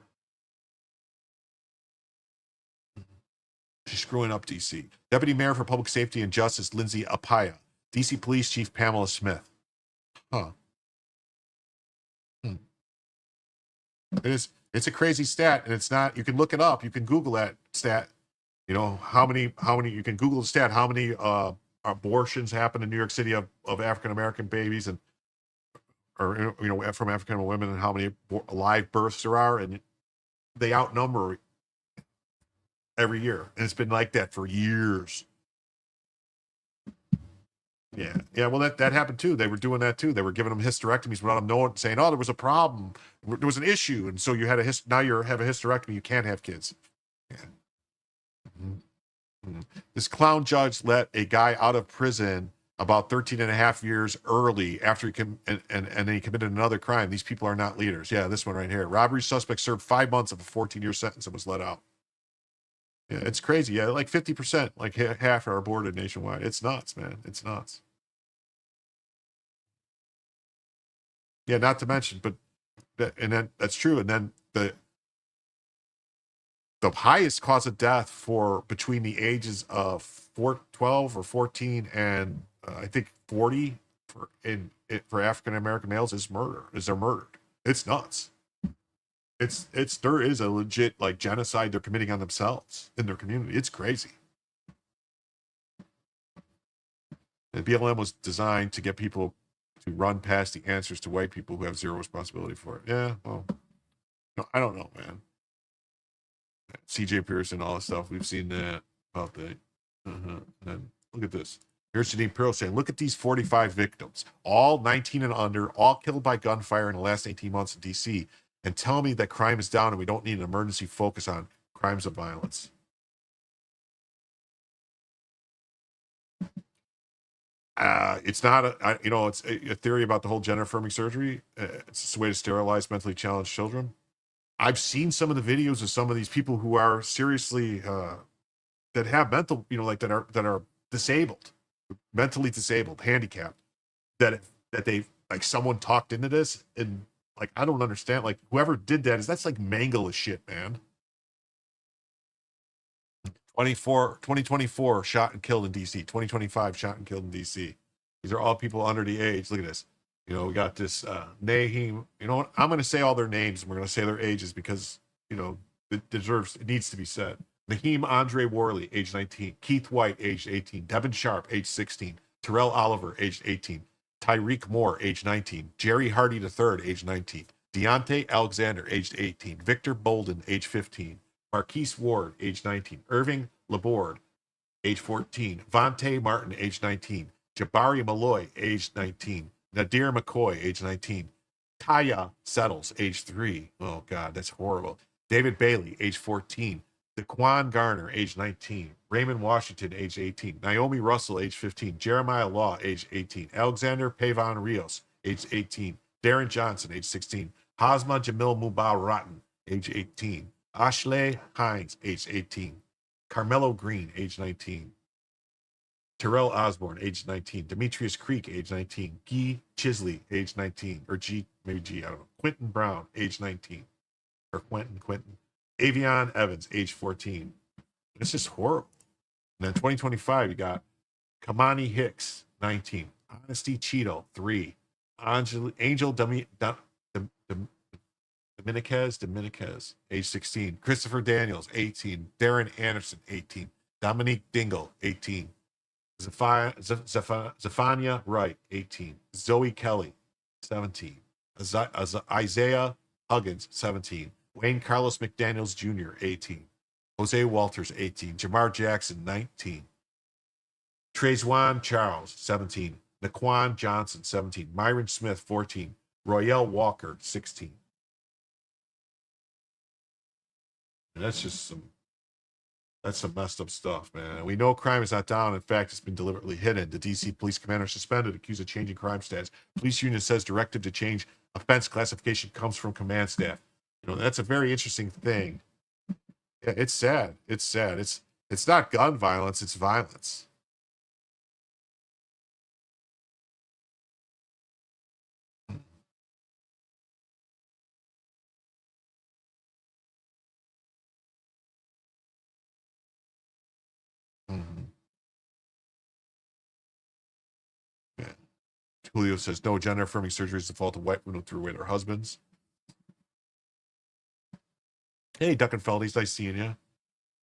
She's screwing up DC. Deputy Mayor for Public Safety and Justice, Lindsay Apaya. DC Police Chief Pamela Smith. It's a crazy stat, and it's not, you can look it up. You can Google that stat. How many, you can Google the stat, how many abortions happen in New York City of African-American babies or from African women, and how many live births there are. And they outnumber every year, and it's been like that for years. Yeah. Well, that happened too. They were doing that too. They were giving them hysterectomies without them knowing, saying, "Oh, there was a problem, there was an issue," and so you had now you have a hysterectomy. You can't have kids. Yeah. This clown judge let a guy out of prison about 13 and a half years early after he and then he committed another crime. These people are not leaders. Yeah, this one right here. Robbery suspect served 5 months of a 14-year sentence and was let out. Yeah, it's crazy. Yeah, like 50%, like half are aborted nationwide. It's nuts, man. It's nuts. Yeah, not to mention, but that's true. And then the highest cause of death for between the ages of 12 or 14 and I think 40 for African American males is murder. They're murdered. It's nuts. There is a legit like genocide they're committing on themselves in their community. It's crazy. And BLM was designed to get people to run past the answers to white people who have zero responsibility for it. Yeah, well, no, I don't know, man. CJ Pearson, all this stuff. We've seen that about that. And then look at this. Here's Janine Pirro saying, look at these 45 victims, all 19 and under, all killed by gunfire in the last 18 months in D.C., and tell me that crime is down and we don't need an emergency focus on crimes of violence. It's not it's a theory about the whole gender affirming surgery. It's just a way to sterilize mentally challenged children. I've seen some of the videos of some of these people who are seriously that have mental, like that are disabled, mentally disabled, handicapped, that they like someone talked into this, and like I don't understand. Like whoever did that's like mangle as shit, man. 2024 shot and killed in DC. 2025 shot and killed in DC. These are all people under the age. Look at this. We got this Nahim. You know what? I'm going to say all their names and we're going to say their ages because, it needs to be said. Nahim Andre Worley, age 19. Keith White, age 18. Devin Sharp, age 16. Terrell Oliver, age 18. Tyreek Moore, age 19. Jerry Hardy III, age 19. Deontay Alexander, aged 18. Victor Bolden, age 15. Marquise Ward, age 19. Irving Laborde, age 14. Vontae Martin, age 19. Jabari Malloy, age 19. Nadir McCoy, age 19. Kaya Settles, age 3. Oh, God, that's horrible. David Bailey, age 14. Daquan Garner, age 19. Raymond Washington, age 18. Naomi Russell, age 15. Jeremiah Law, age 18. Alexander Pavon Rios, age 18. Darren Johnson, age 16. Hazma Jamil Mubarak, age 18. Ashley Hines, age 18. Carmelo Green, age 19. Terrell Osborne, age 19. Demetrius Creek, age 19. Guy Chisley, age 19. Or G, maybe G, I don't know. Quentin Brown, age 19. Or Quentin. Avion Evans, age 14. It's just horrible. And then 2025, you got Kamani Hicks, 19. Honesty Cheeto, 3. Angel Dominguez, age 16. Christopher Daniels, 18. Darren Anderson, 18. Dominique Dingle, 18. Zephania Wright, 18. Zoe Kelly, 17. Isaiah Huggins, 17. Wayne Carlos McDaniels Jr., 18. Jose Walters, 18. Jamar Jackson, 19. Trezwan Charles, 17. Naquan Johnson, 17. Myron Smith, 14. Royale Walker, 16. And that's some messed up stuff, man. We know crime is not down. In fact, it's been deliberately hidden. The DC police commander suspended, accused of changing crime stats. Police union says directive to change offense classification comes from command staff. That's a very interesting thing. Yeah, it's sad. It's sad. It's not gun violence, it's violence. Yeah. Julio says, no, gender affirming surgery is the fault of white women who threw away their husbands. Hey, Duckenfeld, nice seeing you.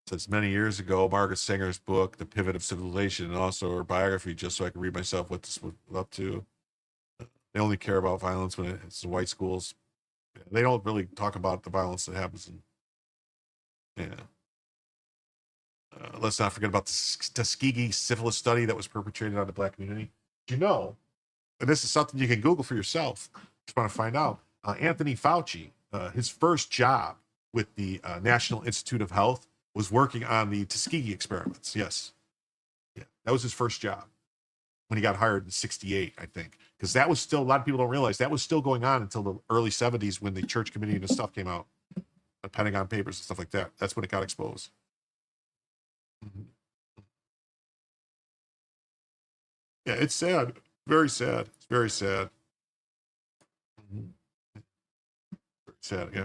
Says many years ago, Margaret Sanger's book, The Pivot of Civilization, and also her biography, just so I can read myself what this was up to. They only care about violence when it's in white schools. They don't really talk about the violence that happens in. Yeah. Let's not forget about the Tuskegee syphilis study that was perpetrated on the black community. Do you know, and this is something you can Google for yourself, just want to find out, Anthony Fauci, his first job with the National Institute of Health was working on the Tuskegee experiments. Yes. Yeah, that was his first job when he got hired in 68, I think. Because that was still, a lot of people don't realize, that was still going on until the early 70s when the Church Committee and the stuff came out, the Pentagon Papers and stuff like that. That's when it got exposed. Yeah, it's sad. Very sad. It's very sad. Very sad. Yeah,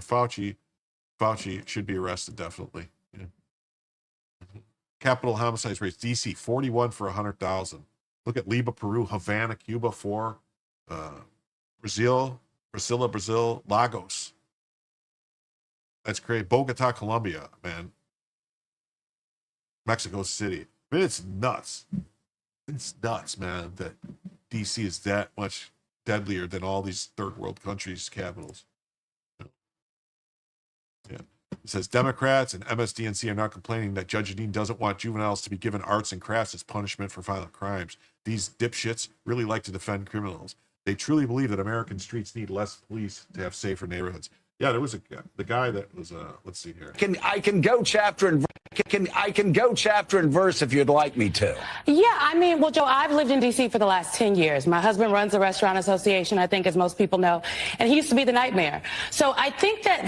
Fauci should be arrested, definitely. Yeah. Capital homicides rates, DC, 41 for 100,000. Look at Lima, Peru, Havana, Cuba, 4. Brazil, Lagos. That's great. Bogota, Colombia, man. Mexico City. I mean, it's nuts. It's nuts, man, that DC is that much deadlier than all these third world countries' capitals. Yeah. It says Democrats and MSDNC are now complaining that Judge Jeanine doesn't want juveniles to be given arts and crafts as punishment for violent crimes. These dipshits really like to defend criminals. They truly believe that American streets need less police to have safer neighborhoods. Yeah, there was the guy that was let's see here. I can go chapter and I can go chapter and verse if you'd like me to. Yeah, I mean, well, Joe, I've lived in D.C. for the last 10 years. My husband runs the Restaurant Association, I think, as most people know, and he used to be the nightmare. So I think that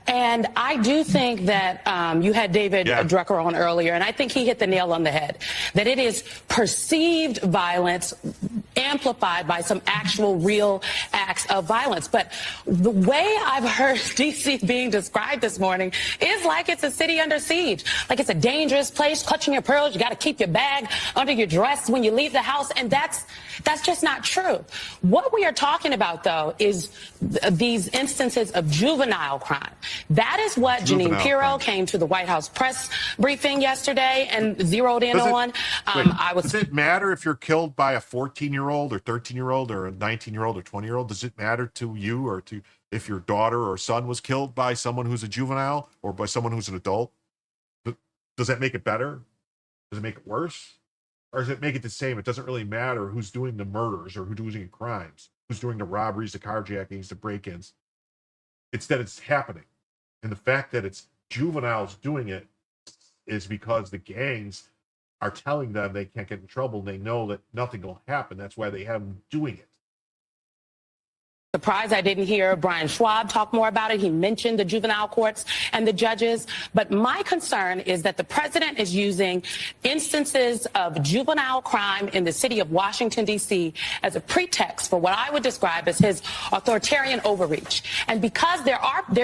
and I do think that you had David Drucker on earlier, and I think he hit the nail on the head, that it is perceived violence amplified by some actual real acts of violence. But the way I've heard D.C. being described this morning is like it's a city under siege, like it's a dangerous place, clutching your pearls. You got to keep your bag under your dress when you leave the house, and that's just not true. What we are talking about, though, is these instances of juvenile crime. That is what Jeanine Pirro came to the White House press briefing yesterday and zeroed in on. Does it matter if you're killed by a 14-year-old or 13-year-old or a 19-year-old or 20-year-old? Does it matter to you or to if your daughter or son was killed by someone who's a juvenile or by someone who's an adult? Does that make it better? Does it make it worse? Or does it make it the same? It doesn't really matter who's doing the murders or who's doing the crimes, who's doing the robberies, the carjackings, the break-ins. It's that it's happening. And the fact that it's juveniles doing it is because the gangs are telling them they can't get in trouble. They know that nothing will happen. That's why they have them doing it. Surprised I didn't hear Brian Schwab talk more about it. He mentioned the juvenile courts and the judges. But my concern is that the president is using instances of juvenile crime in the city of Washington, D.C. as a pretext for what I would describe as his authoritarian overreach. And because there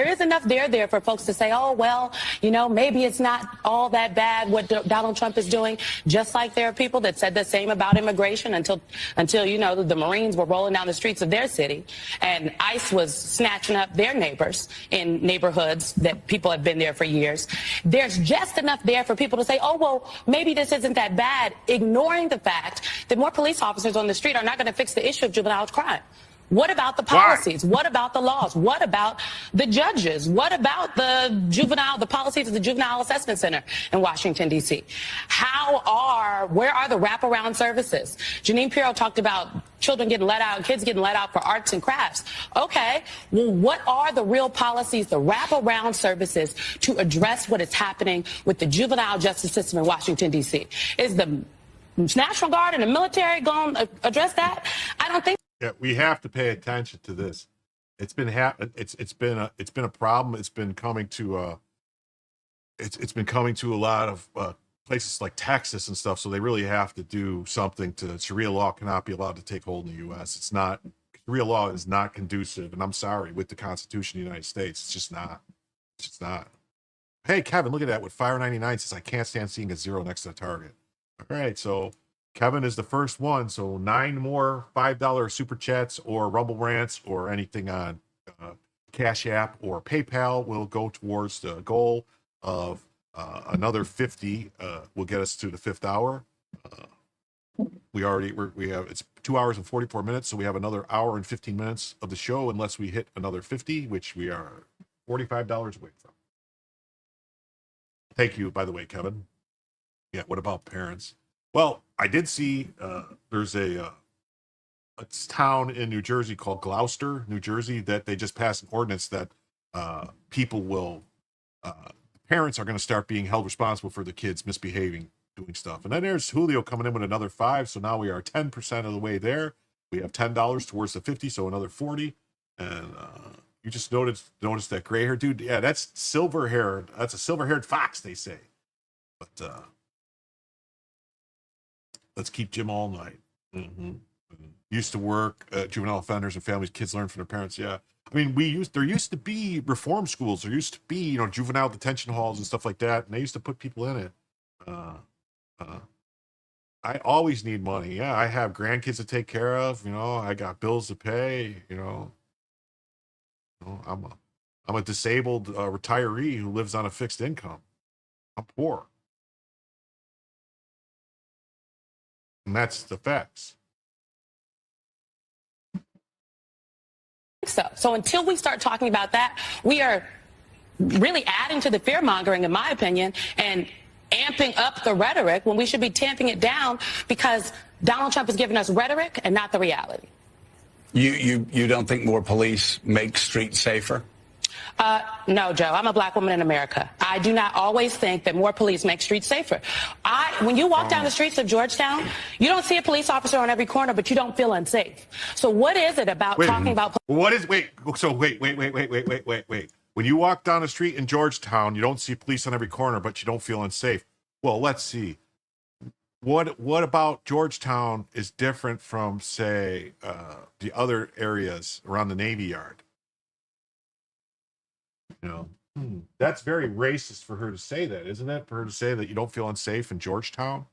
is enough there for folks to say, oh, well, you know, maybe it's not all that bad what Donald Trump is doing, just like there are people that said the same about immigration until you know, the Marines were rolling down the streets of their city. And ICE was snatching up their neighbors in neighborhoods that people have been there for years. There's just enough there for people to say, oh, well, maybe this isn't that bad, ignoring the fact that more police officers on the street are not going to fix the issue of juvenile crime. What about the policies? What about the laws? What about the judges? What about the policies of the Juvenile Assessment Center in Washington, D.C.? Where are the wraparound services? Jeanine Pirro talked about kids getting let out for arts and crafts. Okay, well, what are the real policies, the wraparound services to address what is happening with the juvenile justice system in Washington, D.C.? Is the National Guard and the military going to address that? I don't think. Yeah, we have to pay attention to this. It's been it's been a problem. It's been coming to it's been coming to a lot of places like Texas and stuff. So they really have to do something. Sharia law cannot be allowed to take hold in the U.S. It's not. Sharia law is not conducive, and I'm sorry, with the Constitution of the United States. It's just not. It's just not. Hey, Kevin, look at that. With Fire 99 says I can't stand seeing a zero next to the target. All right, so Kevin is the first one, so 9 more $5 super chats or Rumble rants or anything on Cash App or PayPal will go towards the goal of another 50 will get us to the 5th hour. We have it's 2 hours and 44 minutes, so we have another hour and 15 minutes of the show unless we hit another 50, which we are $45 away from. Thank you, by the way, Kevin. Yeah, what about parents? Well, I did see there's a town in New Jersey called Gloucester, New Jersey, that they just passed an ordinance that people will, parents are going to start being held responsible for the kids misbehaving, doing stuff. And then there's Julio coming in with another 5. So now we are 10% of the way there. We have $10 towards the 50, so another 40. And you just noticed that gray hair dude. Yeah, that's silver hair. That's a silver-haired fox, they say. But let's keep Jim all night. Used to work juvenile offenders and families. Kids learn from their parents. Yeah, I mean, there used to be reform schools. There used to be juvenile detention halls and stuff like that, and they used to put people in it. I always need money. Yeah, I have grandkids to take care of. I got bills to pay. I'm a disabled retiree who lives on a fixed income. I'm poor, and that's the facts. So until we start talking about that, we are really adding to the fear mongering, in my opinion, and amping up the rhetoric when we should be tamping it down, because Donald Trump is giving us rhetoric and not the reality. You don't think more police make streets safer? No, Joe, I'm a black woman in America. I do not always think that more police make streets safer. When you walk down the streets of Georgetown, you don't see a police officer on every corner, but you don't feel unsafe. So what is it about talking about... Wait. When you walk down the street in Georgetown, you don't see police on every corner, but you don't feel unsafe. Well, let's see. What about Georgetown is different from, say, the other areas around the Navy Yard? That's very racist for her to say that, isn't it? For her to say that you don't feel unsafe in Georgetown.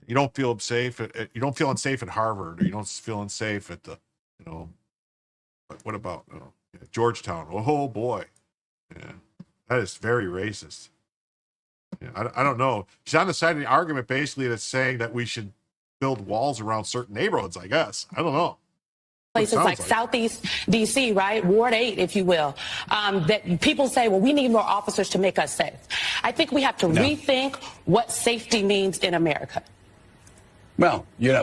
You don't feel safe. You don't feel unsafe at Harvard, or you don't feel unsafe at the, But what about Georgetown? Oh boy, yeah, that is very racist. Yeah, I don't know. She's on the side of the argument basically that's saying that we should build walls around certain neighborhoods. I guess I don't know. Places like Southeast D.C., right? Ward 8, if you will, that people say, well, we need more officers to make us safe. I think we have to rethink what safety means in America. Well, there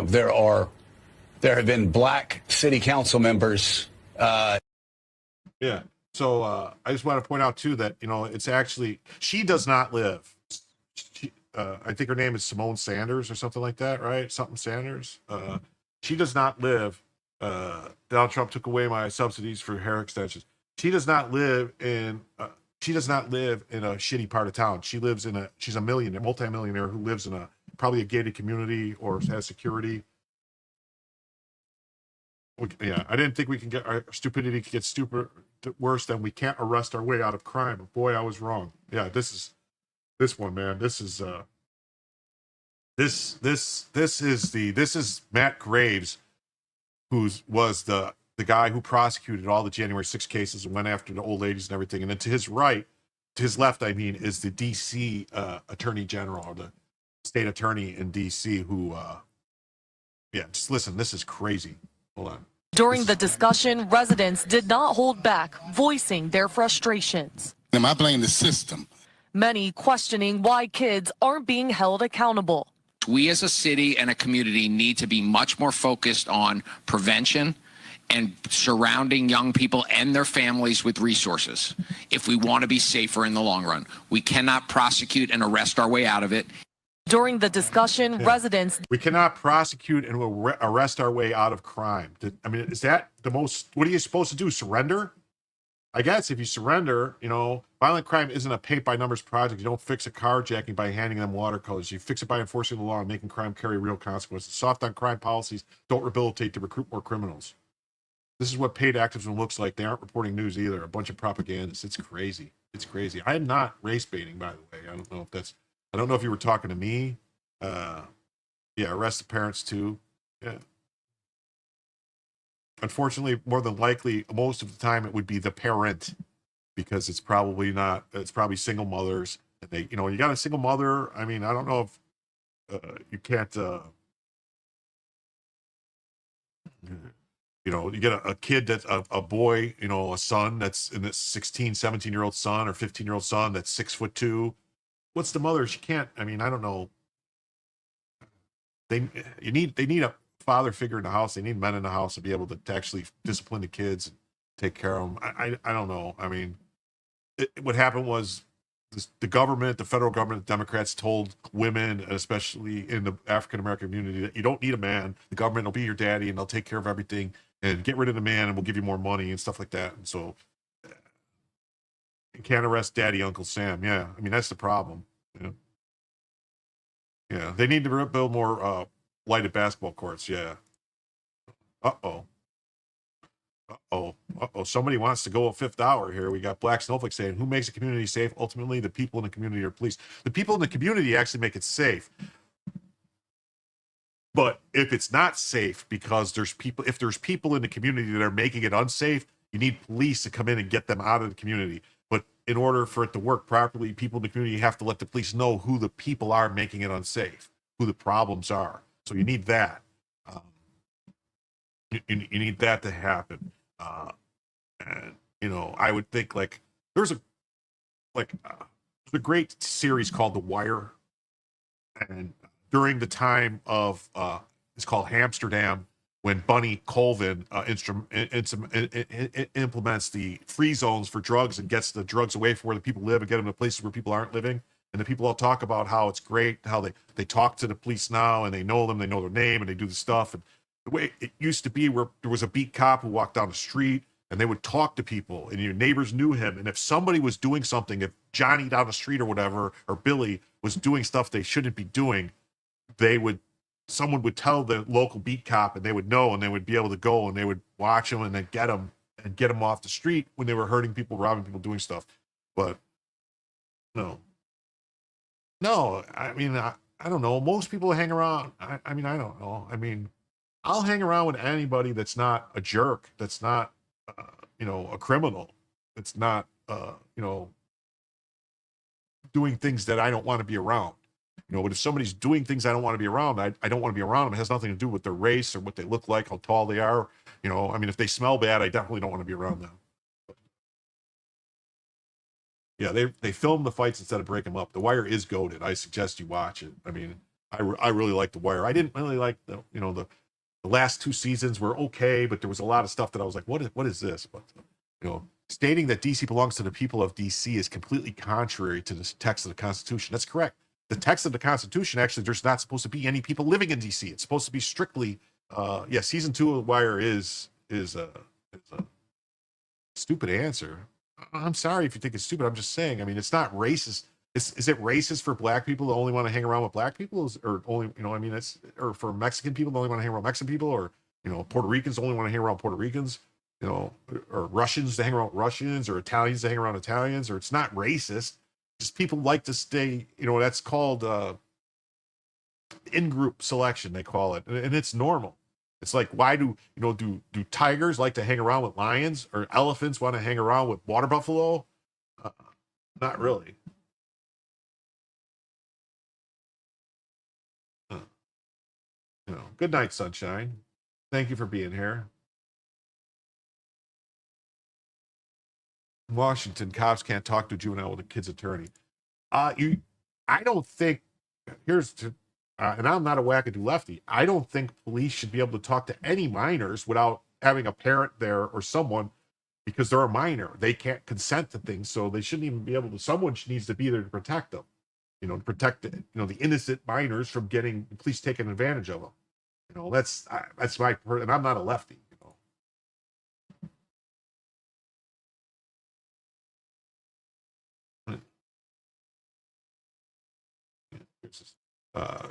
have been black city council members. Yeah. So I just want to point out too that it's actually, she does not live. I think her name is Simone Sanders or something like that, right? Something Sanders. She does not live. Donald Trump took away my subsidies for hair extensions. She does not live in a shitty part of town. She's a multi-millionaire who lives in probably a gated community or has security. Yeah, I didn't think we can get our stupidity could get worse than we can't arrest our way out of crime. But boy, I was wrong. Yeah, this one, man. This is Matt Graves, who was the guy who prosecuted all the January 6 cases and went after the old ladies and everything. And then to his left, I mean, is the D.C. Attorney General, or the state attorney in D.C. who, just listen, this is crazy. Hold on. During the discussion, residents did not hold back, voicing their frustrations. I blame the system. Many questioning why kids aren't being held accountable. We as a city and a community need to be much more focused on prevention and surrounding young people and their families with resources if we want to be safer in the long run. We cannot prosecute and arrest our way out of it. During the discussion, residents... We cannot prosecute and arrest our way out of crime. I mean, is that the most... What are you supposed to do, surrender? I guess if you surrender, violent crime isn't a paint-by-numbers project. You don't fix a carjacking by handing them watercolors. You fix it by enforcing the law and making crime carry real consequences. Soft on crime policies don't rehabilitate to recruit more criminals. This is what paid activism looks like. They aren't reporting news either. A bunch of propagandists. It's crazy. It's crazy. I am not race baiting, by the way. I don't know if you were talking to me. Arrest the parents too. Yeah. Unfortunately, more than likely, most of the time it would be the parent, because it's probably single mothers. And they, you got a single mother. I mean, I don't know if you can't. You know, you get a kid that's a boy, you know, a son that's in this 16, 17-year-old son or 15-year-old son that's 6'2". What's the mother? She can't, I mean, I don't know. They need a father figure in the house. They need men in the house to be able to actually discipline the kids and take care of them. I don't know. I mean, what happened was the government, the federal government, the Democrats told women, especially in the African-American community, that you don't need a man. The government will be your daddy and they'll take care of everything, and get rid of the man and we'll give you more money and stuff like that. And so you can't arrest daddy, Uncle Sam. Yeah. I mean, that's the problem. Yeah. Yeah. They need to build more lighted basketball courts. Yeah. Uh-oh. Somebody wants to go a fifth hour here. We got Black Snowflake saying, who makes a community safe? Ultimately, the people in the community are police. The people in the community actually make it safe. But if it's not safe because if there's people in the community that are making it unsafe, you need police to come in and get them out of the community. But in order for it to work properly, people in the community have to let the police know who the people are making it unsafe, who the problems are. So you need that. You need that to happen. And you know, I would think like there's a great series called The Wire, and during the time of it's called Amsterdam, when Bunny Colvin implements the free zones for drugs and gets the drugs away from where the people live and get them to places where people aren't living. And the people all talk about how it's great, how they talk to the police now and they know them, they know their name, and they do the stuff. And the way it used to be, where there was a beat cop who walked down the street and they would talk to people and your neighbors knew him. And if somebody was doing something, if Johnny down the street or whatever, or Billy was doing stuff they shouldn't be doing, someone would tell the local beat cop and they would know, and they would be able to go and they would watch them and then get them off the street when they were hurting people, robbing people, doing stuff. But no, I mean, I don't know. Most people hang around. I mean, I don't know. I mean, I'll hang around with anybody that's not a jerk, that's not, a criminal, that's not, doing things that I don't want to be around. But if somebody's doing things I don't want to be around, I don't want to be around them. It has nothing to do with their race or what they look like, how tall they are. I mean, if they smell bad, I definitely don't want to be around them. Yeah, they film the fights instead of break them up. The Wire is goated. I suggest you watch it. I mean, I really like The Wire. I didn't really like the last two seasons were okay, but there was a lot of stuff that I was like, what is this? But stating that DC belongs to the people of DC is completely contrary to the text of the Constitution. That's correct. The text of the Constitution, actually, there's not supposed to be any people living in DC. It's supposed to be strictly, season 2 of The Wire is a stupid answer. I'm sorry if you think it's stupid. I'm just saying. I mean, it's not racist. Is it racist for black people to only want to hang around with black people, or only or for Mexican people to only want to hang around Mexican people, or Puerto Ricans only want to hang around Puerto Ricans, or Russians to hang around Russians, or Italians to hang around Italians, or it's not racist. Just people like to stay. That's called in-group selection. They call it, and it's normal. It's like, why do tigers like to hang around with lions, or elephants want to hang around with water buffalo? Not really. Good night, sunshine. Thank you for being here. In Washington, cops can't talk to a juvenile with a kid's attorney. I don't think. And I'm not a wackadoo lefty. I don't think police should be able to talk to any minors without having a parent there or someone, because they're a minor. They can't consent to things, so they shouldn't even be able to. Someone needs to be there to protect them. To protect the innocent minors from getting police taking advantage of them. That's my and I'm not a lefty.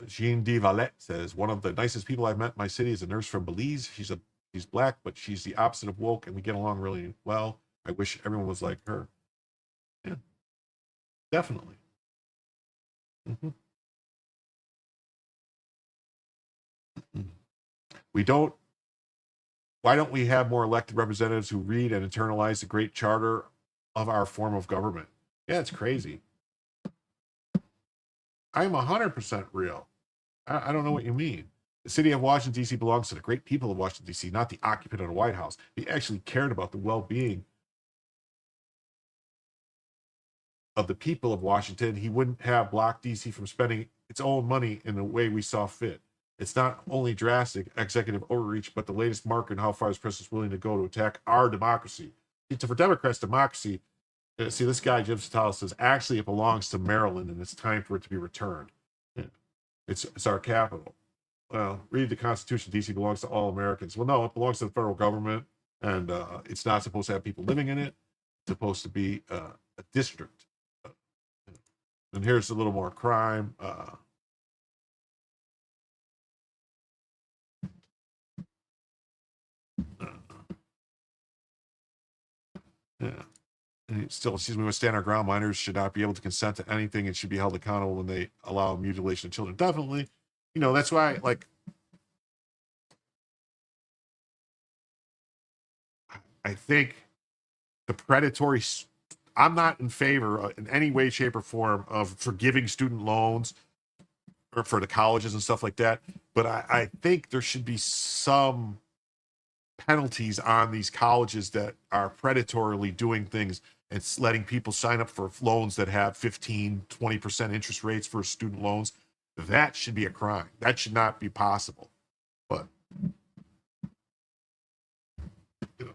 Jean D. Valette says, one of the nicest people I've met in my city is a nurse from Belize. She's black, but she's the opposite of woke, and we get along really well. I wish everyone was like her. Yeah, definitely. Why don't we have more elected representatives who read and internalize the great charter of our form of government? Yeah, it's crazy. I'm 100% real. I don't know what you mean. The city of Washington, D.C. belongs to the great people of Washington, D.C., not the occupant of the White House. If he actually cared about the well-being of the people of Washington, he wouldn't have blocked D.C. from spending its own money in the way we saw fit. It's not only drastic executive overreach, but the latest marker in how far this president is willing to go to attack our democracy. For Democrats, democracy, see, this guy, Jim Satala, says, actually, it belongs to Maryland, and it's time for it to be returned. It's our capital. Well, read the Constitution. D.C. belongs to all Americans. Well, no, it belongs to the federal government, and it's not supposed to have people living in it. It's supposed to be a district. And here's a little more crime. Yeah. And still, excuse me, we stand our ground. Minors should not be able to consent to anything and should be held accountable when they allow mutilation of children. Definitely. You know, that's why, like, I think the predatory, I'm not in favor in any way, shape, or form of forgiving student loans or for the colleges and stuff like that. But I think there should be some penalties on these colleges that are predatorily doing things and letting people sign up for loans that have 15, 20% interest rates for student loans. That should be a crime. That should not be possible. But, you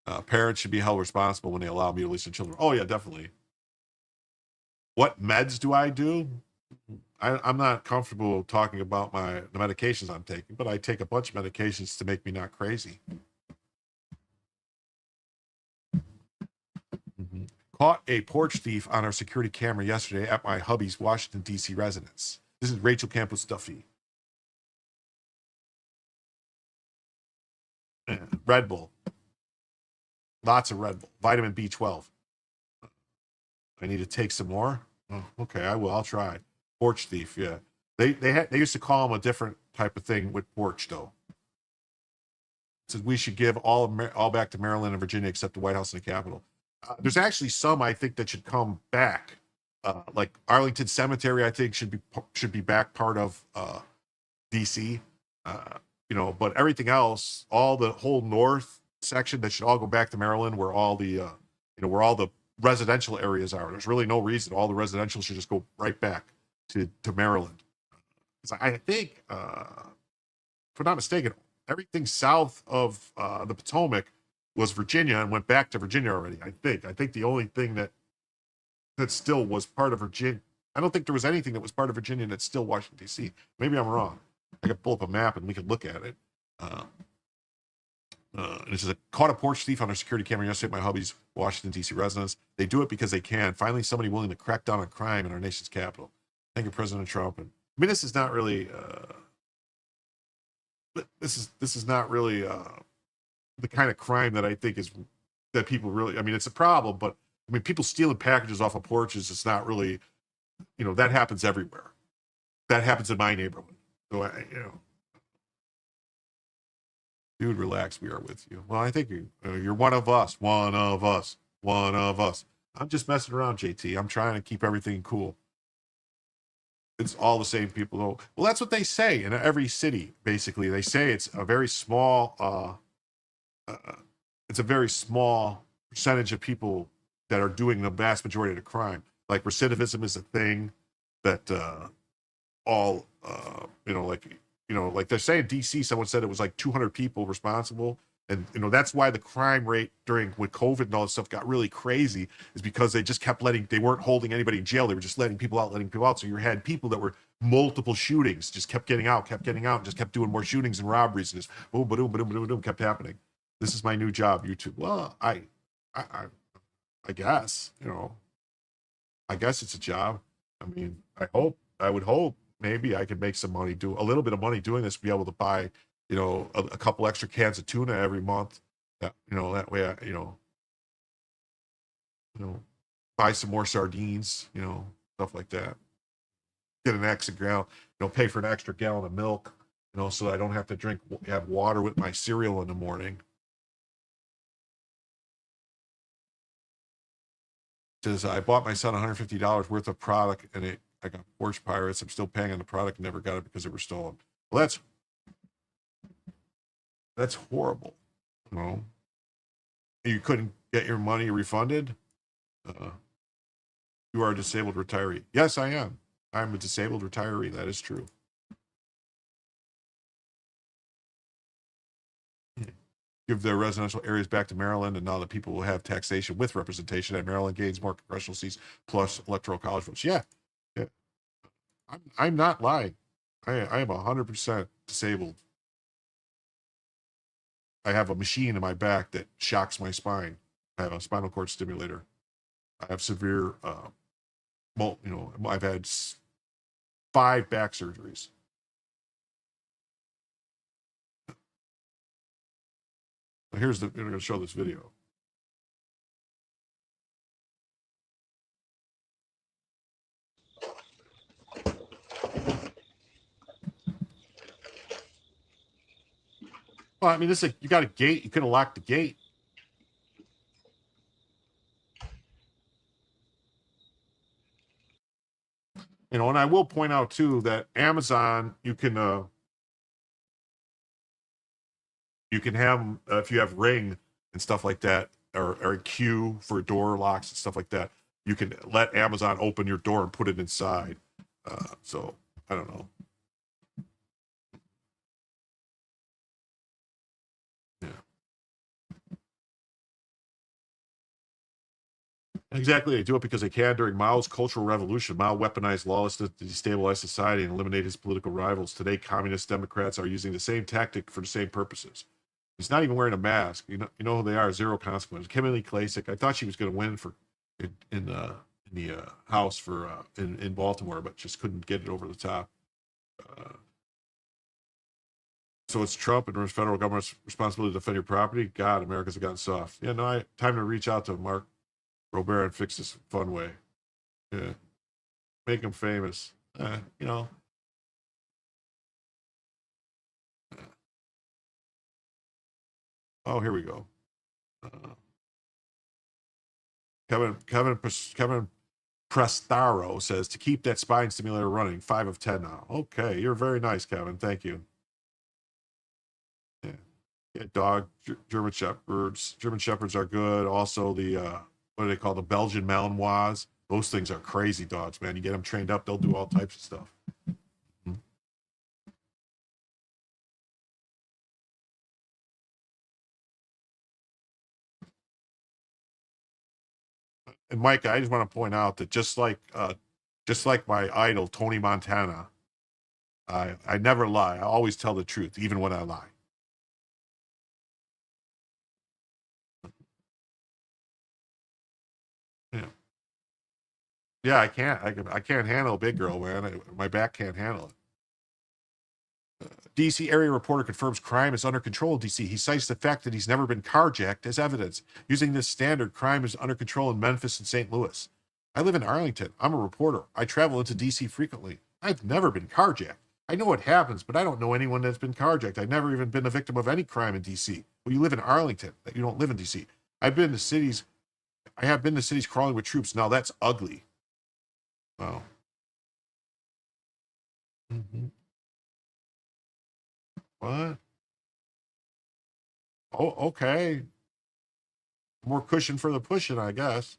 know. Parents should be held responsible when they allow mutilation of children. Oh, yeah, definitely. What meds do I do? I'm not comfortable talking about the medications I'm taking, but I take a bunch of medications to make me not crazy. Mm-hmm. Caught a porch thief on our security camera yesterday at my hubby's Washington, D.C. residence. This is Rachel Campos Duffy. Red Bull. Lots of Red Bull. Vitamin B12. I need to take some more. Oh, okay, I will. I'll try. Porch thief, yeah. They used to call him a different type of thing with porch, though. It says we should give all back to Maryland and Virginia except the White House and the Capitol. There's actually some I think that should come back. Like Arlington Cemetery, I think should be back part of DC. You know, but everything else, all the whole north section, that should all go back to Maryland, where all the where all the residential areas are. There's really no reason. All the residential should just go right back to Maryland. I think, if I'm not mistaken, everything south of the Potomac was Virginia and went back to Virginia already. I think the only thing that still was part of Virginia, I don't think there was anything that was part of Virginia that's still Washington, D.C. Maybe I'm wrong. I could pull up a map and we could look at it. And it says, caught a porch thief on our security camera yesterday at my hubby's Washington, D.C. residence. They do it because they can. Finally, somebody willing to crack down on crime in our nation's capital. Thank you, President Trump. And I mean, this is not really this is not really the kind of crime that I think is that people really. I mean, it's a problem, but I mean, people stealing packages off of porches. It's not really, that happens everywhere. That happens in my neighborhood. So dude, relax. We are with you. Well, I think you're one of us. One of us. One of us. I'm just messing around, JT. I'm trying to keep everything cool. It's all the same people. Well, that's what they say in every city. Basically, they say it's a very small. It's a very small percentage of people that are doing the vast majority of the crime. Like recidivism is a thing that like they're saying DC. Someone said it was like 200 people responsible. And, that's why the crime rate with COVID and all this stuff got really crazy, is because they just kept they weren't holding anybody in jail. They were just letting people out. So you had people that were multiple shootings, just kept getting out, and just kept doing more shootings and robberies. And just boom, boom, boom, boom, boom, kept happening. This is my new job, YouTube. Well, I guess, I guess it's a job. I mean, I would hope maybe I could make some money, do a little bit of money doing this, be able to buy, a couple extra cans of tuna every month. That way, buy some more sardines, stuff like that. Get an extra gallon, pay for an extra gallon of milk, so I don't have to have water with my cereal in the morning. says, I bought my son $150 worth of product and I got Porsche Pirates. I'm still paying on the product and never got it because they were stolen. Well, that's horrible. You know, you couldn't get your money refunded. You are a disabled retiree. Yes, I am. I'm a disabled retiree. That is true. Give their residential areas back to Maryland, and now the people will have taxation with representation, and Maryland gains more congressional seats plus electoral college votes. Yeah. I'm not lying. I am 100% disabled. I have a machine in my back that shocks my spine. I have a spinal cord stimulator. I have severe, I've had 5 back surgeries. I'm going to show this video. Well, I mean, this is you got a gate. You could have locked the gate. You know, and I will point out too that Amazon, you can have if you have Ring and stuff like that, or a Q for door locks and stuff like that, you can let Amazon open your door and put it inside. So I don't know. Yeah. Exactly. They do it because they can. During Mao's Cultural Revolution, Mao weaponized lawlessness to destabilize society and eliminate his political rivals. Today, communist Democrats are using the same tactic for the same purposes. He's not even wearing a mask. You know who they are. Zero consequence. Kimberly Klacik. I thought she was going to win in the House in Baltimore, but just couldn't get it over the top. So it's Trump and the federal government's responsibility to defend your property. God, Americans have gotten soft. Yeah, no, time to reach out to Mark Robert and fix this fun way. Yeah, make him famous. You know. Oh, here we go. Kevin Prestaro says to keep that spine stimulator running. 5 of 10 now. Okay, you're very nice, Kevin. Thank you. Yeah, dog German shepherds. German shepherds are good. Also, the what do they call the Belgian Malinois? Those things are crazy dogs, man. You get them trained up, they'll do all types of stuff. And Mike, I just want to point out that just like my idol Tony Montana, I never lie. I always tell the truth, even when I lie. Yeah, I can't handle a big girl, man. My back can't handle it. DC area reporter confirms crime is under control in DC. He cites the fact that he's never been carjacked as evidence. Using this standard, crime is under control in Memphis and St. Louis. I live in Arlington. I'm a reporter. I travel into DC frequently. I've never been carjacked. I know it happens, but I don't know anyone that's been carjacked. I've never even been a victim of any crime in DC. Well, you live in Arlington. You don't live in DC. I have been to cities crawling with troops. Now that's ugly. Wow. What? Oh, okay. More cushion for the pushing, I guess.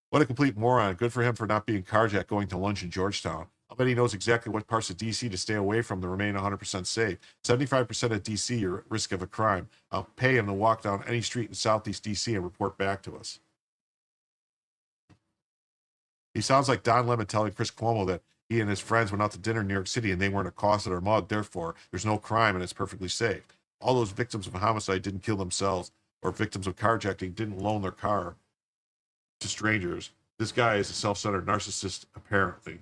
What a complete moron. Good for him for not being carjacked going to lunch in Georgetown. I bet he knows exactly what parts of DC to stay away from to remain 100% safe. 75% of DC are at risk of a crime. I'll pay him to walk down any street in Southeast DC and report back to us. He sounds like Don Lemon telling Chris Cuomo that he and his friends went out to dinner in New York City and they weren't accosted or mugged. Therefore, there's no crime and it's perfectly safe. All those victims of homicide didn't kill themselves, or victims of carjacking didn't loan their car to strangers. This guy is a self-centered narcissist, apparently.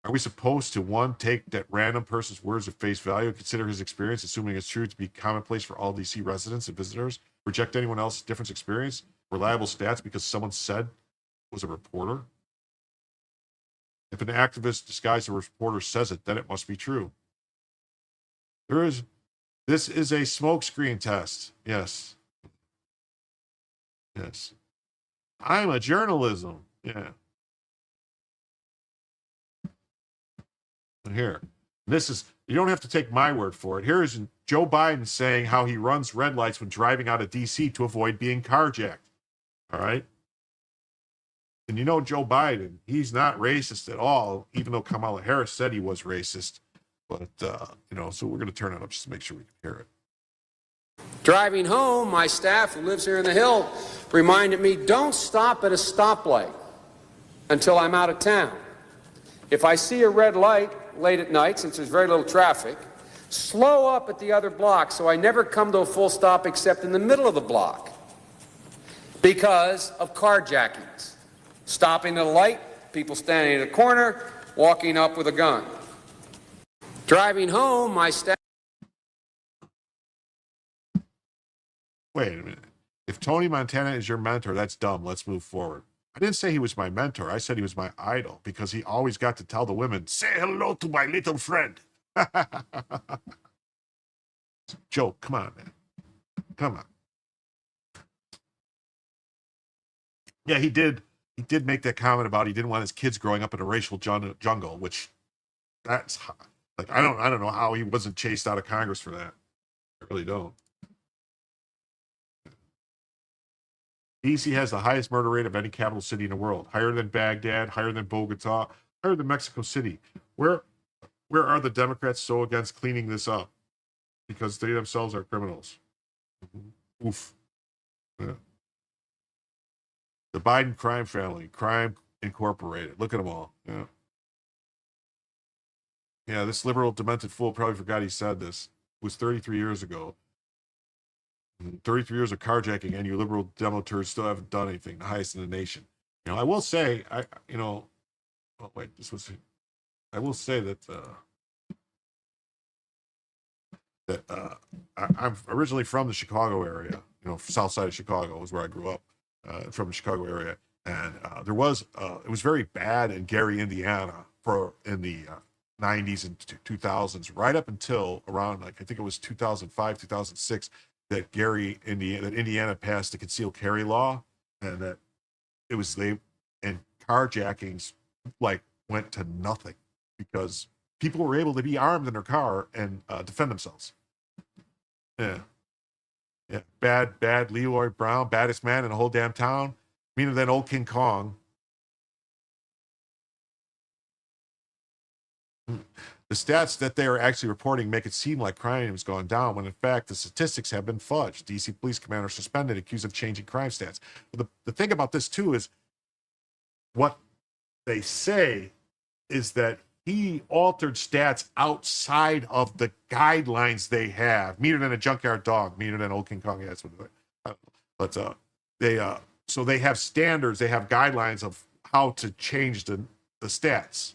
Are we supposed to, one, take that random person's words at face value and consider his experience, assuming it's true, to be commonplace for all DC residents and visitors? Reject anyone else's different experience? Reliable stats because someone said was a reporter? If an activist disguised as a reporter says it, then it must be true. There is This is a smokescreen test. Yes. Yes. I'm a journalism. Yeah. And here, this is, you don't have to take my word for it. Here is Joe Biden saying how he runs red lights when driving out of D.C. to avoid being carjacked. All right. And you know, Joe Biden, he's not racist at all, even though Kamala Harris said he was racist. But, you know, so we're going to turn it up just to make sure we can hear it. Driving home, my staff who lives here in the Hill reminded me, don't stop at a stoplight until I'm out of town. If I see a red light late at night, since there's very little traffic, slow up at the other block so I never come to a full stop except in the middle of the block because of carjackings. Stopping at a light, people standing at a corner, walking up with a gun. Driving home, my staff... Wait a minute. If Tony Montana is your mentor, that's dumb. Let's move forward. I didn't say he was my mentor. I said he was my idol because he always got to tell the women, say hello to my little friend. Joe, come on, man. Come on. Yeah, he did make that comment about he didn't want his kids growing up in a racial jungle, which that's like, I don't know how he wasn't chased out of Congress for that. I really don't. DC has the highest murder rate of any capital city in the world, higher than Baghdad, higher than Bogota, higher than Mexico City. Where are the Democrats so against cleaning this up? Because they themselves are criminals. Oof. Yeah. The Biden crime family, Crime Incorporated. Look at them all. Yeah. Yeah, this liberal demented fool probably forgot he said this. It was 33 years ago. 33 years of carjacking, and you liberal demoteurs still haven't done anything. The highest in the nation. You know, I will say, I will say that I'm originally from the Chicago area. You know, south side of Chicago is where I grew up. From the Chicago area, and it was very bad in Gary, Indiana, in the 90s and 2000s, right up until around, like, I think it was 2005, 2006. That Indiana passed the concealed carry law, and that and carjackings like went to nothing because people were able to be armed in their car and defend themselves. Yeah, bad Leroy Brown, baddest man in the whole damn town, meaner than old King Kong. The stats that they are actually reporting make it seem like crime has gone down, when in fact the statistics have been fudged. DC police commander suspended, accused of changing crime stats. But the thing about this too is what they say is that he altered stats outside of the guidelines they have. Meaner than a junkyard dog, meaner than old King Kong. Yeah, that's what so they have standards, they have guidelines of how to change the stats.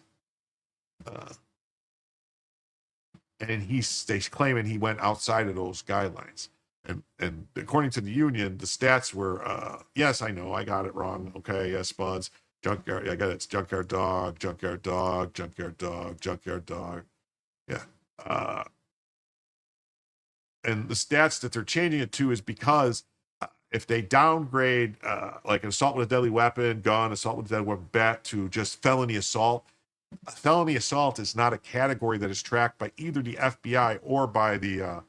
And they claiming he went outside of those guidelines. And according to the union, the stats were, yes, I know, I got it wrong. Okay, yes, Buds. Junkyard, I got it. It's junkyard dog, junkyard dog, junkyard dog, junkyard dog. Yeah. And the stats that they're changing it to is because if they downgrade like an assault with a deadly weapon, gun, assault with a deadly weapon, bat to just felony assault, felony assault is not a category that is tracked by either the FBI or by the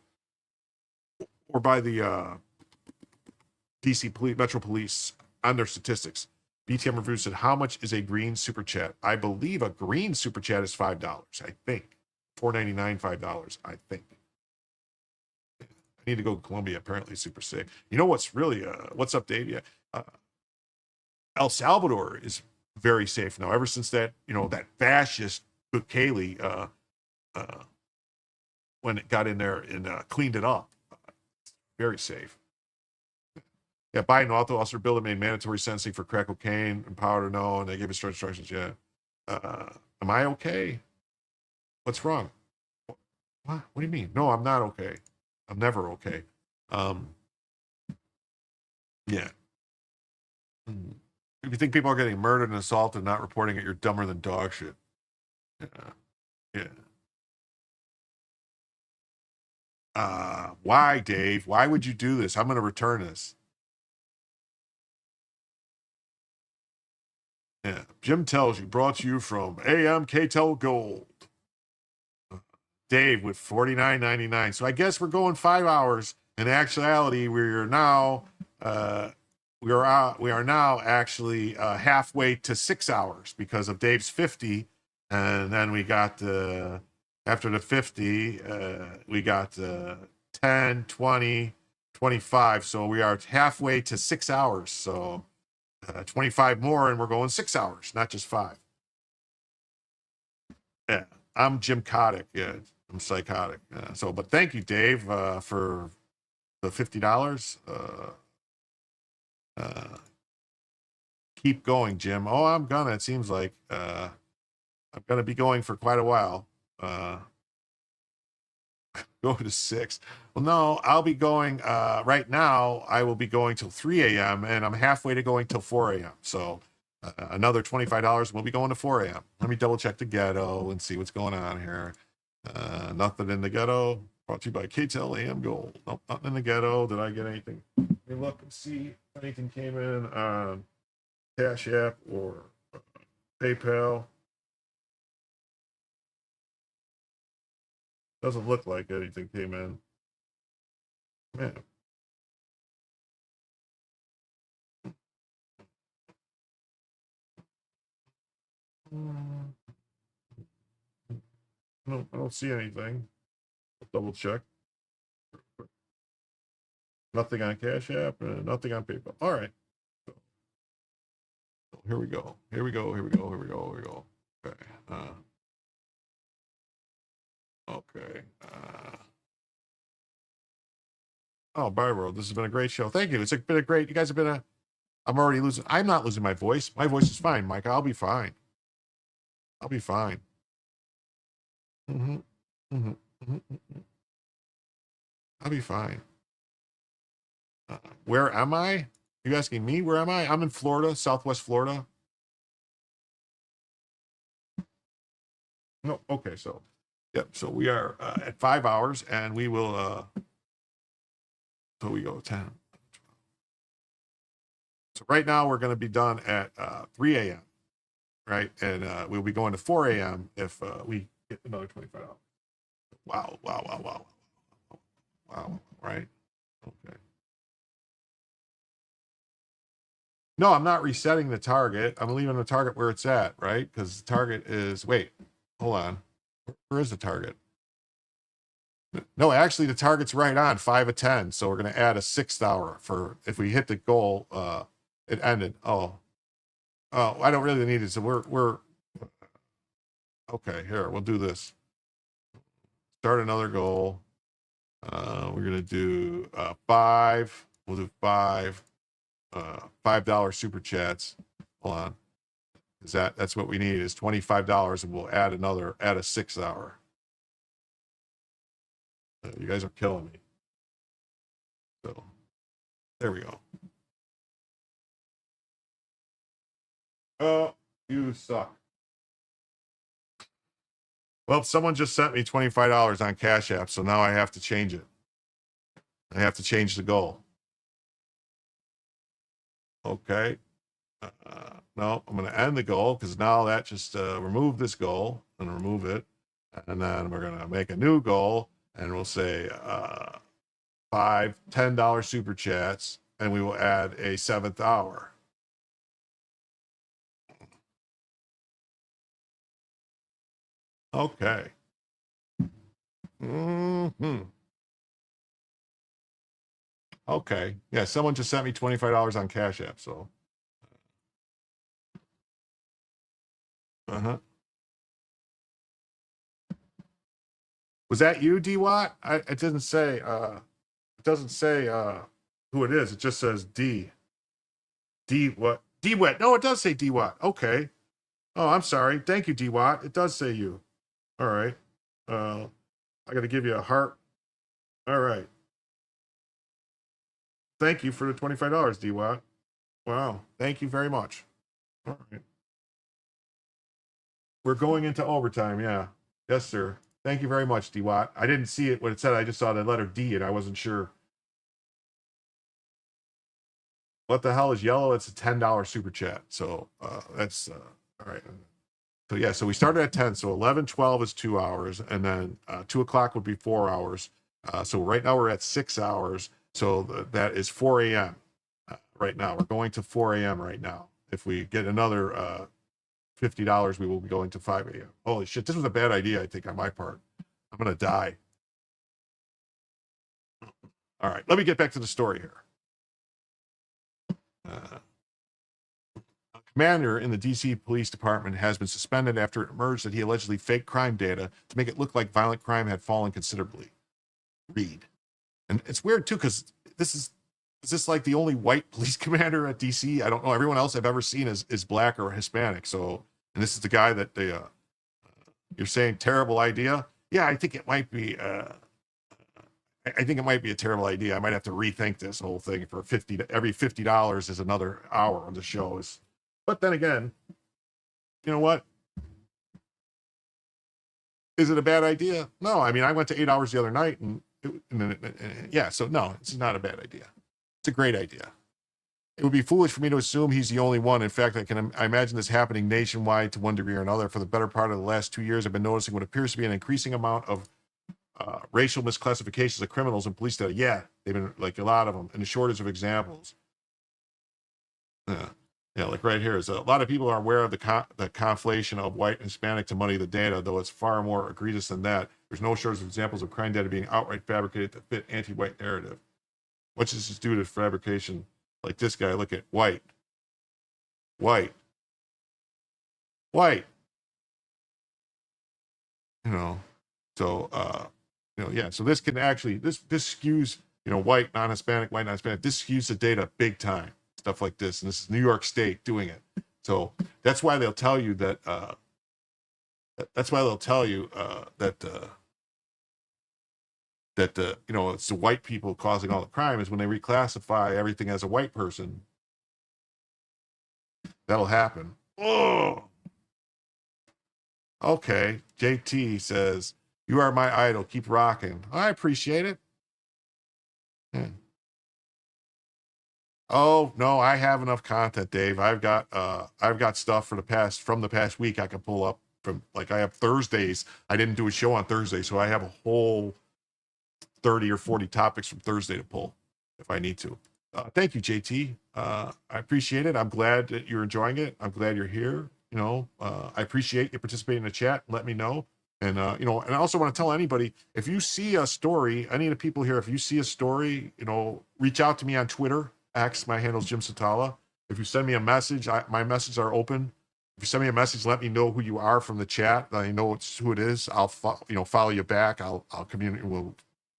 DC Metro Police on their statistics. BTM Review said, how much is a green super chat? I believe a green super chat is $5, I think. $4.99, $5, I think. I need to go to Colombia. Apparently super safe. You know what's really, what's up, Dave? Yeah. El Salvador is very safe now, ever since that, that fascist Bukele, when it got in there and cleaned it up. Very safe. Yeah, Biden also bill that made mandatory sentencing for crack cocaine and powder. No, and they gave us instructions. Yeah. Am I okay? What's wrong? What? What do you mean? No, I'm not okay. I'm never okay. Yeah. If you think people are getting murdered and assaulted and not reporting it, you're dumber than dog shit. Yeah. Yeah. Why, Dave? Why would you do this? I'm going to return this. Yeah. Jim tells you, brought to you from AM Cartel Gold. Dave with $49.99. So I guess we're going 5 hours. In actuality, we are now actually halfway to 6 hours because of Dave's 50, and then we got after the 50, we got 10, 20, 25. So we are halfway to 6 hours. So 25 more, and we're going 6 hours, not just 5. Yeah, I'm Jim Kotick. Yeah, I'm psychotic. But thank you, Dave, for the $50. Keep going, Jim. Oh, I'm gonna. It seems like I'm gonna be going for quite a while. Go to 6. Well, no, I'll be going right now. I will be going till 3 a.m. and I'm halfway to going till 4 a.m. So another $25. We'll be going to 4 a.m. Let me double check the ghetto and see what's going on here. Nothing in the ghetto. Brought to you by KTEL AM Gold. Nope, nothing in the ghetto. Did I get anything? Let me look and see if anything came in on Cash App or PayPal. Doesn't look like anything came in. Man. No, I don't see anything. I'll double check. Nothing on Cash App and nothing on PayPal. All right. So, here we go. Here we go. Here we go. Here we go. Here we go. Okay. Okay. Oh, Byro, this has been a great show. Thank you. It's been a great. You guys have been a. I'm already losing. I'm not losing my voice. My voice is fine, Mike. I'll be fine. I'll be fine. I'll be fine. Where am I? You asking me? Where am I? I'm in Florida, Southwest Florida. No, okay, so, yep. So we are at 5 hours, and we will. So we go 10. So right now we're going to be done at 3 a.m. Right, and we'll be going to 4 a.m. if we get another $25. Wow! Right? Okay. No, I'm not resetting the target. I'm leaving the target where it's at, right? Because the target is, wait, hold on. Where is the target? No, actually the target's right on 5 of 10. So we're going to add a 6th hour for, if we hit the goal, it ended. Oh, I don't really need it. So we're, okay, here, we'll do this. Start another goal. We're going to do 5. We'll do 5. $5 super chats. Hold on. That's what we need is $25, and we'll add a 6th hour. You guys are killing me. So there we go. Oh, you suck. Well, someone just sent me $25 on Cash App, so now I have to change it. I have to change the goal. Okay. No, I'm going to end the goal because now that just remove this goal and remove it. And then we're going to make a new goal, and we'll say 5 $10 super chats, and we will add a 7th hour. Okay. Okay. Yeah, someone just sent me $25 on Cash App, so. Was that you, D-Watt? It doesn't say who it is. It just says D. D-Watt. D-Watt. No, it does say D-Watt. Okay. Oh, I'm sorry. Thank you, D-Watt. It does say you. All right. I got to give you a heart. All right. Thank you for the $25, D-Watt. Wow. Thank you very much. All right. We're going into overtime. Yeah. Yes, sir. Thank you very much, D-Watt. I didn't see it when it said. I just saw the letter D, and I wasn't sure. What the hell is yellow? It's a $10 super chat. So that's all right. So yeah, so we started at 10. So 11, 12 is 2 hours, and then 2 o'clock would be 4 hours. So right now we're at 6 hours. So that is 4 a.m. Right now. We're going to 4 a.m. right now. If we get another $50, we will be going to 5 a.m. Holy shit, this was a bad idea, I think, on my part. I'm gonna die. All right, let me get back to the story here. A commander in the DC Police Department has been suspended after it emerged that he allegedly faked crime data to make it look like violent crime had fallen considerably. Read. And it's weird too, because is this like the only white police commander at DC? I don't know. Everyone else I've ever seen is black or Hispanic. So, and this is the guy that you're saying terrible idea. Yeah, I think it might be. I think it might be a terrible idea. I might have to rethink this whole thing for every $50 is another hour on the show. But then again, you know what? Is it a bad idea? No. I mean, I went to 8 hours the other night, yeah. So no, it's not a bad idea. It's a great idea. It would be foolish for me to assume he's the only one. In fact, I imagine this happening nationwide to one degree or another. For the better part of the last 2 years, I've been noticing what appears to be an increasing amount of racial misclassifications of criminals in police data. Yeah, they've been like a lot of them, and a shortage of examples. Yeah, like right here is a lot of people are aware of the conflation of white and Hispanic to muddy the data, though it's far more egregious than that. There's no shortage of examples of crime data being outright fabricated to fit anti-white narrative. What's this due to fabrication? Like this guy, look at white. You know, so yeah. So this can actually this skews, white, non-Hispanic, white, non-Hispanic. This skews the data big time. Stuff like this, and this is New York State doing it. So that's why they'll tell you that. It's the white people causing all the crime is when they reclassify everything as a white person. That'll happen. Oh. Okay, JT says, "You are my idol. Keep rocking." I appreciate it. Yeah. Oh no, I have enough content, Dave. I've got stuff from the past week I can pull up from. Like I have Thursdays. I didn't do a show on Thursday, so I have a whole 30 or 40 topics from Thursday to pull if I need to. Thank you, JT. I appreciate it. I'm glad that you're enjoying it. I'm glad you're here. I appreciate you participating in the chat. Let me know. And, and I also want to tell anybody, if you see a story, any of the people here, if you see a story, reach out to me on Twitter. X, my handle's Jim Satala. If you send me a message, my messages are open. If you send me a message, let me know who you are from the chat. I know who it is. I'll follow you back. I'll communicate.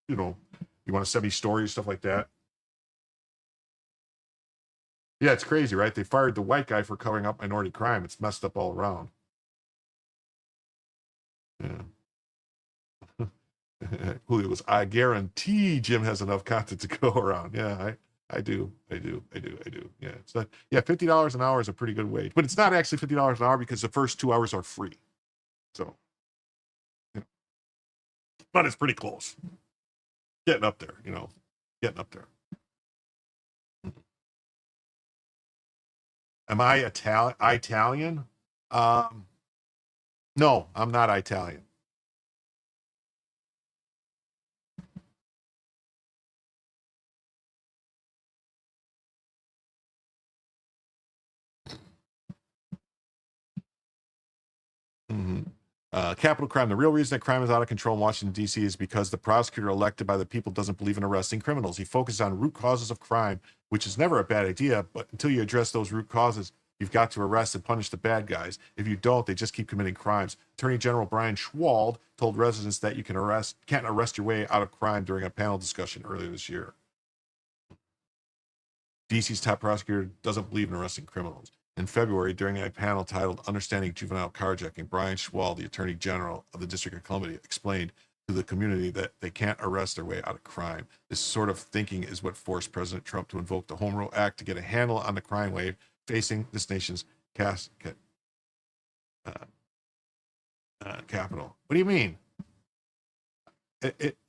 You want to send me stories, stuff like that. Yeah, it's crazy, right? They fired the white guy for covering up minority crime. It's messed up all around. Yeah. Julio goes, I guarantee Jim has enough content to go around. Yeah, I do. Yeah, it's not, $50 an hour is a pretty good wage, but it's not actually $50 an hour because the first 2 hours are free. So, but it's pretty close. Getting up there, getting up there. Am I Italian? No, I'm not Italian. Capital crime. The real reason that crime is out of control in Washington, D.C. is because the prosecutor elected by the people doesn't believe in arresting criminals. He focuses on root causes of crime, which is never a bad idea, but until you address those root causes, you've got to arrest and punish the bad guys. If you don't, they just keep committing crimes. Attorney General Brian Schwald told residents that you can't arrest your way out of crime during a panel discussion earlier this year. D.C.'s top prosecutor doesn't believe in arresting criminals. In February, during a panel titled Understanding Juvenile Carjacking, Brian Schwald, the Attorney General of the District of Columbia, explained to the community that they can't arrest their way out of crime. This sort of thinking is what forced President Trump to invoke the Home Rule Act to get a handle on the crime wave facing this nation's capital. What do you mean?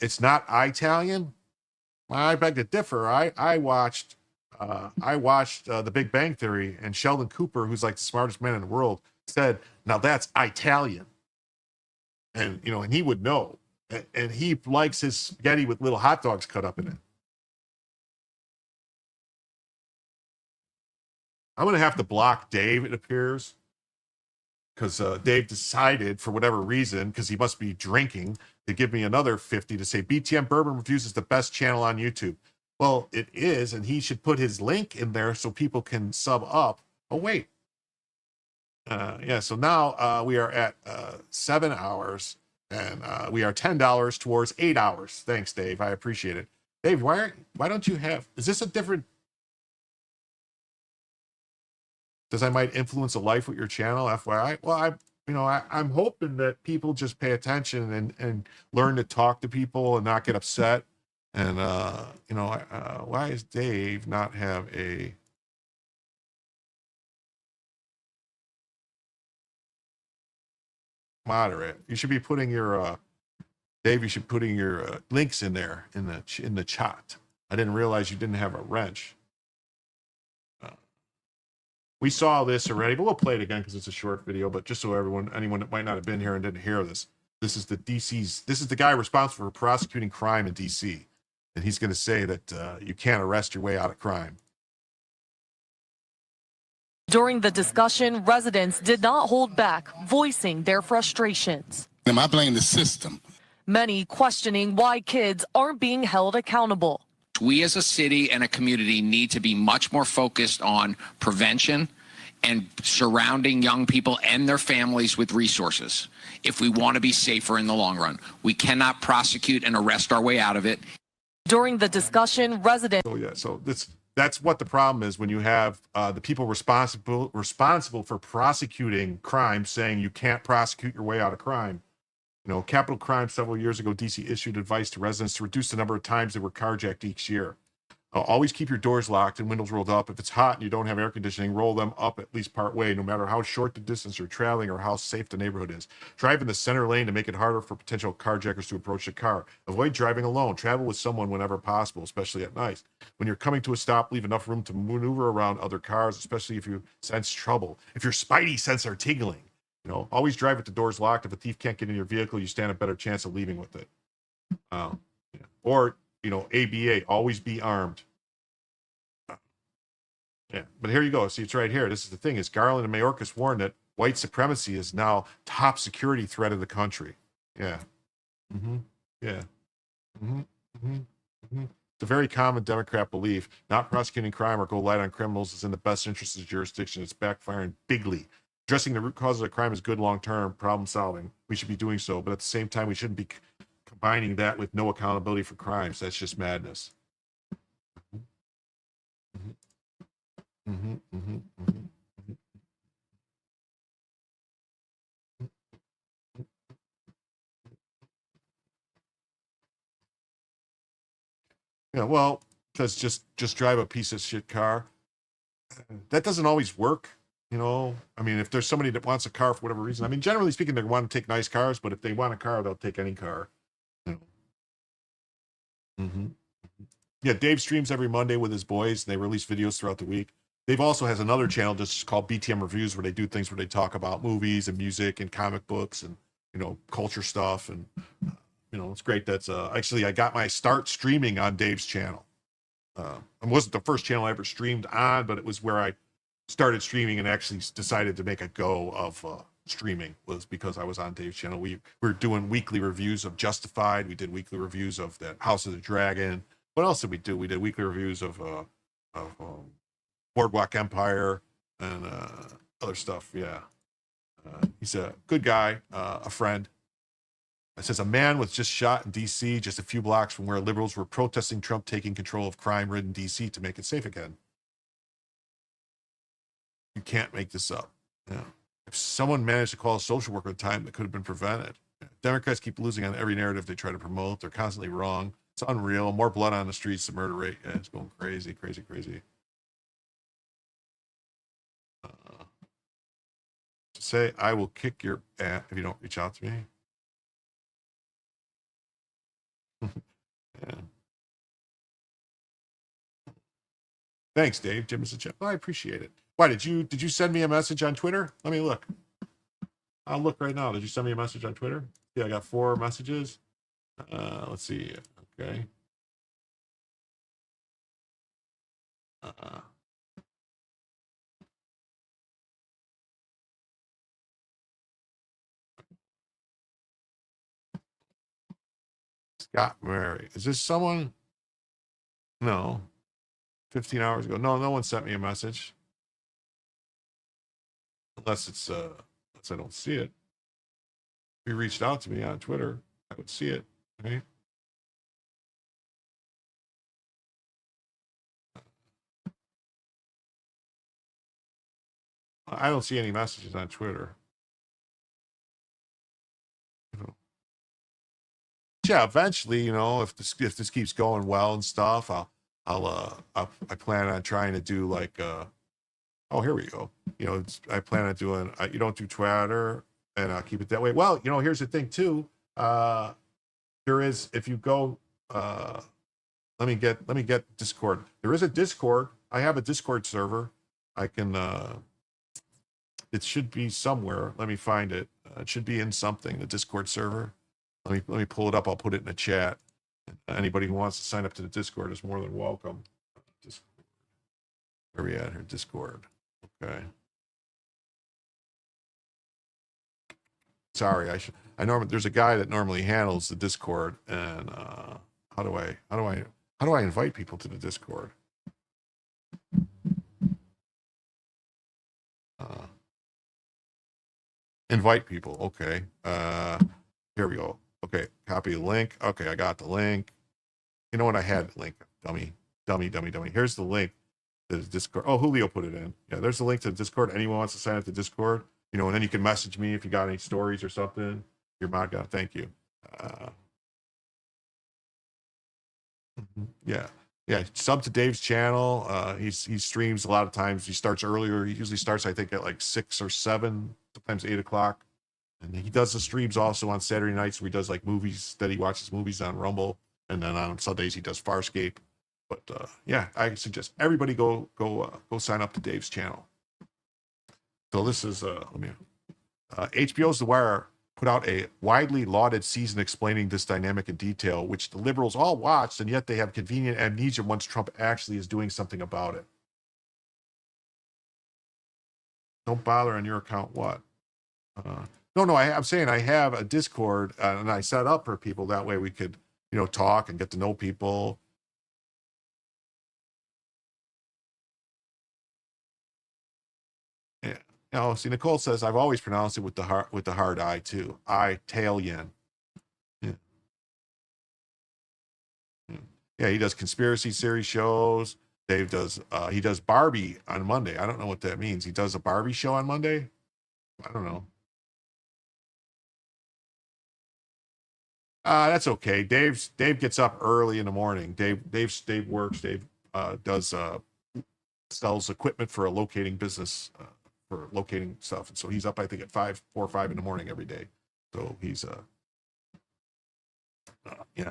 it's not Italian. I beg to differ. I watched The Big Bang Theory, and Sheldon Cooper, who's like the smartest man in the world, said, "Now that's Italian," and and he would know, and he likes his spaghetti with little hot dogs cut up in it. I'm gonna have to block Dave, it appears, because Dave decided, for whatever reason, because he must be drinking, to give me another 50 to say BTM Bourbon Reviews is the best channel on YouTube. Well, it is, and he should put his link in there so people can sub up. Oh, wait. Yeah, so now we are at 7 hours, and we are $10 towards 8 hours. Thanks, Dave. I appreciate it. Dave, why don't you have, is this a different, does I might influence a life with your channel, FYI? Well, I'm hoping that people just pay attention and learn to talk to people and not get upset. And why does Dave not have a moderate? You should be putting your Dave. You should putting your links in there in the chat. I didn't realize you didn't have a wrench. We saw this already, but we'll play it again because it's a short video. But just so anyone that might not have been here and didn't hear this, this is the guy responsible for prosecuting crime in DC, and he's going to say that you can't arrest your way out of crime. During the discussion, residents did not hold back, voicing their frustrations. I blame the system. Many questioning why kids aren't being held accountable. We as a city and a community need to be much more focused on prevention and surrounding young people and their families with resources if we want to be safer in the long run. We cannot prosecute and arrest our way out of it. During the discussion, residents... So that's what the problem is when you have the people responsible for prosecuting crime saying you can't prosecute your way out of crime. Capital crime several years ago, DC issued advice to residents to reduce the number of times they were carjacked each year. Always keep your doors locked and windows rolled up. If it's hot and you don't have air conditioning, roll them up at least part way, no matter how short the distance you're traveling or how safe the neighborhood is. Drive in the center lane to make it harder for potential carjackers to approach the car. Avoid driving alone. Travel with someone whenever possible, especially at night. When you're coming to a stop, leave enough room to maneuver around other cars, especially if you sense trouble. If your spidey sense are tingling. Always drive with the doors locked. If a thief can't get in your vehicle, you stand a better chance of leaving with it. Yeah. Or, ABA, always be armed. Yeah, but here you go. See, it's right here. This is the thing, is Garland and Mayorkas warned that white supremacy is now top security threat of the country. Yeah. Yeah. It's a very common Democrat belief. Not prosecuting crime or go light on criminals is in the best interest of the jurisdiction. It's backfiring bigly. Addressing the root causes of crime is good long-term problem solving. We should be doing so, but at the same time, we shouldn't be combining that with no accountability for crimes. That's just madness. Yeah, well, because just drive a piece of shit car. That doesn't always work. I mean, if there's somebody that wants a car for whatever reason, I mean, generally speaking, they want to take nice cars, but if they want a car, they'll take any car. Yeah, Dave streams every Monday with his boys, and they release videos throughout the week. Dave also has another channel just called BTM Reviews, where they do things where they talk about movies and music and comic books and, culture stuff. And, it's great. That's actually, I got my start streaming on Dave's channel. It wasn't the first channel I ever streamed on, but it was where I started streaming and actually decided to make a go of streaming, was because I was on Dave's channel. We were doing weekly reviews of Justified. We did weekly reviews of that House of the Dragon. What else did we do? We did weekly reviews of Boardwalk Empire and other stuff. Yeah. He's a good guy, a friend. It says a man was just shot in DC, just a few blocks from where liberals were protesting Trump taking control of crime-ridden DC to make it safe again. You can't make this up. Yeah. If someone managed to call a social worker at the time, that could have been prevented. Democrats keep losing on every narrative they try to promote. They're constantly wrong. It's unreal. More blood on the streets, the murder rate. Yeah, it's going crazy, crazy, crazy. Say, I will kick your ass if you don't reach out to me. Yeah. Thanks, Dave. Jim is a chip. I appreciate it. Why did you send me a message on Twitter? Let me look. I'll look right now. Did you send me a message on Twitter? Yeah, I got 4 messages. Let's see. Okay. Scott Murray. Is this someone? No. 15 hours ago. No, no one sent me a message. Unless it's unless I don't see it. If you reached out to me on Twitter, I would see it. Right? I don't see any messages on Twitter. Yeah, eventually, if this keeps going well and stuff, I plan on trying to do like oh, here we go. I plan on doing you don't do Twitter, and I'll keep it that way. Well, here's the thing too. There is, if you go let me get Discord. There is a Discord. I have a Discord server. I can it should be somewhere. Let me find it. It should be in something, the Discord server. Let me pull it up. I'll put it in the chat. Anybody who wants to sign up to the Discord is more than welcome. Where are we at here? Discord. Okay. Sorry, I normally, there's a guy that normally handles the Discord, and how do I invite people to the Discord? Invite people. Okay. Here we go. Okay, copy the link. Okay, I got the link. You know what? I had the link. Dummy. Here's the link to the Discord. Oh, Julio put it in. Yeah, there's the link to the Discord. Anyone wants to sign up to Discord, and then you can message me if you got any stories or something. Your mod guy. Thank you. Yeah. Sub to Dave's channel. He streams a lot of times. He starts earlier. He usually starts, I think, at like 6 or 7, sometimes 8 o'clock. And he does the streams also on Saturday nights where he does like movies, that he watches movies on Rumble, and then on Sundays he does Farscape. But yeah, I suggest everybody go sign up to Dave's channel. So this is HBO's The Wire put out a widely lauded season explaining this dynamic in detail, which the liberals all watched, and yet they have convenient amnesia once Trump actually is doing something about it. Don't bother on your account. What? No, I'm saying I have a Discord, and I set up for people. That way we could, talk and get to know people. Yeah. See, Nicole says I've always pronounced it with the hard I too. Italian. Yeah, he does conspiracy series shows. Dave does. He does Barbie on Monday. I don't know what that means. He does a Barbie show on Monday. I don't know. That's okay. Dave gets up early in the morning. Dave works. Dave sells equipment for a locating business, for locating stuff. And so he's up, I think, at 4 or 5 in the morning every day. So he's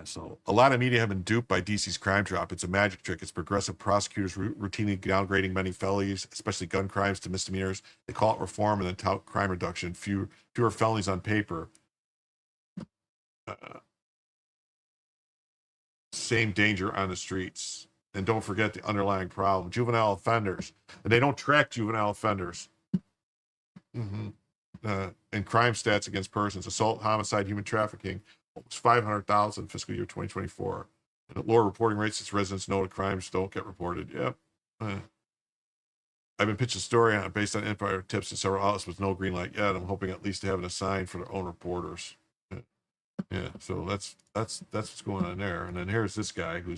so a lot of media have been duped by DC's crime drop. It's a magic trick. It's progressive prosecutors routinely downgrading many felonies, especially gun crimes, to misdemeanors. They call it reform and then tout crime reduction. Fewer felonies on paper. Same danger on the streets. And don't forget the underlying problem: juvenile offenders. And they don't track juvenile offenders. And crime stats against persons: assault, homicide, human trafficking, almost 500,000 fiscal year 2024. And at lower reporting rates, as residents know that crimes don't get reported. Yep. I've been pitched a story on it based on Empire tips and several outlets with no green light yet. I'm hoping at least to have an assigned for their own reporters. Yeah, so that's what's going on there. And then here's this guy who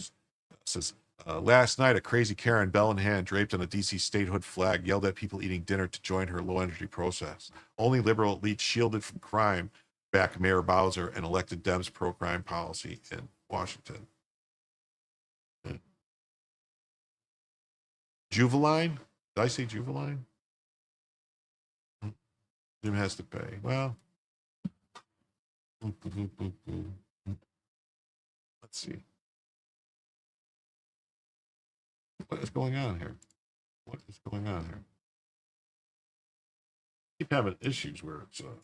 says, last night a crazy Karen, bell in hand, draped on a DC statehood flag, yelled at people eating dinner to join her low energy process. Only liberal elites shielded from crime back Mayor Bowser and elected Dems pro-crime policy in Washington. Juveline? Did I say Juveline? Jim has to pay. Well, let's Let's see. What is going on here? What is going on here? Keep having issues where it's oh,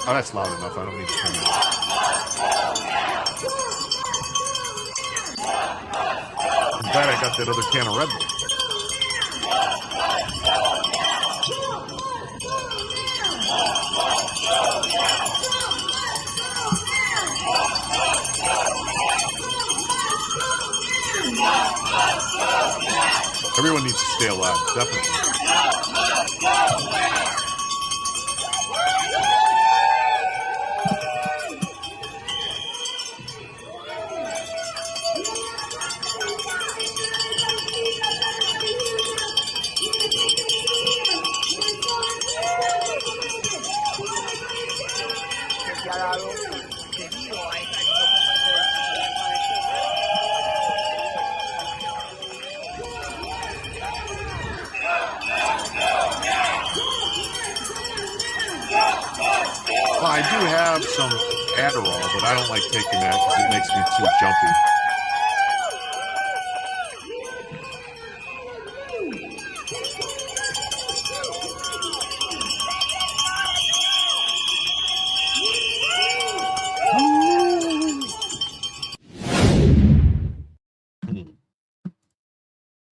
that's loud enough. I don't need to turn it off. I'm glad I got that other can of Red Bull. Everyone needs to stay alive, definitely. Well, I do have some Adderall, but I don't like taking that because it makes me too jumpy.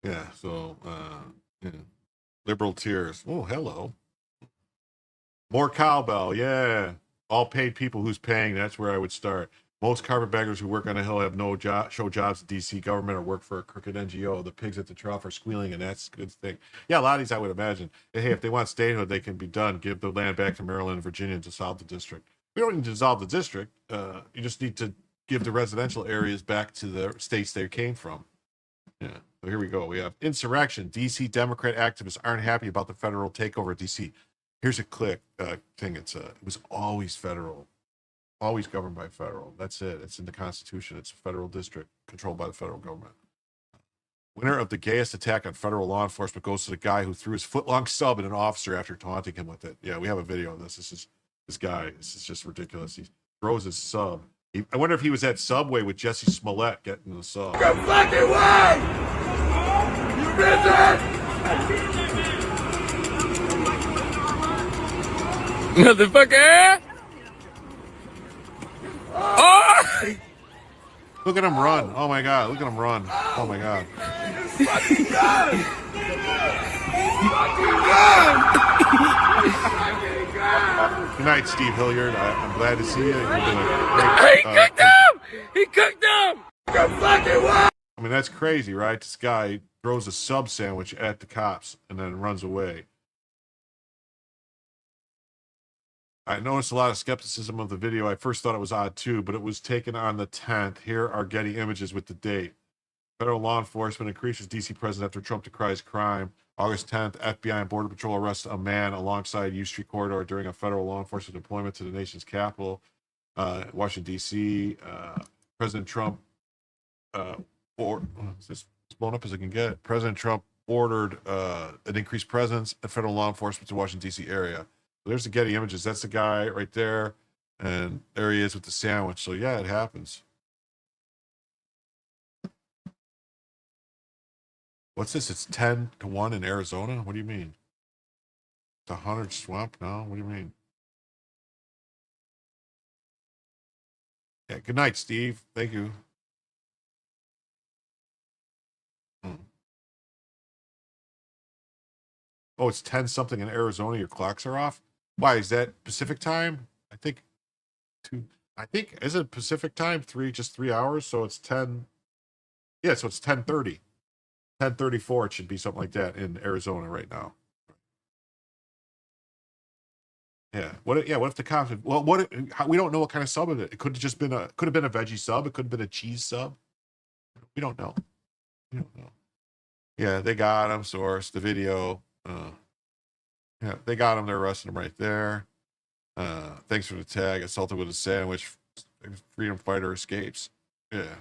Yeah, so, yeah. Liberal tears. Oh, hello. More cowbell, yeah. All paid people who's paying, that's where I would start. Most carpetbaggers who work on the Hill have no job, show jobs at DC government or work for a crooked NGO. The pigs at the trough are squealing, and that's a good thing. Yeah, a lot of these I would imagine. Hey, if they want statehood, they can be done. Give the land back to Maryland and Virginia and dissolve the district. We don't need to dissolve the district. You just need to give the residential areas back to the states they came from. Yeah, so here we go. We have insurrection. DC Democrat activists aren't happy about the federal takeover of DC. Here's a click thing. It was always federal, always governed by federal. That's it. It's in the Constitution. It's a federal district controlled by the federal government. Winner of the gayest attack on federal law enforcement goes to the guy who threw his foot-long sub at an officer after taunting him with it. Yeah, we have a video of this. This guy. This is just ridiculous. He throws his sub. I wonder if he was at Subway with Jesse Smollett getting the sub. Go fucking way! You bitch! Motherfucker! Oh! Look at him run. Oh my God. Look at him run. Oh my God. Fucking gun! Fucking gun! Good night, Steve Hilliard. I'm glad to see you. You're doing He cooked him! He cooked him! Go fucking way! I mean, that's crazy, right? This guy throws a sub sandwich at the cops and then runs away. I noticed a lot of skepticism of the video. I first thought it was odd too, but it was taken on the 10th. Here are Getty images with the date. Federal law enforcement increases DC president after Trump decries crime. August 10th, FBI and Border Patrol arrest a man alongside U Street corridor during a federal law enforcement deployment to the nation's capital, Washington, D.C. President Trump, it's as blown up as I can get. President Trump ordered an increased presence at federal law enforcement to Washington, D.C. area. There's the Getty images. That's the guy right there. And there he is with the sandwich. So, yeah, it happens. What's this? It's 10-1 in Arizona? What do you mean? The Hunter Swamp? No? What do you mean? Yeah, good night, Steve. Thank you. Oh, it's 10-something in Arizona. Your clocks are off? Why, is that Pacific time? I think is it Pacific time? Just 3 hours, so it's 10. Yeah, so it's 10:30. 10:34, it should be something like that in Arizona right now. Yeah. What if the cops? Well, we don't know what kind of sub it is. It could have just been a veggie sub. It could have been a cheese sub. We don't know. Yeah, they got him. Source the video. Yeah, they got him. They're arresting him right there. Thanks for the tag. Assaulted with a sandwich. Freedom fighter escapes. Yeah.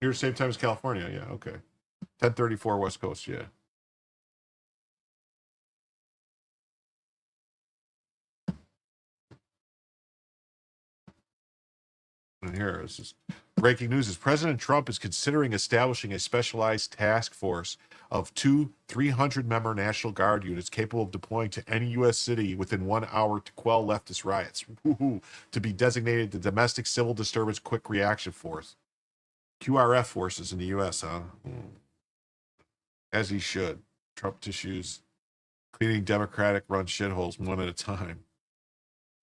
Here, same time as California. Yeah, okay. 10:34 West Coast. Yeah. in here. This is breaking news. Is President Trump is considering establishing a specialized task force of 300-member National Guard units capable of deploying to any U.S. city within 1 hour to quell leftist riots. Woo-hoo. To be designated the Domestic Civil Disturbance Quick Reaction Force. QRF forces in the U.S., huh? As he should. Trump tissues, cleaning Democratic-run shitholes one at a time.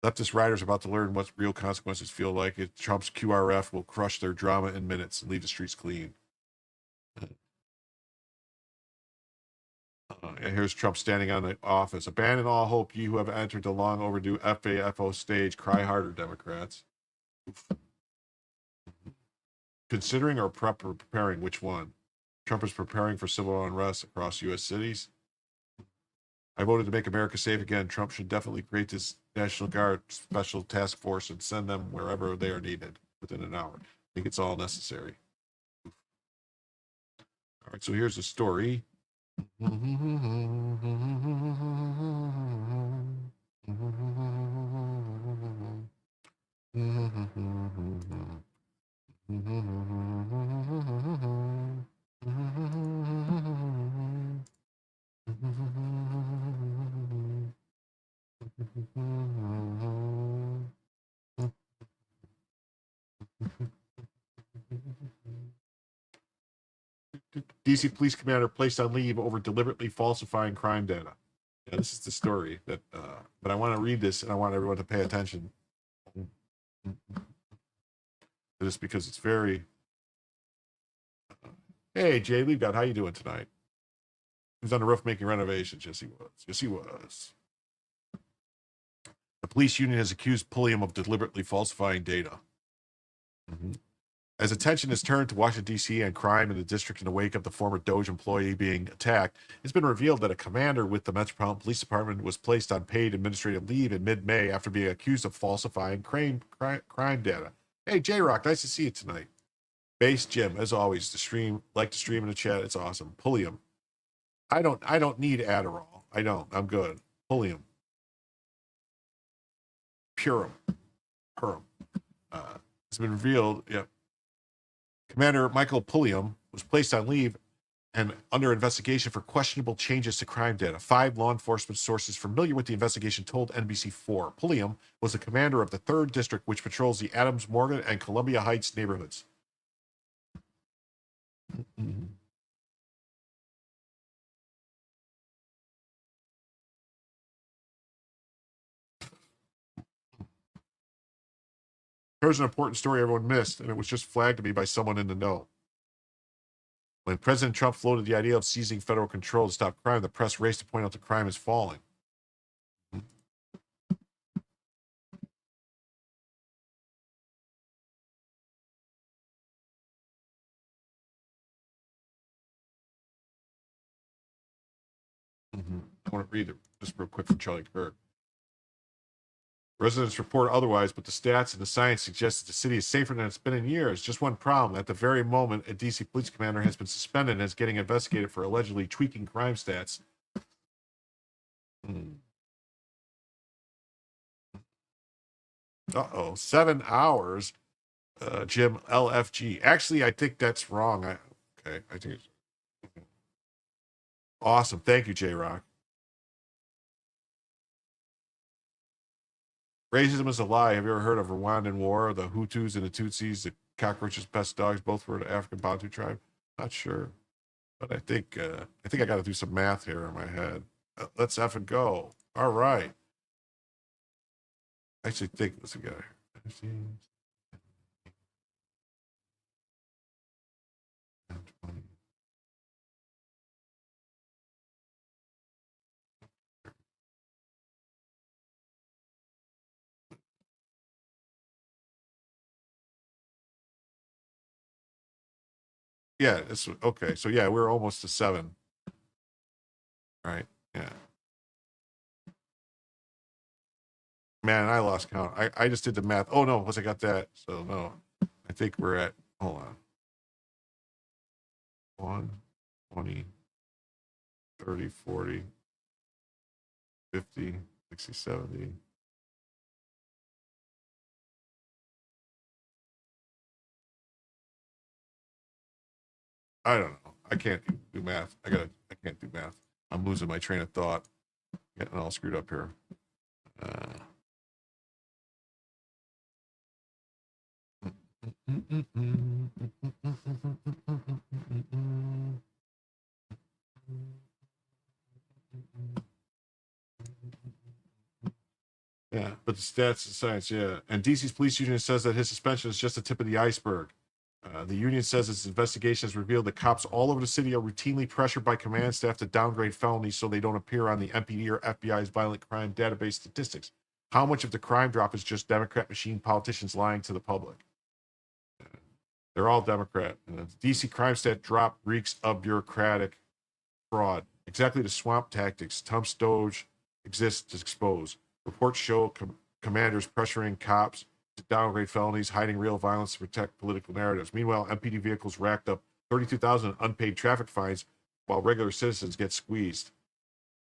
Leftist riders are about to learn what real consequences feel like. Trump's QRF will crush their drama in minutes and leave the streets clean. And here's Trump standing on the office. Abandon all hope, you who have entered the long overdue FAFO stage. Cry harder, Democrats. Oof. Considering or preparing, which one? Trump is preparing for civil unrest across U.S. cities. I voted to make America safe again. Trump should definitely create this National Guard special task force and send them wherever they are needed within an hour. I think it's all necessary. All right, so here's the story. DC police commander placed on leave over deliberately falsifying crime data. Yeah, this is the story that, but I want to read this and I want everyone to pay attention to this because it's very. Hey, Jay Leibgott, how you doing tonight? He was on the roof making renovations. Yes, he was. Yes, he was. The police union has accused Pulliam of deliberately falsifying data. As attention is turned to Washington, D.C. and crime in the district in the wake of the former Doge employee being attacked, it's been revealed that a commander with the Metropolitan Police Department was placed on paid administrative leave in mid-May after being accused of falsifying crime data. Hey, J-Rock, nice to see you tonight. Base Jim, as always, to stream in the chat. It's awesome. Pulliam. I don't need Adderall. I don't. I'm good. Pulliam. Purim. It's been revealed. Yep. Commander Michael Pulliam was placed on leave and under investigation for questionable changes to crime data. 5 law enforcement sources familiar with the investigation told NBC4. Pulliam was the commander of the 3rd District, which patrols the Adams Morgan and Columbia Heights neighborhoods. Here's an important story everyone missed, and it was just flagged to me by someone in the know. When President Trump floated the idea of seizing federal control to stop crime, the press raced to point out the crime is falling. I want to read it just real quick from Charlie Kirk. Residents report otherwise, but the stats and the science suggest that the city is safer than it's been in years. Just one problem. At the very moment, a D.C. police commander has been suspended and is getting investigated for allegedly tweaking crime stats. Uh-oh. 7 hours, Jim LFG. Actually, I think that's wrong. I think it's awesome. Thank you, J-Rock. Racism is a lie. Have you ever heard of Rwandan War? The Hutus and the Tutsis, the cockroaches, pest dogs, both were the African Bantu tribe. Not sure, but I think I got to do some math here in my head. Let's effing go. All right. I actually think let's get here. Yeah, it's okay. So yeah, we're almost to 7. All right. Yeah. Man, I lost count. I just did the math. Oh no, once I got that. So no. I think we're at hold on. 1, 20, 30, 40, 50, 60, 70. I don't know. I can't do math. I can't do math. I'm losing my train of thought. Getting all screwed up here. Yeah, but the stats and science, yeah. And DC's police union says that his suspension is just the tip of the iceberg. The union says its investigation has revealed that cops all over the city are routinely pressured by command staff to downgrade felonies so they don't appear on the MPD or FBI's violent crime database statistics. How much of the crime drop is just Democrat machine politicians lying to the public? They're all Democrat. And the DC crime stat drop reeks of bureaucratic fraud. Exactly the swamp tactics Trump's Doge exists to expose. Reports show commanders pressuring cops to downgrade felonies, hiding real violence to protect political narratives. Meanwhile, MPD vehicles racked up 32,000 unpaid traffic fines while regular citizens get squeezed.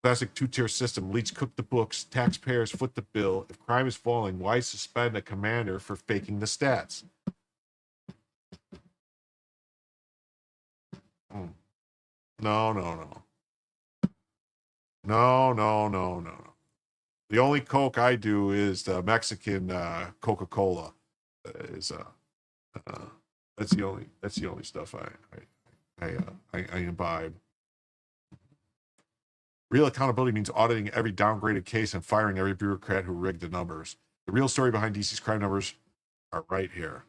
Classic two-tier system. Elites cook the books, taxpayers foot the bill. If crime is falling, why suspend a commander for faking the stats? No. The only Coke I do is the Mexican Coca-Cola. That's the only stuff I imbibe. Real accountability means auditing every downgraded case and firing every bureaucrat who rigged the numbers. The real story behind DC's crime numbers are right here.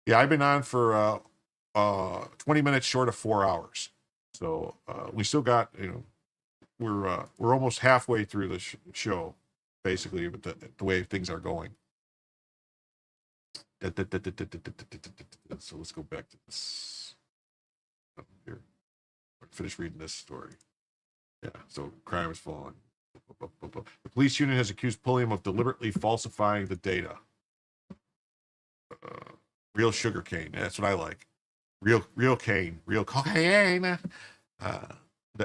Yeah, I've been on for 20 minutes short of 4 hours. So we still got, we're almost halfway through the show, basically, with the way things are going. So let's go back to this. Here. Finish reading this story. Yeah, so crime is falling. The police union has accused Pulliam of deliberately falsifying the data. Real sugar cane. That's what I like. Real cane. Real cocaine.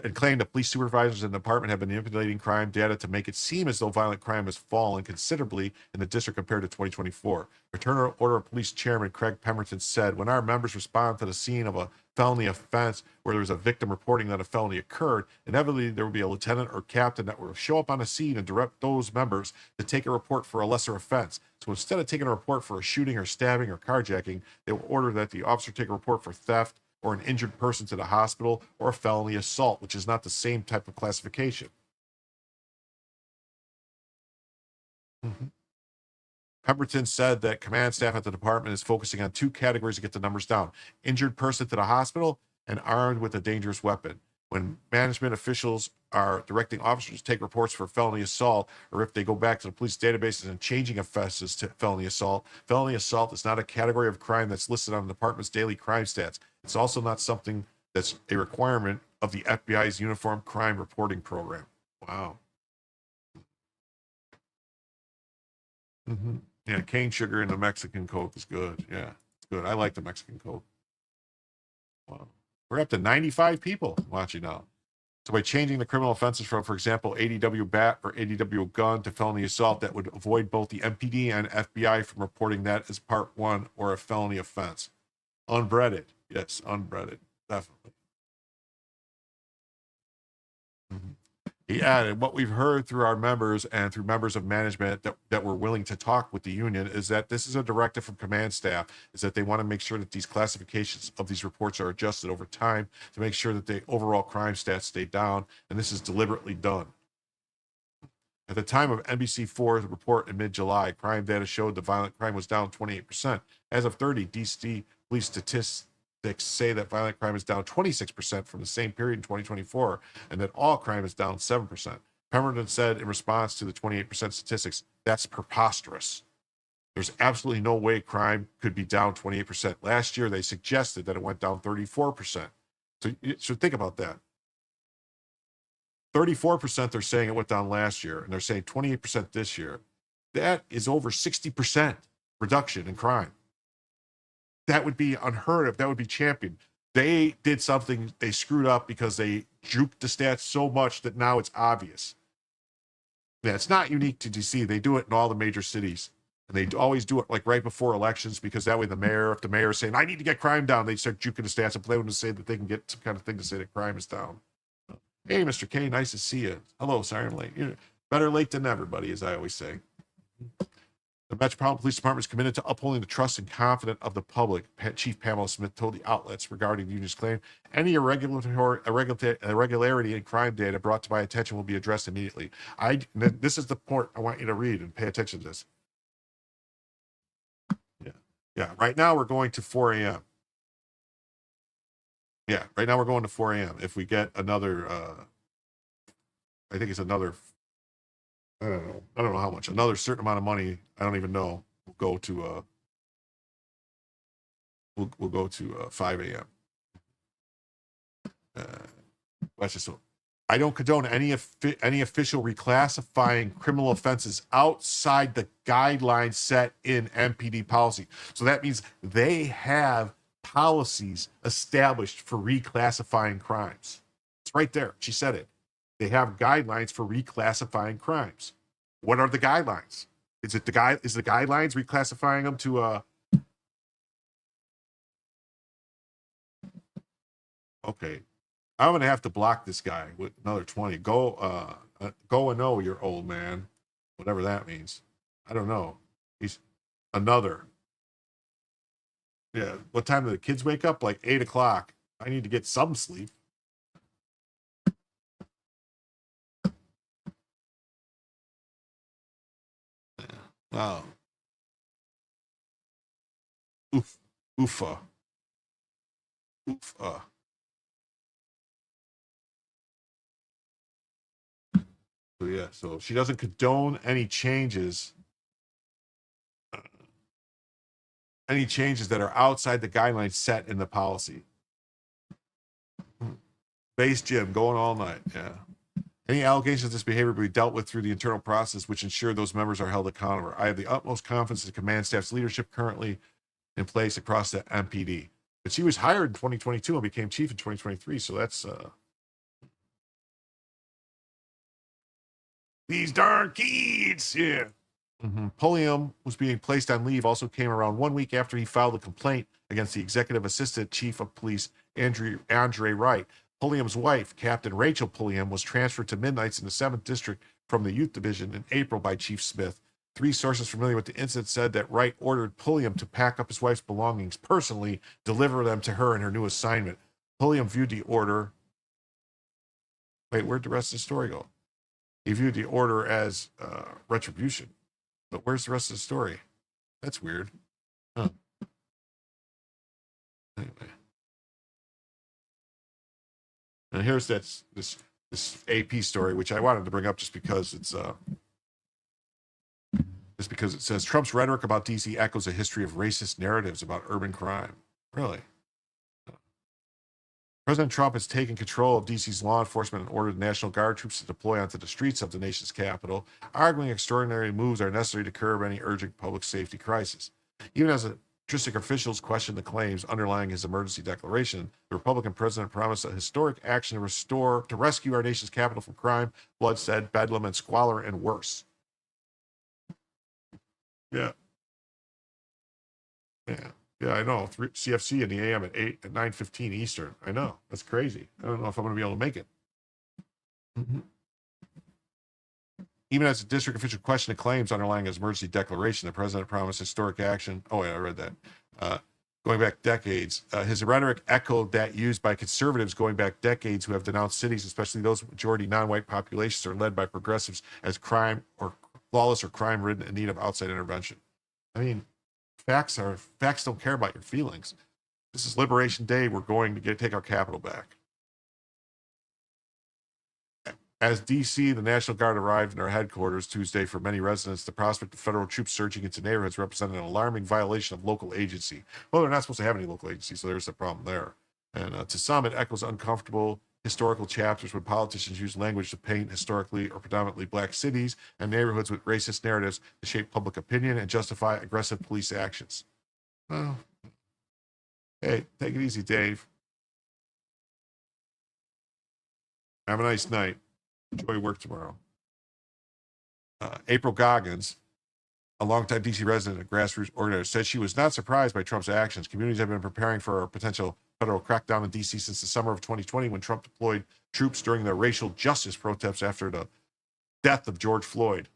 And claimed that police supervisors in the department have been manipulating crime data to make it seem as though violent crime has fallen considerably in the district compared to 2024. Return Order of Police Chairman Craig Pemberton said, when our members respond to the scene of a felony offense where there was a victim reporting that a felony occurred, inevitably there will be a lieutenant or captain that will show up on the scene and direct those members to take a report for a lesser offense. So instead of taking a report for a shooting or stabbing or carjacking, they will order that the officer take a report for theft or an injured person to the hospital, or a felony assault, which is not the same type of classification. Pemberton said that command staff at the department is focusing on 2 categories to get the numbers down: injured person to the hospital and armed with a dangerous weapon. When management officials are directing officers to take reports for felony assault, or if they go back to the police databases and changing offenses to felony assault is not a category of crime that's listed on the department's daily crime stats. It's also not something that's a requirement of the FBI's Uniform Crime Reporting Program. Wow. Yeah, cane sugar in the Mexican Coke is good. Yeah, it's good. I like the Mexican Coke. Wow. We're up to 95 people watching now. So by changing the criminal offenses from, for example, ADW bat or ADW gun to felony assault, that would avoid both the MPD and FBI from reporting that as part 1 or a felony offense. Unbreaded. Yes, unbreaded. Definitely. He added, what we've heard through our members and through members of management that were willing to talk with the union is that this is a directive from command staff, is that they want to make sure that these classifications of these reports are adjusted over time to make sure that the overall crime stats stay down, and this is deliberately done. At the time of NBC4's report in mid-July, crime data showed the violent crime was down 28%. As of 30, DC police statistics say that violent crime is down 26% from the same period in 2024, and that all crime is down 7%. Pemberton said in response to the 28% statistics, that's preposterous. There's absolutely no way crime could be down 28%. Last year, they suggested that it went down 34%. So think about that. 34% they're saying it went down last year, and they're saying 28% this year. That is over 60% reduction in crime. That would be unheard of. That would be championed. They did something, they screwed up because they juked the stats so much that now it's obvious. Yeah, it's not unique to DC. They do it in all the major cities. And they always do it like right before elections because that way if the mayor is saying, I need to get crime down, they start juking the stats and play them to say that they can get some kind of thing to say that crime is down. Hey, Mr. K, nice to see you. Hello, sorry I'm late. You're better late than never, buddy, as I always say. The Metropolitan Police Department is committed to upholding the trust and confidence of the public, Chief Pamela Smith told the outlets regarding the union's claim. Any irregularity in crime data brought to my attention will be addressed immediately. This is the point I want you to read and pay attention to this. Yeah, right now we're going to 4 a.m. Yeah, right now we're going to 4 a.m. If we get another, I think it's another, I don't know how much, another certain amount of money, I don't even know, we'll go to, we'll go to 5 a.m. That's just so. I don't condone any official reclassifying criminal offenses outside the guidelines set in MPD policy. So that means they have policies established for reclassifying crimes. It's right there. She said it. They have guidelines for reclassifying crimes. What are the guidelines? Is the guidelines reclassifying them to okay. I'm gonna have to block this guy with another 20. Go and know your old man, whatever that means. I don't know. He's another. Yeah. What time do the kids wake up? Like 8 o'clock. I need to get some sleep. Wow. Oofa. So yeah, so she doesn't condone any changes that are outside the guidelines set in the policy. Base gym going all night. Yeah. Any allegations of this behavior will be dealt with through the internal process, which ensure those members are held accountable. I have the utmost confidence in the command staff's leadership currently in place across the MPD. But she was hired in 2022 and became chief in 2023. So that's these darn kids. Yeah. Pulliam was being placed on leave also came around 1 week after he filed a complaint against the executive assistant chief of police, Andre Wright. Pulliam's wife, Captain Rachel Pulliam, was transferred to Midnights in the 7th District from the Youth Division in April by Chief Smith. 3 sources familiar with the incident said that Wright ordered Pulliam to pack up his wife's belongings personally, deliver them to her in her new assignment. Pulliam viewed the order. Wait, where'd the rest of the story go? He viewed the order as retribution. But where's the rest of the story? That's weird. Huh. Anyway. And here's this AP story, which I wanted to bring up just because it says Trump's rhetoric about DC echoes a history of racist narratives about urban crime. Really? President Trump has taken control of DC's law enforcement and ordered National Guard troops to deploy onto the streets of the nation's capital, arguing extraordinary moves are necessary to curb any urgent public safety crisis. Even as district officials question the claims underlying his emergency declaration, the Republican president promised a historic action to rescue our nation's capital from crime, bloodshed, bedlam, and squalor, and worse. Yeah. Yeah, I know. CFC in the AM at 9:15 Eastern. I know. That's crazy. I don't know if I'm going to be able to make it. Even as the district official questioned the claims underlying his emergency declaration, the president promised historic action. Oh, yeah, I read that. Going back decades, his rhetoric echoed that used by conservatives going back decades who have denounced cities, especially those majority non-white populations, are led by progressives as crime or lawless or crime-ridden in need of outside intervention. I mean, facts don't care about your feelings. This is Liberation Day. We're going to take our capital back. As DC, the National Guard arrived in their headquarters Tuesday, for many residents, the prospect of federal troops surging into neighborhoods represented an alarming violation of local agency. Well, they're not supposed to have any local agency, so there's the problem there. And to some, it echoes uncomfortable historical chapters when politicians use language to paint historically or predominantly black cities and neighborhoods with racist narratives to shape public opinion and justify aggressive police actions. Well, hey, take it easy, Dave. Have a nice night. Enjoy work tomorrow. April Goggins, a longtime D.C. resident and grassroots organizer, said she was not surprised by Trump's actions. Communities have been preparing for a potential federal crackdown in D.C. since the summer of 2020, when Trump deployed troops during the racial justice protests after the death of George Floyd.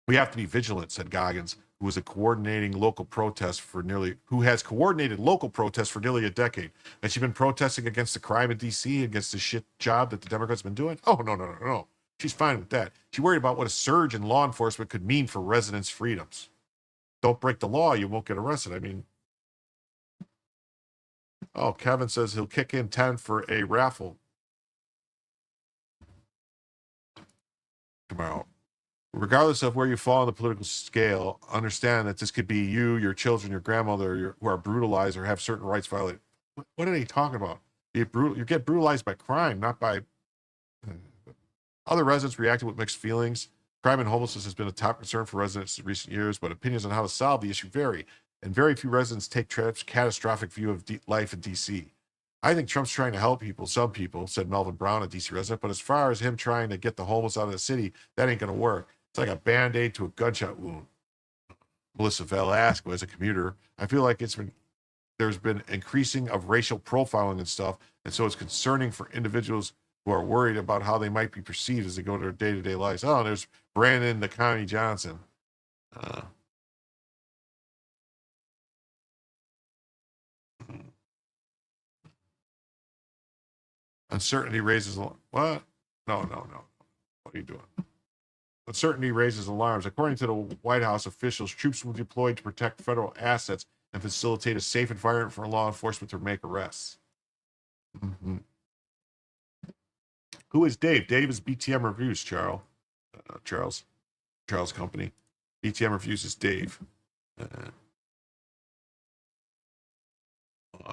We have to be vigilant, said Goggins, who has coordinated local protests for nearly a decade. Has she been protesting against the crime in D.C., against the shit job that the Democrats have been doing? Oh, no. She's fine with that. She's worried about what a surge in law enforcement could mean for residents' freedoms. Don't break the law, you won't get arrested. I mean, oh, Kevin says he'll kick in 10 for a raffle tomorrow. Regardless of where you fall on the political scale, understand that this could be you, your children, your grandmother, who are brutalized or have certain rights violated. What are they talking about? You get brutalized by crime, not by... Other residents reacted with mixed feelings. Crime and homelessness has been a top concern for residents in recent years, but opinions on how to solve the issue vary, and very few residents take Trump's catastrophic view of life in D.C. I think Trump's trying to help people, some people, said Melvin Brown, a D.C. resident, but as far as him trying to get the homeless out of the city, that ain't going to work. It's like a Band-Aid to a gunshot wound. Melissa Velasco, as a commuter, I feel like there's been increasing of racial profiling and stuff, and so it's concerning for individuals who are worried about how they might be perceived as they go to their day-to-day lives. Oh, there's Brandon the Connie Johnson. Uncertainty raises... What? No. What are you doing? Uncertainty raises alarms. According to the White House officials, troops will be deployed to protect federal assets and facilitate a safe environment for law enforcement to make arrests. Mm-hmm. Who is Dave? Dave is BTM Reviews, Charles Company. BTM Reviews is Dave.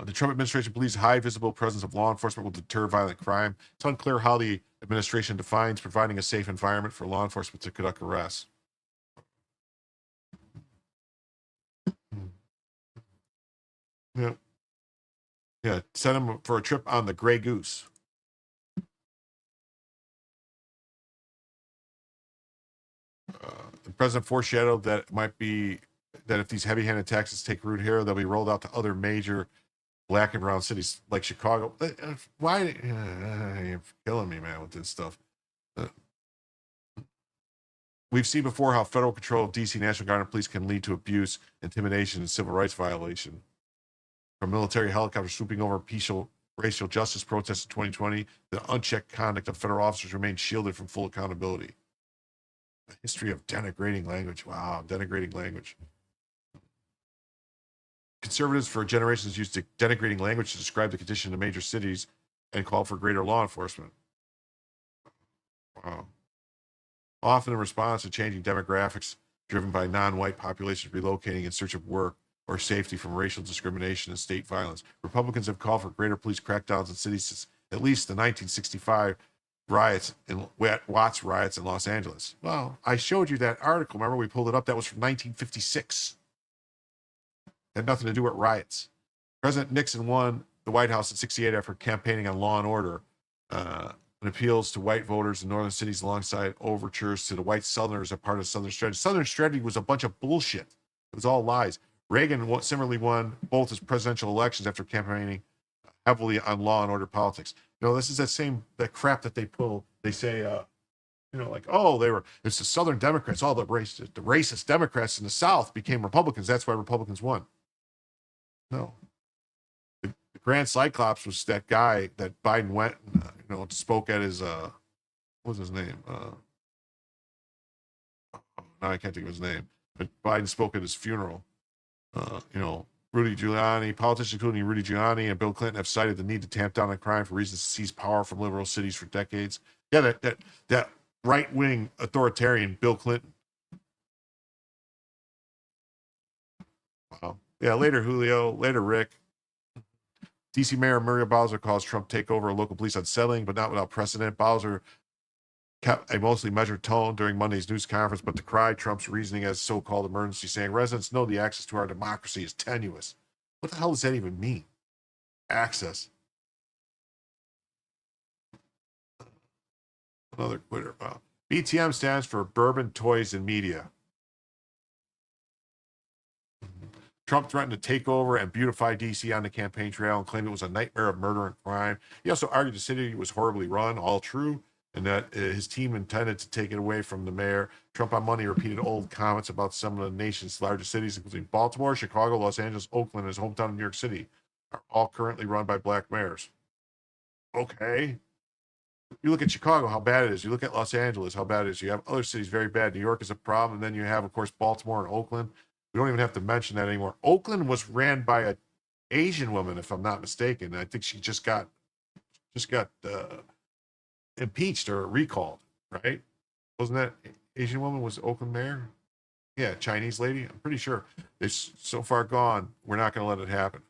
The Trump administration believes high visible presence of law enforcement will deter violent crime. It's unclear how the administration defines providing a safe environment for law enforcement to conduct arrests. Yeah. Send him for a trip on the Grey Goose. The president foreshadowed that it might be that if these heavy-handed taxes take root here, they'll be rolled out to other major black and brown cities like Chicago. Why? You're killing me, man, with this stuff. We've seen before how federal control of D.C. National Guard and police can lead to abuse, intimidation, and civil rights violation. From military helicopters swooping over peaceful racial justice protests in 2020, the unchecked conduct of federal officers remains shielded from full accountability. A history of denigrating language. Wow, denigrating language. Conservatives for generations used denigrating language to describe the condition of major cities and call for greater law enforcement. Wow. Often in response to changing demographics driven by non-white populations relocating in search of work or safety from racial discrimination and state violence, Republicans have called for greater police crackdowns in cities since at least the 1965 riots in Watts riots in Los Angeles. Well, I showed you that article. Remember, we pulled it up. That was from 1956. Had nothing to do with riots. President Nixon won the White House in '68 after campaigning on law and order and appeals to white voters in northern cities alongside overtures to the white Southerners as part of Southern strategy. Southern strategy was a bunch of bullshit. It was all lies. Reagan similarly won both his presidential elections after campaigning heavily on law and order politics. You know, this is that crap that they pull. They say, it's the Southern Democrats, all the racist Democrats in the South became Republicans. That's why Republicans won. No. The Grand Cyclops was that guy that Biden went, spoke at his, what was his name? Now I can't think of his name. But Biden spoke at his funeral. Rudy Giuliani, politicians including Rudy Giuliani and Bill Clinton have cited the need to tamp down on crime for reasons to seize power from liberal cities for decades. Yeah, that right-wing authoritarian Bill Clinton. Wow. Yeah, later Julio, later Rick. D.C. Mayor Muriel Bowser calls Trump takeover of local police unsettling, but not without precedent. Bowser kept a mostly measured tone during Monday's news conference, but decried Trump's reasoning as so-called emergency, saying residents know the access to our democracy is tenuous. What the hell does that even mean? Access. Another quitter. BTM stands for Bourbon, Toys, and Media. Trump threatened to take over and beautify D.C. on the campaign trail and claimed it was a nightmare of murder and crime. He also argued the city was horribly run, all true, and that his team intended to take it away from the mayor. Trump on Monday repeated old comments about some of the nation's largest cities, including Baltimore, Chicago, Los Angeles, Oakland, and his hometown of New York City, are all currently run by black mayors. Okay. You look at Chicago, how bad it is. You look at Los Angeles, how bad it is. You have other cities very bad. New York is a problem. And then you have, of course, Baltimore and Oakland. We don't even have to mention that anymore. Oakland was ran by an Asian woman, if I'm not mistaken. I think she just got impeached or recalled, right? Wasn't that Asian woman was Oakland mayor? Yeah, Chinese lady. I'm pretty sure. It's so far gone. We're not going to let it happen.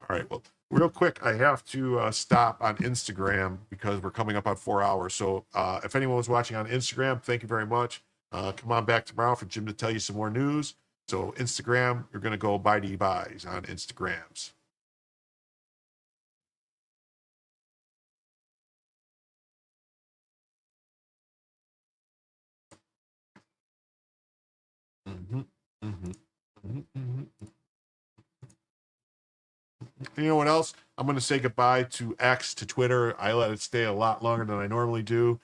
All right. Well, real quick, I have to stop on Instagram because we're coming up on 4 hours. So if anyone was watching on Instagram, thank you very much. Come on back tomorrow for Jim to tell you some more news. So Instagram, you're going to go bitey buys on Instagrams. You know what else? I'm going to say goodbye to X, to Twitter. I let it stay a lot longer than I normally do.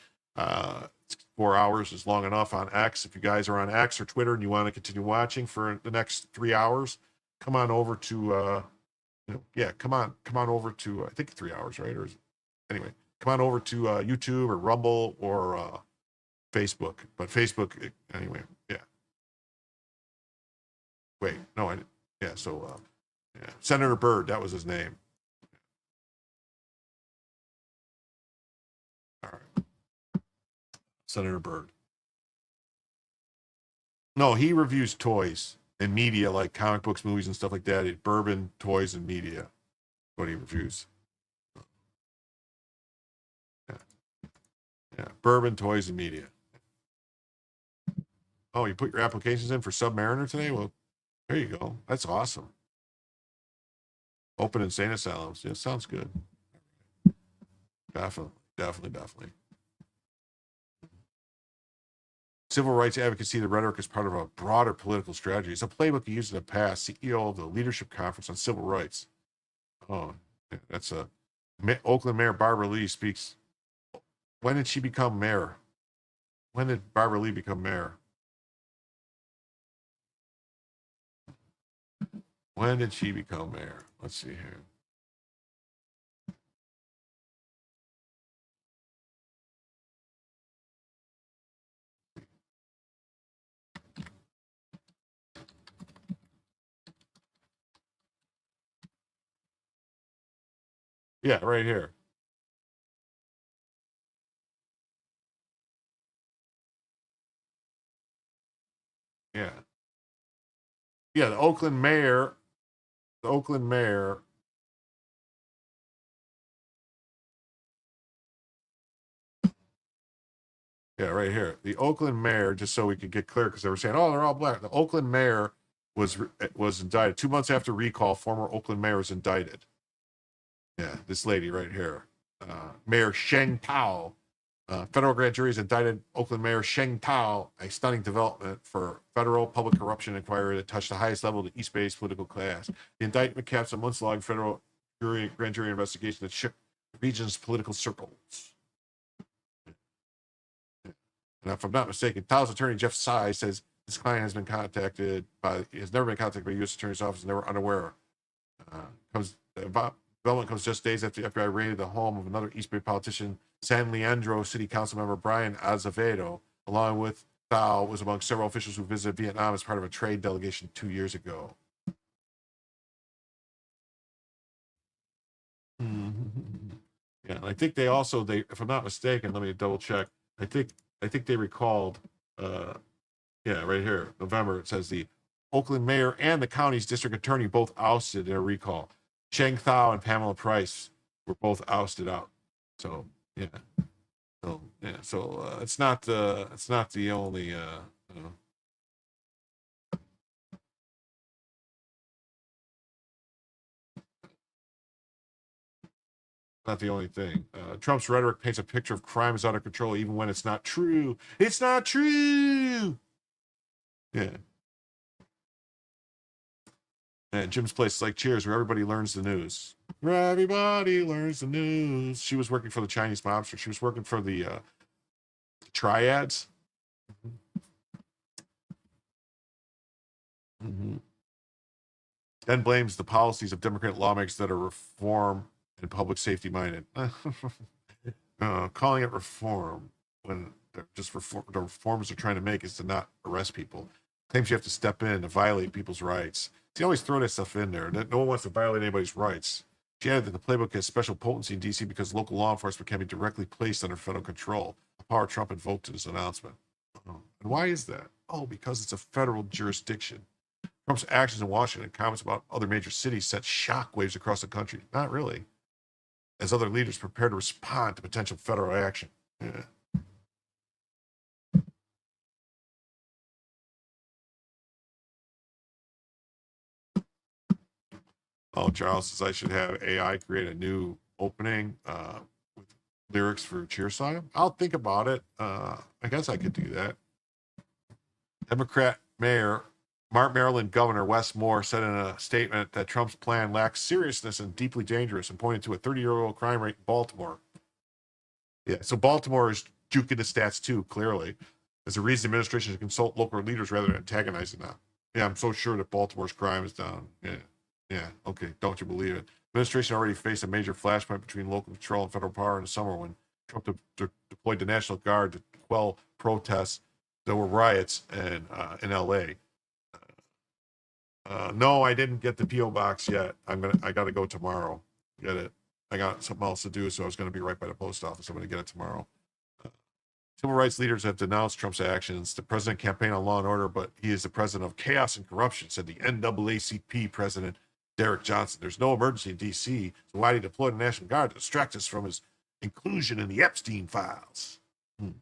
4 hours is long enough on X. If you guys are on X or Twitter and you want to continue watching for the next 3 hours, come on over to come on over to I think 3 hours, right? Or anyway, come on over to YouTube or Rumble or Facebook. But Facebook anyway, yeah. Wait, no, I didn't. Yeah, so yeah, Senator Byrd, that was his name. All right. Senator Byrd. No, he reviews toys and media like comic books, movies, and stuff like that. Bourbon, toys, and media. What he reviews. Yeah, bourbon, toys, and media. Oh, you put your applications in for Submariner today? Well, there you go. That's awesome. Open insane asylums. Yeah, sounds good. Definitely. Civil rights advocacy, the rhetoric is part of a broader political strategy. It's a playbook he used in the past. CEO of the Leadership Conference on Civil Rights. Oh, that's Oakland Mayor Barbara Lee speaks. When did she become mayor? When did Barbara Lee become mayor? When did she become mayor? Let's see here. Yeah, right here. Yeah. Yeah, the Oakland mayor. Yeah, right here. The Oakland mayor, just so we could get clear, because they were saying, oh, they're all black. The Oakland mayor was indicted 2 months after recall. Former Oakland mayor was indicted. Yeah, this lady right here, Mayor Sheng Tao. Federal grand jury has indicted Oakland Mayor Sheng Tao, a stunning development for federal public corruption inquiry that touched the highest level of the East Bay's political class. The indictment caps a months-long federal grand jury investigation that shook the region's political circles. And if I'm not mistaken, Tao's attorney Jeff Tsai says his client has never been contacted by the U.S. Attorney's Office and they were unaware. Development comes just days after the FBI raided the home of another East Bay politician, San Leandro City Council member Brian Azevedo, along with Tao, was among several officials who visited Vietnam as part of a trade delegation 2 years ago. Yeah, and I think they also, if I'm not mistaken, let me double check. I think they recalled, right here, November, it says the Oakland mayor and the county's district attorney both ousted in a recall. Sheng Tao and Pamela Price were both ousted out. So yeah, it's not the only not the only thing. Trump's rhetoric paints a picture of crime is out of control, even when it's not true. It's not true. Yeah. And Jim's Place is like Cheers, where everybody learns the news. Where everybody learns the news. She was working for the Chinese mobster. She was working for the triads. Mm-hmm. Then blames the policies of Democrat lawmakers that are reform and public safety minded. Calling it reform when they're just the reforms they're trying to make is to not arrest people. Claims you have to step in to violate people's rights. They always throw that stuff in there. No one wants to violate anybody's rights. She added that the playbook has special potency in D.C. because local law enforcement can be directly placed under federal control, a power Trump invoked in his announcement. And why is that? Oh, because it's a federal jurisdiction. Trump's actions in Washington and comments about other major cities set shockwaves across the country. Not really. As other leaders prepare to respond to potential federal action. Yeah. Oh, Charles says I should have AI create a new opening with lyrics for Cheerside. I'll think about it. I guess I could do that. Democrat Mayor Maryland Governor Wes Moore said in a statement that Trump's plan lacks seriousness and deeply dangerous, and pointed to a 30-year-old crime rate in Baltimore. Yeah, so Baltimore is juking the stats too, clearly. There's a reason the administration should consult local leaders rather than antagonizing them. Yeah, I'm so sure that Baltimore's crime is down. Yeah, okay, don't you believe it? Administration already faced a major flashpoint between local control and federal power in the summer when Trump deployed the National Guard to quell protests. There were riots in L.A. No, I didn't get the P.O. box yet. I got to go tomorrow. Get it. I got something else to do, so I was going to be right by the post office. I'm going to get it tomorrow. Civil rights leaders have denounced Trump's actions. The president campaigned on law and order, but he is the president of chaos and corruption, said the NAACP president, Derek Johnson. There's no emergency in D.C., so why did he deploy the National Guard to distract us from his inclusion in the Epstein files? To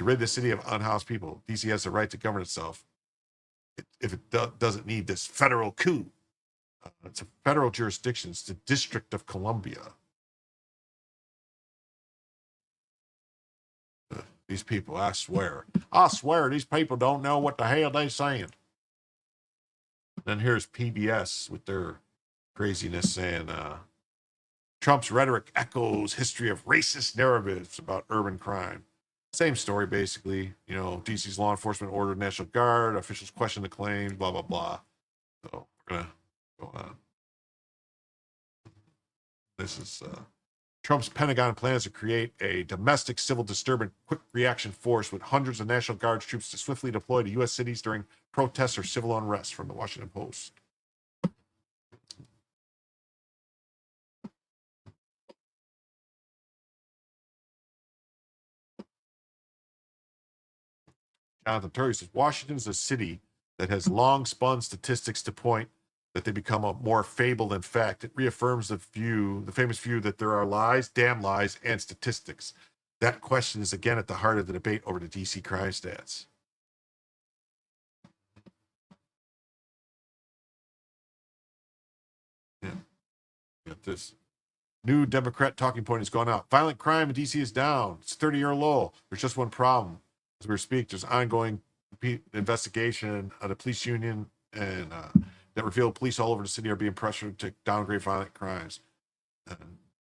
rid the city of unhoused people, D.C. has the right to govern itself if it doesn't need this federal coup. It's a federal jurisdiction. It's the District of Columbia. These people, I swear, these people don't know what the hell they're saying. Then here's PBS with their craziness saying Trump's rhetoric echoes history of racist narratives about urban crime. Same story, basically. You know, DC's law enforcement ordered National Guard. Officials question the claims, blah, blah, blah. So we're going to go on. This is Trump's Pentagon plans to create a domestic civil disturbance quick reaction force with hundreds of National Guard troops to swiftly deploy to U.S. cities during protests or civil unrest, from the Washington Post. Jonathan Turley says Washington is a city that has long spun statistics to point that they become a more fable than fact. It reaffirms the famous view that there are lies, damn lies, and statistics. That question is again at the heart of the debate over the DC crime stats. Yeah. This new Democrat talking point has gone out. Violent crime in DC is down. It's 30-year low. There's just one problem. As we speak, there's ongoing investigation of the police union and that revealed police all over the city are being pressured to downgrade violent crimes.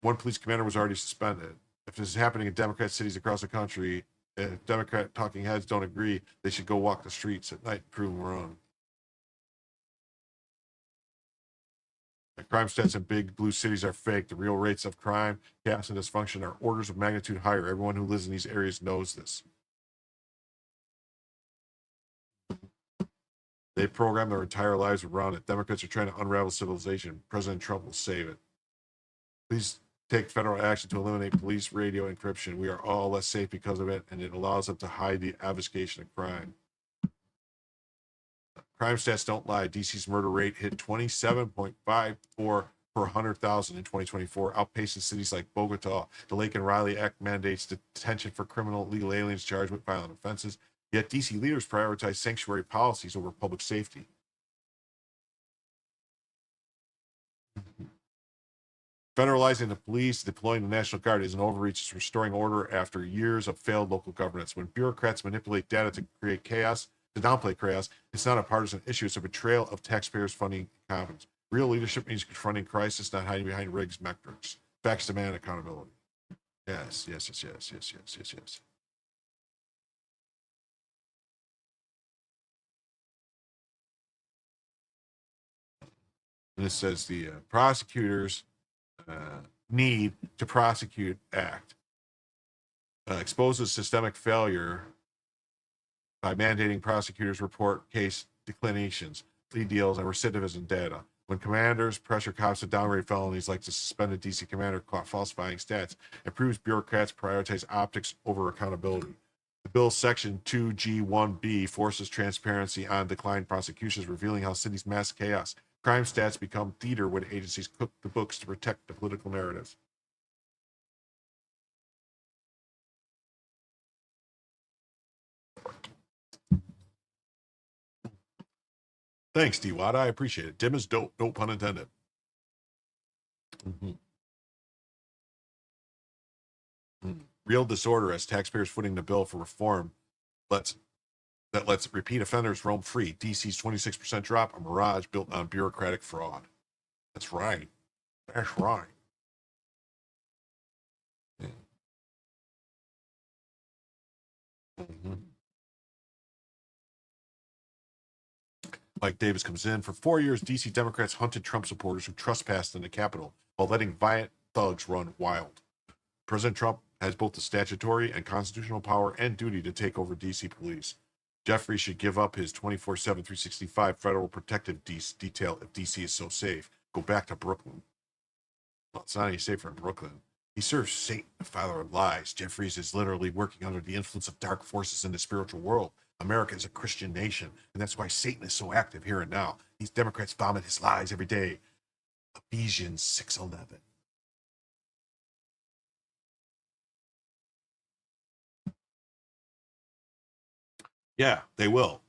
One police commander was already suspended. If this is happening in Democrat cities across the country, if Democrat talking heads don't agree, they should go walk the streets at night and prove them wrong. The crime stats in big blue cities are fake. The real rates of crime, chaos, and dysfunction are orders of magnitude higher. Everyone who lives in these areas knows this. They program their entire lives around it. Democrats are trying to unravel civilization. President Trump will save it. Please take federal action to eliminate police radio encryption. We are all less safe because of it, and it allows them to hide the obfuscation of crime. Crime stats don't lie. DC's murder rate hit 27.54 per 100,000 in 2024, outpacing cities like Bogota. The Lake and Riley Act mandates detention for criminal illegal aliens charged with violent offenses. Yet DC leaders prioritize sanctuary policies over public safety. Federalizing the police, deploying the National Guard is an overreach. It's restoring order after years of failed local governance. When bureaucrats manipulate data to create chaos, to downplay chaos, it's not a partisan issue. It's a betrayal of taxpayers' funding confidence. Real leadership means confronting crisis, not hiding behind rigged metrics. Facts demand accountability. Yes. And it says the prosecutors need to prosecute act. Exposes systemic failure by mandating prosecutors report case declinations, plea deals, and recidivism data. When commanders pressure cops to downgrade felonies like the suspended DC commander caught falsifying stats, it proves bureaucrats prioritize optics over accountability. The bill's section 2G1B forces transparency on declined prosecutions, revealing how cities mass chaos. Crime stats become theater when agencies cook the books to protect the political narrative. Thanks, D-Wad. I appreciate it. Dim is dope. No pun intended. Real disorder as taxpayers footing the bill for reform lets repeat offenders roam free. DC's 26% drop, a mirage built on bureaucratic fraud. That's right. That's right. Yeah. Mike Davis comes in. For 4 years, DC Democrats hunted Trump supporters who trespassed in the Capitol while letting violent thugs run wild. President Trump has both the statutory and constitutional power and duty to take over DC police. Jeffrey should give up his 24/7, 365 federal protective detail if DC is so safe. Go back to Brooklyn. Well, it's not any safer in Brooklyn. He serves Satan, the father of lies. Jeffries is literally working under the influence of dark forces in the spiritual world. America is a Christian nation, and that's why Satan is so active here and now. These Democrats vomit his lies every day. Ephesians 6:11. Yeah, they will.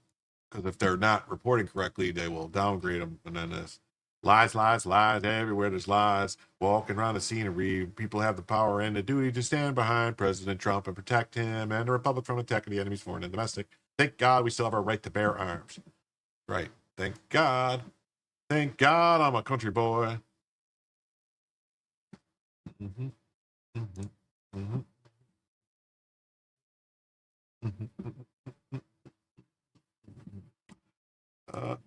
Because if they're not reporting correctly, they will downgrade them. And then there's lies everywhere. There's lies walking around the scenery. People have the power and the duty to stand behind President Trump and protect him and the Republic from attacking the enemies, foreign and domestic. Thank God we still have our right to bear arms. Right. Thank God. Thank God I'm a country boy.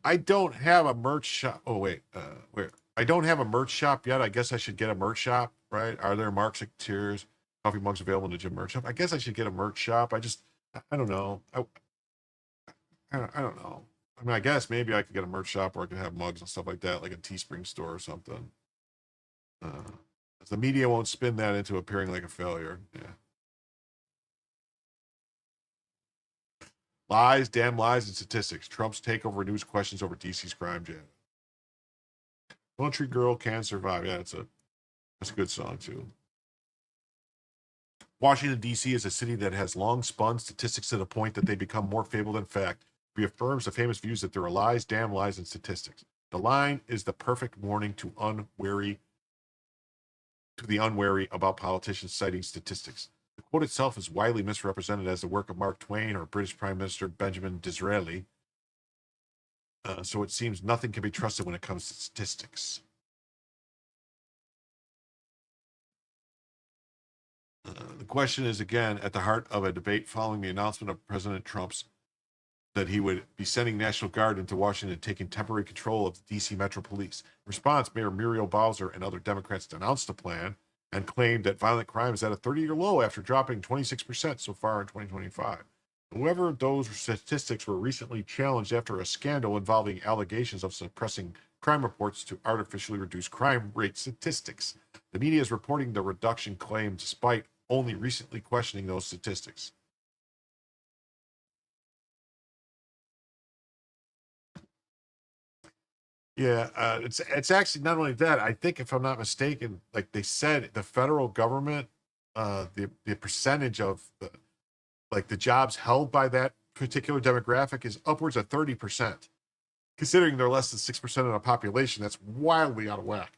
I don't have a merch shop. Oh, wait. Where? I don't have a merch shop yet. I guess I should get a merch shop, right? Are there Marxiteers coffee mugs available in the gym merch shop? I guess I should get a merch shop. I don't know. I don't know. I mean, I guess maybe I could get a merch shop or I could have mugs and stuff like that, like a Teespring store or something. The media won't spin that into appearing like a failure. Yeah. Lies, damn lies, and statistics. Trump's takeover news questions over DC's crime jam. Country girl can survive. Yeah, that's a good song too. Washington, D.C. is a city that has long spun statistics to the point that they become more fable than fact. Reaffirms the famous views that there are lies, damn lies, and statistics. The line is the perfect warning to the unwary about politicians citing statistics. The quote itself is widely misrepresented as the work of Mark Twain or British Prime Minister Benjamin Disraeli. So it seems nothing can be trusted when it comes to statistics. The question is, again, at the heart of a debate following the announcement of President Trump's that he would be sending National Guard into Washington and taking temporary control of the D.C. Metro Police. In response, Mayor Muriel Bowser and other Democrats denounced the plan and claimed that violent crime is at a 30-year low after dropping 26% so far in 2025. However, those statistics were recently challenged after a scandal involving allegations of suppressing crime reports to artificially reduce crime rate statistics. The media is reporting the reduction claim despite only recently questioning those statistics. Yeah, it's actually not only that. I think, if I'm not mistaken, like they said, the federal government, the percentage of the jobs held by that particular demographic is upwards of 30%. Considering they're less than 6% of the population, that's wildly out of whack.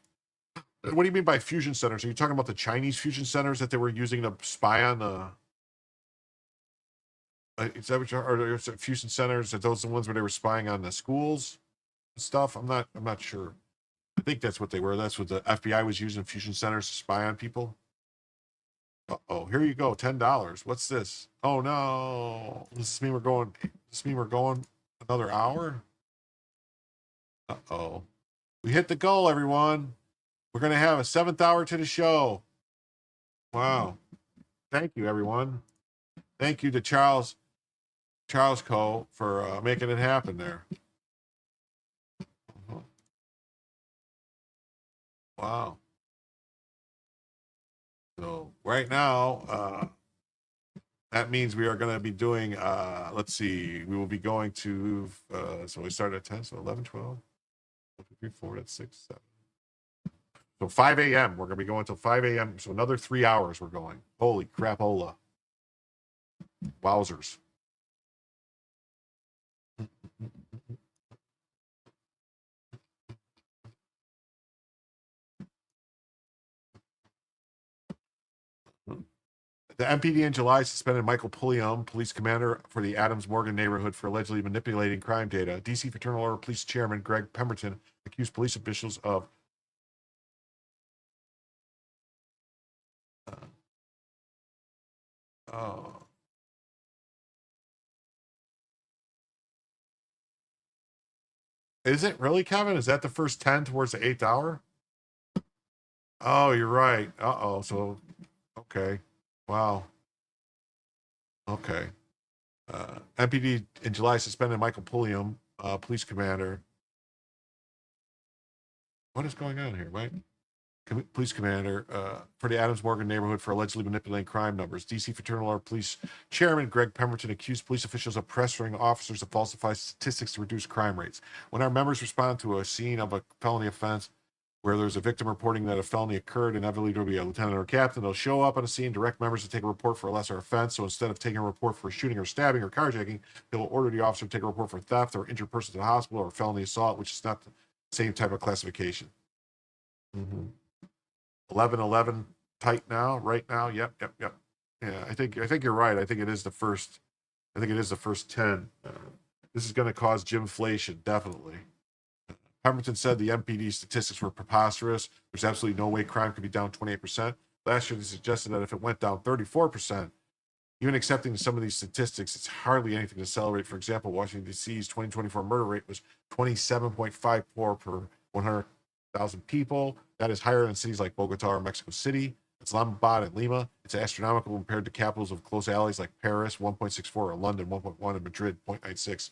What do you mean by fusion centers? Are you talking about the Chinese fusion centers that they were using to spy on the? Is that what are fusion centers? Are those the ones where they were spying on the schools and stuff? I'm not sure. I think that's what they were. That's what the FBI was using fusion centers to spy on people. Oh, here you go. $10. What's this? Oh no! Does this mean we're going? Does this mean we're going another hour? Oh, we hit the goal, everyone. We're gonna have a 7th hour to the show. Wow! Thank you, everyone. Thank you to Charles Co. for making it happen there. Wow. So right now, that means we are going to be doing, let's see, we will be going to, so we started at 10, so 11, 12, 1, 2, 3, 4, that's 6, 7. So 5 a.m. We're going to be going till 5 a.m. So another 3 hours we're going. Holy crapola. Wowzers. The MPD in July suspended Michael Pulliam, police commander for the Adams Morgan neighborhood, for allegedly manipulating crime data. DC Fraternal Order Police Chairman Greg Pemberton accused police officials of Is it really, Kevin? Is that the first 10 towards the 8th hour? Oh, you're right. Uh-oh. So, okay. Wow. Okay. MPD in July suspended Michael Pulliam, police commander. What is going on here, right? Police commander for the Adams Morgan neighborhood for allegedly manipulating crime numbers. DC Fraternal Order Police Chairman Greg Pemberton accused police officials of pressuring officers to falsify statistics to reduce crime rates. When our members respond to a scene of a felony offense where there's a victim reporting that a felony occurred, inevitably there will be a lieutenant or captain. They'll show up on a scene, direct members to take a report for a lesser offense. So instead of taking a report for shooting or stabbing or carjacking, they will order the officer to take a report for theft or injured person to the hospital or felony assault, which is not the same type of classification. 11-11 tight now, right now. Yep. Yeah, I think you're right. I think it is the first 10. This is going to cause gymflation, definitely. Pemberton said the MPD statistics were preposterous. There's absolutely no way crime could be down 28%. Last year, they suggested that if it went down 34%, even accepting some of these statistics, it's hardly anything to celebrate. For example, Washington, D.C.'s 2024 murder rate was 27.54 per 100,000 people. That is higher than cities like Bogota or Mexico City. Islamabad and Lima. It's astronomical compared to capitals of close allies like Paris, 1.64, or London, 1.1, and Madrid, 0.96.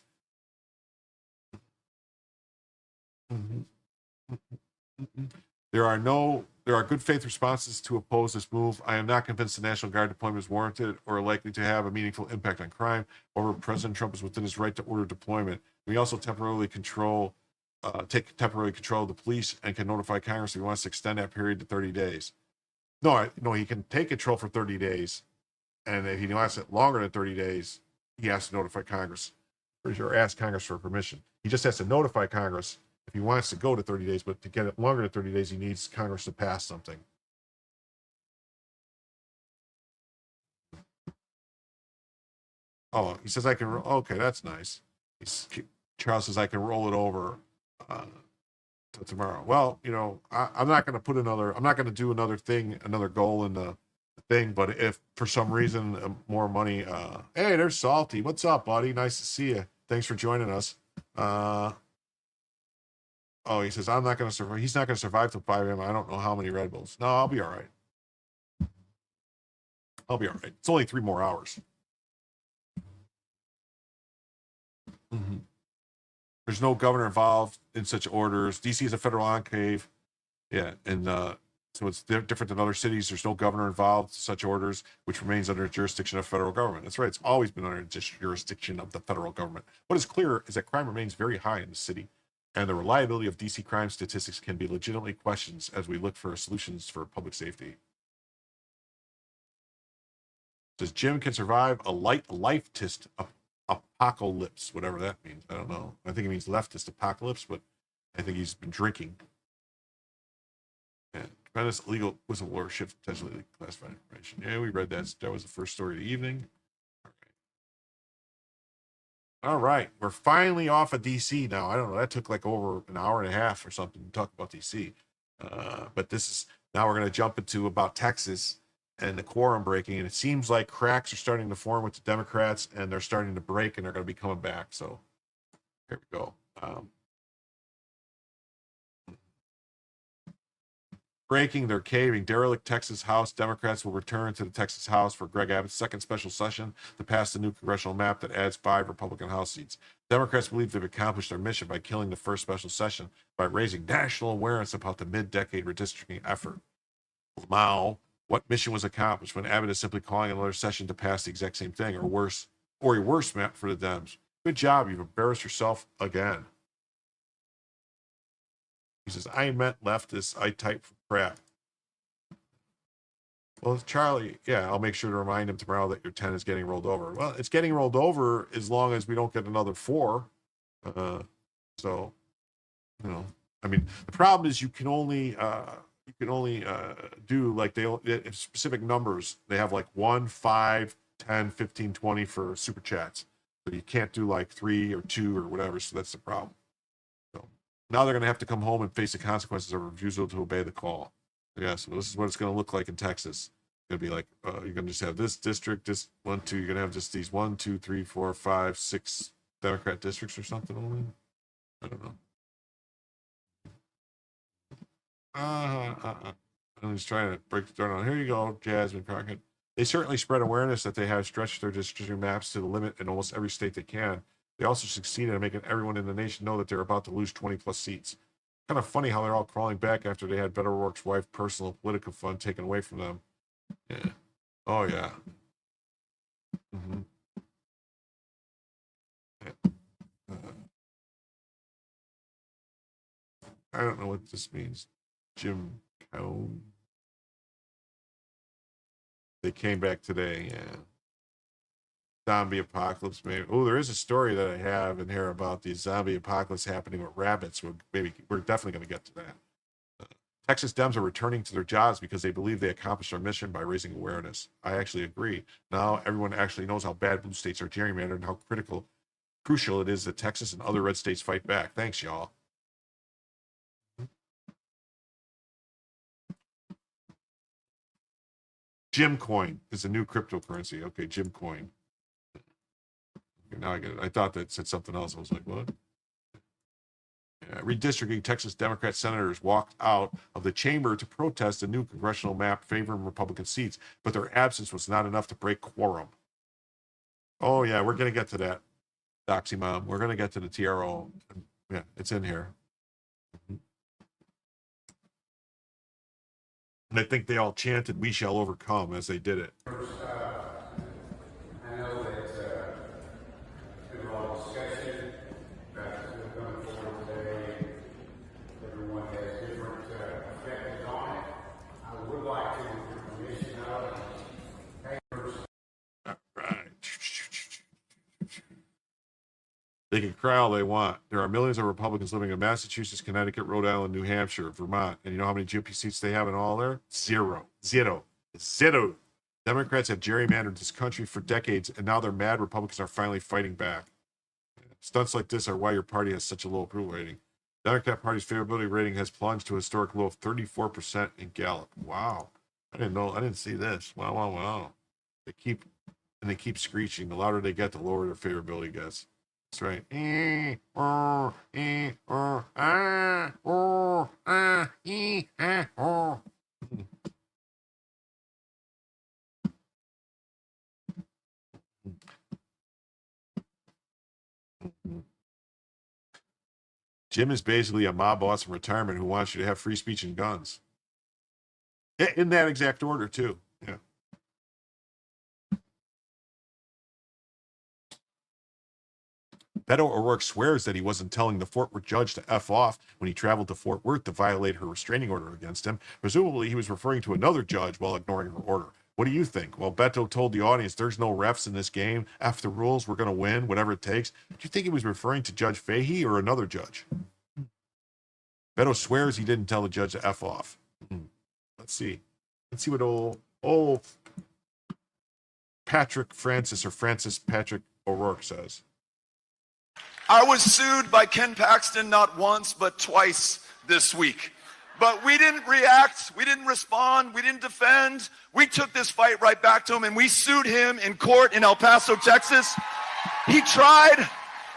There are good faith responses to oppose this move. I am not convinced the National Guard deployment is warranted or likely to have a meaningful impact on crime. However, President Trump is within his right to order deployment. We also take temporary control of the police and can notify Congress if he wants to extend that period to 30 days. No, he can take control for 30 days. And if he wants it longer than 30 days, he has to notify Congress or ask Congress for permission. He just has to notify Congress if he wants to go to 30 days, but to get it longer than 30 days, he needs Congress to pass something. Oh, he says I can. Okay, that's nice. Charles says I can roll it over till tomorrow. Well, I'm not going to put I'm not going to do another goal in the thing. But if for some reason more money, hey, there's Salty. What's up, buddy? Nice to see you. Thanks for joining us. Oh, he says I'm not going to survive. He's not going to survive till 5 a.m. I don't know how many Red Bulls. No, I'll be all right. It's only 3 more hours. There's no governor involved in such orders. DC is a federal enclave. Yeah, and so it's different than other cities. There's no governor involved in such orders, which remains under jurisdiction of federal government. That's right. It's always been under jurisdiction of the federal government. What is clear is that crime remains very high in the city, and the reliability of DC crime statistics can be legitimately questioned as we look for solutions for public safety. Says Jim can survive a leftist apocalypse, whatever that means. I don't know. I think it means leftist apocalypse, but I think he's been drinking. And tremendous legal whistleblower shift potentially classified information. Yeah, we read that. That was the first story of the evening. All right. We're finally off of DC now. I don't know. That took like over an hour and a half or something to talk about DC. But this is now we're going to jump into about Texas and the quorum breaking. And it seems like cracks are starting to form with the Democrats, and they're starting to break, and they're going to be coming back. So here we go. Breaking, they're caving. Derelict Texas House Democrats will return to the Texas House for Greg Abbott's second special session to pass the new congressional map that adds 5 Republican House seats. Democrats believe they've accomplished their mission by killing the first special session by raising national awareness about the mid-decade redistricting effort. Now, what mission was accomplished when Abbott is simply calling another session to pass the exact same thing, or worse, or a worse map for the Dems? Good job. You've embarrassed yourself again. He says, I meant leftists. I type for crap. Well, Charlie, yeah, I'll make sure to remind him tomorrow that your 10 is getting rolled over. Well, it's getting rolled over as long as we don't get another 4. So, you know, I mean, the problem is you can only do like they specific numbers. They have like 1, 5, 10, 15, 20 for super chats. So you can't do like 3 or 2 or whatever. So that's the problem. Now they're going to have to come home and face the consequences of refusal to obey the call. Yeah, so this is what it's going to look like in Texas. It's going to be like, you're going to just have this district, this 1, 2, you're going to have just these 1, 2, 3, 4, 5, 6 Democrat districts or something only. I don't know. I'm just trying to break the door down. Here you go, Jasmine Crockett. They certainly spread awareness that they have stretched their districting maps to the limit in almost every state they can. They also succeeded in making everyone in the nation know that they're about to lose 20-plus seats. Kind of funny how they're all crawling back after they had Beto O'Rourke's wife personal political fund taken away from them. Yeah. Oh, yeah. Mm-hmm. I don't know what this means. Jim Cone. They came back today, yeah. Zombie apocalypse, maybe. Oh, there is a story that I have in here about the zombie apocalypse happening with rabbits. We're definitely going to get to that. Texas Dems are returning to their jobs because they believe they accomplished their mission by raising awareness. I actually agree. Now everyone actually knows how bad blue states are gerrymandered and how crucial it is that Texas and other red states fight back. Thanks, y'all. Jim Coin is a new cryptocurrency. Okay, Jim Coin. Now I get it. I thought that said something else. I was like, what? Yeah, redistricting. Texas Democrat senators walked out of the chamber to protest a new congressional map favoring Republican seats, but their absence was not enough to break quorum. Oh, yeah, we're going to get to that, Doxy Mom. We're going to get to the TRO. Yeah, it's in here. Mm-hmm. And I think they all chanted, "We shall overcome," as they did it. I know that there's a lot of discussion about what's going forward today. Everyone has different perspectives on it. I would like to, with permission of papers. All right. They can cry all they want. There are millions of Republicans living in Massachusetts, Connecticut, Rhode Island, New Hampshire, Vermont. And you know how many GOP seats they have in all there? Zero. Democrats have gerrymandered this country for decades, and now they're mad Republicans are finally fighting back. Stunts like this are why your party has such a low approval rating. Democrat Party's favorability rating has plunged to a historic low of 34% in Gallup. Wow. I didn't see this. Wow. They keep screeching. The louder they get, the lower their favorability gets. That's right. Jim is basically a mob boss in retirement who wants you to have free speech and guns. In that exact order, too. Yeah. Beto O'Rourke swears that he wasn't telling the Fort Worth judge to F off when he traveled to Fort Worth to violate her restraining order against him. Presumably, he was referring to another judge while ignoring her order. What do you think? Well, Beto told the audience there's no refs in this game. F the rules, we're going to win, whatever it takes. Do you think he was referring to Judge Fahey or another judge? Beto swears he didn't tell the judge to F off. Let's see what old Patrick Francis or Francis Patrick O'Rourke says. I was sued by Ken Paxton not once, but twice this week. But we didn't react, we didn't respond, we didn't defend. We took this fight right back to him and we sued him in court in El Paso, Texas. He tried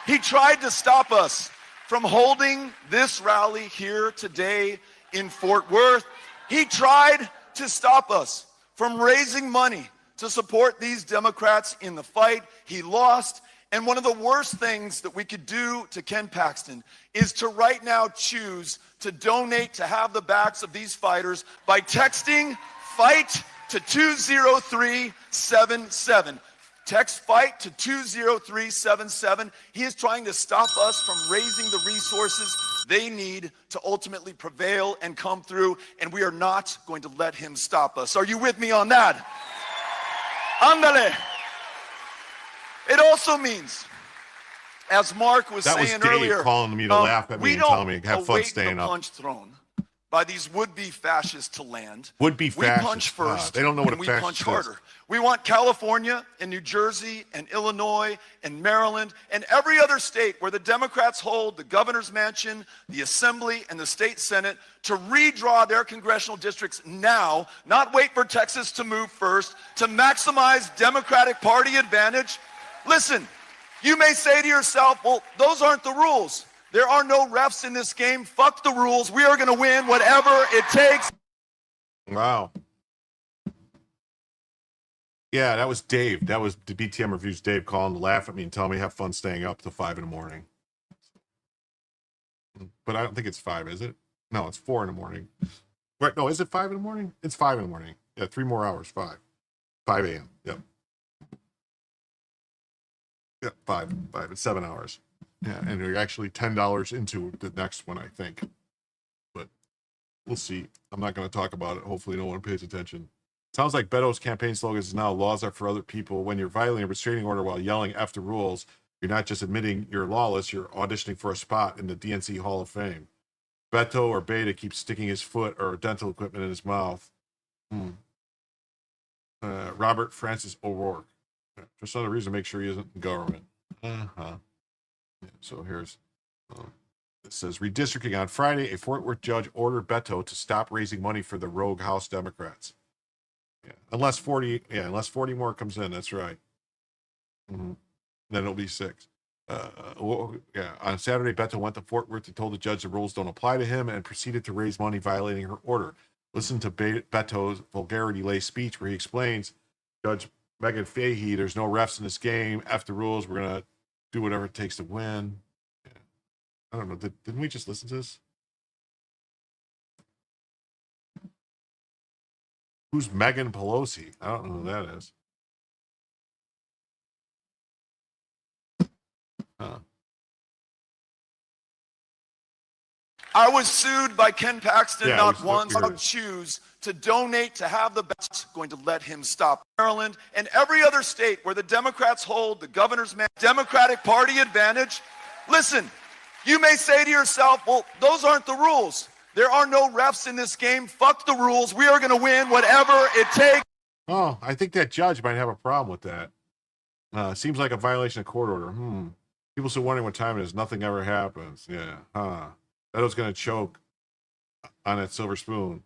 to stop us from holding this rally here today in Fort Worth. He tried to stop us from raising money to support these Democrats in the fight. He lost. And one of the worst things that we could do to Ken Paxton is to right now choose to donate to have the backs of these fighters by texting FIGHT to 20377. Text FIGHT to 20377. He is trying to stop us from raising the resources they need to ultimately prevail and come through, and we are not going to let him stop us. Are you with me on that? Ándale. It also means, as Mark was saying Dave earlier, calling me to laugh at me and telling me have fun staying up. Punch thrown by these would-be fascists to land. Would-be fascists. We punch first. They don't know what a and we fascist punch is. harder. We want California and New Jersey and Illinois and Maryland and every other state where the Democrats hold the governor's mansion, the assembly, and the state senate to redraw their congressional districts now, not wait for Texas to move first, to maximize Democratic Party advantage. Listen, you may say to yourself, well, those aren't the rules. There are no refs in this game. Fuck the rules. We are going to win whatever it takes. Wow. Yeah, that was Dave. That was the BTM Reviews Dave calling to laugh at me and tell me have fun staying up till 5 in the morning. But I don't think it's 5, is it? No, it's 4 in the morning. Right? No, is it 5 in the morning? It's 5 in the morning. Yeah, 3 more hours. 5 a.m. Yep. Yeah, 5. It's 7 hours. Yeah, and we're actually $10 into the next one, I think. But we'll see. I'm not going to talk about it. Hopefully no one pays attention. Sounds like Beto's campaign slogan is now laws are for other people. When you're violating a restraining order while yelling F the rules, you're not just admitting you're lawless, you're auditioning for a spot in the DNC Hall of Fame. Beto or Beta keeps sticking his foot or dental equipment in his mouth. Robert Francis O'Rourke. Just another reason to make sure he isn't in government. Yeah, so here's, it says, redistricting on Friday, a Fort Worth judge ordered Beto to stop raising money for the rogue House Democrats. Yeah, unless 40 more comes in, that's right. Then it'll be 6. On Saturday, Beto went to Fort Worth and told the judge the rules don't apply to him and proceeded to raise money violating her order. Listen to Beto's vulgarity-laced speech where he explains, Judge Megan Fahey, there's no refs in this game. F the rules. We're going to do whatever it takes to win. Yeah. I don't know. Didn't we just listen to this? Who's Megan Pelosi? I don't know who that is. I was sued by Ken Paxton not once, but choose to donate to have the best going to let him stop. Maryland and every other state where the Democrats hold the governor's Democratic Party advantage. Listen, you may say to yourself, well, those aren't the rules. There are no refs in this game. Fuck the rules. We are going to win whatever it takes. Oh, I think that judge might have a problem with that. Seems like a violation of court order. People still wondering what time it is. Nothing ever happens. Yeah. Beto's going to choke on that silver spoon.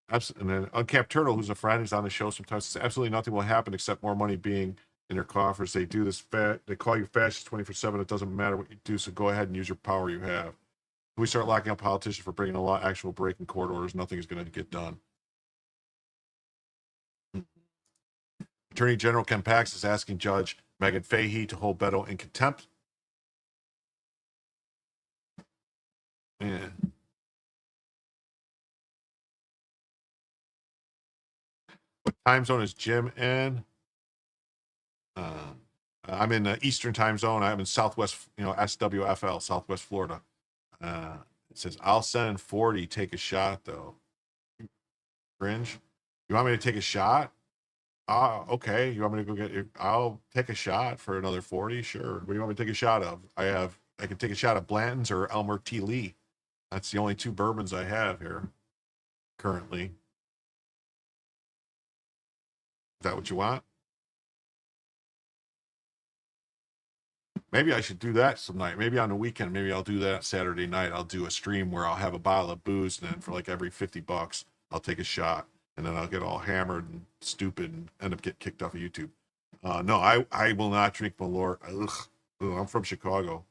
And then Uncapped Turtle, who's a friend, who's on the show sometimes, says absolutely nothing will happen except more money being in their coffers. They do this. They call you fascist 24/7. It doesn't matter what you do, so go ahead and use your power you have. If we start locking up politicians for breaking a law, actual breaking court orders, nothing is going to get done. Attorney General Ken Pax is asking Judge Megan Fahey to hold Beto in contempt. Yeah. What time zone is Jim in? I'm in the Eastern time zone. I'm in Southwest, SWFL, Southwest Florida. It says, I'll send in 40, take a shot, though. Cringe. You want me to take a shot? Okay. You want me to go get I'll take a shot for another 40? Sure. What do you want me to take a shot of? I can take a shot of Blanton's or Elmer T. Lee. That's the only 2 bourbons I have here currently. that what you want? Maybe I should do that some night. Maybe on the weekend. Maybe I'll do that Saturday night. I'll do a stream where I'll have a bottle of booze, and then for like every $50, I'll take a shot, and then I'll get all hammered and stupid and end up getting kicked off of YouTube. No, I will not drink Malort. Ugh. I'm from Chicago.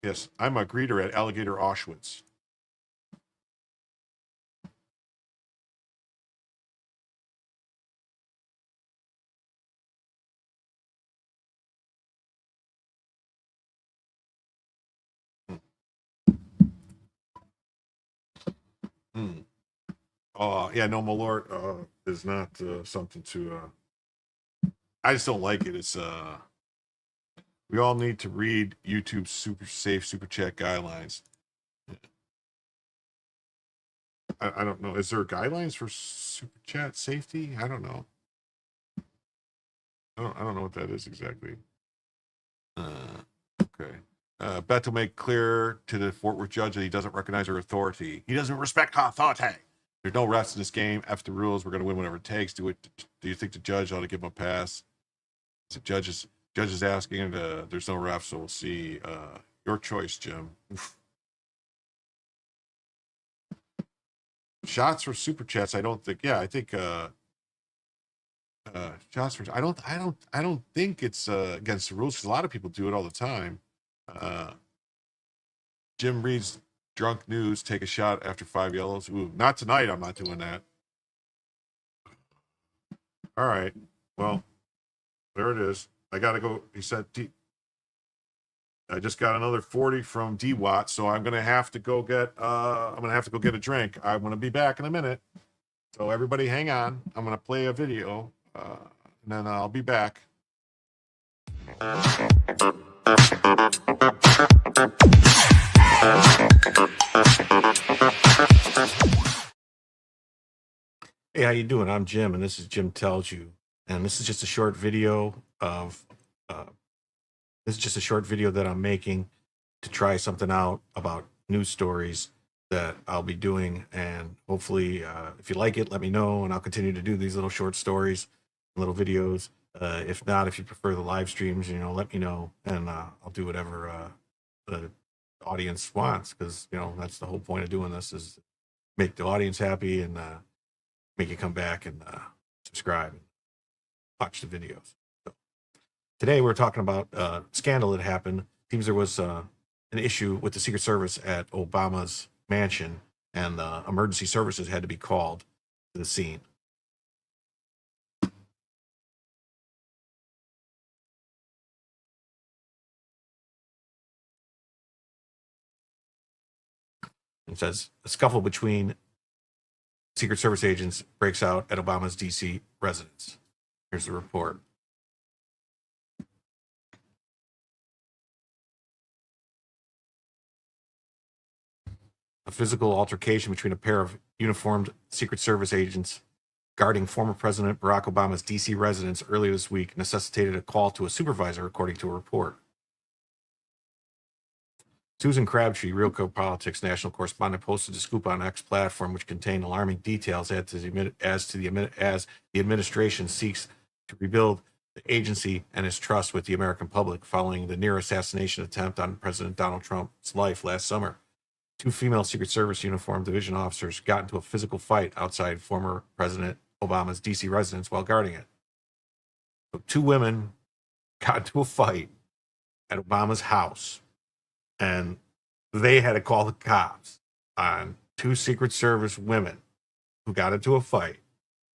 Yes, I'm a greeter at Alligator Auschwitz. Yeah, no, Malort is not something to. I just don't like it. It's we all need to read YouTube's super safe super chat guidelines. I don't know. Is there guidelines for super chat safety? I don't know. I don't know what that is exactly. Okay. Beto made clear to the Fort Worth judge that he doesn't recognize her authority. He doesn't respect authority. There's no refs in this game. F the rules. We're going to win whatever it takes. Do you think the judge ought to give him a pass? The judge is asking, and there's no refs, so we'll see. Your choice, Jim. Oof. Shots for super chats. I don't think. Yeah, I think. Shots for. I don't think it's against the rules because a lot of people do it all the time. Jim reads drunk news. Take a shot after 5 yellows. Ooh, not tonight. I'm not doing that. All right. Well, there it is. I gotta go. He said. I just got another 40 from D-Watt, so I'm gonna have to go get. I'm gonna have to go get a drink. I'm gonna be back in a minute. So everybody, hang on. I'm gonna play a video, and then I'll be back. Hey, how you doing? I'm Jim, and this is Jim Tells You, and this is just a short video of. This is just a short video that I'm making to try something out about news stories that I'll be doing, and hopefully, if you like it, let me know, and I'll continue to do these little short stories, little videos. If not, if you prefer the live streams, let me know, and I'll do whatever the audience wants, because that's the whole point of doing this, is make the audience happy and make you come back and subscribe and watch the videos. So, today we're talking about a scandal that happened. Seems there was an issue with the Secret Service at Obama's mansion, and emergency services had to be called to the scene. It says a scuffle between Secret Service agents breaks out at Obama's D.C. residence. Here's the report. A physical altercation between a pair of uniformed Secret Service agents guarding former President Barack Obama's D.C. residence earlier this week necessitated a call to a supervisor, according to a report. Susan Crabtree, Real Code Politics national correspondent, posted a scoop on X platform which contained alarming details as the administration seeks to rebuild the agency and its trust with the American public following the near assassination attempt on President Donald Trump's life last summer. 2 female Secret Service uniformed division officers got into a physical fight outside former President Obama's D.C. residence while guarding it. So 2 women got into a fight at Obama's house, and they had to call the cops on 2 Secret Service women who got into a fight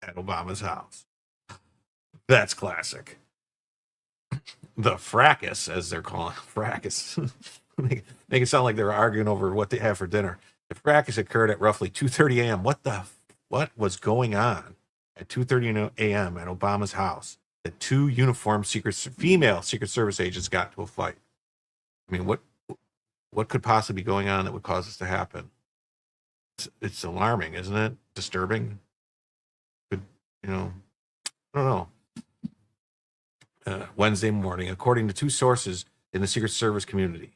at Obama's house. That's classic. The fracas, as they're calling it, fracas. Make it sound like they were arguing over what they have for dinner. The fracas occurred at roughly 2:30 a.m. What was going on at 2:30 a.m. at Obama's house? The 2 uniformed female Secret Service agents got into a fight. I mean, what could possibly be going on that would cause this to happen? It's alarming, isn't it? Disturbing. I don't know. Wednesday morning, according to 2 sources in the Secret Service community,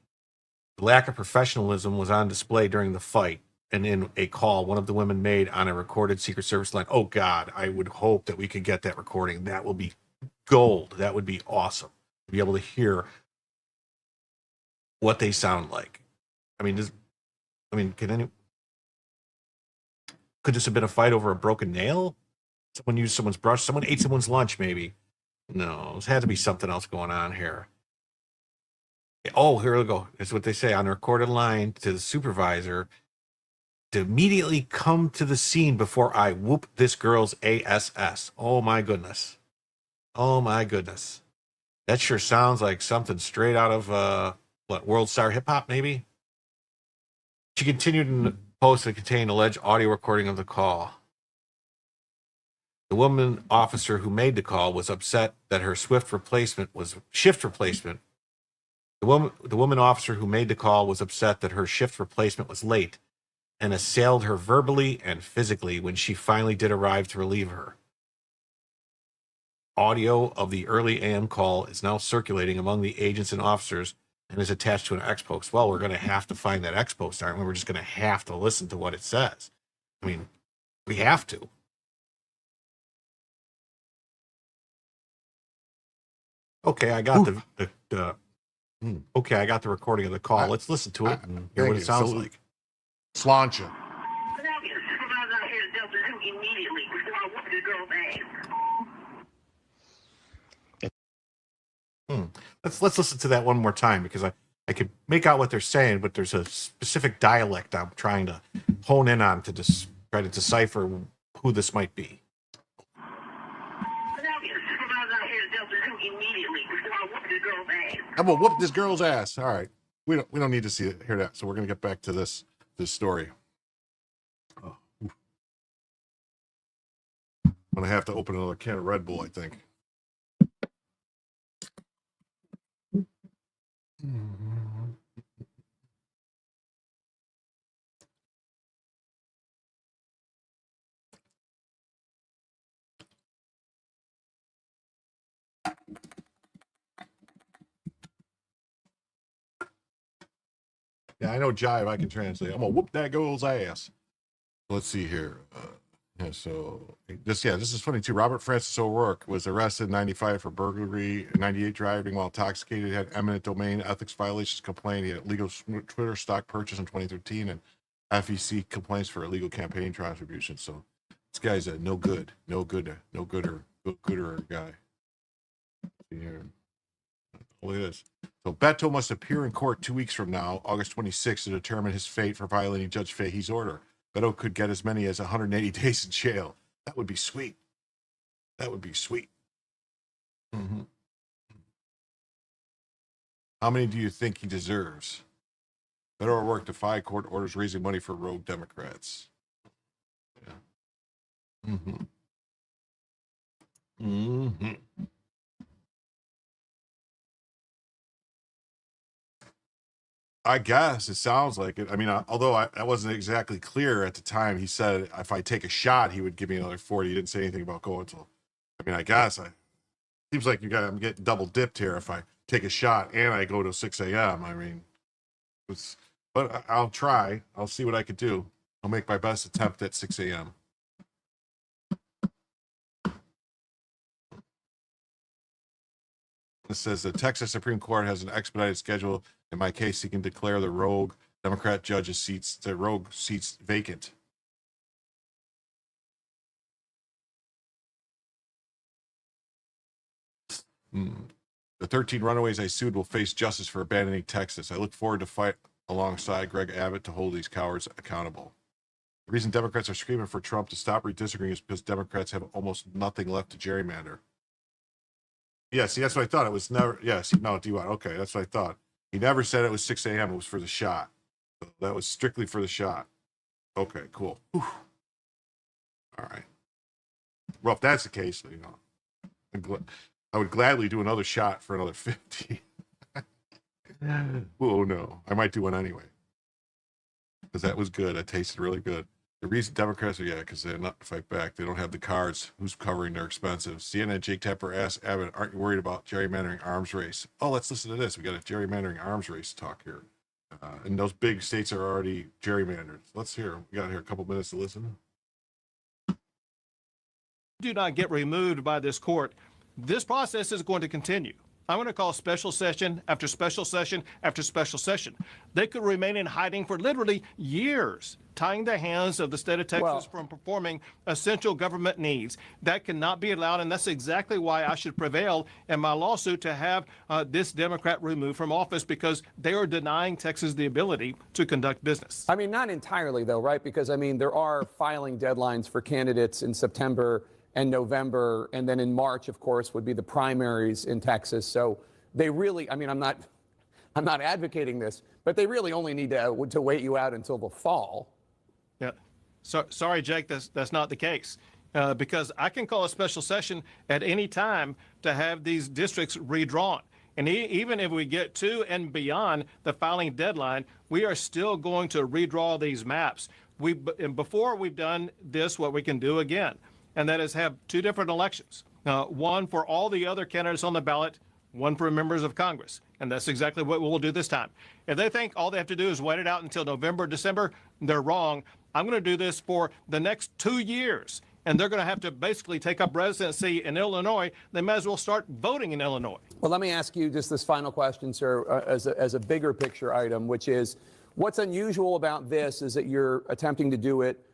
the lack of professionalism was on display during the fight and in a call one of the women made on a recorded Secret Service line. Oh God, I would hope that we could get that recording. That would be gold. That would be awesome to be able to hear what they sound like. I mean, could this have been a fight over a broken nail? Someone used someone's brush. Someone ate someone's lunch, maybe. No, there had to be something else going on here. Oh, here we go. That's what they say on the recorded line to the supervisor to immediately come to the scene before I whoop this girl's ass. Oh my goodness. Oh my goodness. That sure sounds like something straight out of World Star Hip Hop, maybe? She continued in the post that contained alleged audio recording of the call. The woman officer who made the call was upset that her shift replacement was late and assailed her verbally and physically when she finally did arrive to relieve her. Audio of the early AM call is now circulating among the agents and officers and is attached to an X post. Well, we're going to have to find that X post, aren't we? We're just going to have to listen to what it says. I mean, we have to. Okay, I got I got the recording of the call. Let's listen to it and hear what it sounds like. Slancha. Let's listen to that one more time because I could make out what they're saying, but there's a specific dialect I'm trying to hone in on to try to decipher who this might be. I'm gonna whoop this girl's ass. All right, we don't need to hear that. So we're gonna get back to this story. Oh. I'm gonna have to open another can of Red Bull, I think. Yeah, I know jive. I can translate. I'm gonna whoop that girl's ass. Let's see here. This is funny too. Robert Francis O'Rourke was arrested in 95 for burglary, 98 driving while intoxicated, had eminent domain ethics violations complaint. He had illegal Twitter stock purchase in 2013 and FEC complaints for illegal campaign contributions. So this guy's a no gooder guy. See here. Look at this. So Beto must appear in court 2 weeks from now, August 26th, to determine his fate for violating Judge Fahey's order. Beto could get as many as 180 days in jail. That would be sweet. Mm-hmm. How many do you think he deserves? Beto O'Rourke defied court orders raising money for rogue Democrats. Yeah. I guess it sounds like it. I mean, although I wasn't exactly clear at the time, he said if I take a shot, he would give me another 40. He didn't say anything about going till. I mean, I guess seems like I'm getting double dipped here if I take a shot and I go to 6 a.m. I mean, but I'll try. I'll see what I could do. I'll make my best attempt at 6 a.m. It says the Texas Supreme Court has an expedited schedule. In my case, he can declare the rogue Democrat judges' seats vacant. The 13 runaways I sued will face justice for abandoning Texas. I look forward to fight alongside Greg Abbott to hold these cowards accountable. The reason Democrats are screaming for Trump to stop redistricting is because Democrats have almost nothing left to gerrymander. Yeah, see, that's what I thought. It was never, okay, that's what I thought. He never said it was 6 a.m. It was for the shot. That was strictly for the shot. Okay, cool. Whew. All right. Well, if that's the case, I would gladly do another shot for another 50. Oh, no. I might do one anyway. Because that was good. That tasted really good. The reason Democrats are, because they're not to fight back. They don't have the cards. Who's covering their expenses? CNN Jake Tapper asked Abbott, aren't you worried about gerrymandering arms race? Oh, let's listen to this. We got a gerrymandering arms race talk here. And those big states are already gerrymandered. Let's hear. We got here a couple minutes to listen. Do not get removed by this court, this process is going to continue. I'm going to call special session after special session after special session. They could remain in hiding for literally years, tying the hands of the state of Texas from performing essential government needs. That cannot be allowed, and that's exactly why I should prevail in my lawsuit to have this Democrat removed from office, because they are denying Texas the ability to conduct business. I mean, not entirely, though, right? Because, I mean, there are filing deadlines for candidates in September and November, and then in March, of course, would be the primaries in Texas. So they really, I mean, I'm not advocating this, but they really only need to wait you out until the fall. Yeah. So, sorry, Jake, that's not the case. Because I can call a special session at any time to have these districts redrawn. And even if we get to and beyond the filing deadline, we are still going to redraw these maps. And before we've done this, what we can do again, and that is have two different elections, one for all the other candidates on the ballot, one for members of Congress. And that's exactly what we'll do this time. If they think all they have to do is wait it out until November, December, they're wrong. I'm going to do this for the next 2 years, and they're going to have to basically take up residency in Illinois. They might as well start voting in Illinois. Well, let me ask you just this final question, sir, as a bigger picture item, which is, what's unusual about this is that you're attempting to do it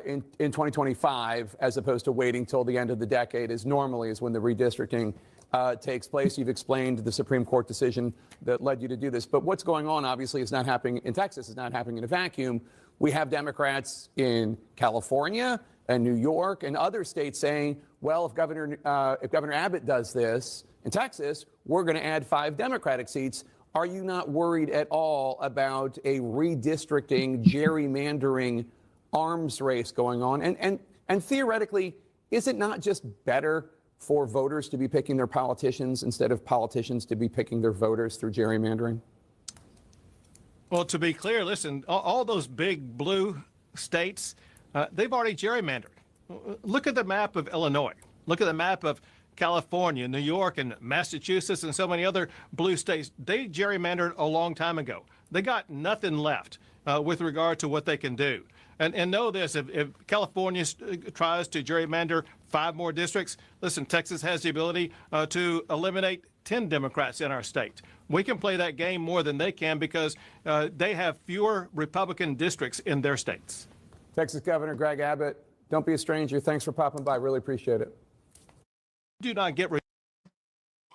in 2025, as opposed to waiting till the end of the decade, as normally is when the redistricting takes place. You've explained the Supreme Court decision that led you to do this. But what's going on, obviously, is not happening in Texas. It's not happening in a vacuum. We have Democrats in California and New York and other states saying, well, if Governor Abbott does this in Texas, we're going to add 5 Democratic seats. Are you not worried at all about a redistricting, gerrymandering arms race going on? And theoretically, is it not just better for voters to be picking their politicians instead of politicians to be picking their voters through gerrymandering? Well, to be clear, listen, all those big blue states, they've already gerrymandered. Look at the map of Illinois. Look at the map of California, New York, and Massachusetts, and so many other blue states. They gerrymandered a long time ago. They got nothing left with regard to what they can do. And know this, if California tries to gerrymander 5 more districts, listen, Texas has the ability to eliminate 10 Democrats in our state. We can play that game more than they can because they have fewer Republican districts in their states. Texas Governor Greg Abbott, don't be a stranger. Thanks for popping by. Really appreciate it. Do not get...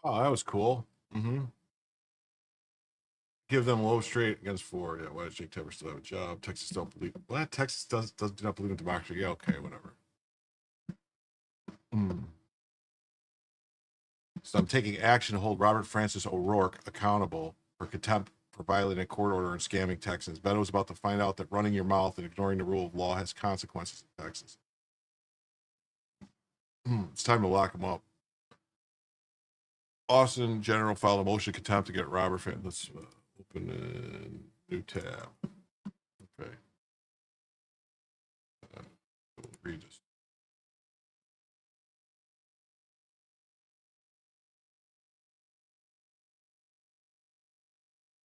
Oh, that was cool. Mm-hmm. Give them low straight against 4. Yeah, why does Jake Tepper still have a job? Texas don't believe. Well, Texas does not believe in democracy. Yeah, okay, whatever. So I'm taking action to hold Robert Francis O'Rourke accountable for contempt for violating a court order and scamming Texans. Beto is about to find out that running your mouth and ignoring the rule of law has consequences in Texas. It's time to lock him up. Austin General filed a motion of contempt to get Robert Francis. Let's open a new tab. Okay. We'll read this.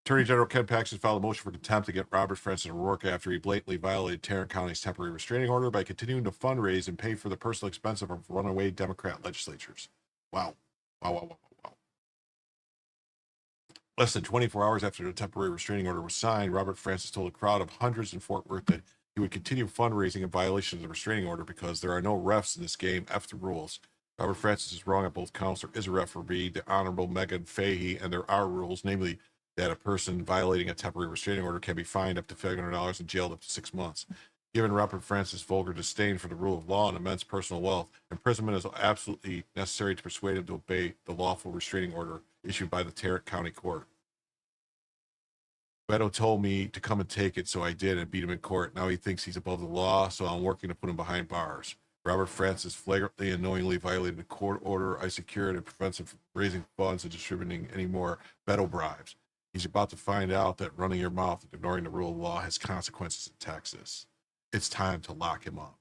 Attorney General Ken Paxton filed a motion for contempt to get Robert Francis O'Rourke after he blatantly violated Tarrant County's temporary restraining order by continuing to fundraise and pay for the personal expense of runaway Democrat legislatures. Wow. Wow. Less than 24 hours after the temporary restraining order was signed, Robert Francis told a crowd of hundreds in Fort Worth that he would continue fundraising in violation of the restraining order because there are no refs in this game. F the rules. Robert Francis is wrong on both counts. There is a referee, the Honorable Megan Fahey, and there are rules, namely that a person violating a temporary restraining order can be fined up to $500 and jailed up to 6 months. Given Robert Francis' vulgar disdain for the rule of law and immense personal wealth, imprisonment is absolutely necessary to persuade him to obey the lawful restraining order issued by the Tarrant County Court. Beto told me to come and take it, so I did and beat him in court. Now he thinks he's above the law, so I'm working to put him behind bars. Robert Francis flagrantly and knowingly violated a court order I secured and prevents him from raising funds and distributing any more Beto bribes. He's about to find out that running your mouth and ignoring the rule of law has consequences in Texas. It's time to lock him up.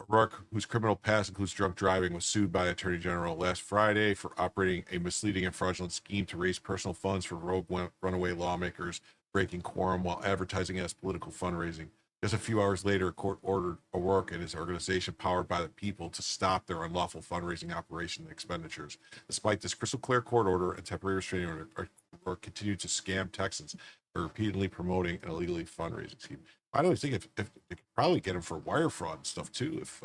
O'Rourke, whose criminal past includes drunk driving, was sued by Attorney General last Friday for operating a misleading and fraudulent scheme to raise personal funds for rogue runaway lawmakers breaking quorum while advertising as political fundraising. Just a few hours later, a court ordered O'Rourke and his organization, powered by the people, to stop their unlawful fundraising operation and expenditures. Despite this crystal clear court order and temporary restraining order, O'Rourke continued to scam Texans by repeatedly promoting an illegally fundraising scheme. I don't think if they could probably get him for wire fraud and stuff too, if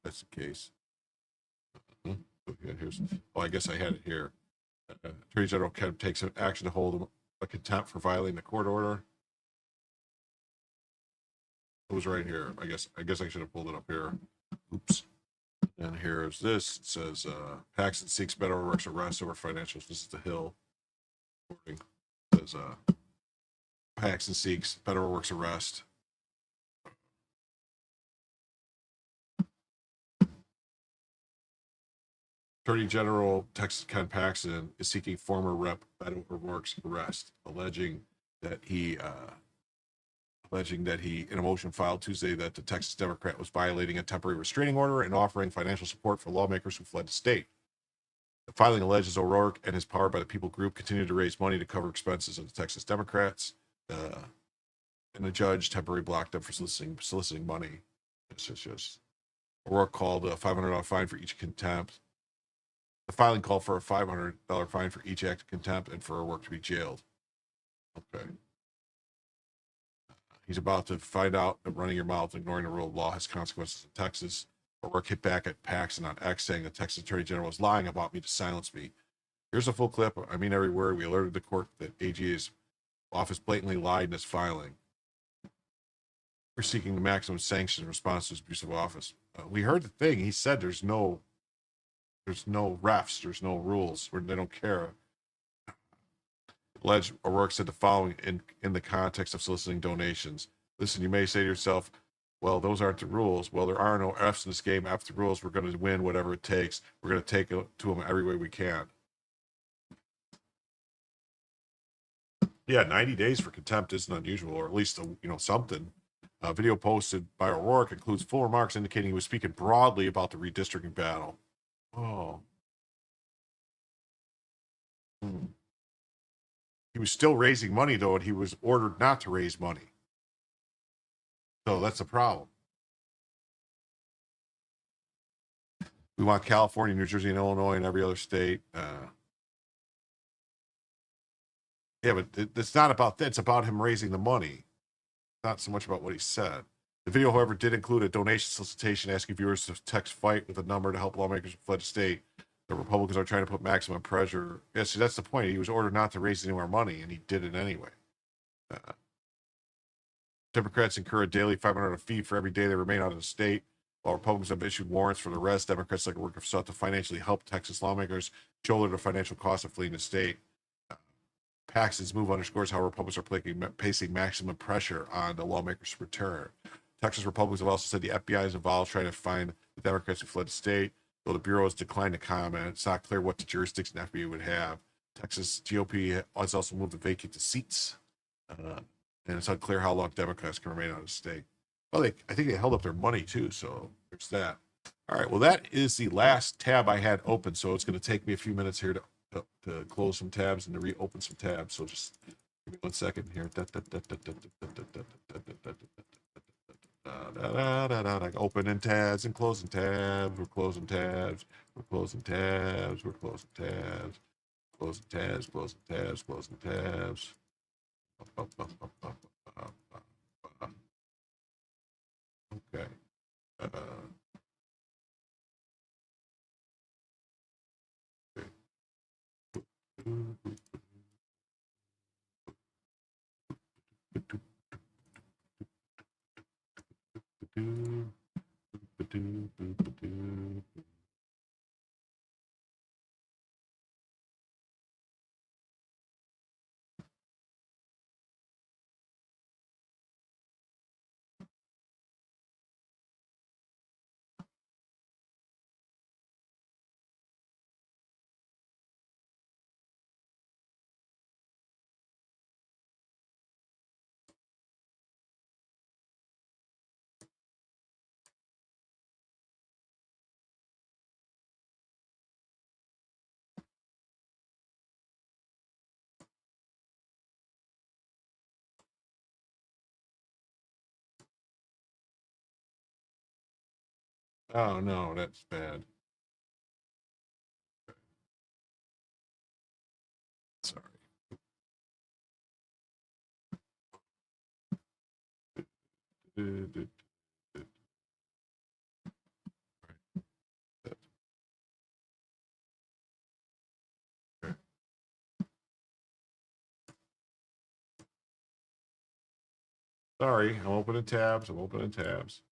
that's the case. Here's, I guess I had it here. Attorney General Kemp takes action to hold him a contempt for violating the court order. It was right here. I guess I should have pulled it up here. Oops. And here's this. It says Paxton seeks Beto O'Rourke's arrest over financials. This is the Hill. It says Paxton seeks Beto O'Rourke's arrest. Attorney General Texas Ken Paxton is seeking former Rep. Beto O'Rourke's arrest, alleging that he, in a motion filed Tuesday, that the Texas Democrat was violating a temporary restraining order and offering financial support for lawmakers who fled the state. The filing alleges O'Rourke and his Powered by the People group continued to raise money to cover expenses of the Texas Democrats, and the judge temporarily blocked them for soliciting money. It's just O'Rourke called a $500 fine for each contempt. The filing called for a $500 fine for each act of contempt and for O'Rourke to be jailed. Okay. He's about to find out that running your mouth and ignoring the rule of law has consequences in Texas. O'Rourke hit back at Paxton on X, saying the Texas Attorney General was lying about me to silence me. Here's a full clip. I mean every word. We alerted the court that AG's office blatantly lied in his filing. We're seeking the maximum sanction in response to his abuse of office. We heard the thing. He said there's no refs, there's no rules, they don't care. Alleged O'Rourke said the following in the context of soliciting donations. Listen, you may say to yourself, well, those aren't the rules. Well, there are no Fs in this game. After the rules, we're going to win whatever it takes. We're going to take it to them every way we can. Yeah, 90 days for contempt isn't unusual, or at least something. A video posted by O'Rourke includes full remarks indicating he was speaking broadly about the redistricting battle. Oh. He was still raising money, though, and he was ordered not to raise money. So that's a problem. We want California, New Jersey, and Illinois, and every other state. Yeah, but it's not about that. It's about him raising the money. Not so much about what he said. The video, however, did include a donation solicitation asking viewers to text fight with a number to help lawmakers who fled the state. The Republicans are trying to put maximum pressure. Yes, that's the point. He was ordered not to raise any more money, and he did it anyway. Democrats incur a daily $500 fee for every day they remain out of the state, while Republicans have issued warrants for the rest. Democrats like O'Rourke have sought to financially help Texas lawmakers shoulder the financial cost of fleeing the state. Paxton's move underscores how Republicans are placing maximum pressure on the lawmakers to return. Texas Republicans have also said the FBI is involved trying to find the Democrats who fled the state, though the Bureau has declined to comment. It's not clear what the jurisdiction the FBI would have. Texas GOP has also moved to vacate the seats, and it's unclear how long Democrats can remain out of the state. Well, I think they held up their money too, so there's that. All right, well, that is the last tab I had open, so it's going to take me a few minutes here to close some tabs and to reopen some tabs. So just give me 1 second here. Opening tabs and closing tabs. We're closing tabs. We're closing tabs. We're closing tabs. Closing tabs. Closing tabs. Closing tabs. Okay. Oh no, that's bad. Sorry. Sorry, I'm opening tabs. I'm opening tabs.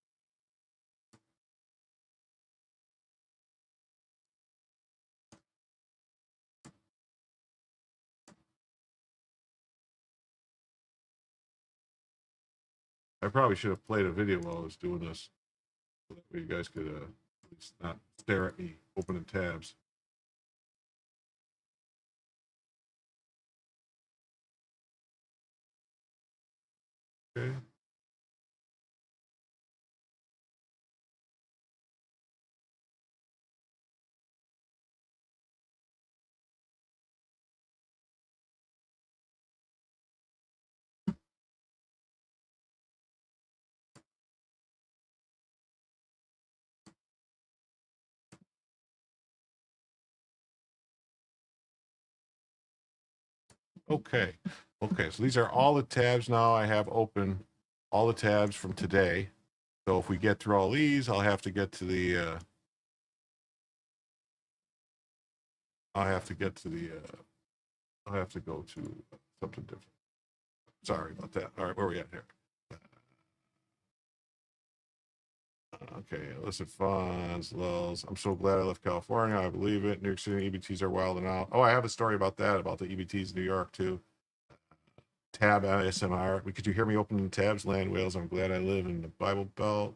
I probably should have played a video while I was doing this, so that way you guys could at least not stare at me opening tabs. Okay. Okay. Okay. So these are all the tabs now I have open, all the tabs from today. So if we get through all these, I'll have to get to the, I'll have to go to something different. Sorry about that. All right. Where are we at here? Okay, illicit funds, lulls. I'm so glad I left California. I believe it. New York City EBTs are wilding out. Oh, I have a story about that, about the EBTs in New York too. Tab ASMR. Could you hear me opening tabs? Land whales. I'm glad I live in the Bible Belt.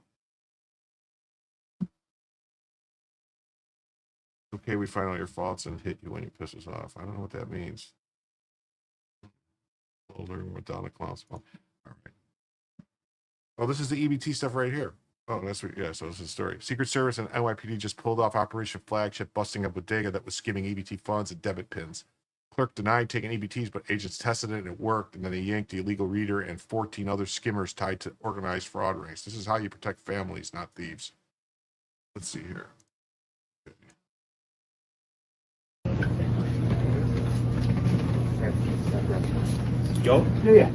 Okay, we find all your faults and hit you when you piss us off. I don't know what that means. Older, we're down the clown spot. All right. Oh, this is the EBT stuff right here. Oh, that's what, yeah, so this is the story. Secret Service and NYPD just pulled off Operation Flagship, busting a bodega that was skimming EBT funds and debit pins. Clerk denied taking EBTs, but agents tested it and it worked, and then they yanked the illegal reader and 14 other skimmers tied to organized fraud rings. This is how you protect families, not thieves. Let's see here. Joe? Yeah.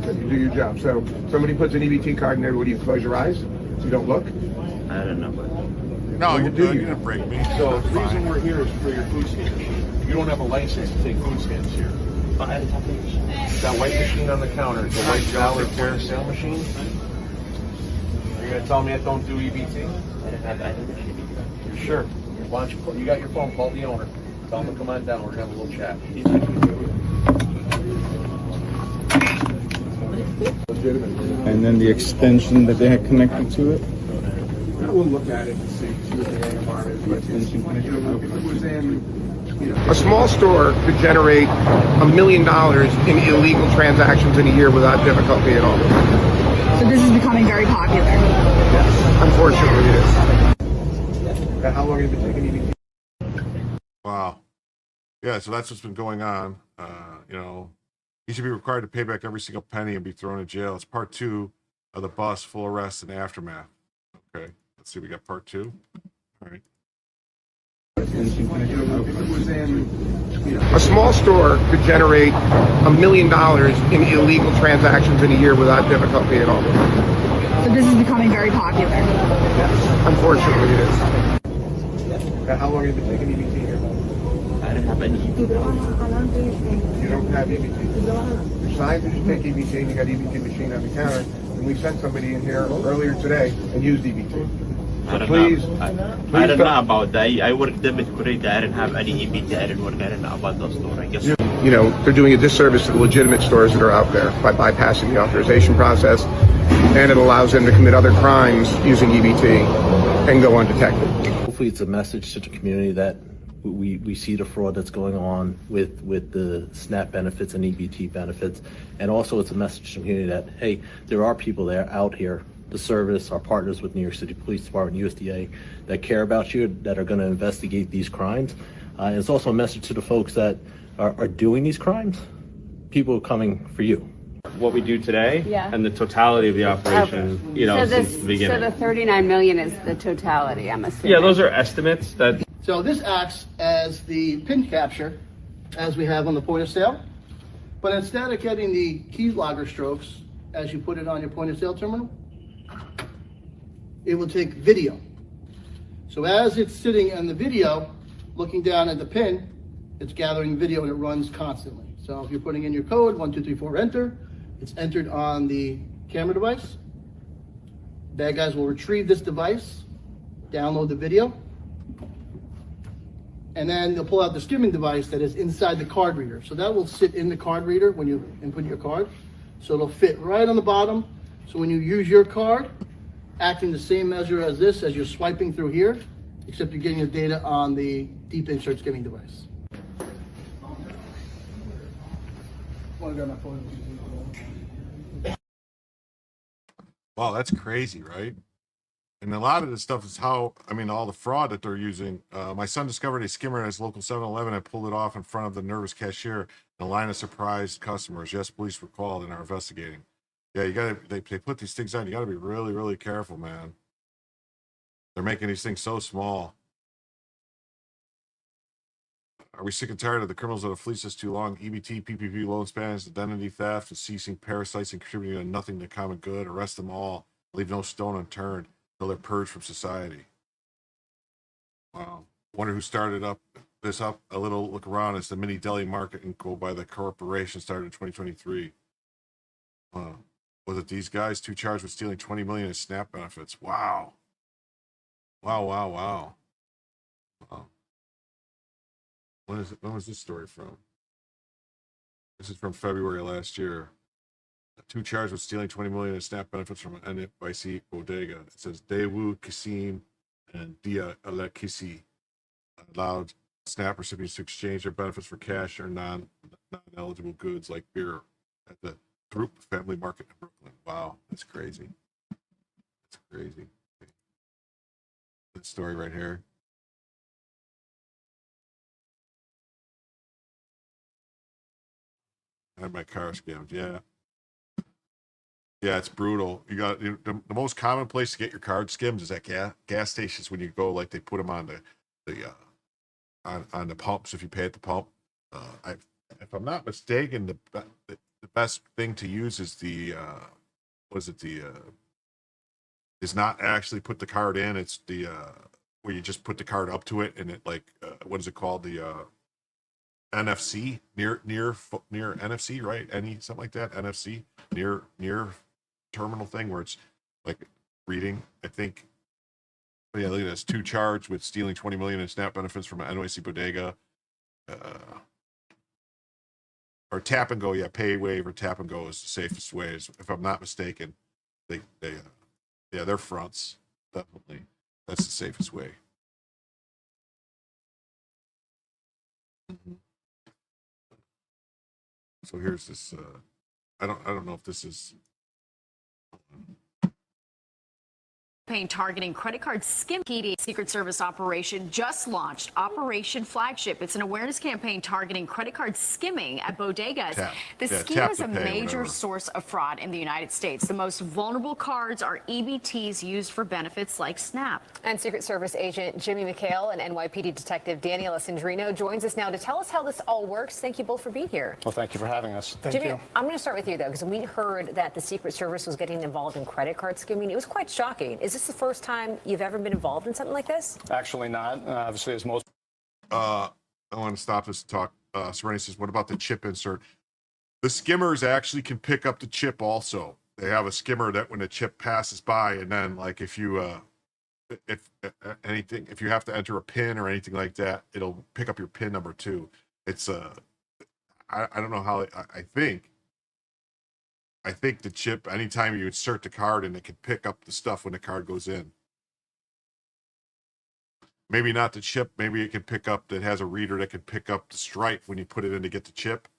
You do your job. So somebody puts an EBT card in there. What do you close your eyes? So you don't look? I don't know. No, you're good. You're gonna break me. So the reason we're here is for your food stamp machine. You don't have a license to take food stamps here. That white machine on the counter, the white dollar carousel machine. Are you gonna tell me I don't do EBT? You're sure? Why don't you got your phone? Call the owner. Tell him to come on down. We're gonna have a little chat. And then the extension that they had connected to it. We'll look at it and see what the AMR is. But if it was in, a small store could generate $1 million in illegal transactions in a year without difficulty at all. So this is becoming very popular. Yes, unfortunately it is. How long have you been taking EBT? Wow. Yeah, so that's what's been going on. You know, he should be required to pay back every single penny and be thrown in jail. It's part 2 of the bus, full arrest and aftermath. Okay, let's see, we got part 2. All right. A small store could generate $1 million in illegal transactions in a year without difficulty at all. So this is becoming very popular. Yes, unfortunately it is. How long have you been taking EBT here? I don't have any EBT. You don't have EBT. Your sign says you take EBT and you got EBT machine on the counter. And we sent somebody in here earlier today and used EBT. So please, I don't know about that. I worked debit credit. I didn't have any EBT. I didn't work. I didn't know about the store. I guess. You know, they're doing a disservice to the legitimate stores that are out there by bypassing the authorization process, and it allows them to commit other crimes using EBT and go undetected. Hopefully it's a message to the community that we see the fraud that's going on with the SNAP benefits and EBT benefits. And also it's a message to the community that, hey, there are people there out here, the service, our partners with New York City Police Department, USDA, that care about you, that are going to investigate these crimes. And it's also a message to the folks that are doing these crimes. People are coming for you. what we do today Yeah. and the totality of the operation, since the beginning. So the 39 million is the totality, I'm assuming. Yeah, those are estimates that. So this acts as the pin capture, as we have on the point of sale. But instead of getting the keylogger strokes, as you put it on your point of sale terminal, it will take video. So as it's sitting in the video, looking down at the pin, it's gathering video and it runs constantly. So if you're putting in your code, 1234 enter, it's entered on the camera device. Bad guys will retrieve this device, download the video, and then they'll pull out the skimming device that is inside the card reader. So that will sit in the card reader when you input your card. So it'll fit right on the bottom. So when you use your card, acting the same measure as this, as you're swiping through here, except you're getting the data on the deep insert skimming device. Wow, that's crazy, right? And a lot of this stuff is all the fraud that they're using. My son discovered a skimmer at his local 7-Eleven and pulled it off in front of the nervous cashier in a line of surprised customers. Yes, police were called and are investigating. Yeah, they put these things on. You gotta be really, really careful, man. They're making these things so small. Are we sick and tired of the criminals that have fleeced us too long? EBT, PPP, loan spans, identity theft, and ceasing parasites and contributing to nothing to common good. Arrest them all. Leave no stone unturned until they're purged from society. Wow. Wonder who started this up. A little look around. It's the mini deli market and go by the corporation started in 2023. Was it these guys? 2 charged with stealing 20 million in SNAP benefits. Wow. Wow. When was this story from? This is from February last year. 2 charged with stealing 20 million in SNAP benefits from an NYC bodega. It says Daewoo Kassim and Dia Alekisi allowed SNAP recipients to exchange their benefits for cash or non-eligible goods like beer at the Throop Family Market in Brooklyn. Wow, that's crazy. That's crazy. This story right here. I had my car scammed. Yeah, it's brutal. You got the most common place to get your card skimmed is at gas stations when you go, like they put them on on the pumps if you pay at the pump. If I'm not mistaken, the best thing to use is is not actually put the card in. It's the where you just put the card up to it and it what is it called, the NFC, near NFC, right? Something like that. NFC, near terminal thing where it's like reading, I think. But yeah, look at this. 2 charged with stealing 20 million in SNAP benefits from an NYC bodega. Or tap and go, yeah, pay wave or tap and go is the safest way. If I'm not mistaken, they're fronts, definitely. That's the safest way. So here's this. I don't know if this is. Campaign targeting credit card skimming. PD Secret Service operation just launched Operation Flagship. It's an awareness campaign targeting credit card skimming at bodegas. The scheme is a major source of fraud in the United States. The most vulnerable cards are EBTs used for benefits like SNAP. And Secret Service agent Jimmy McHale and NYPD detective Daniela Sandrino joins us now to tell us how this all works. Thank you both for being here. Well, thank you for having us. Jimmy, I'm going to start with you, though, because we heard that the Secret Service was getting involved in credit card skimming. It was quite shocking. Is this the first time you've ever been involved in something like this? Actually not. Obviously, as most. I want to stop this talk. Serenity says, what about the chip insert? The skimmers actually can pick up the chip also. They have a skimmer that when the chip passes by, and then like if you if you have to enter a pin or anything like that, it'll pick up your pin number too. It's I don't know how. I think the chip, anytime you insert the card in, it can pick up the stuff when the card goes in. Maybe not the chip. Maybe it can pick up, that has a reader that can pick up the stripe when you put it in to get the chip.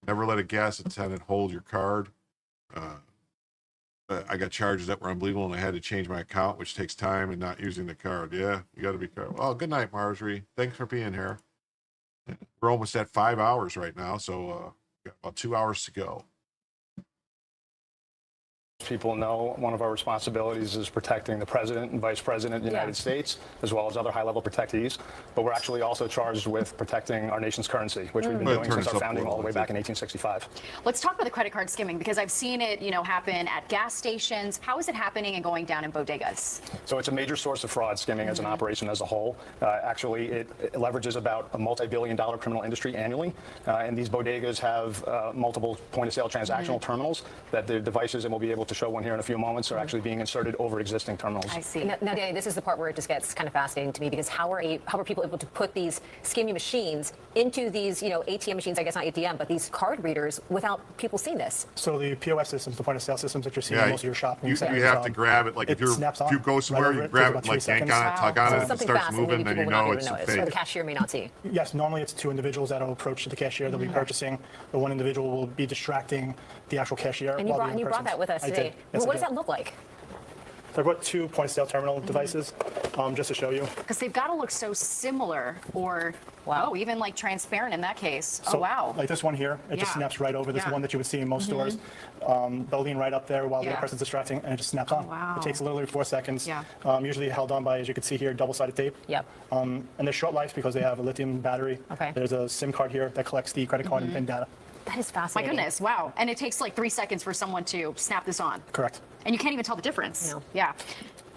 Never let a gas attendant hold your card. I got charges that were unbelievable, and I had to change my account, which takes time and not using the card. Yeah, you got to be careful. Oh, good night, Marjorie. Thanks for being here. We're almost at 5 hours right now, so got about 2 hours to go. People know one of our responsibilities is protecting the president and vice president of the United States, as well as other high-level protectees. But we're actually also charged with protecting our nation's currency, which we've been doing since our founding all the way back in 1865. Let's talk about the credit card skimming, because I've seen it, happen at gas stations. How is it happening and going down in bodegas? So it's a major source of fraud, skimming as an operation as a whole. Actually, it leverages about a multi-billion-dollar criminal industry annually. And these bodegas have multiple point-of-sale transactional terminals that the devices, and we'll be able to show one here in a few moments, are actually being inserted over existing terminals. I see. Now, Danny, this is the part where it just gets kind of fascinating to me, because how are people able to put these skimming machines into these, ATM machines, I guess not ATM, but these card readers without people seeing this? So the POS systems, the point-of-sale systems that you're seeing in most of your shopping you centers, have to grab it. Like if you go somewhere, you grab it, like yank on it, tug on it, and it starts moving, then you know it's fake. Or the cashier may not see. Yes, normally it's two individuals that will approach the cashier. They'll be purchasing. The one individual will be distracting the actual cashier. And you brought that with us today. Yes, what does that look like? So I brought two point-of-sale terminal devices just to show you. Because they've got to look so similar, or even like transparent in that case. So, oh, wow. Like this one here, it just snaps right over. This one that you would see in most stores. They'll lean right up there while the other person's distracting, and it just snaps on. Wow. It takes literally 4 seconds. Yeah. Usually held on by, as you can see here, double-sided tape. Yep. And they're short life because they have a lithium battery. Okay. There's a SIM card here that collects the credit card and PIN data. That is My fascinating. goodness, wow. And it takes like 3 seconds for someone to snap this on. Correct. And you can't even tell the difference. No. Yeah.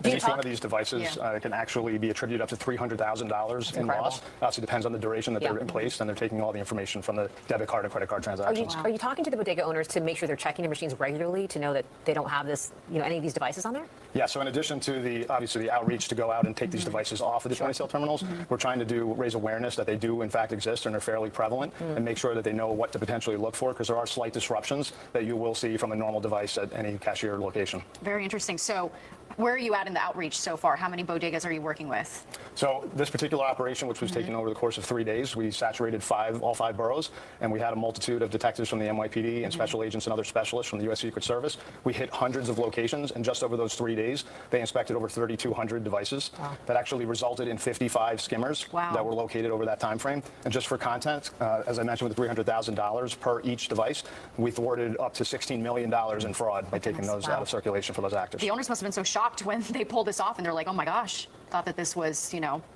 Each one of these devices can actually be attributed up to $300,000 in loss. So it depends on the duration that they're in place, and they're taking all the information from the debit card and credit card transactions. Are you talking to the bodega owners to make sure they're checking the machines regularly to know that they don't have this, any of these devices on there? Yeah, so in addition to obviously the outreach to go out and take these devices off of the point-of-sale terminals, we're trying to raise awareness that they do in fact exist and are fairly prevalent, and make sure that they know what to potentially look for, because there are slight disruptions that you will see from a normal device at any cashier location. Very interesting. So where are you at in the outreach so far? How many bodegas are you working with? So this particular operation, which was taken over the course of 3 days, we saturated all five boroughs, and we had a multitude of detectives from the NYPD and special agents and other specialists from the U.S. Secret Service. We hit hundreds of locations, and just over those 3 days, they inspected over 3,200 devices. Wow. That actually resulted in 55 skimmers that were located over that time frame. And just for content, as I mentioned, with $300,000 per each device, we thwarted up to $16 million in fraud by taking those out of circulation for those actors. The owners must have been so shocked when they pulled this off, and they're like, oh my gosh, thought that this was,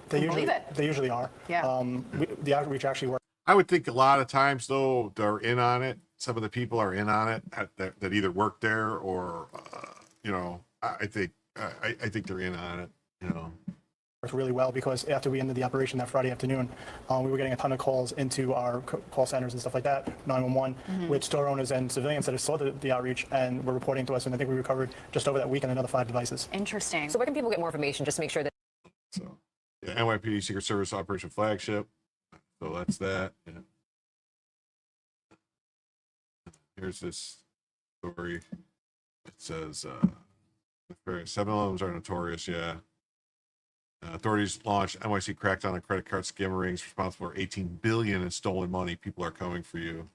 They believe usually are. Yeah. The outreach actually works. I would think a lot of times, though, they're in on it. Some of the people are in on it that either work there or, I think they're in on it, Worked really well, because after we ended the operation that Friday afternoon, we were getting a ton of calls into our call centers and stuff like that, 911, with store owners and civilians that saw the outreach and were reporting to us, and I think we recovered just over that weekend another 5 devices. Interesting. So where can people get more information, just to make sure that... So, yeah, NYPD Secret Service Operation Flagship. So that's that. Yeah. Here's this story. It says 7-Elevens are notorious, yeah. Authorities launched NYC crackdown on credit card scam rings responsible for $18 billion in stolen money. People are coming for you.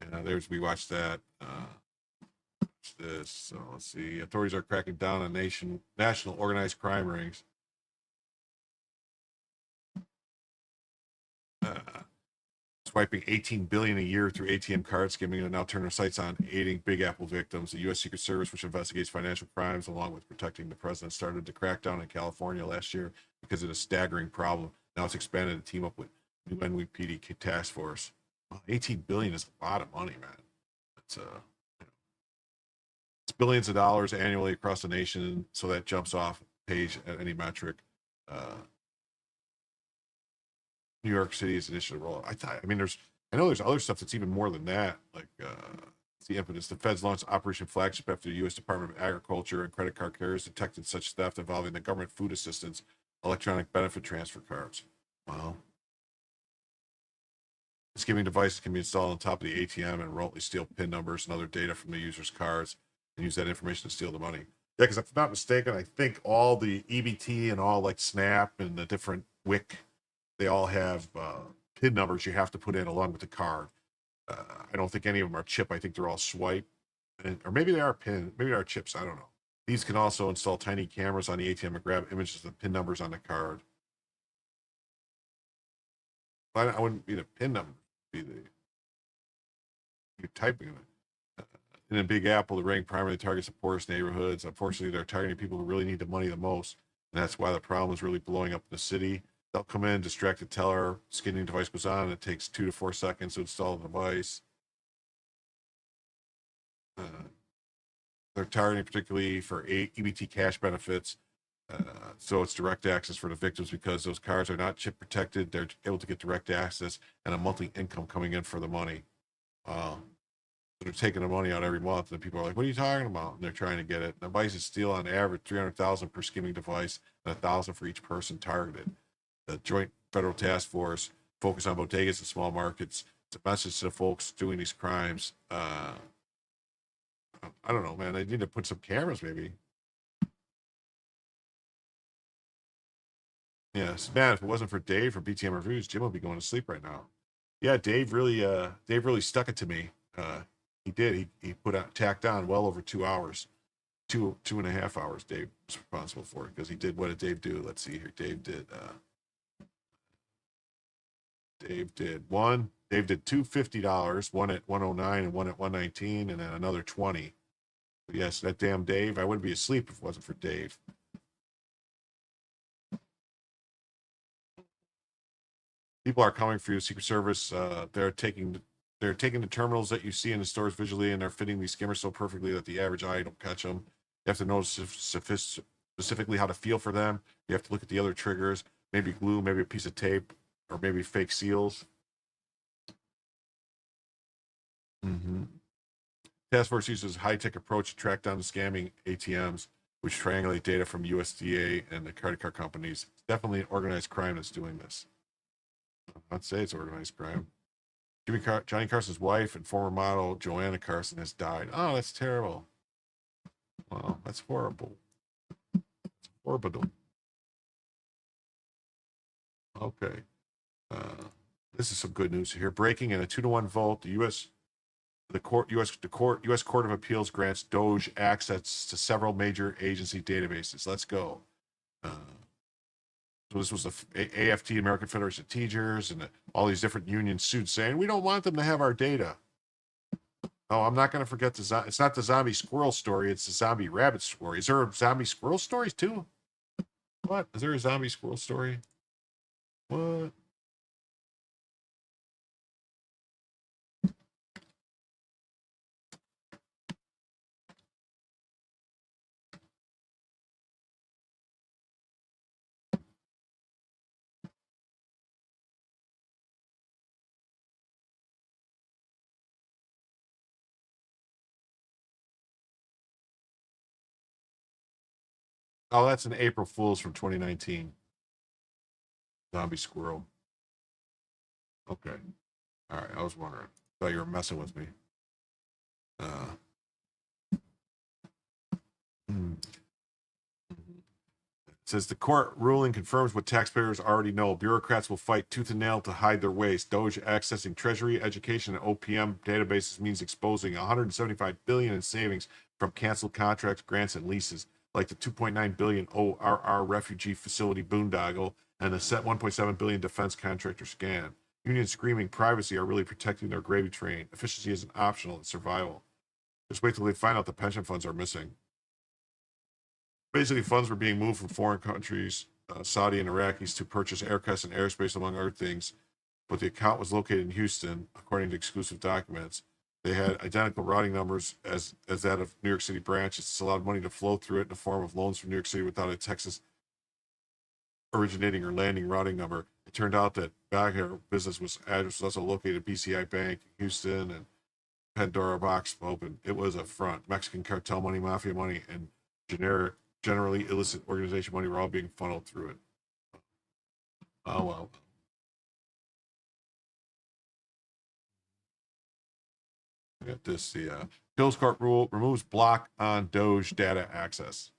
And we watched that. Watch this. So let's see. Authorities are cracking down on national organized crime rings. Swiping $18 billion a year through ATM card skimming, and now turn their sights on aiding Big Apple victims. The U.S. Secret Service, which investigates financial crimes along with protecting the president, started to crack down in California last year because of a staggering problem. Now it's expanded to team up with new NYPD task force. Well, $18 billion is a lot of money, man. It's billions of dollars annually across the nation, so that jumps off page at any metric. New York City's initiative roll. I know there's other stuff that's even more than that. Like it's the impetus. The feds launched Operation Flagship after the U.S. Department of Agriculture and credit card carriers detected such theft involving the government food assistance electronic benefit transfer cards. Wow. Skimming devices can be installed on top of the ATM and remotely steal PIN numbers and other data from the user's cards and use that information to steal the money. Yeah, because if I'm not mistaken, I think all the EBT and all like Snap and the different WIC, they all have PIN numbers you have to put in along with the card. I don't think any of them are chip. I think they're all swipe. or maybe they are pin, maybe they are chips. I don't know. These can also install tiny cameras on the ATM and grab images of the PIN numbers on the card. I wouldn't be the PIN number, it'd be you're typing it. In a Big Apple, the ring primarily targets the poorest neighborhoods. Unfortunately, they're targeting people who really need the money the most, and that's why the problem is really blowing up in the city. They'll come in, distract the teller, scanning device goes on, and it takes 2 to 4 seconds to install the device. They're targeting particularly for EBT cash benefits. So it's direct access for the victims because those cards are not chip protected. They're able to get direct access and a monthly income coming in for the money. They're taking the money out every month, and people are like, "What are you talking about?" And they're trying to get it. The devices steal on average 300,000 per skimming device and 1,000 for each person targeted. The Joint Federal Task Force focus on bodegas and small markets. It's a message to the folks doing these crimes. I don't know, man. They need to put some cameras, maybe. Yeah, it's bad. If it wasn't for Dave from BTM Reviews, Jim would be going to sleep right now. Yeah, Dave really stuck it to me. He did. He tacked on well over 2 hours, 2.5 hours. Dave was responsible for it because he did. What did Dave do? Let's see here. Dave did two $50, one at 109 and one at 119, and then another 20. But yes, that damn Dave. I wouldn't be asleep if it wasn't for Dave. People are coming for you, Secret Service. They're taking the terminals that you see in the stores visually, and they're fitting these skimmers so perfectly that the average eye don't catch them. You have to know specifically how to feel for them. You have to look at the other triggers, maybe glue, maybe a piece of tape, or maybe fake seals. Task Force uses a high-tech approach to track down the scamming ATMs, which triangulate data from USDA and the credit card companies. It's definitely an organized crime that's doing this. I'd say it's organized crime. Johnny Carson's wife and former model Joanna Carson has died. Oh, that's terrible. Wow, that's horrible. That's horrible. Okay. This is some good news here. Breaking in a 2-to-1 vote, the U.S. Court of Appeals grants Doge access to several major agency databases. Let's go. So this was the AFT, American Federation of Teachers, and all these different unions sued saying, we don't want them to have our data. Oh, I'm not going to forget it's not the zombie squirrel story. It's the zombie rabbit story. Is there a zombie squirrel story too? What? Is there a zombie squirrel story? What? Oh, that's an April Fool's from 2019. Zombie squirrel. Okay. All right. I was wondering. Thought you were messing with me. It says the court ruling confirms what taxpayers already know. Bureaucrats will fight tooth and nail to hide their waste. Doge accessing Treasury, education, and OPM databases means exposing $175 billion in savings from canceled contracts, grants, and leases, like the $2.9 billion ORR refugee facility boondoggle and the set $1.7 billion defense contractor scan. Unions screaming privacy are really protecting their gravy train. Efficiency isn't optional, it's survival. Just wait till they find out the pension funds are missing. Basically, funds were being moved from foreign countries, Saudi and Iraqis, to purchase aircraft and airspace, among other things. But the account was located in Houston, according to exclusive documents. They had identical routing numbers as that of New York City branches. This allowed money to flow through it in the form of loans from New York City without a Texas originating or landing routing number. It turned out that Baghair business address was also located at BCI Bank, Houston, and Pandora box open. It was a front. Mexican cartel money, mafia money, and generally illicit organization money were all being funneled through it. Oh, well. Got this. The Appeals Court rule removes block on Doge data access.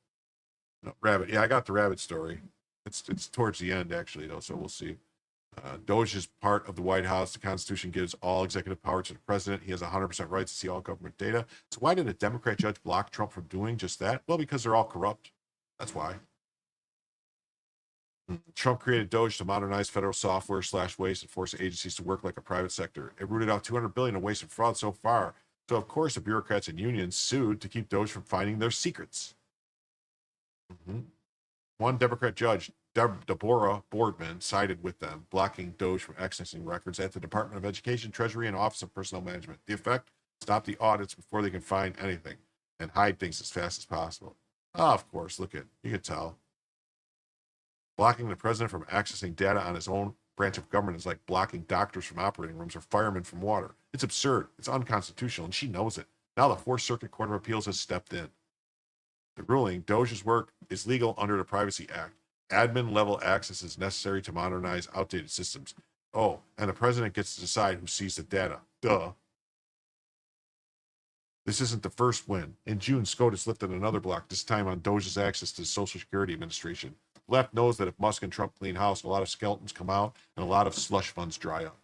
No, rabbit. Yeah, I got the rabbit story. It's towards the end, actually, though, so we'll see. Doge is part of the White House. The Constitution gives all executive power to the president. He has 100% right to see all government data. So why did a Democrat judge block Trump from doing just that? Well, because they're all corrupt. That's why. Trump created Doge to modernize federal software / waste and force agencies to work like a private sector. It rooted out $200 billion in waste and fraud so far. So of course the bureaucrats and unions sued to keep Doge from finding their secrets. One Democrat judge, Deborah Boardman, sided with them, blocking Doge from accessing records at the Department of Education, Treasury, and Office of Personnel Management. The effect: stop the audits before they can find anything and hide things as fast as possible. Of course, you can tell. Blocking the president from accessing data on his own branch of government is like blocking doctors from operating rooms or firemen from water. It's absurd. It's unconstitutional, and she knows it. Now the Fourth Circuit Court of Appeals has stepped in. The ruling: Doge's work is legal under the Privacy Act. Admin-level access is necessary to modernize outdated systems. Oh, and the president gets to decide who sees the data. Duh. This isn't the first win. In June, SCOTUS lifted another block, this time on Doge's access to the Social Security Administration. The left knows that if Musk and Trump clean house, a lot of skeletons come out and a lot of slush funds dry up.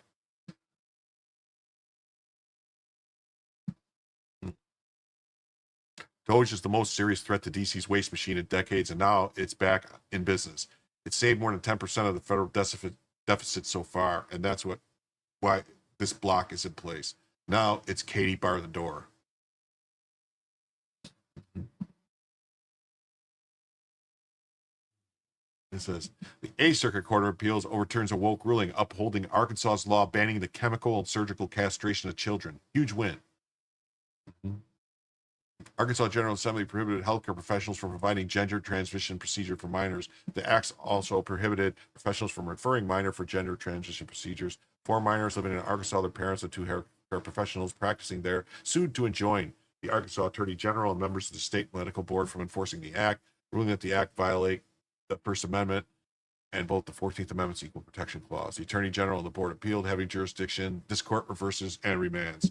Doge is the most serious threat to DC's waste machine in decades, and now it's back in business. It saved more than 10% of the federal deficit so far, and that's why this block is in place. Now it's Katie bar the door. It says, the Eighth Circuit Court of Appeals overturns a woke ruling upholding Arkansas's law banning the chemical and surgical castration of children. Huge win. Arkansas General Assembly prohibited healthcare professionals from providing gender transition procedure for minors. The acts also prohibited professionals from referring minor for gender transition procedures. 4 minors living in Arkansas, their parents, and 2 healthcare professionals practicing there sued to enjoin the Arkansas Attorney General and members of the state medical board from enforcing the act, ruling that the act violate the First Amendment and both the 14th Amendment's Equal Protection Clause. The Attorney General and the board appealed, having jurisdiction. This court reverses and remands.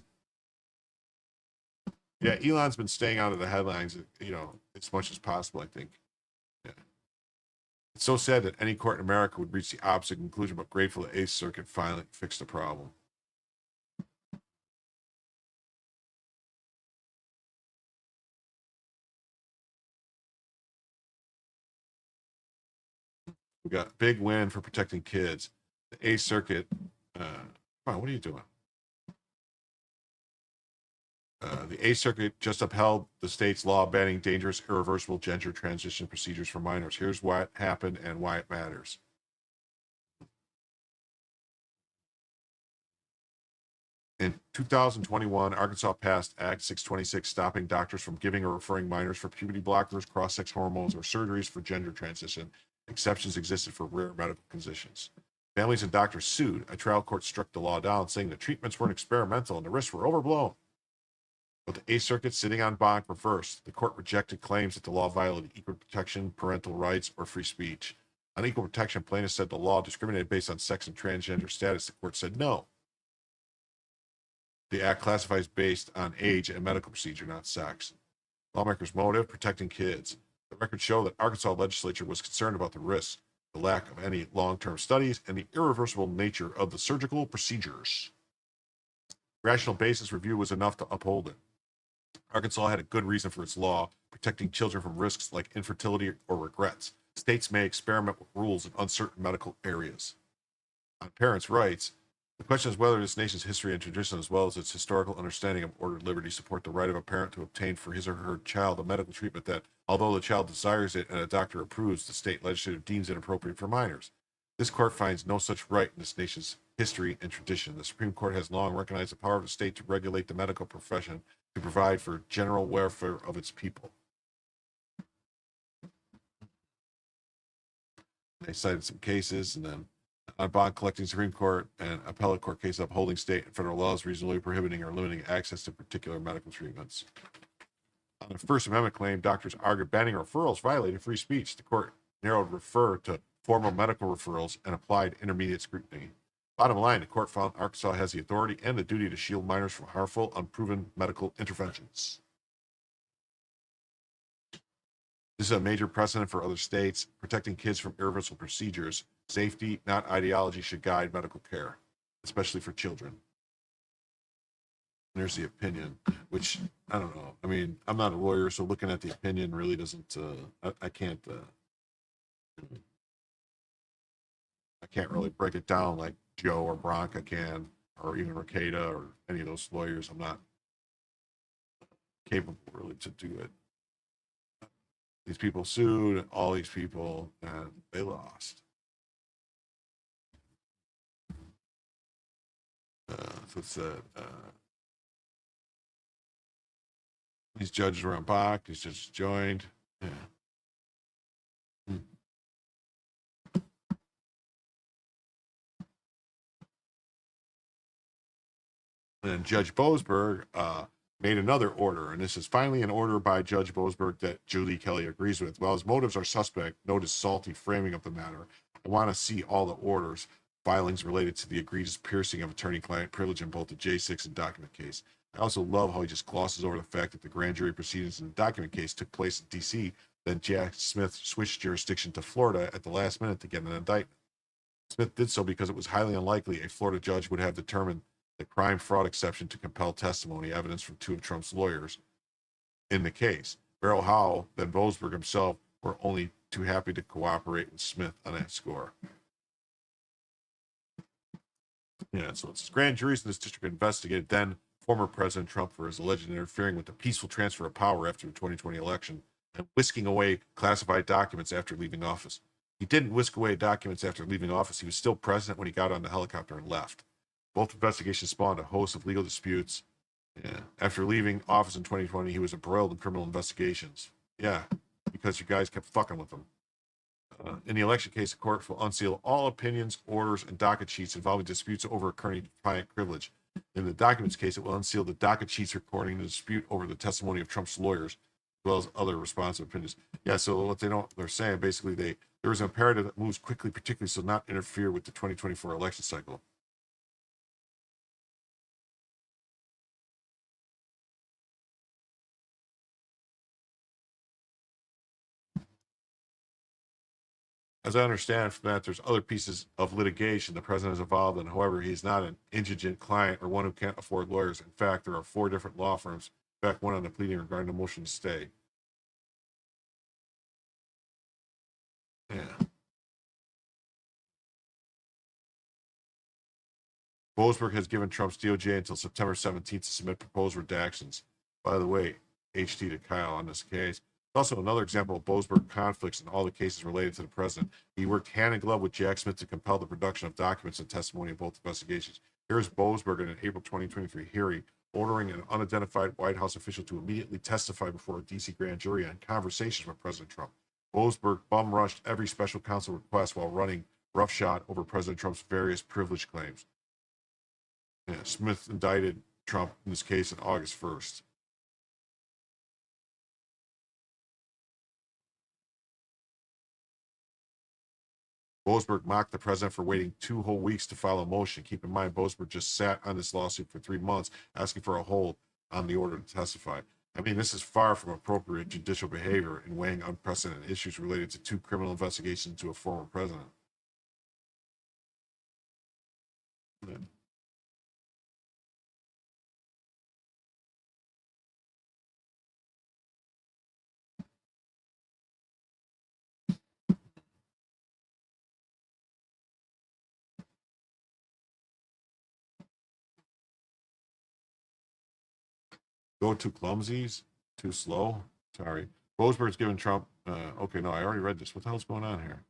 Yeah, Elon's been staying out of the headlines, as much as possible, I think. Yeah. It's so sad that any court in America would reach the opposite conclusion, but grateful that Eighth Circuit finally fixed the problem. We got a big win for protecting kids. The Eighth Circuit, come on, what are you doing? The Eighth Circuit just upheld the state's law banning dangerous, irreversible gender transition procedures for minors. Here's what happened and why it matters. In 2021, Arkansas passed Act 626, stopping doctors from giving or referring minors for puberty blockers, cross-sex hormones, or surgeries for gender transition. Exceptions existed for rare medical conditions. Families and doctors sued. A trial court struck the law down, saying the treatments weren't experimental and the risks were overblown. But the Eighth Circuit, sitting on bonk, reversed. The court rejected claims that the law violated equal protection, parental rights, or free speech. On equal protection, plaintiffs said the law discriminated based on sex and transgender status. The court said no. The act classifies based on age and medical procedure, not sex. Lawmakers' motive: protecting kids. The records show that Arkansas legislature was concerned about the risks, the lack of any long-term studies, and the irreversible nature of the surgical procedures. Rational basis review was enough to uphold it. Arkansas had a good reason for its law, protecting children from risks like infertility or regrets. States may experiment with rules in uncertain medical areas. On parents' rights, the question is whether this nation's history and tradition, as well as its historical understanding of ordered liberty, support the right of a parent to obtain for his or her child a medical treatment that, although the child desires it and a doctor approves, the state legislature deems inappropriate for minors. This court finds no such right in this nation's history and tradition. The Supreme Court has long recognized the power of the state to regulate the medical profession to provide for general welfare of its people. They cited some cases, and then on bond collecting, Supreme Court and appellate court case upholding state and federal laws reasonably prohibiting or limiting access to particular medical treatments. On a First Amendment claim, doctors argued banning referrals violated free speech. The court narrowed refer to formal medical referrals and applied intermediate scrutiny. Bottom line, the court found Arkansas has the authority and the duty to shield minors from harmful, unproven medical interventions. This is a major precedent for other states. Protecting kids from irreversible procedures Safety, not ideology, should guide medical care, especially for children. There's the opinion, which I don't know. I mean, I'm not a lawyer, so looking at the opinion really doesn't. I can't really break it down like Joe or Bronca can, or even Ricada or any of those lawyers. I'm not capable really to do it. These people sued, all these people, and they lost. So it's these judges were on Bach, these judges joined. Yeah. And Judge Boasberg made another order, and this is finally an order by Judge Boasberg that Julie Kelly agrees with. While his motives are suspect, note his salty framing of the matter. I want to see all the orders, filings related to the egregious piercing of attorney-client privilege in both the J6 and document case. I also love how he just glosses over the fact that the grand jury proceedings in the document case took place in D.C., then Jack Smith switched jurisdiction to Florida at the last minute to get an indictment. Smith did so because it was highly unlikely a Florida judge would have determined the crime fraud exception to compel testimony evidence from two of Trump's lawyers in the case. Beryl Howell, then Boasberg himself, were only too happy to cooperate with Smith on that score. Yeah, so it's grand juries in this district investigated then former President Trump for his alleged interfering with the peaceful transfer of power after the 2020 election and whisking away classified documents after leaving office. He didn't whisk away documents after leaving office. He was still president when he got on the helicopter and left. Both investigations spawned a host of legal disputes. Yeah. After leaving office in 2020, he was embroiled in criminal investigations. Yeah, because you guys kept fucking with him. In the election case, the court will unseal all opinions, orders, and docket sheets involving disputes over attorney-client privilege. In the documents case, it will unseal the docket sheets recording the dispute over the testimony of Trump's lawyers, as well as other responsive opinions. Yeah, so what they're saying, basically, there is an imperative that moves quickly, particularly so not interfere with the 2024 election cycle. As I understand from that, there's other pieces of litigation the president is involved in. However, he's not an indigent client or one who can't afford lawyers. In fact, there are 4 different law firms. In fact, one on the pleading regarding the motion to stay. Yeah. Boasberg has given Trump's DOJ until September 17th to submit proposed redactions. By the way, HT to Kyle on this case. Also, another example of Boasberg conflicts in all the cases related to the president. He worked hand in glove with Jack Smith to compel the production of documents and testimony in both investigations. Here's Boasberg in an April 2023 hearing, ordering an unidentified White House official to immediately testify before a D.C. grand jury on conversations with President Trump. Boasberg bum-rushed every special counsel request while running roughshod over President Trump's various privilege claims. Yeah, Smith indicted Trump in this case on August 1st. Boasberg mocked the president for waiting 2 whole weeks to file a motion. Keep in mind, Boasberg just sat on this lawsuit for 3 months, asking for a hold on the order to testify. I mean, this is far from appropriate judicial behavior in weighing unprecedented issues related to 2 criminal investigations to a former president. Yeah. Go too clumsy, too slow. Sorry. Boasberg's giving Trump. Okay, no, I already read this. What the hell's going on here?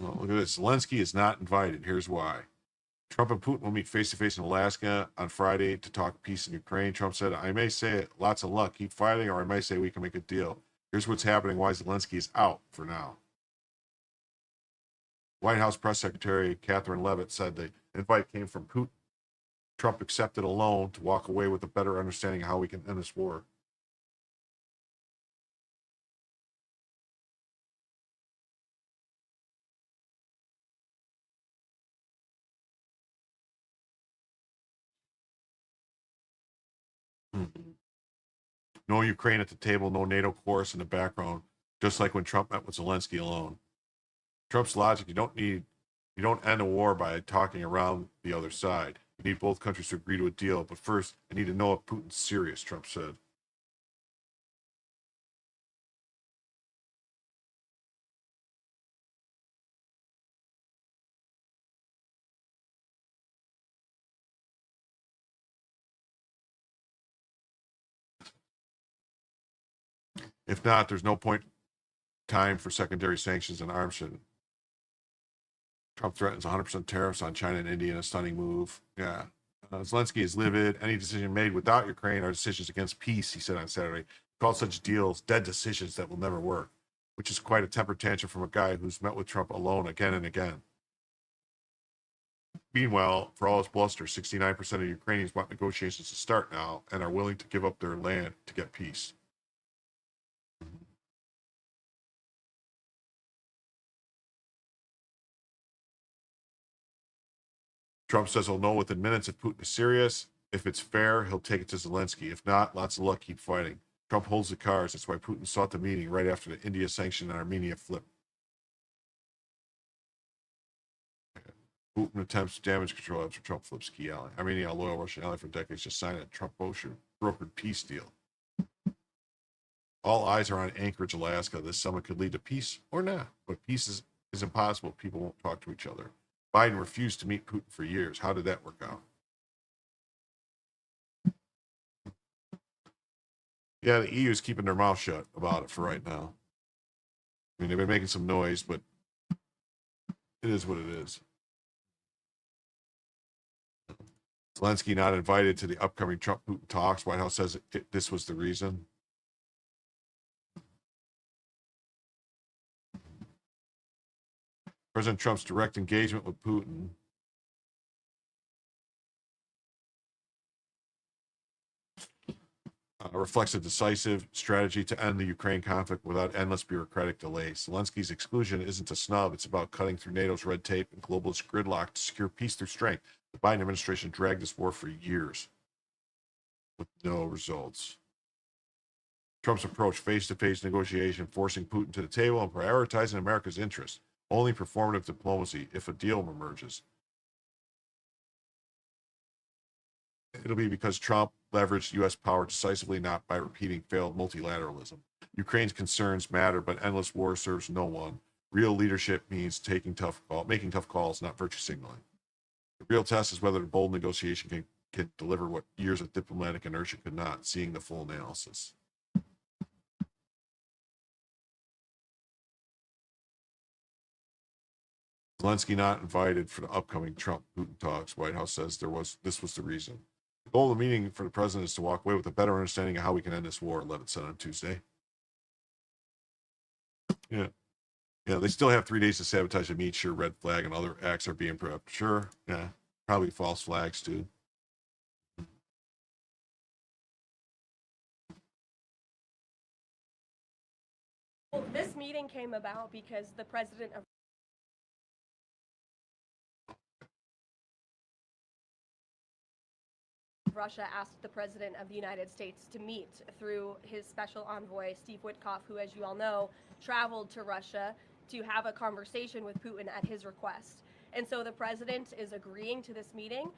Well, look at this. Zelensky is not invited. Here's why. Trump and Putin will meet face-to-face in Alaska on Friday to talk peace in Ukraine. Trump said, I may say lots of luck, keep fighting, or I may say we can make a deal. Here's what's happening, why Zelensky is out for now. White House Press Secretary Catherine Leavitt said the invite came from Putin. Trump accepted a loan to walk away with a better understanding of how we can end this war. No Ukraine at the table, no NATO chorus in the background, just like when Trump met with Zelensky alone. Trump's logic, you don't end a war by talking around the other side. You need both countries to agree to a deal, but first, I need to know if Putin's serious, Trump said. If not, there's no time for secondary sanctions and arms shipment. Trump threatens 100% tariffs on China and India in a stunning move. Yeah. Zelensky is livid. Any decision made without Ukraine are decisions against peace, he said on Saturday. He called such deals dead decisions that will never work, which is quite a temper tantrum from a guy who's met with Trump alone again and again. Meanwhile, for all his bluster, 69% of Ukrainians want negotiations to start now and are willing to give up their land to get peace. Trump says he'll know within minutes if Putin is serious. If it's fair, he'll take it to Zelensky. If not, lots of luck, keep fighting. Trump holds the cards. That's why Putin sought the meeting right after the India sanction and Armenia flip. Putin attempts damage control after Trump flips key ally. Armenia, a loyal Russian ally for decades, just signed a Trump brokered peace deal. All eyes are on Anchorage, Alaska. This summit could lead to peace or not. But peace is impossible if people won't talk to each other. Biden refused to meet Putin for years. How did that work out? Yeah, the EU is keeping their mouth shut about it for right now. I mean, they've been making some noise, but it is what it is. Zelensky not invited to the upcoming Trump-Putin talks. White House says this was the reason. President Trump's direct engagement with Putin reflects a decisive strategy to end the Ukraine conflict without endless bureaucratic delays. Zelensky's exclusion isn't a snub. It's about cutting through NATO's red tape and globalist gridlock to secure peace through strength. The Biden administration dragged this war for years with no results. Trump's approach, face-to-face negotiation, forcing Putin to the table and prioritizing America's interests. Only performative diplomacy if a deal emerges. It'll be because Trump leveraged U.S. power decisively, not by repeating failed multilateralism. Ukraine's concerns matter, but endless war serves no one. Real leadership means making tough calls, not virtue signaling. The real test is whether the bold negotiation can deliver what years of diplomatic inertia could not, seeing the full analysis. Zelensky not invited for the upcoming Trump-Putin talks. White House says this was the reason. The goal of the meeting for the president is to walk away with a better understanding of how we can end this war, Levitt said on Tuesday. Yeah, they still have 3 days to sabotage the meat. Sure, red flag and other acts are being prepped. Sure, yeah, probably false flags too. Well, this meeting came about because the president of Russia asked the President of the United States to meet through his special envoy, Steve Witkoff, who, as you all know, traveled to Russia to have a conversation with Putin at his request. And so the president is agreeing to this meeting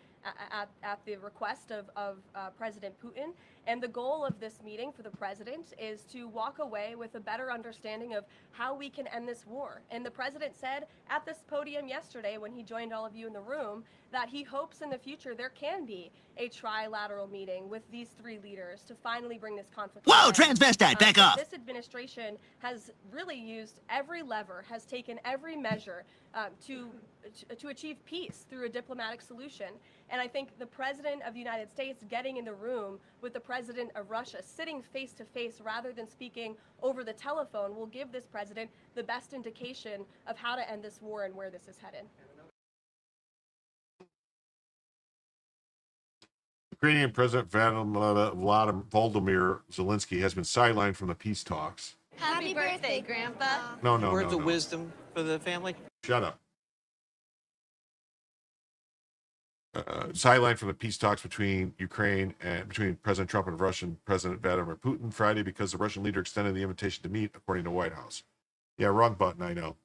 at the request of President Putin. And the goal of this meeting for the president is to walk away with a better understanding of how we can end this war. And the president said at this podium yesterday when he joined all of you in the room that he hopes in the future there can be a trilateral meeting with these three leaders to finally bring this conflict. Whoa, transvestite, back off! This administration has really used every lever, has taken every measure to achieve peace through a diplomatic solution. And I think the President of the United States getting in the room with the President of Russia, sitting face to face rather than speaking over the telephone, will give this president the best indication of how to end this war and where this is headed. Ukrainian President Volodymyr Zelensky has been sidelined from the peace talks. Happy birthday, Grandpa. No. Words of wisdom for the family. Shut up. sidelined from the peace talks between Ukraine and between President Trump and Russian President Vladimir Putin Friday because the Russian leader extended the invitation to meet, according to White House. Yeah, wrong button. I know.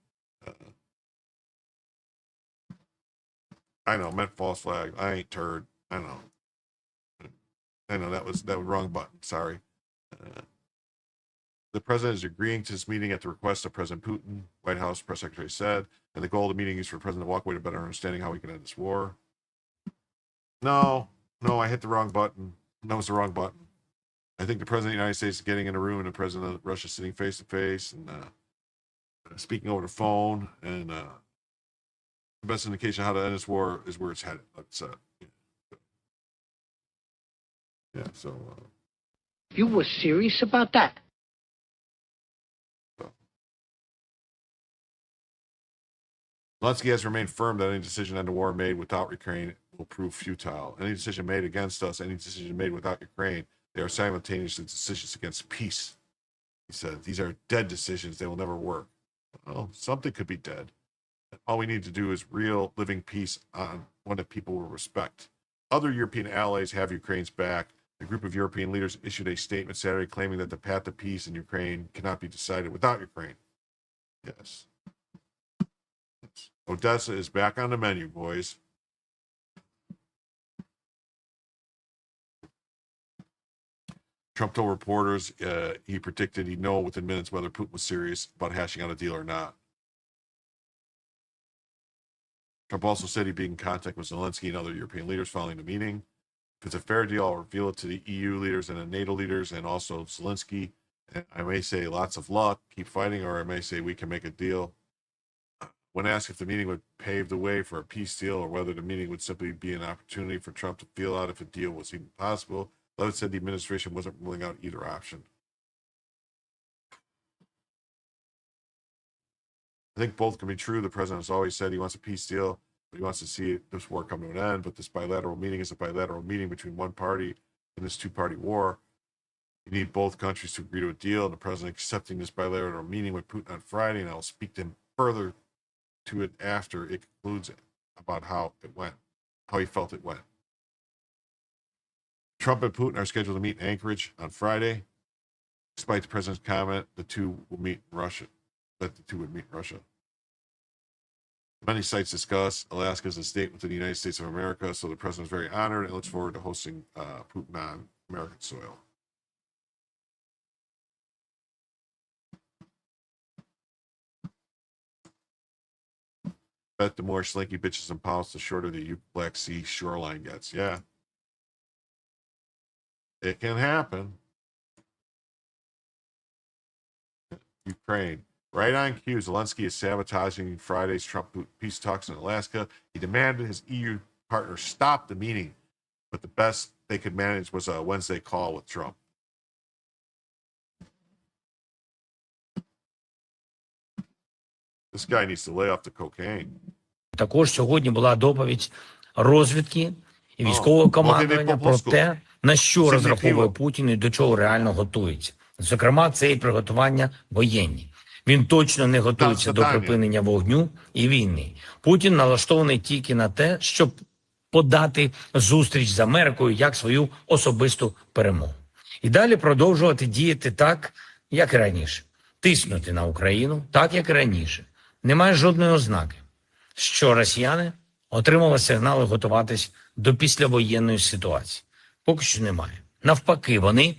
Meant false flag. I ain't turd. I know that was wrong button. Sorry. The president is agreeing to this meeting at the request of President Putin, White House press secretary said, and the goal of the meeting is for the president to walk away to better understanding how we can end this war. No, I hit the wrong button. That was the wrong button. I think the president of the United States is getting in a room and the president of Russia sitting face to face and speaking over the phone, and the best indication of how to end this war is where it's headed. Let's so you were serious about that? Zelensky has remained firm that any decision on the war made without Ukraine will prove futile. Any decision made against us, any decision made without Ukraine, they are simultaneously decisions against peace. He said, these are dead decisions. They will never work. Well, something could be dead. All we need to do is real living peace on one that people will respect. Other European allies have Ukraine's back. A group of European leaders issued a statement Saturday claiming that the path to peace in Ukraine cannot be decided without Ukraine. Yes. Odessa is back on the menu, boys. Trump told reporters he predicted he'd know within minutes whether Putin was serious about hashing out a deal or not. Trump also said he'd be in contact with Zelensky and other European leaders following the meeting. If it's a fair deal, I'll reveal it to the EU leaders and the NATO leaders and also Zelensky. And I may say lots of luck, keep fighting, or I may say we can make a deal. When asked if the meeting would pave the way for a peace deal or whether the meeting would simply be an opportunity for Trump to feel out if a deal was even possible, Levitt said the administration wasn't ruling out either option. I think both can be true. The president has always said he wants a peace deal, but he wants to see this war come to an end. But this bilateral meeting is a bilateral meeting between one party in this two-party war. You need both countries to agree to a deal, and the president accepting this bilateral meeting with Putin on Friday, and I will speak to him further to it after it concludes about how it went, how he felt it went. Trump and Putin are scheduled to meet in Anchorage on Friday. Despite the president's comment, the two would meet in Russia. Many sites discuss Alaska as a state within the United States of America, so the president is very honored and looks forward to hosting Putin on American soil. Bet the more slinky bitches and pounds, the shorter the Black Sea shoreline gets. Yeah. It can happen. Ukraine. Right on cue, Zelensky is sabotaging Friday's Trump peace talks in Alaska. He demanded his EU partners stop the meeting, but the best they could manage was a Wednesday call with Trump. This guy needs to lay off the cocaine. Також сьогодні була доповідь розвідки і військового командування про те, на що розраховує Путін і до чого реально готується. Зокрема, це і приготування воєнні. Він точно не готується до припинення вогню і війни. Путін налаштований тільки на те, щоб подати зустріч з Америкою як свою особисту перемогу. І далі продовжувати діяти так, як і раніше. Тиснути на Україну так, як і раніше. Немає жодної ознаки, що росіяни отримали сигнали готуватись до післявоєнної ситуації. Поки що немає. Навпаки, вони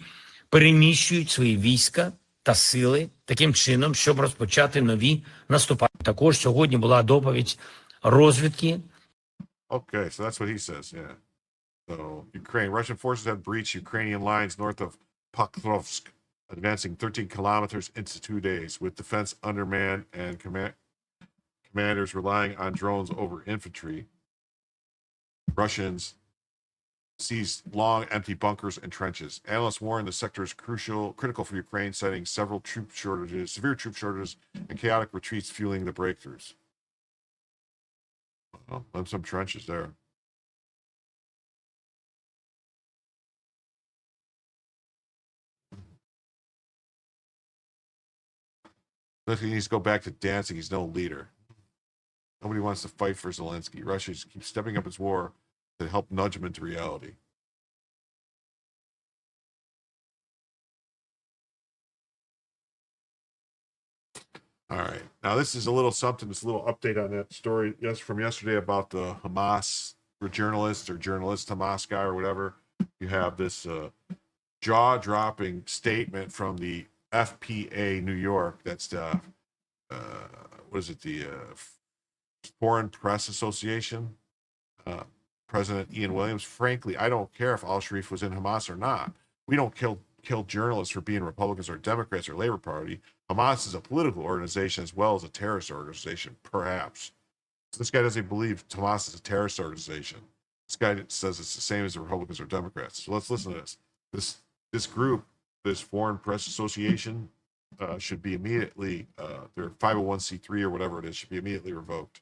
переміщують свої війська та сили таким чином, щоб розпочати нові наступання. Також сьогодні була доповідь розвідки. Okay, so that's what he says, yeah. So, Ukraine. Russian forces have breached Ukrainian lines north of Pokrovsk, advancing 13 kilometers into 2 days, with defense undermanned and commanders relying on drones over infantry. Russians seized long, empty bunkers and trenches. Analysts warn the sector is critical for Ukraine, citing severe troop shortages, and chaotic retreats fueling the breakthroughs. Well, some trenches there. He needs to go back to dancing. He's no leader. Nobody wants to fight for Zelensky. Russia keeps stepping up its war to help nudge them into reality. All right. Now this is a little something. It's a little update on that story from yesterday about the Hamas journalist Hamas guy or whatever. You have this jaw-dropping statement from the FPA New York. That's the what is it? The Foreign Press Association. President Ian Williams. Frankly, I don't care if al-Sharif was in Hamas or not. We don't kill journalists for being Republicans or Democrats or Labor Party. Hamas is a political organization as well as a terrorist organization, perhaps. So this guy doesn't believe Hamas is a terrorist organization. This guy says it's the same as the Republicans or Democrats. So let's listen to this. This group, this Foreign Press Association, should be immediately, their 501c3 or whatever it is, should be immediately revoked.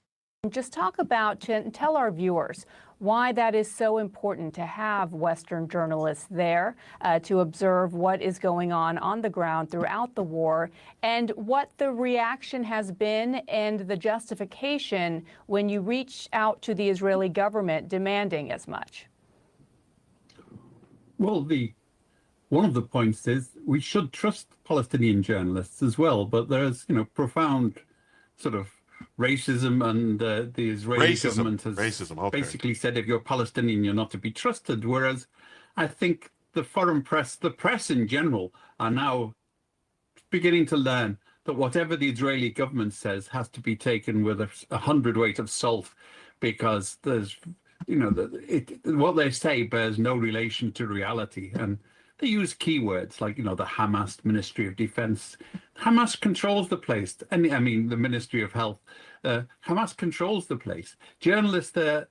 Just talk about, tell our viewers why that is so important to have Western journalists there to observe what is going on the ground throughout the war, and what the reaction has been and the justification when you reach out to the Israeli government demanding as much. Well, one of the points is we should trust Palestinian journalists as well, but there's, profound sort of racism, and the Israeli government has basically said if you're Palestinian, you're not to be trusted. Whereas I think the foreign press, the press in general, are now beginning to learn that whatever the Israeli government says has to be taken with a hundredweight of salt, because there's, what they say bears no relation to reality. And they use keywords like, the Hamas Ministry of Defense. Hamas controls the place. And I mean, the Ministry of Health. Hamas controls the place. Journalists there,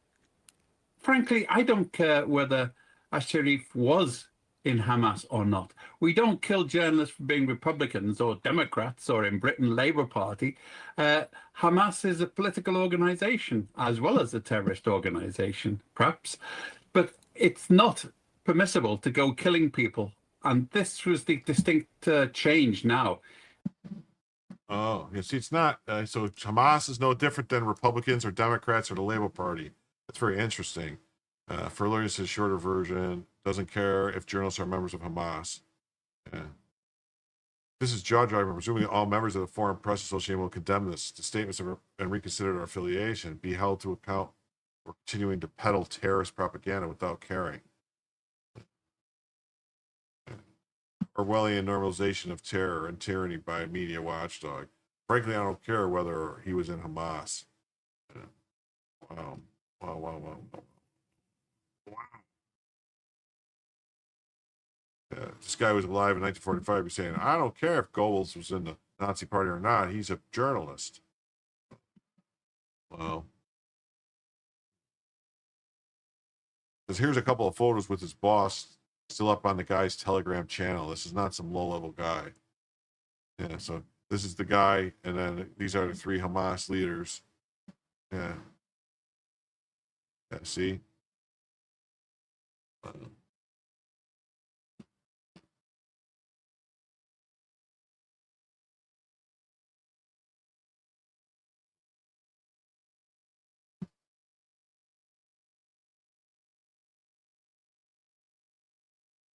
frankly, I don't care whether Asharif was in Hamas or not. We don't kill journalists for being Republicans or Democrats or in Britain Labour Party. Hamas is a political organization as well as a terrorist organization, perhaps. But it's not permissible to go killing people, and this was the distinct change now. Oh, you see, it's not. So Hamas is no different than Republicans or Democrats or the Labour Party. That's very interesting. Furler is his shorter version. Doesn't care if journalists are members of Hamas. Yeah. This is jaw-dropping. Presumably all members of the Foreign Press Association will condemn this. The statements and reconsider their affiliation, be held to account for continuing to peddle terrorist propaganda without caring. Orwellian normalization of terror and tyranny by a media watchdog. Frankly, I don't care whether he was in Hamas. Wow. This guy was alive in 1945. He's saying, I don't care if Goebbels was in the Nazi party or not. He's a journalist. Wow. Because here's a couple of photos with his boss still up on the guy's Telegram channel. This is not some low-level guy. Yeah, so this is the guy, and then these are the three Hamas leaders. Yeah. Yeah, see?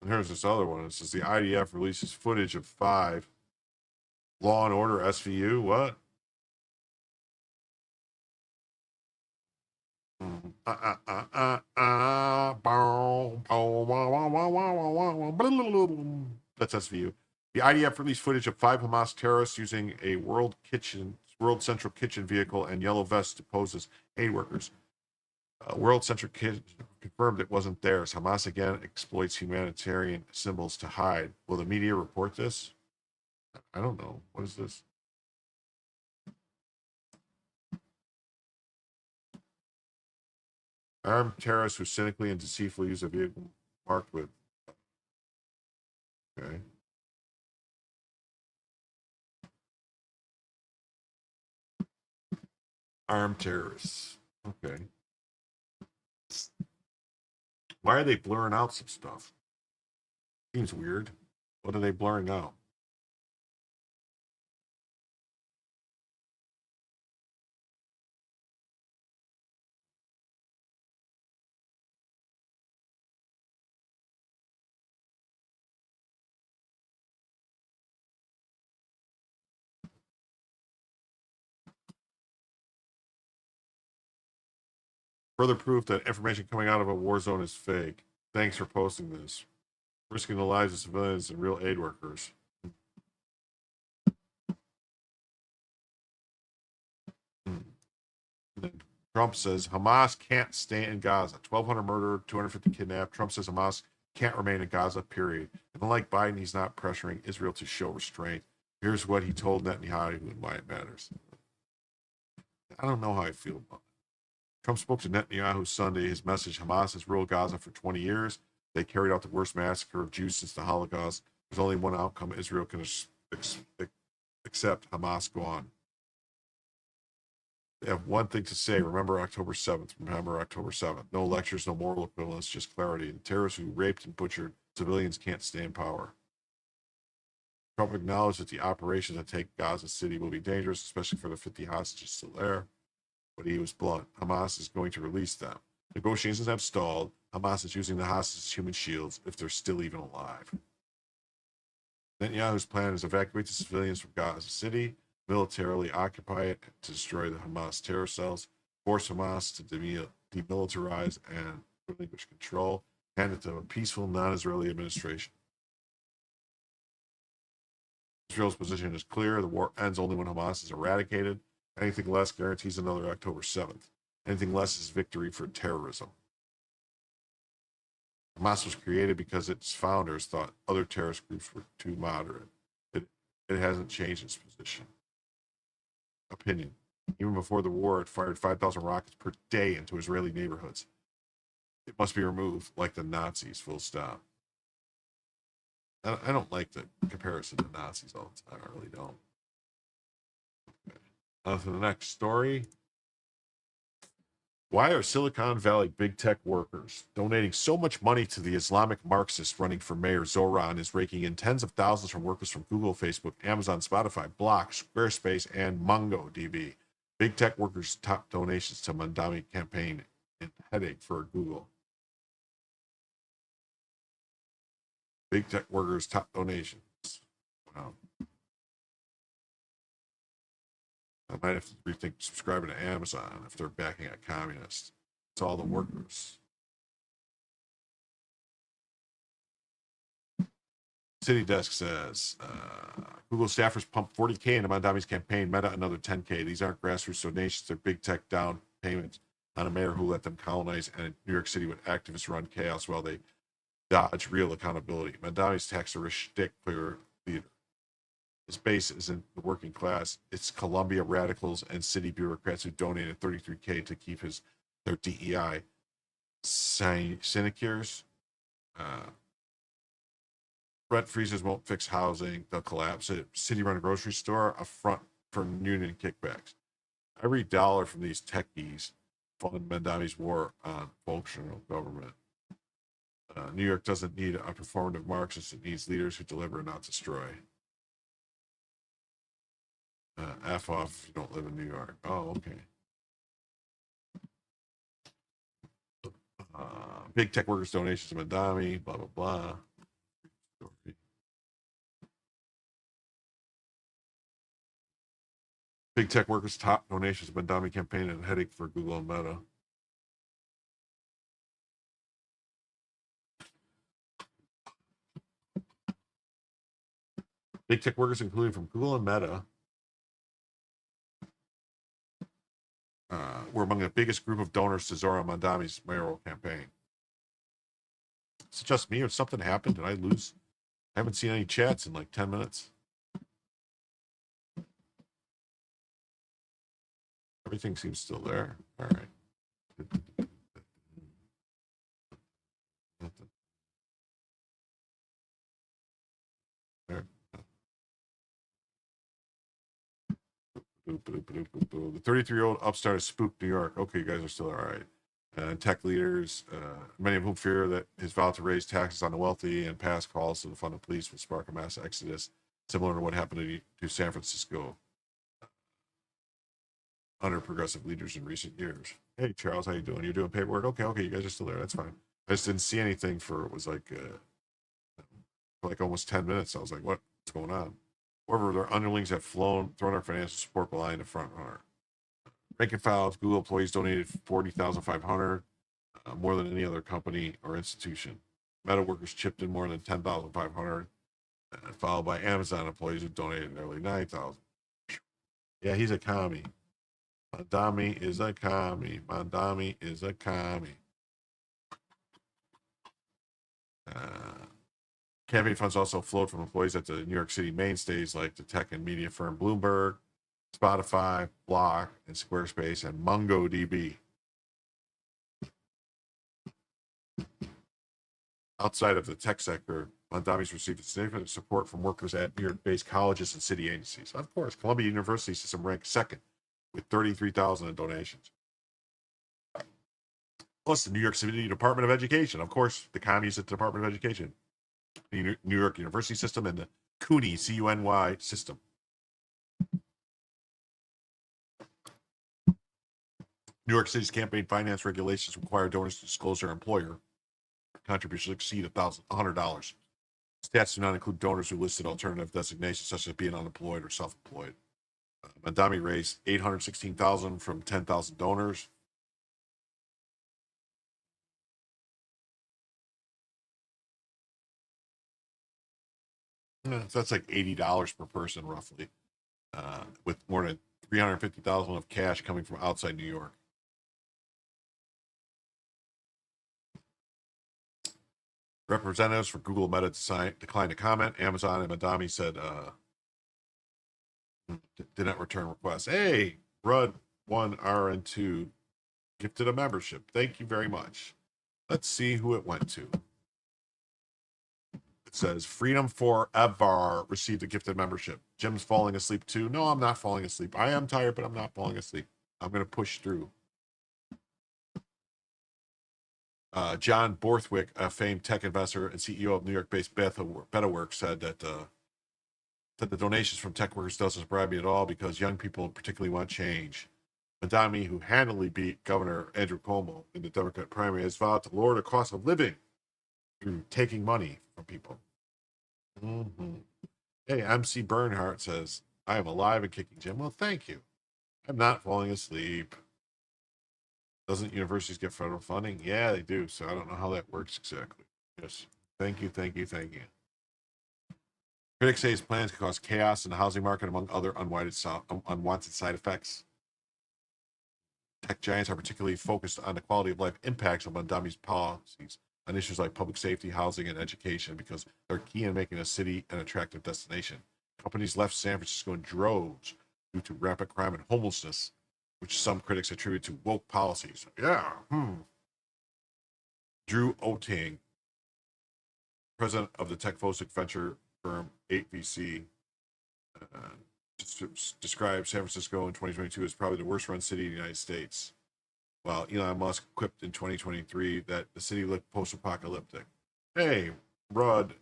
And here's this other one. It says the IDF releases footage of 5 Law and Order SVU. What? That's SVU. The IDF released footage of 5 Hamas terrorists using a World Central Kitchen vehicle and yellow vests to pose as aid workers. World Central Kitchen confirmed it wasn't theirs. Hamas again exploits humanitarian symbols to hide. Will the media report this? I don't know. What is this? Armed terrorists who cynically and deceitfully use a vehicle marked with. Okay. Armed terrorists. Okay. Why are they blurring out some stuff? Seems weird. What are they blurring out? Further proof that information coming out of a war zone is fake. Thanks for posting this. Risking the lives of civilians and real aid workers. Trump says Hamas can't stay in Gaza. 1,200 murdered, 250 kidnapped. Trump says Hamas can't remain in Gaza, period. And unlike Biden, he's not pressuring Israel to show restraint. Here's what he told Netanyahu and why it matters. I don't know how I feel about it. Trump spoke to Netanyahu Sunday. His message, Hamas has ruled Gaza for 20 years. They carried out the worst massacre of Jews since the Holocaust. There's only one outcome Israel can accept: Hamas gone. They have one thing to say. Remember October 7th. Remember October 7th. No lectures, no moral equivalence, just clarity. The terrorists who raped and butchered civilians can't stay in power. Trump acknowledged that the operations that take Gaza City will be dangerous, especially for the 50 hostages still there. But he was blunt. Hamas is going to release them. Negotiations have stalled. Hamas is using the hostages as human shields if they're still even alive. Netanyahu's plan is to evacuate the civilians from Gaza City, militarily occupy it to destroy the Hamas terror cells, force Hamas to demilitarize and relinquish control, hand it to a peaceful, non-Israeli administration. Israel's position is clear. The war ends only when Hamas is eradicated. Anything less guarantees another October 7th. Anything less is victory for terrorism. Hamas was created because its founders thought other terrorist groups were too moderate. It hasn't changed its position. Opinion. Even before the war, it fired 5,000 rockets per day into Israeli neighborhoods. It must be removed, like the Nazis, full stop. I don't like the comparison to Nazis all the time. I really don't. Okay. On to the next story. Why are Silicon Valley big tech workers donating so much money to the Islamic Marxist running for mayor? Zoran is raking in tens of thousands from workers from Google, Facebook, Amazon, Spotify, Block, Squarespace, and MongoDB. Big tech workers' top donations to Mandami campaign and headache for Google. Big tech workers' top donations. Wow. I might have to rethink subscribing to Amazon if they're backing a communist. It's all the workers. City Desk says Google staffers pumped $40K into Mandami's campaign. Meta another $10K. These aren't grassroots donations; they're big tech down payments on a mayor who let them colonize and New York City with activists run chaos while they dodge real accountability. Mandami's tax are a shtick for leader. His base isn't the working class. It's Columbia radicals and city bureaucrats who donated $33K to keep their DEI sinecures. Rent freezes won't fix housing. They'll collapse it. City-run grocery store, a front for union kickbacks. Every dollar from these techies fund Mandami's war on functional government. New York doesn't need a performative Marxist. It needs leaders who deliver, not destroy. F off if you don't live in New York. Oh, okay. Big tech workers' donations to Mandami, blah, blah, blah. Big tech workers' top donations to Mandami campaign and headache for Google and Meta. Big tech workers, including from Google and Meta, were among the biggest group of donors to Zoran Mandami's mayoral campaign. Is it just me or something happened? Did I lose? I haven't seen any chats in like 10 minutes. Everything seems still there. All right. There. The 33-year-old upstart has spooked New York. Okay, you guys are still all right. Tech leaders, many of whom fear that his vow to raise taxes on the wealthy and pass calls to the fund of police will spark a mass exodus, similar to what happened to San Francisco under progressive leaders in recent years. Hey, Charles, how you doing? You're doing paperwork? Okay, you guys are still there. That's fine. I just didn't see anything for, it was like almost 10 minutes. I was like, what's going on? However, their underlings have thrown our financial support behind the front runner. Rank and file Google employees donated 40,500, more than any other company or institution. Meta workers chipped in more than 10,500, followed by Amazon employees who donated nearly 9,000. Yeah, he's a commie. Mandami is a commie. Mandami is a commie. Campaign funds also flowed from employees at the New York City mainstays like the tech and media firm Bloomberg, Spotify, Block, and Squarespace, and MongoDB. Outside of the tech sector, Mandami's received significant support from workers at New York-based colleges and city agencies. Of course, Columbia University system ranked second with 33,000 in donations. Plus, the New York City Department of Education. Of course, the commies at the Department of Education. The New York University system and the CUNY, C-U-N-Y system. New York City's campaign finance regulations require donors to disclose their employer. Contributions exceed $100. Stats do not include donors who listed alternative designations such as being unemployed or self-employed. Mandami raised $816,000 from 10,000 donors. So that's like $80 per person, roughly, with more than $350,000 of cash coming from outside New York. Representatives for Google Meta declined to comment. Amazon and Mandami said did not return requests. Hey, Rud 1RN2 gifted a membership. Thank you very much. Let's see who it went to. It says Freedom Forever received a gifted membership. Jim's falling asleep too. No, I'm not falling asleep. I am tired, but I'm not falling asleep. I'm going to push through. John Borthwick, a famed tech investor and CEO of New York-based Beto O'Rourke, said that the donations from tech workers doesn't surprise me at all because young people particularly want change. Mandami, who handily beat Governor Andrew Cuomo in the Democrat primary, has vowed to lower the cost of living through taking money from people. Mm-hmm. Hey, MC Bernhardt says, I am alive and kicking, Jim. Well, thank you. I'm not falling asleep. Doesn't universities get federal funding? Yeah, they do. So I don't know how that works exactly. Yes. Thank you, thank you, thank you. Critics say his plans could cause chaos in the housing market, among other unwanted side effects. Tech giants are particularly focused on the quality of life impacts of Mandami's policies on issues like public safety, housing, and education because they're key in making a city an attractive destination. Companies left San Francisco in droves due to rampant crime and homelessness, which some critics attribute to woke policies. Yeah. Drew Oting, president of the tech-focused venture firm 8VC, described San Francisco in 2022 as probably the worst-run city in the United States. While Elon Musk quipped in 2023 that the city looked post-apocalyptic. Hey, Rud,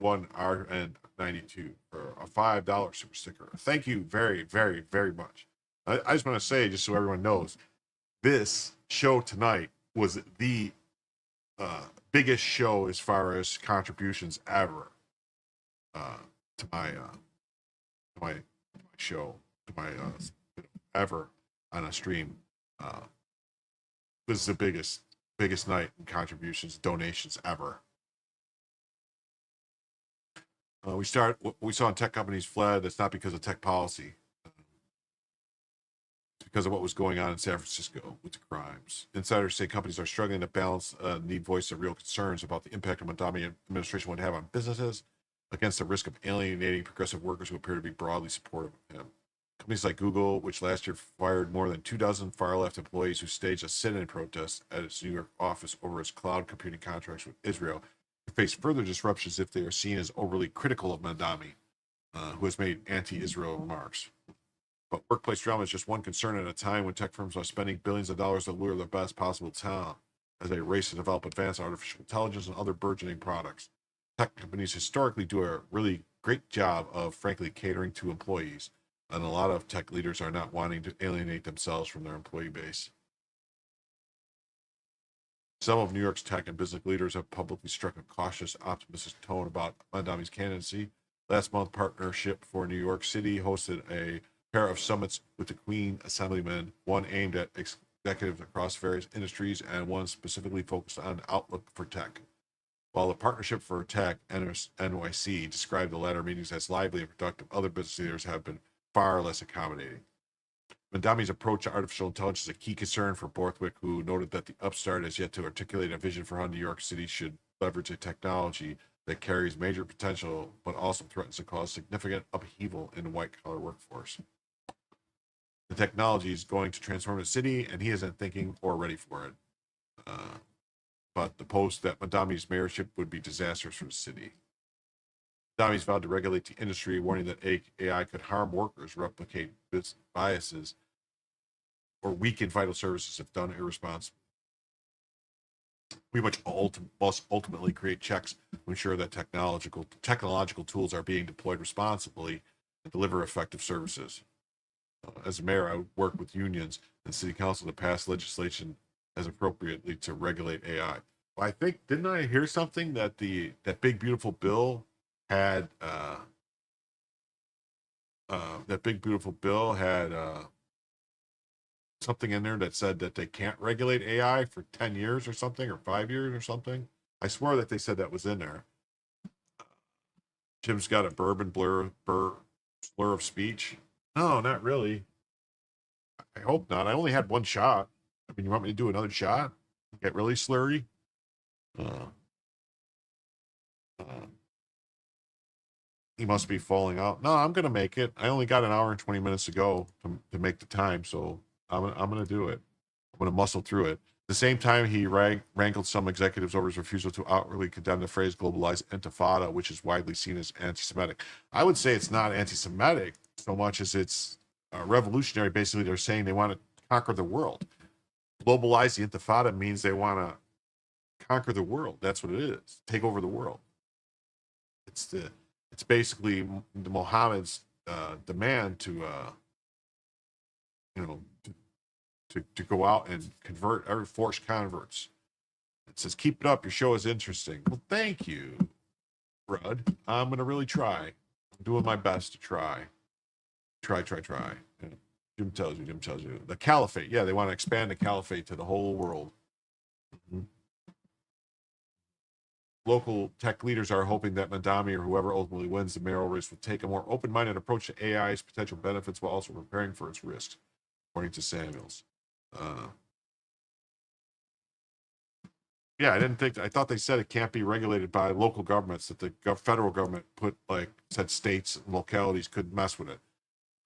1RN92 for a $5 super sticker. Thank you very, very, very much. I just want to say, just so everyone knows, this show tonight was the biggest show as far as contributions ever to my show, ever on a stream. This is the biggest night in contributions, donations ever. We saw tech companies fled. That's not because of tech policy. Because of what was going on in San Francisco with the crimes. Insiders say companies are struggling to balance need voice of real concerns about the impact of Mandami administration would have on businesses against the risk of alienating progressive workers who appear to be broadly supportive of him. Companies like Google, which last year fired more than 24 far-left employees who staged a sit-in protest at its New York office over its cloud computing contracts with Israel, face further disruptions if they are seen as overly critical of Mandami, who has made anti-Israel remarks. But workplace drama is just one concern at a time when tech firms are spending billions of dollars to lure the best possible talent as they race to develop advanced artificial intelligence and other burgeoning products. Tech companies historically do a really great job of, frankly, catering to employees, and a lot of tech leaders are not wanting to alienate themselves from their employee base. Some of New York's tech and business leaders have publicly struck a cautious, optimistic tone about Mandami's candidacy. Last month, Partnership for New York City hosted a pair of summits with the Queen Assemblymen, one aimed at executives across various industries and one specifically focused on outlook for tech. While the Partnership for Tech, NYC, described the latter meetings as lively and productive, other business leaders have been far less accommodating. Mandami's approach to artificial intelligence is a key concern for Borthwick, who noted that the upstart has yet to articulate a vision for how New York City should leverage a technology that carries major potential but also threatens to cause significant upheaval in the white-collar workforce. The technology is going to transform the city, and he isn't thinking or ready for it. But the post that Mandami's mayorship would be disastrous for the city. Mandami's vowed to regulate the industry, warning that AI could harm workers, replicate biases, or weaken vital services if done irresponsibly. We must ultimately create checks to ensure that technological tools are being deployed responsibly and deliver effective services. As a mayor, I would work with unions and city council to pass legislation as appropriately to regulate AI. Well, I think, didn't I hear something that that big beautiful bill had something in there that said that they can't regulate AI for 10 years or something, or 5 years or something. I swear that they said that was in there. Jim's got a bourbon slur of speech. No, not really. I hope not. I only had one shot. I mean, you want me to do another shot? Get really slurry? He must be falling out. No, I'm going to make it. I only got an hour and 20 minutes to go to make the time, so I'm going to do it. I'm going to muscle through it. At the same time, he wrangled some executives over his refusal to outwardly condemn the phrase globalized intifada, which is widely seen as anti-Semitic. I would say it's not anti-Semitic so much as it's revolutionary. Basically, they're saying they want to conquer the world. Globalize the intifada means they want to conquer the world. That's what it is. Take over the world. It's basically the Mohammed's demand to go out and convert or force converts. It says, keep it up. Your show is interesting. Well, thank you, Rudd. I'm going to really try. I'm doing my best to try. Try. Yeah. Jim tells you. The caliphate. Yeah, they want to expand the caliphate to the whole world. Mm-hmm. Local tech leaders are hoping that Mandami or whoever ultimately wins the mayoral race will take a more open-minded approach to AI's potential benefits while also preparing for its risks, according to Samuels. Yeah, I thought they said it can't be regulated by local governments, that the federal government said states and localities couldn't mess with it.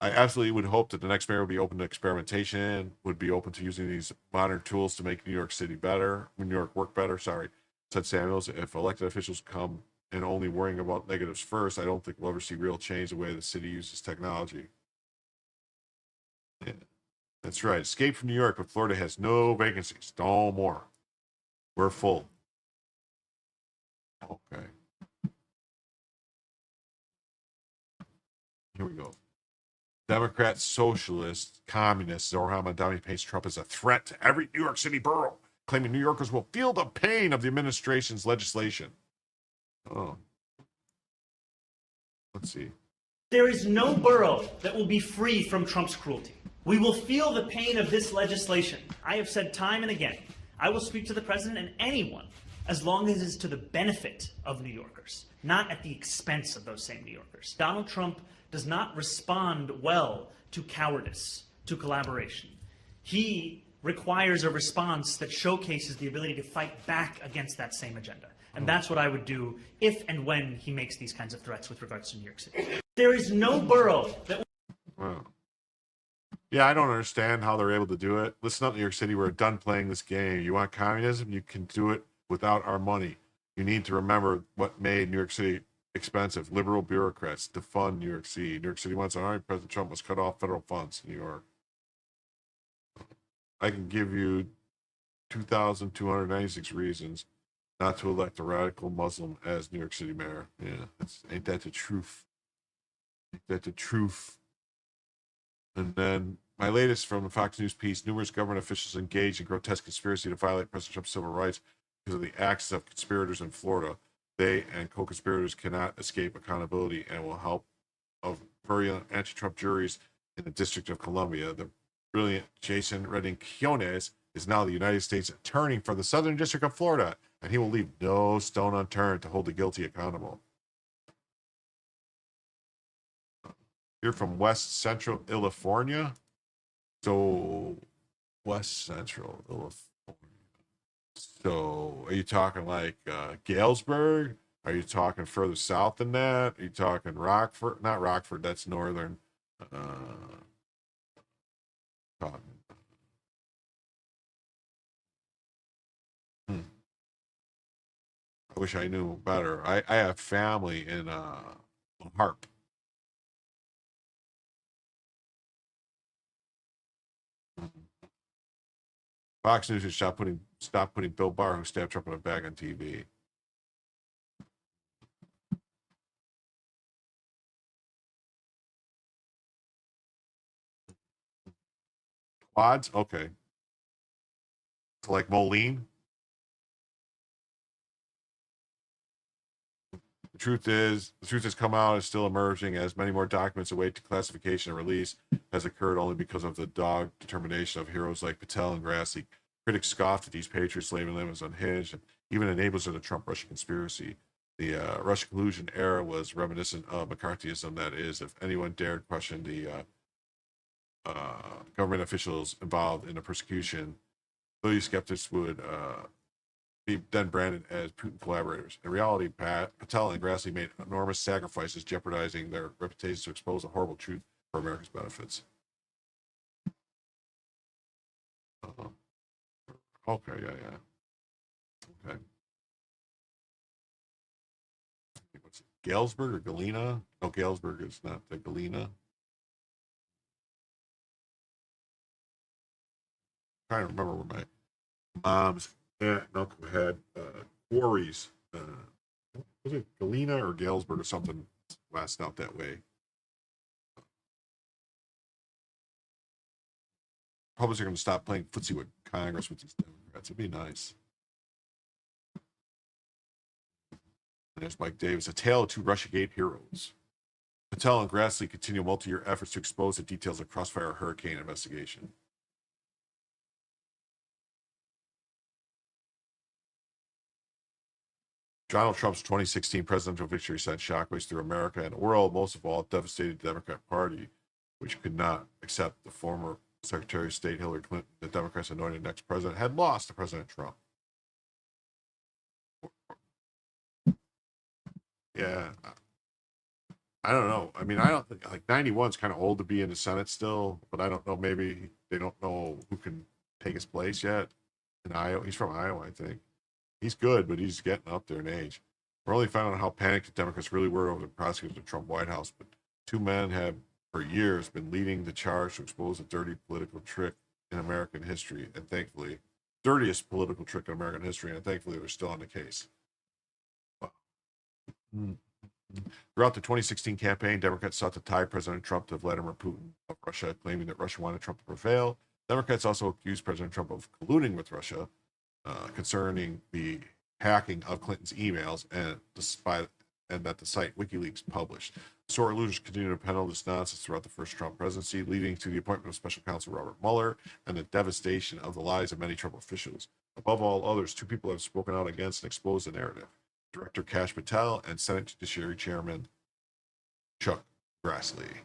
I absolutely would hope that the next mayor would be open to experimentation, would be open to using these modern tools to make New York work better, said Samuels. If elected officials come and only worrying about negatives first, I don't think we'll ever see real change the way the city uses technology. Yeah, that's right. Escape from New York, but Florida has no vacancies. No more. We're full. Okay. Here we go. Democrats, socialists, communists, Zohran Mandami paints Trump as a threat to every New York City borough, claiming New Yorkers will feel the pain of the administration's legislation. Oh. Let's see. There is no borough that will be free from Trump's cruelty. We will feel the pain of this legislation. I have said time and again, I will speak to the president and anyone as long as it is to the benefit of New Yorkers, not at the expense of those same New Yorkers. Donald Trump does not respond well to cowardice, to collaboration. He requires a response that showcases the ability to fight back against that same agenda. And that's what I would do if and when he makes these kinds of threats with regards to New York City. There is no borough that... Wow. Yeah, I don't understand how they're able to do it. Listen up, New York City, we're done playing this game. You want communism? You can do it without our money. You need to remember what made New York City expensive. Liberal bureaucrats defund New York City. New York City wants an army. President Trump must cut off federal funds in New York. I can give you 2,296 reasons not to elect a radical Muslim as New York City mayor. Yeah, ain't that the truth? Ain't that the truth? And then my latest from the Fox News piece, numerous government officials engaged in grotesque conspiracy to violate President Trump's civil rights because of the acts of conspirators in Florida. They and co-conspirators cannot escape accountability and will help of virulent anti-Trump juries in the District of Columbia. The brilliant Jason Redding-Quinones is now the United States Attorney for the Southern District of Florida, and he will leave no stone unturned to hold the guilty accountable. You're from West Central California? So, West Central California. So, are you talking like Galesburg? Are you talking further south than that? Are you talking Rockford? Not Rockford, that's northern. I wish I knew better. I have family in Harp. Fox News should stop putting Bill Barr, who stabbed Trump in a bag, on TV. Quads? Okay. So like Moline? The truth has come out, is still emerging as many more documents await classification and release has occurred only because of the dogged determination of heroes like Patel and Grassley. Critics scoffed at these patriots, labeling them as unhinged, and even enablers of the Trump-Russia conspiracy. The Russia collusion era was reminiscent of McCarthyism. That is, if anyone dared question the government officials involved in the persecution, these skeptics would be then branded as Putin collaborators. In reality, Patel and Grassley made enormous sacrifices, jeopardizing their reputations to expose the horrible truth for America's benefits. Okay, yeah. Okay. What's it, Galesburg or Galena? No, Galesburg is not the Galena. I'm trying to remember where my mom's aunt and uncle had quarries. Was it Galena or Galesburg or something west out that way? Republicans are going to stop playing footsie with Congress with these Democrats. It'd be nice. And there's Mike Davis, a tale of two Russiagate heroes. Patel and Grassley continue multi-year efforts to expose the details of Crossfire Hurricane investigation. Donald Trump's 2016 presidential victory sent shockwaves through America and the world. Most of all, it devastated the Democrat Party, which could not accept the former Secretary of State Hillary Clinton, the Democrats anointed next president, had lost to President Trump. Yeah, I don't know. I mean, I don't think, like, 91 is kind of old to be in the Senate still, but I don't know. Maybe they don't know who can take his place yet. In Iowa, he's from Iowa, I think. He's good, but he's getting up there in age. We're only finding out how panicked the Democrats really were over the prosecution of the Trump White House, but two men have for years been leading the charge to expose a dirty political trick in American history, and thankfully, dirtiest political trick in American history, and thankfully they're still on the case. Wow. Throughout the 2016 campaign, Democrats sought to tie President Trump to Vladimir Putin of Russia, claiming that Russia wanted Trump to prevail. Democrats also accused President Trump of colluding with Russia concerning the hacking of Clinton's emails and that the site WikiLeaks published. Sore losers continued to peddle this nonsense throughout the first Trump presidency, leading to the appointment of Special Counsel Robert Mueller and the devastation of the lies of many Trump officials. Above all others, two people have spoken out against and exposed the narrative: Director Kash Patel and Senate Judiciary Chairman Chuck Grassley.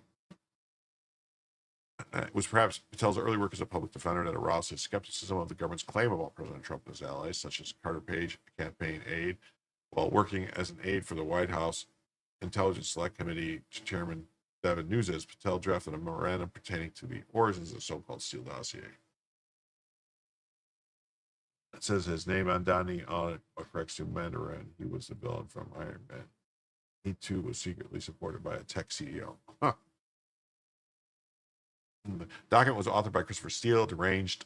It was perhaps Patel's early work as a public defender that aroused his skepticism of the government's claim about President Trump and his allies, such as Carter Page, a campaign aide. While working as an aide for the White House Intelligence Select Committee Chairman Devin Nunes, Patel drafted a memorandum pertaining to the origins of the so-called Steele dossier. It says his name on Donnie audit corrects to Mandarin. He was the villain from Iron Man. He too was secretly supported by a tech CEO. Huh. The document was authored by Christopher Steele, deranged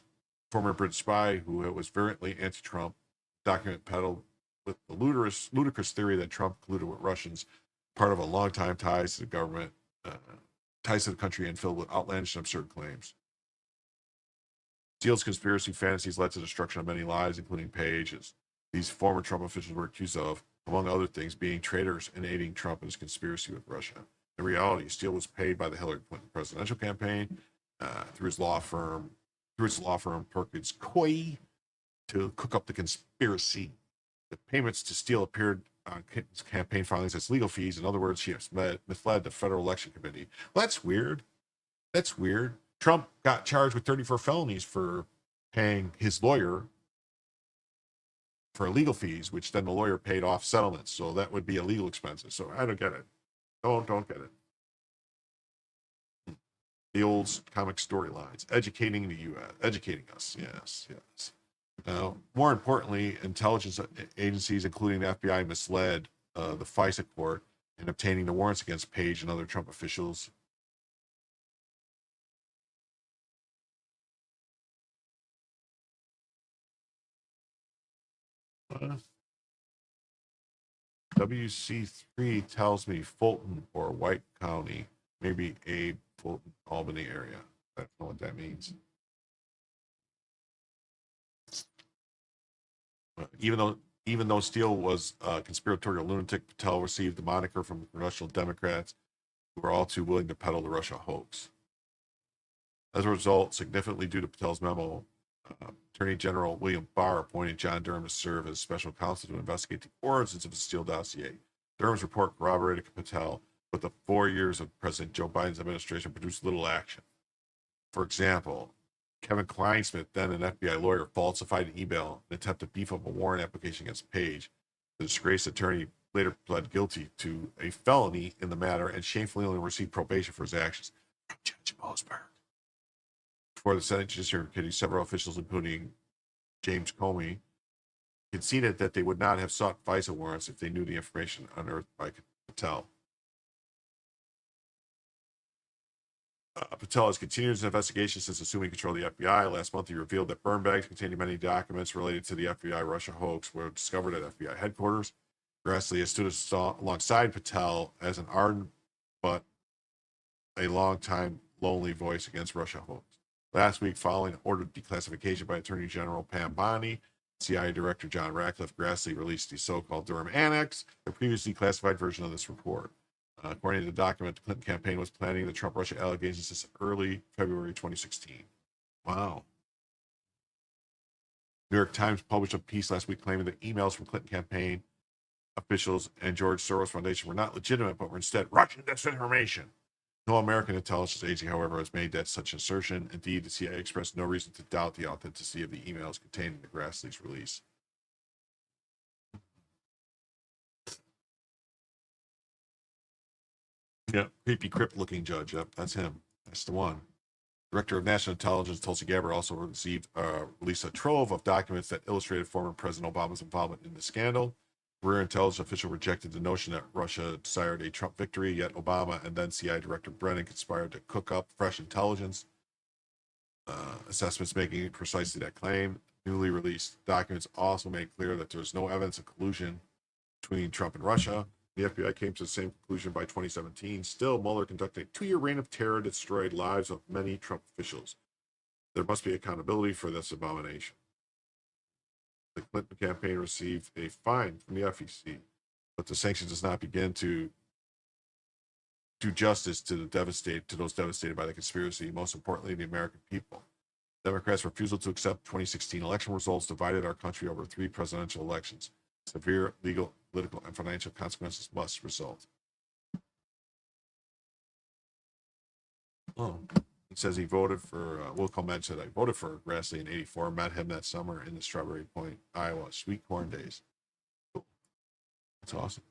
former British spy who was virulently anti-Trump. The document peddled with the ludicrous theory that Trump colluded with Russians, part of a long-time ties to the government, ties to the country, and filled with outlandish and absurd claims. Steele's conspiracy fantasies led to the destruction of many lives, including Page's. These former Trump officials were accused of, among other things, being traitors and aiding Trump in his conspiracy with Russia. In reality, Steele was paid by the Hillary Clinton presidential campaign through its law firm Perkins Coie to cook up the conspiracy. The payments to Steele appeared on Clinton's campaign filings as legal fees. In other words, she misled the Federal Election Committee. Well, that's weird. That's weird. Trump got charged with 34 felonies for paying his lawyer for legal fees, which then the lawyer paid off settlements. So that would be a legal expenses. So I don't get it. Don't get it. The old comic storylines, educating the U.S., educating us. Yes. Now, more importantly, intelligence agencies, including the FBI, misled the FISA court in obtaining the warrants against Page and other Trump officials. WC3 tells me Fulton or White County, maybe Abe, Fulton, Albany area. I don't know what that means. Even though Steele was a conspiratorial lunatic, Patel received the moniker from Congressional Democrats who were all too willing to peddle the Russia hoax. As a result, significantly due to Patel's memo, Attorney General William Barr appointed John Durham to serve as special counsel to investigate the origins of the Steele dossier. Durham's report corroborated Patel, but the 4 years of President Joe Biden's administration produced little action. For example, Kevin Kleinsmith, then an FBI lawyer, falsified an email in an attempt to beef up a warrant application against Page. The disgraced attorney later pled guilty to a felony in the matter and shamefully only received probation for his actions. Judge Boasberg. Before the Senate Judiciary Committee, several officials, including James Comey, conceded that they would not have sought FISA warrants if they knew the information unearthed by Patel. Patel has continued his investigation since assuming control of the FBI. Last month, he revealed that burn bags containing many documents related to the FBI Russia hoax were discovered at FBI headquarters. Grassley has stood alongside Patel as an ardent but a long-time lonely voice against Russia hoax. Last week, following ordered declassification by Attorney General Pam Bondi, CIA Director John Ratcliffe, Grassley released the so-called Durham Annex, the previously classified version of this report. According to the document, the Clinton campaign was planning the Trump-Russia allegations since early February 2016. Wow. New York Times published a piece last week claiming that emails from Clinton campaign officials and George Soros Foundation were not legitimate, but were instead Russian disinformation. No American intelligence agency, however, has made that such assertion. Indeed, the CIA expressed no reason to doubt the authenticity of the emails contained in the Grassley's release. Yeah, creepy crypt-looking judge. Yep, that's him. That's the one. Director of National Intelligence Tulsi Gabbard also released a trove of documents that illustrated former President Obama's involvement in the scandal. Career intelligence official rejected the notion that Russia desired a Trump victory, yet Obama and then CIA Director Brennan conspired to cook up fresh intelligence assessments making precisely that claim. Newly released documents also made clear that there is no evidence of collusion between Trump and Russia. The FBI came to the same conclusion by 2017. Still, Mueller conducted a 2-year reign of terror that destroyed lives of many Trump officials. There must be accountability for this abomination. The Clinton campaign received a fine from the FEC, but the sanction does not begin to do justice to those devastated by the conspiracy, most importantly, the American people. Democrats' refusal to accept 2016 election results divided our country over 3 presidential elections. Severe legal, political, and financial consequences must result. Oh, it says he voted for, Will Coleman said, I voted for Grassley in 84, met him that summer in the Strawberry Point, Iowa, sweet corn days. Cool. That's awesome.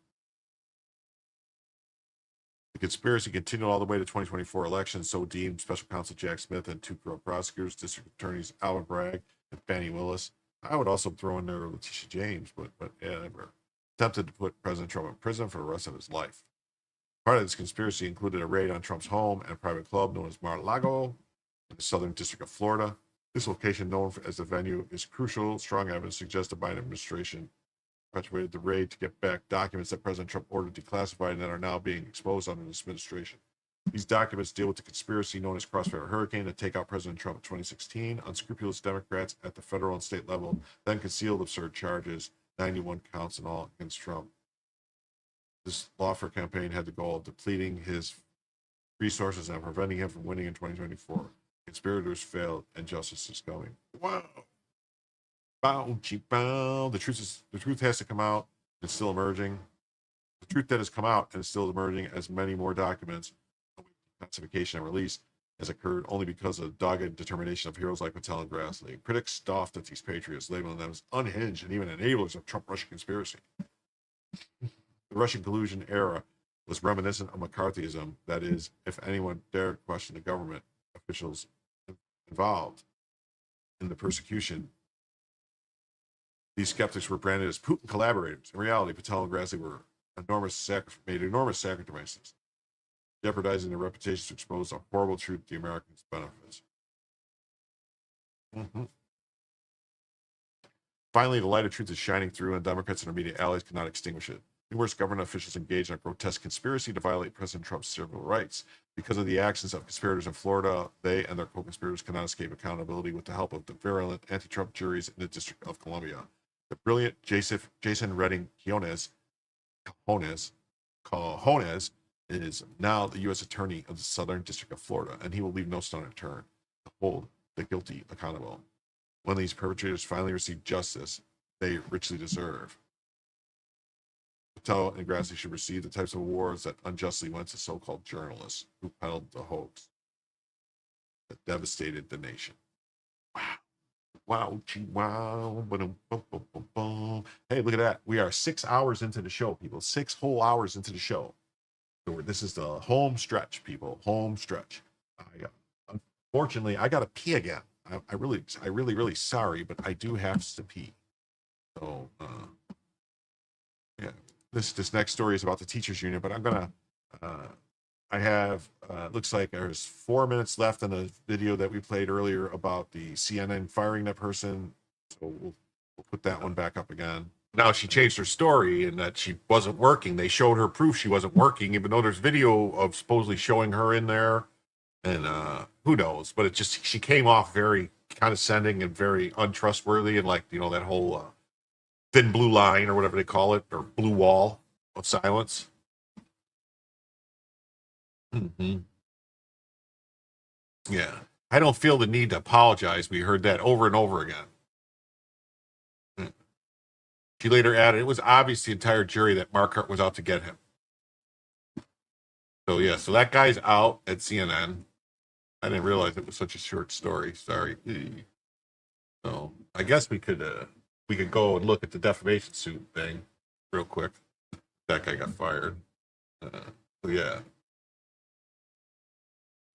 The conspiracy continued all the way to 2024 elections, so deemed Special Counsel Jack Smith and 2 pro-prosecutors, District Attorneys Alvin Bragg and Fannie Willis. I would also throw in there Letitia James, but yeah, they were attempted to put President Trump in prison for the rest of his life. Part of this conspiracy included a raid on Trump's home and a private club known as Mar-a-Lago in the Southern District of Florida. This location, known as the venue, is crucial. Strong evidence suggests the Biden administration perpetuated the raid to get back documents that President Trump ordered declassified and that are now being exposed under this administration. These documents deal with the conspiracy known as Crossfire Hurricane to take out President Trump in 2016. Unscrupulous Democrats at the federal and state level then concealed absurd charges, 91 counts in all against Trump. This lawfare campaign had the goal of depleting his resources and preventing him from winning in 2024. Conspirators failed, and justice is coming. Wow. Bow, cheap, bow. The truth has to come out. It's still emerging. The truth that has come out and is still emerging as many more documents, classification and release, has occurred only because of the dogged determination of heroes like Patel and Grassley. Critics scoffed at these patriots, labeling them as unhinged and even enablers of Trump-Russia conspiracy. The Russian collusion era was reminiscent of McCarthyism. That is, if anyone dared question the government officials involved in the persecution, these skeptics were branded as Putin collaborators. In reality, Patel and Grassley were made enormous sacrifices, jeopardizing their reputations to expose a horrible truth the Americans benefits. Finally, the light of truth is shining through, and Democrats and their media allies cannot extinguish it. Numerous government officials engaged in a grotesque conspiracy to violate President Trump's civil rights. Because of the actions of conspirators in Florida, they and their co-conspirators cannot escape accountability with the help of the virulent anti-Trump juries in the District of Columbia. The brilliant Jason Redding Cajones is now the U.S. Attorney of the Southern District of Florida, and he will leave no stone unturned to hold the guilty accountable. When these perpetrators finally receive justice, they richly deserve. Patel and Grassley should receive the types of awards that unjustly went to so-called journalists who peddled the hoax that devastated the nation. Wow. Wow. Hey, look at that. We are 6 hours into the show, people. 6 whole hours into the show. So this is the home stretch, people. Home stretch. Unfortunately, I got to pee again. I really sorry, but I do have to pee. So, yeah. This next story is about the teachers union, but I'm gonna. I have looks like there's 4 minutes left in the video that we played earlier about the CNN firing that person. So we'll put that one back up again. Now she changed her story in that she wasn't working. They showed her proof she wasn't working, even though there's video of supposedly showing her in there. And who knows? But it just, she came off very condescending and very untrustworthy, and like, you know, that whole thin blue line or whatever they call it, or blue wall of silence. Yeah, I don't feel the need to apologize. We heard that over and over again. She later added, it was obvious to the entire jury that Marquardt was out to get him. So yeah, so that guy's out at CNN. I didn't realize it was such a short story. Sorry. So I guess we could go and look at the defamation suit thing real quick. That guy got fired. So yeah.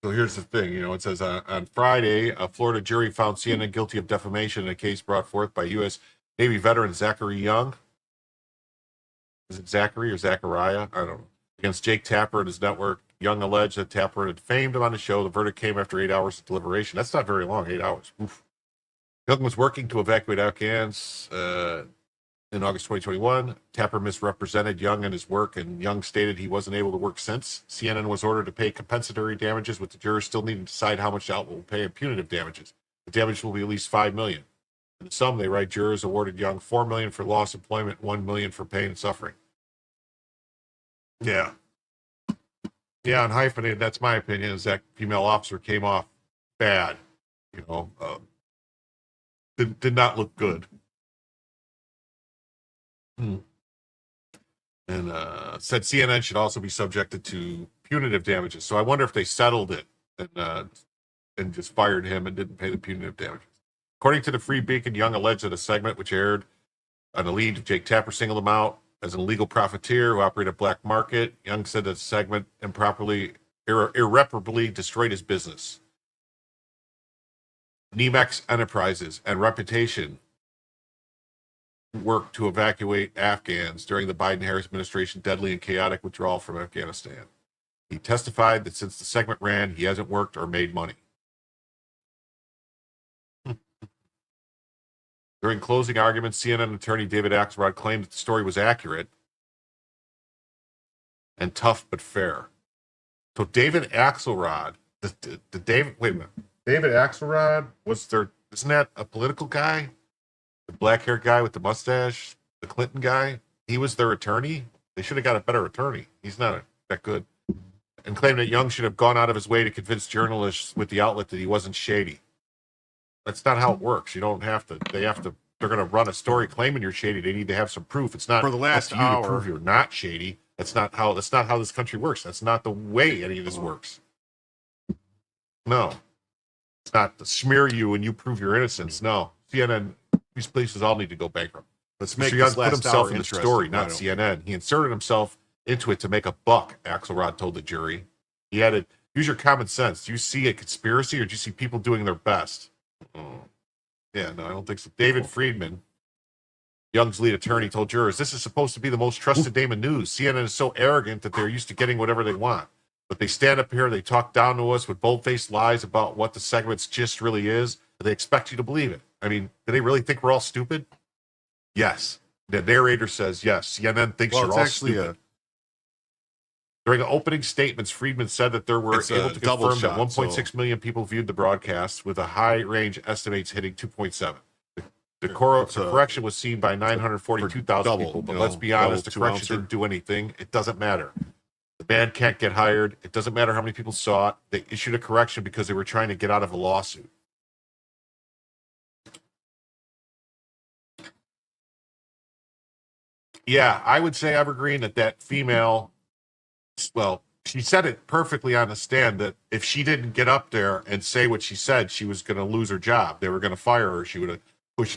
So here's the thing, you know, it says on Friday, a Florida jury found CNN guilty of defamation in a case brought forth by U.S. Navy veteran Zachary Young. Is it Zachary or Zachariah? I don't know. Against Jake Tapper and his network. Young alleged that Tapper had defamed him on the show. The verdict came after 8 hours of deliberation. That's not very long, 8 hours. Oof. Young was working to evacuate Afghans in August 2021. Tapper misrepresented Young and his work, and Young stated he wasn't able to work since. CNN was ordered to pay compensatory damages, with the jurors still needing to decide how much the outlet will pay in punitive damages. The damage will be at least $5 million. In the sum, they write jurors awarded Young $4 million for lost employment, $1 million for pain and suffering. Yeah. Yeah, and hyphenated, that's my opinion, is that female officer came off bad. You know, did not look good. And said CNN should also be subjected to punitive damages. So I wonder if they settled it and just fired him and didn't pay the punitive damages. According to the Free Beacon, Young alleged that a segment which aired on the lead, Jake Tapper singled him out as an illegal profiteer who operated a black market. Young said that the segment irreparably destroyed his business. Nemex Enterprises and Reputation worked to evacuate Afghans during the Biden-Harris administration deadly and chaotic withdrawal from Afghanistan. He testified that since the segment ran, he hasn't worked or made money. During closing arguments, CNN attorney David Axelrod claimed that the story was accurate and tough but fair. So David Axelrod, David Axelrod was their, isn't that a political guy? The black-haired guy with the mustache, the Clinton guy, he was their attorney They should have got a better attorney. He's not that good. And claim that Young should have gone out of his way to convince journalists with the outlet that he wasn't shady. That's not how it works. You don't have to. They're going to run a story claiming you're shady. They need to have some proof. It's not For the last up to you hour. to prove you're not shady. That's not how this country works. That's not the way any of this works. No. It's not to smear you and you prove your innocence. No. CNN, these places all need to go bankrupt. Let's make Mr. Young this put last himself hour in the interesting. story, Why not don't- CNN. He inserted himself into it to make a buck, Axelrod told the jury. He added, use your common sense. Do you see a conspiracy or do you see people doing their best? Yeah, no, I don't think so. David Friedman, Young's lead attorney, told jurors, this is supposed to be the most trusted name in news. CNN is so arrogant that they're used to getting whatever they want. But they stand up here, they talk down to us with bold-faced lies about what the segment's gist really is, and they expect you to believe it. I mean, do they really think we're all stupid? Yes. The narrator says yes. CNN thinks you're it's all actually stupid. During the opening statements, Friedman said that there were It's a able to double confirm that shot, 1.6 million people viewed the broadcast, with a high range estimates hitting 2.7. The correction was seen by 942,000 double, people, but you let's know, be honest, the double, correction 2-ouncer. didn't do anything. It doesn't matter. The band can't get hired. It doesn't matter how many people saw it. They issued a correction because they were trying to get out of a lawsuit. Yeah, I would say, Evergreen, that female, well, she said it perfectly on the stand that if she didn't get up there and say what she said, she was going to lose her job. They were going to fire her. They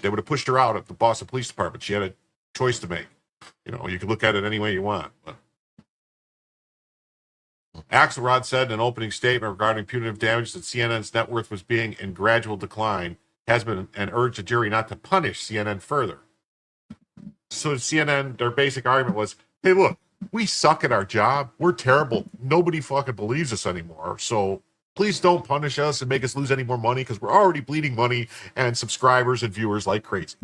would have pushed her out of the Boston Police Department. She had a choice to make. You know, you can look at it any way you want. But Axelrod said in an opening statement regarding punitive damage that CNN's net worth was being in gradual decline, has been, and urged the jury not to punish CNN further. So CNN, their basic argument was, hey, look, we suck at our job. We're terrible. Nobody fucking believes us anymore. So please don't punish us and make us lose any more money because we're already bleeding money and subscribers and viewers like crazy.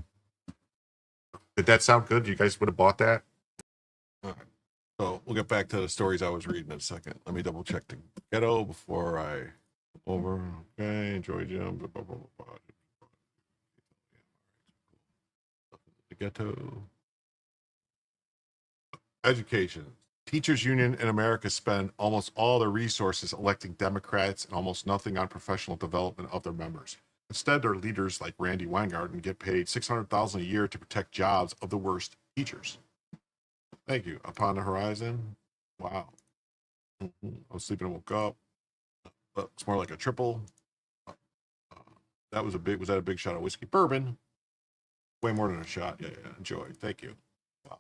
Did that sound good? You guys would have bought that? All right. So we'll get back to the stories I was reading in a second. Let me double check the ghetto before I over. Okay, enjoy Jim. Blah, blah, blah, blah, blah. The ghetto. Education. Teachers Union in America spend almost all their resources electing Democrats and almost nothing on professional development of their members. Instead, their leaders like Randy Weingarten get paid $600,000 a year to protect jobs of the worst teachers. Thank you. Upon the horizon. Wow. I was sleeping and woke up. It's more like a triple. Was that a big shot of whiskey? Bourbon. Way more than a shot. Yeah. Enjoy. Thank you. Wow.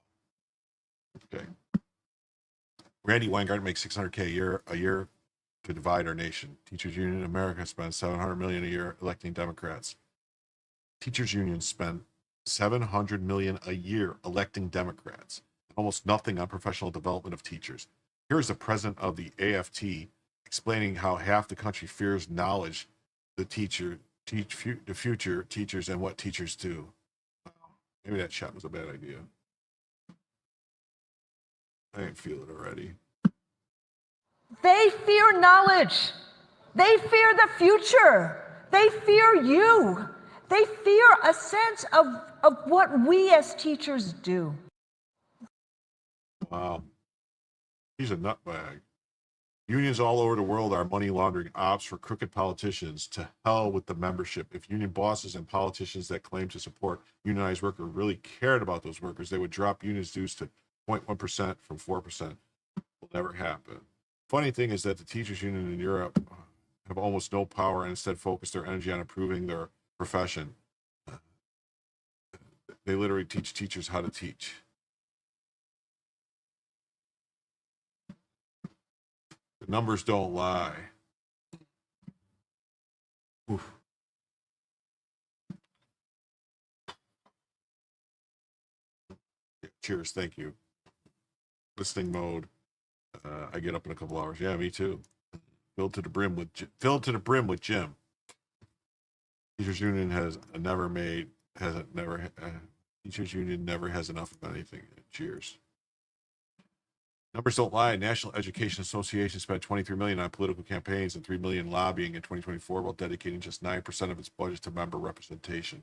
Okay. Randy Weingarten makes $600K a year to divide our nation. Teachers Union in America spends $700 million a year electing Democrats. Teachers Union spend $700 million a year electing Democrats. Almost nothing on professional development of teachers. Here's the president of the AFT explaining how half the country fears knowledge, the future teachers and what teachers do. Maybe that shot was a bad idea. I didn't feel it already. They fear knowledge. They fear the future. They fear you. They fear a sense of what we as teachers do. Wow. He's a nutbag. Unions all over the world are money laundering ops for crooked politicians. To hell with the membership. If union bosses and politicians that claim to support unionized workers really cared about those workers, they would drop unions dues to 0.1% from 4%. Will never happen. Funny thing is that the teachers union in Europe have almost no power and instead focus their energy on improving their profession. They literally teach teachers how to teach. The numbers don't lie. Oof. Cheers, thank you. Listening mode. I get up in a couple hours. Yeah, me too. Filled to the brim with Jim. Teachers Union Teachers Union never has enough of anything. Cheers. Numbers don't lie. National Education Association spent $23 million on political campaigns and $3 million lobbying in 2024, while dedicating just 9% of its budget to member representation.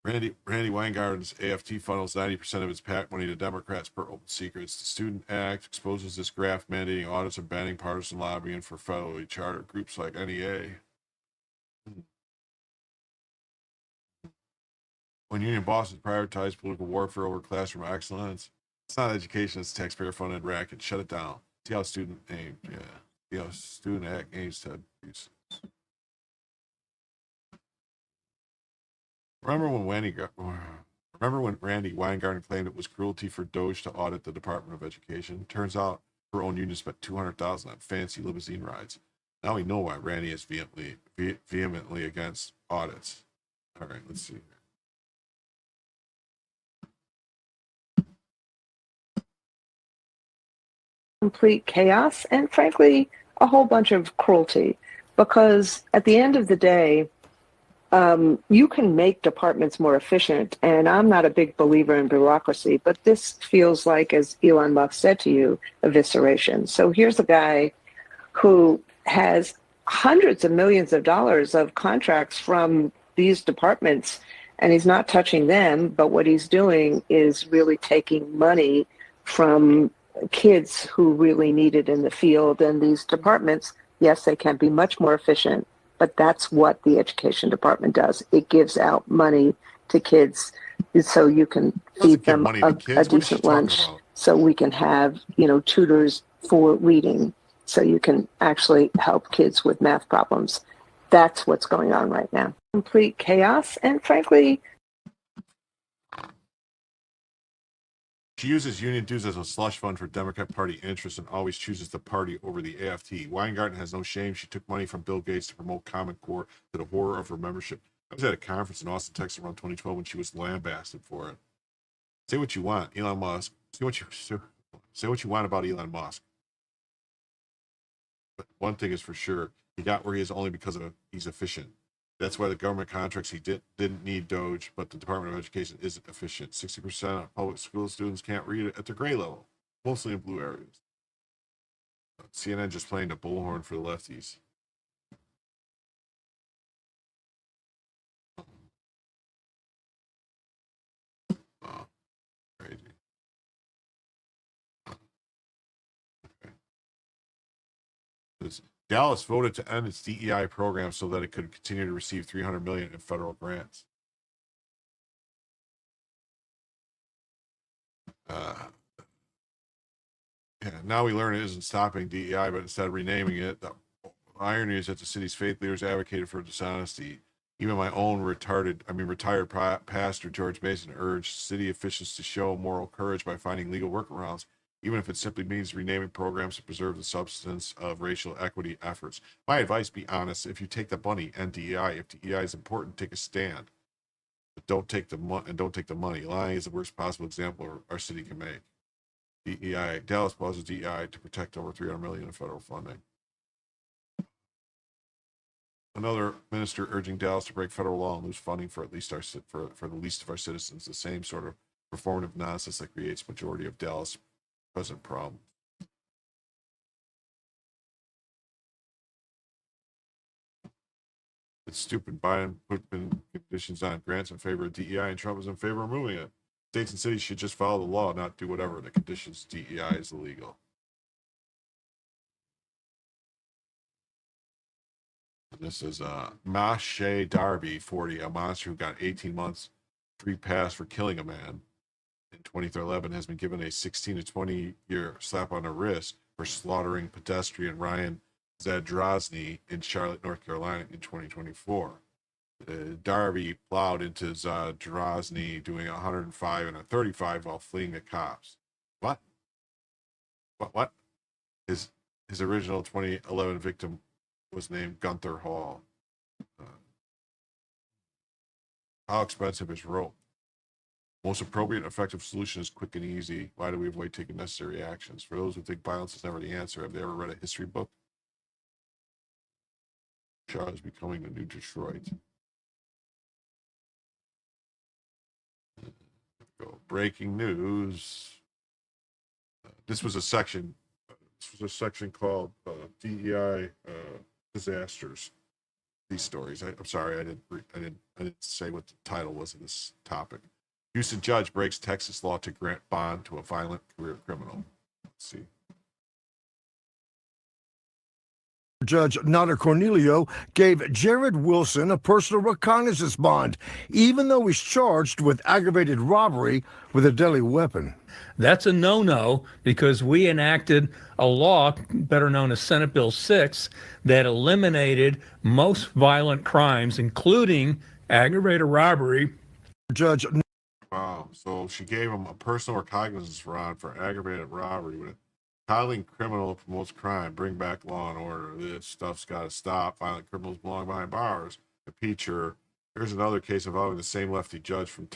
Randy Weingarten's AFT funnels 90% of its PAC money to Democrats per Open Secrets. The Student Act exposes this graft, mandating audits and banning partisan lobbying for federally chartered groups like NEA. When union bosses prioritize political warfare over classroom excellence, it's not education, it's taxpayer-funded racket. Shut it down. See how Student Act aims to abuse. Remember when Randy Weingarten claimed it was cruelty for Doge to audit the Department of Education? Turns out her own union spent $200,000 on fancy limousine rides. Now we know why Randy is vehemently against audits. All right, let's see. Complete chaos and, frankly, a whole bunch of cruelty. Because at the end of the day, you can make departments more efficient, and I'm not a big believer in bureaucracy, but this feels like, as Elon Musk said to you, evisceration. So here's a guy who has hundreds of millions of dollars of contracts from these departments, and he's not touching them, but what he's doing is really taking money from kids who really need it in the field. And these departments, yes, they can be much more efficient, but that's what the education department does. It gives out money to kids so you can feed them a decent lunch, so we can have, tutors for reading, so you can actually help kids with math problems. That's what's going on right now. Complete chaos and, frankly, she uses union dues as a slush fund for Democrat Party interests and always chooses the party over the AFT. Weingarten has no shame. She took money from Bill Gates to promote Common Core to the horror of her membership. I was at a conference in Austin, Texas around 2012 when she was lambasted for it. Say what you want, Elon Musk. Say what you want about Elon Musk. But one thing is for sure, he got where he is only because he's efficient. That's why the government contracts, he didn't need Doge, but the Department of Education isn't efficient. 60% of public school students can't read it at the gray level, mostly in blue areas. CNN just playing the bullhorn for the lefties. Oh, crazy. Okay. Dallas voted to end its DEI program so that it could continue to receive $300 million in federal grants. Now we learn it isn't stopping DEI, but instead of renaming it. The irony is that the city's faith leaders advocated for dishonesty. Even my own retired pastor, George Mason, urged city officials to show moral courage by finding legal workarounds, even if it simply means renaming programs to preserve the substance of racial equity efforts. My advice, be honest. If you take the money, end DEI. If DEI is important, take a stand. But don't take the money. Lying is the worst possible example our city can make. DEI, Dallas pauses DEI to protect over $300 million in federal funding. Another minister urging Dallas to break federal law and lose funding for at least for the least of our citizens. The same sort of performative nonsense that creates majority of Dallas present problem. It's stupid. Biden put conditions on grants in favor of DEI, and Trump is in favor of removing it. States and cities should just follow the law, not do whatever the conditions. DEI is illegal. This is Mashe Darby, 40, a monster who got 18 months free pass for killing a man in 2011, has been given a 16 to 20 year slap on the wrist for slaughtering pedestrian Ryan Zadrozny in Charlotte, North Carolina in 2024. Darby plowed into Zadrozny doing 105 and a 35 while fleeing the cops. What? His original 2011 victim was named Gunther Hall. How expensive is rope? Most appropriate and effective solution is quick and easy. Why do we avoid taking necessary actions? For those who think violence is never the answer, have they ever read a history book? Charlotte is becoming the new Detroit. Breaking news. This was a section called DEI disasters. these stories. I'm sorry, I didn't say what the title was of this topic. Houston judge breaks Texas law to grant bond to a violent career criminal. Let's see. Judge Nada Cornelio gave Jared Wilson a personal reconnaissance bond, even though he's charged with aggravated robbery with a deadly weapon. That's a no-no because we enacted a law, better known as Senate Bill 6, that eliminated most violent crimes, including aggravated robbery. Judge. Wow. So she gave him a personal recognizance bond for aggravated robbery with Piling criminal promotes crime. Bring back law and order. This stuff's got to stop. Violent criminals belong behind bars. Impeach her. Here's another case involving the same lefty judge from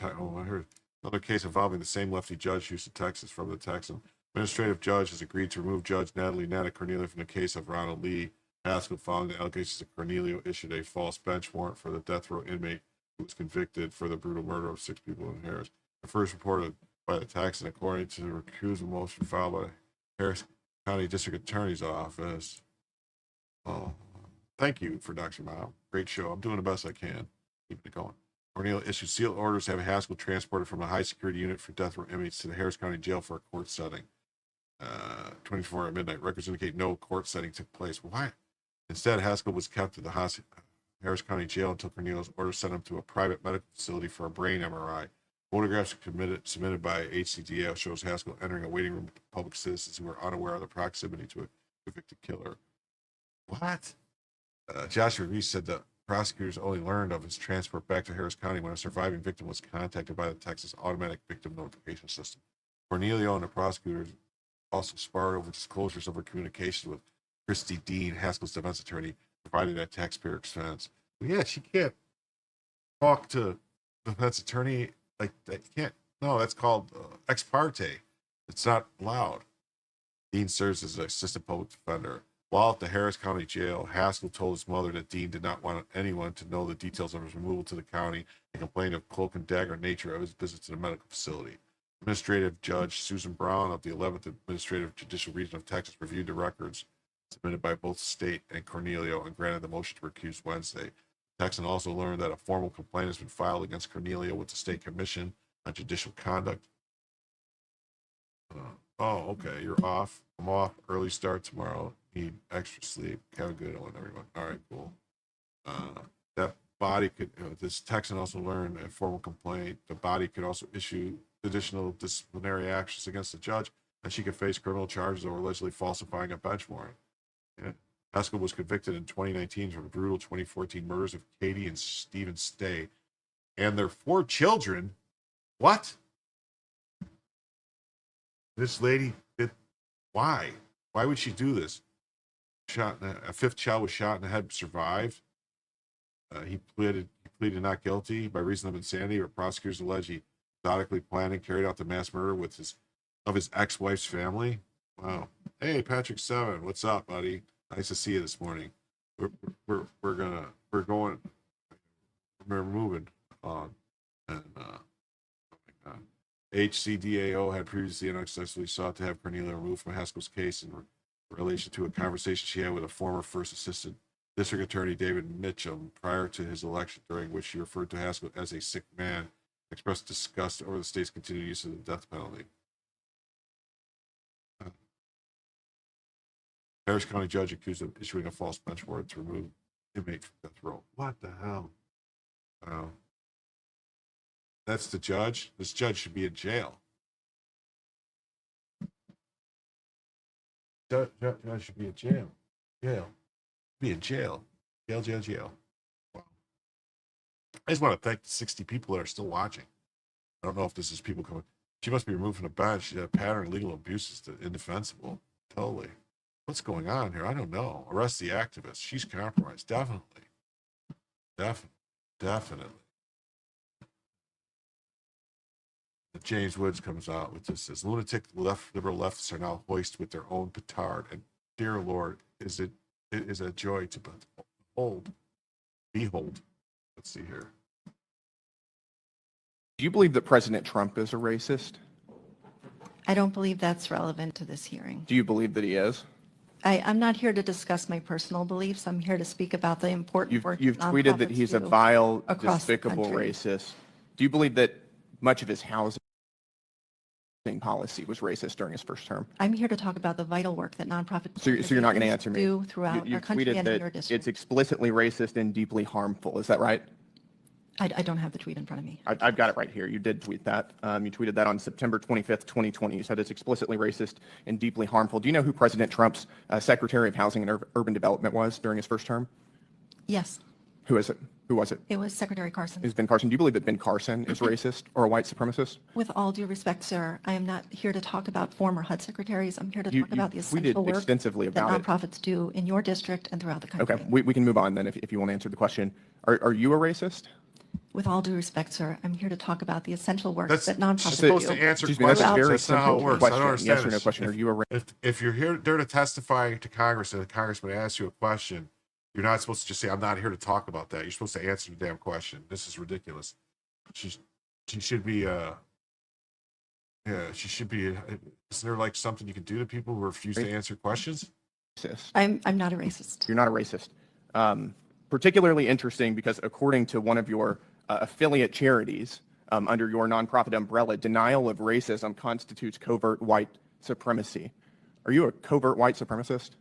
another case involving the same lefty judge, Houston, Texas, from the Texan. Administrative judge has agreed to remove Judge Nada Cornelio from the case of Ronald Lee Haskell following the allegations that Cornelio issued a false bench warrant for the death row inmate who was convicted for the brutal murder of 6 people in Harris. The first reported by the Texan, according to the recusal motion filed by Harris County District Attorney's Office. Oh, thank you for Dr. Mao. Great show. I'm doing the best I can. Keep it going. Cornelio issued sealed orders to have Haskell transported from a high security unit for death row inmates to the Harris County Jail for a court setting. 24 at midnight. Records indicate no court setting took place. Why? Instead, Haskell was kept at the Harris County Jail until Cornelio's order sent him to a private medical facility for a brain MRI. Photographs submitted by HCDA shows Haskell entering a waiting room with public citizens who are unaware of the proximity to a convicted killer. What? Joshua Reese said that prosecutors only learned of his transport back to Harris County when a surviving victim was contacted by the Texas Automatic Victim Notification System. Cornelio and the prosecutors also sparred over disclosures of her communications with Christy Dean, Haskell's defense attorney, provided at taxpayer expense. Well, yeah, she can't talk to the defense attorney like that. You can't. No, that's called ex parte. It's not allowed. Dean serves as an assistant public defender. While at the Harris County Jail, Haskell told his mother that Dean did not want anyone to know the details of his removal to the county and complained of cloak and dagger nature of his visit to the medical facility. Administrative Judge Susan Brown of the 11th Administrative Judicial Region of Texas reviewed the records submitted by both State and Cornelio and granted the motion to recuse Wednesday. Texan also learned that a formal complaint has been filed against Cornelio with the State Commission on Judicial Conduct. Okay, you're off. I'm off. Early start tomorrow. Need extra sleep. Have a good one, everyone. All right, cool. That body could, this Texan also learned a formal complaint. The body could also issue additional disciplinary actions against the judge, and she could face criminal charges over allegedly falsifying a bench warrant. Yeah. Haskell was convicted in 2019 for the brutal 2014 murders of Katie and Stephen Stay and their 4 children. What? This lady did. Why? Why would she do this? A 5th child was shot in the head, survived. He pleaded not guilty by reason of insanity, but prosecutors allege he methodically planned and carried out the mass murder with his ex-wife's family. Wow. Hey, Patrick 7, what's up, buddy? Nice to see you this morning. We're moving on. And oh my God. HCDAO had previously unsuccessfully sought to have Cornelio removed from Haskell's case in relation to a conversation she had with a former first assistant district attorney David Mitchum prior to his election, during which she referred to Haskell as a sick man, expressed disgust over the state's continued use of the death penalty. Harris County judge accused of issuing a false bench warrant to remove inmate from death row. What the hell? Wow. That's the judge? This judge should be in jail. Judge should be in jail. Jail. Be in jail. Jail. Wow. I just want to thank the 60 people that are still watching. I don't know if this is people coming. She must be removed from the bench. Pattern of legal abuse is indefensible. Totally. What's going on here? I don't know. Arrest the activist. She's compromised. Definitely. James Woods comes out with this. Says lunatic liberal leftists are now hoist with their own petard. And dear Lord, it is a joy to behold. Let's see here. Do you believe that President Trump is a racist? I don't believe that's relevant to this hearing. Do you believe that he is? I'm not here to discuss my personal beliefs. I'm here to speak about the important work You've that tweeted that nonprofits he's a do vile, across the despicable country. racist. Do you believe that much of his housing policy was racist during his first term? I'm here to talk about the vital work that nonprofits So you're not going to answer me. do throughout You our country tweeted and in that your district. it's explicitly racist and deeply harmful. Is that right? I don't have the tweet in front of me. I've got it right here. You did tweet that. You tweeted that on September 25th, 2020. You said it's explicitly racist and deeply harmful. Do you know who President Trump's Secretary of Housing and Urban Development was during his first term? Yes, Who is it? Who was it? it was Secretary Carson. It's Ben Carson. Do you believe that Ben Carson is racist or a white supremacist? With all due respect, sir, I am not here to talk about former HUD secretaries. I'm here to You- talk about the you essential tweeted work extensively that about it. nonprofits do in your district and throughout the country. Okay, we can move on then if you want to answer the question. Are you a racist? With all due respect, sir, I'm here to talk about the essential work That's that nonprofits she's supposed do. to answer Excuse me, that's a questions. very That's not how it simple works. I question. don't understand Yes or no this. question. Are you a racist? If you're here there to testify to Congress and the congressman asks you a question, you're not supposed to just say, I'm not here to talk about that. You're supposed to answer the damn question. This is ridiculous. She should be, she should be, isn't there like something you can do to people who refuse to answer questions? I'm not a racist. You're not a racist. Particularly interesting because according to one of your affiliate charities under your nonprofit umbrella, denial of racism constitutes covert white supremacy. Are you a covert white supremacist?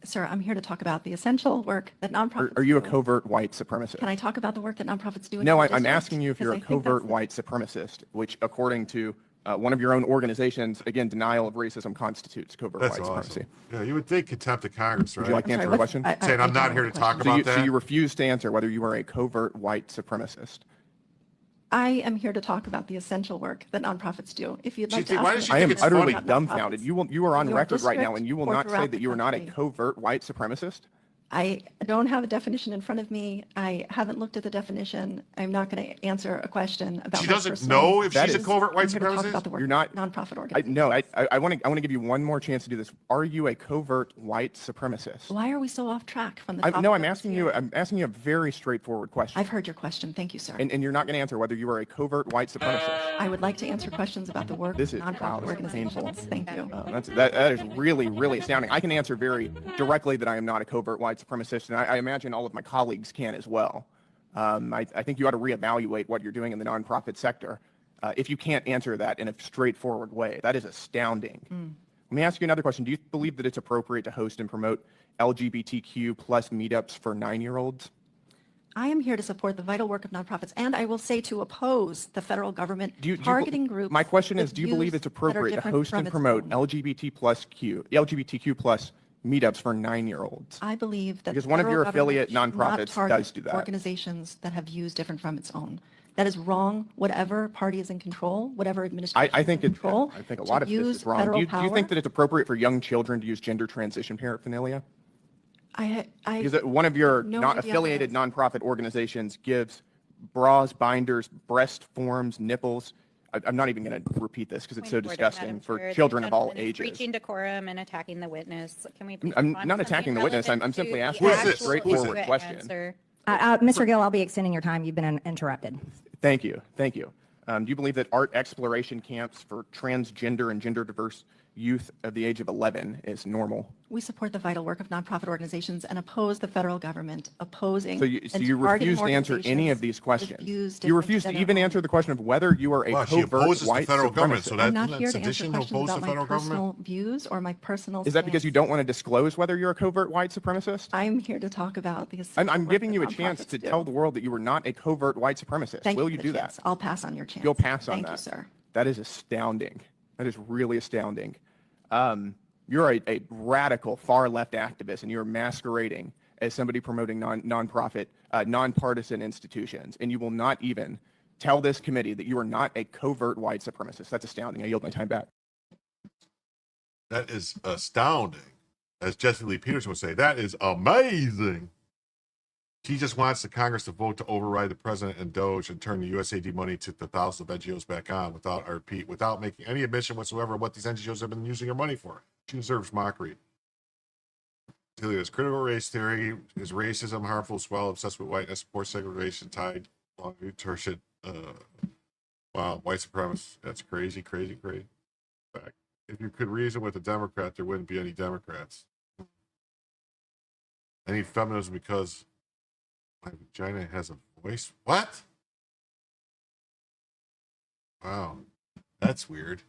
Sir, I'm here to talk about the essential work that nonprofits Are you a do. covert white supremacist? Can I talk about the work that nonprofits do in No, your I'm district? asking you if you're a Because I think covert that's- white supremacist, which according to one of your own organizations, again, denial of racism constitutes covert That's white awesome. supremacy. Yeah, you would think contempt of Congress, right? Would you like to answer the question? Saying I'm not here to talk about that. So you refuse to answer whether you are a covert white supremacist. I am here to talk about the essential work that nonprofits do. If you'd like to I ask am me utterly about dumbfounded. nonprofits You are on in your record right now, district and you will or not say throughout that the you are not a country. covert white supremacist. I don't have a definition in front of me. I haven't looked at the definition. I'm not going to answer a question about She my doesn't personal- know if That she's a is- covert white I'm here to talk supremacist? about the work You're not- nonprofit organizations. I want to give you one more chance to do this. Are you a covert white supremacist? Why are we so off track from the topic? No, of I'm this asking hearing? you. I'm asking you a very straightforward question. I've heard your question. Thank you, sir. And you're not going to answer whether you are a covert white supremacist. I would like to answer questions about the work This of is nonprofit organizations. Thank you. That is really, really astounding. I can answer very directly that I am not a covert white supremacist, and I imagine all of my colleagues can as well. I think you ought to reevaluate what you're doing in the nonprofit sector if you can't answer that in a straightforward way. That is astounding. Let me ask you another question. Do you believe that it's appropriate to host and promote LGBTQ plus meetups for 9-year-olds? I am here to support the vital work of nonprofits, and I will say to oppose the federal government targeting groups. My question is, with do you believe views it's that are appropriate to different host from and its promote own? LGBTQ plus meetups for 9-year-olds? I believe that Because the one of federal your affiliate government should not nonprofits target does do that. organizations that have views different from its own. That is wrong. Whatever party is in control, whatever administration I think is in it's. control, I think a to lot of this use is wrong. federal Do you power. think that it's appropriate for young children to use gender transition paraphernalia? Because one of your no not idea affiliated nonprofit organizations gives bras, binders, breast forms, nipples. I'm not even going to repeat this because it's so disgusting for children of all ages. Breaching decorum and attacking the witness. Can we? please I'm move on not to attacking the something witness. I'm relevant simply to asking the a actual straightforward issue at question. answer? Mr. Gill, I'll be extending your time. You've been interrupted. Thank you. Thank you. Do you believe that art exploration camps for transgender and gender diverse youth of the age of 11 is normal? We support the vital work of nonprofit organizations and oppose the federal government opposing. So you and refuse targeting to answer any of organizations these with questions. views You different refuse to than even our own. answer the question of whether you are a Wow, she covert opposes the white federal government, supremacist. so that- I'm not isn't that here to answer sedition to questions oppose about the my federal personal government? views or my personal. Is that because you stance. don't want to disclose whether you're a covert white supremacist? I'm here to talk about the. I'm essential work giving that you a chance nonprofits to do. tell the world that you are not a covert white supremacist. Thank Will you you for do the that? chance. I'll pass on your chance. You'll pass on Thank that. you, sir. That is astounding. That is really astounding. You're a radical far left activist, and you're masquerading as somebody promoting nonprofit, nonpartisan institutions, and you will not even tell this committee that you are not a covert white supremacist. That's astounding. I yield my time back. That is astounding. As Jesse Lee Peterson would say, that is amazing. She just wants the Congress to vote to override the president and Doge and turn the USAID money to the thousands of NGOs back on without making any admission whatsoever of what these NGOs have been using their money for. She deserves mockery. Is critical race theory, is racism harmful as well, obsessed with whiteness, support segregation, tied, long tertiary, wow, white supremacists. That's crazy, crazy, crazy. Fact. If you could reason with a Democrat, there wouldn't be any Democrats. I need feminism because my vagina has a voice. What? Wow, that's weird.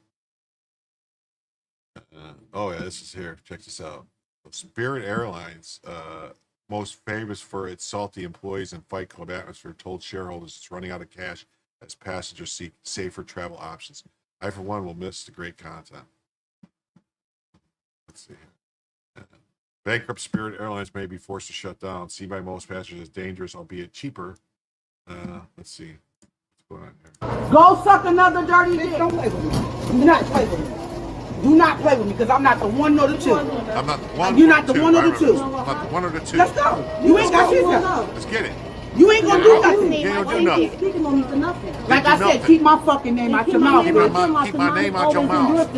Oh yeah, this is here. Check this out. Spirit Airlines, most famous for its salty employees and Fight Club atmosphere, told shareholders it's running out of cash as passengers seek safer travel options. I, for one, will miss the great content. Let's see. Bankrupt Spirit Airlines may be forced to shut down. Seen by most passengers as dangerous, albeit cheaper. Let's see. What's going on here? Go suck another dirty dick. Don't play with me. Do not play with me. Do not play with me because I'm not the one nor the two. I'm not the one. You're not the one or the two. I'm not the one or the two. Let's go. You ain't got shit. Let's get it. You ain't gonna do nothing. You ain't gonna do nothing. Speaking on me for nothing. Like I said, keep my fucking name out your mouth. Keep my name out your mouth.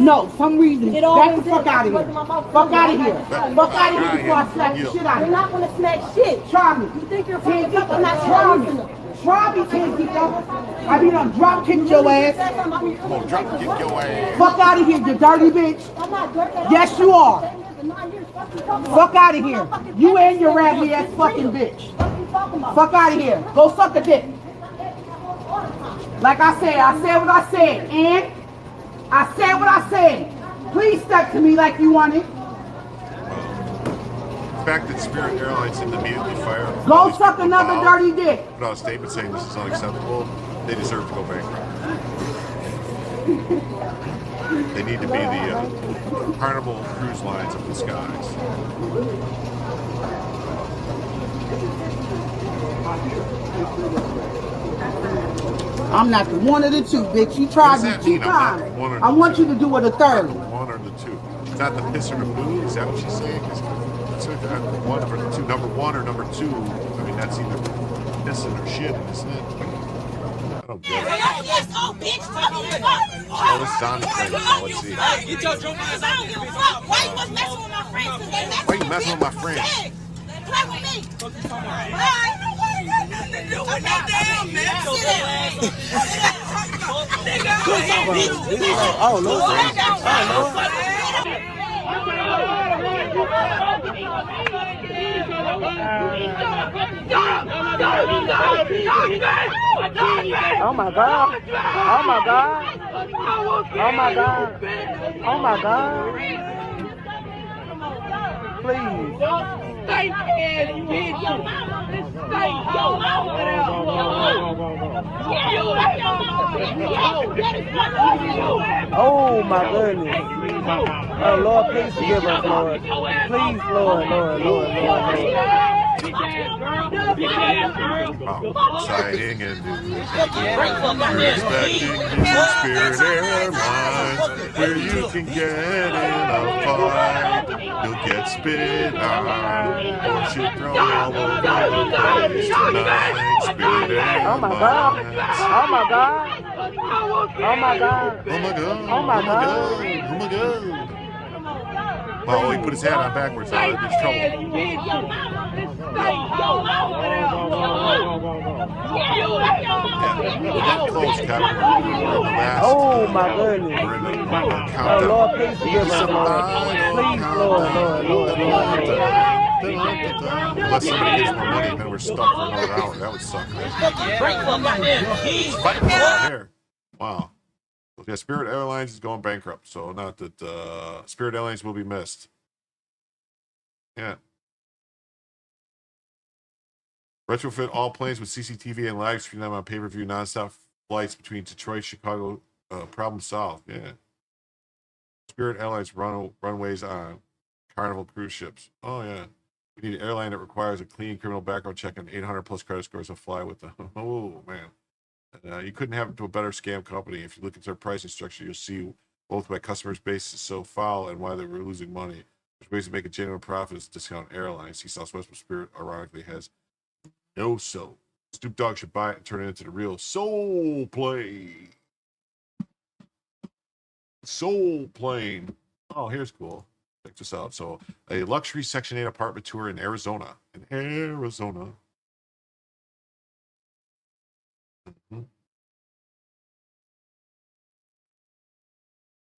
No, some reason. Back the fuck out of here. Fuck out of here. Fuck out of here before I slap the shit out of you. You're not gonna smack shit. Try me. You think you're fucking up? I'm not trying me. Try me, can't keep up. I mean, I'm drop kick your ass. Come on, drop kick your ass. Fuck out of here, you dirty bitch. Yes, you are. Fuck out of here. You and your raggedy ass fucking bitch. Fuck out of here. Go suck a dick. Like I said what I said. And I said what I said. Please step to me like you want it. The fact that Spirit Airlines didn't immediately fire. Go suck another dirty dick. Put out a statement saying this is unacceptable. They deserve to go bankrupt. They need to be the Carnival Cruise Lines of the skies. I'm not the one of the two, bitch. You tried me 2 times. I want you to do it a third. One or the two. It's not the piss or the boo. Is that what she's saying? One or the two. Number one or number two. I mean, that's either pissing or shitting, isn't it? I don't get it. Oh, this is on the thing. Let's see. Why you messing with my friends? Play with me. Oh, no. Oh my God. Oh my God. Oh my God. Oh my God. Please. Oh my goodness. Oh Lord, please forgive us, Lord. Please, Lord. Signing and respecting you, Spirit Airlines, where you can get in a fight. You'll get spit on or shit thrown all over the place tonight. Spirit Airlines. Oh my God. Oh my God. Oh my God. Oh my God. Oh my God. Oh my God. Oh, he put his hat on backwards. There's trouble. Oh my goodness. Oh Lord, please forgive us, Lord. Please, Lord. Unless somebody gets more money and then we're stuck for another hour. That would suck. Here. Wow. Yeah, Spirit Airlines is going bankrupt, so not that Spirit Airlines will be missed. Yeah. Retrofit all planes with CCTV and live stream them on pay-per-view nonstop flights between Detroit, Chicago. Problem solved. Yeah. Spirit Airlines runways on Carnival cruise ships. Oh yeah. We need an airline that requires a clean criminal background check and 800 plus credit scores to fly with them. Oh man. You couldn't have it to a better scam company. If you look at their pricing structure, you'll see both why customers' base is so foul and why they were losing money. There's ways to make a genuine profit is discount airlines. See, Southwest Spirit ironically has no soul. Snoop Dogg should buy it and turn it into the real soul plane. Soul plane. Oh, here's cool. Check this out. So, a luxury Section 8 apartment tour in Arizona.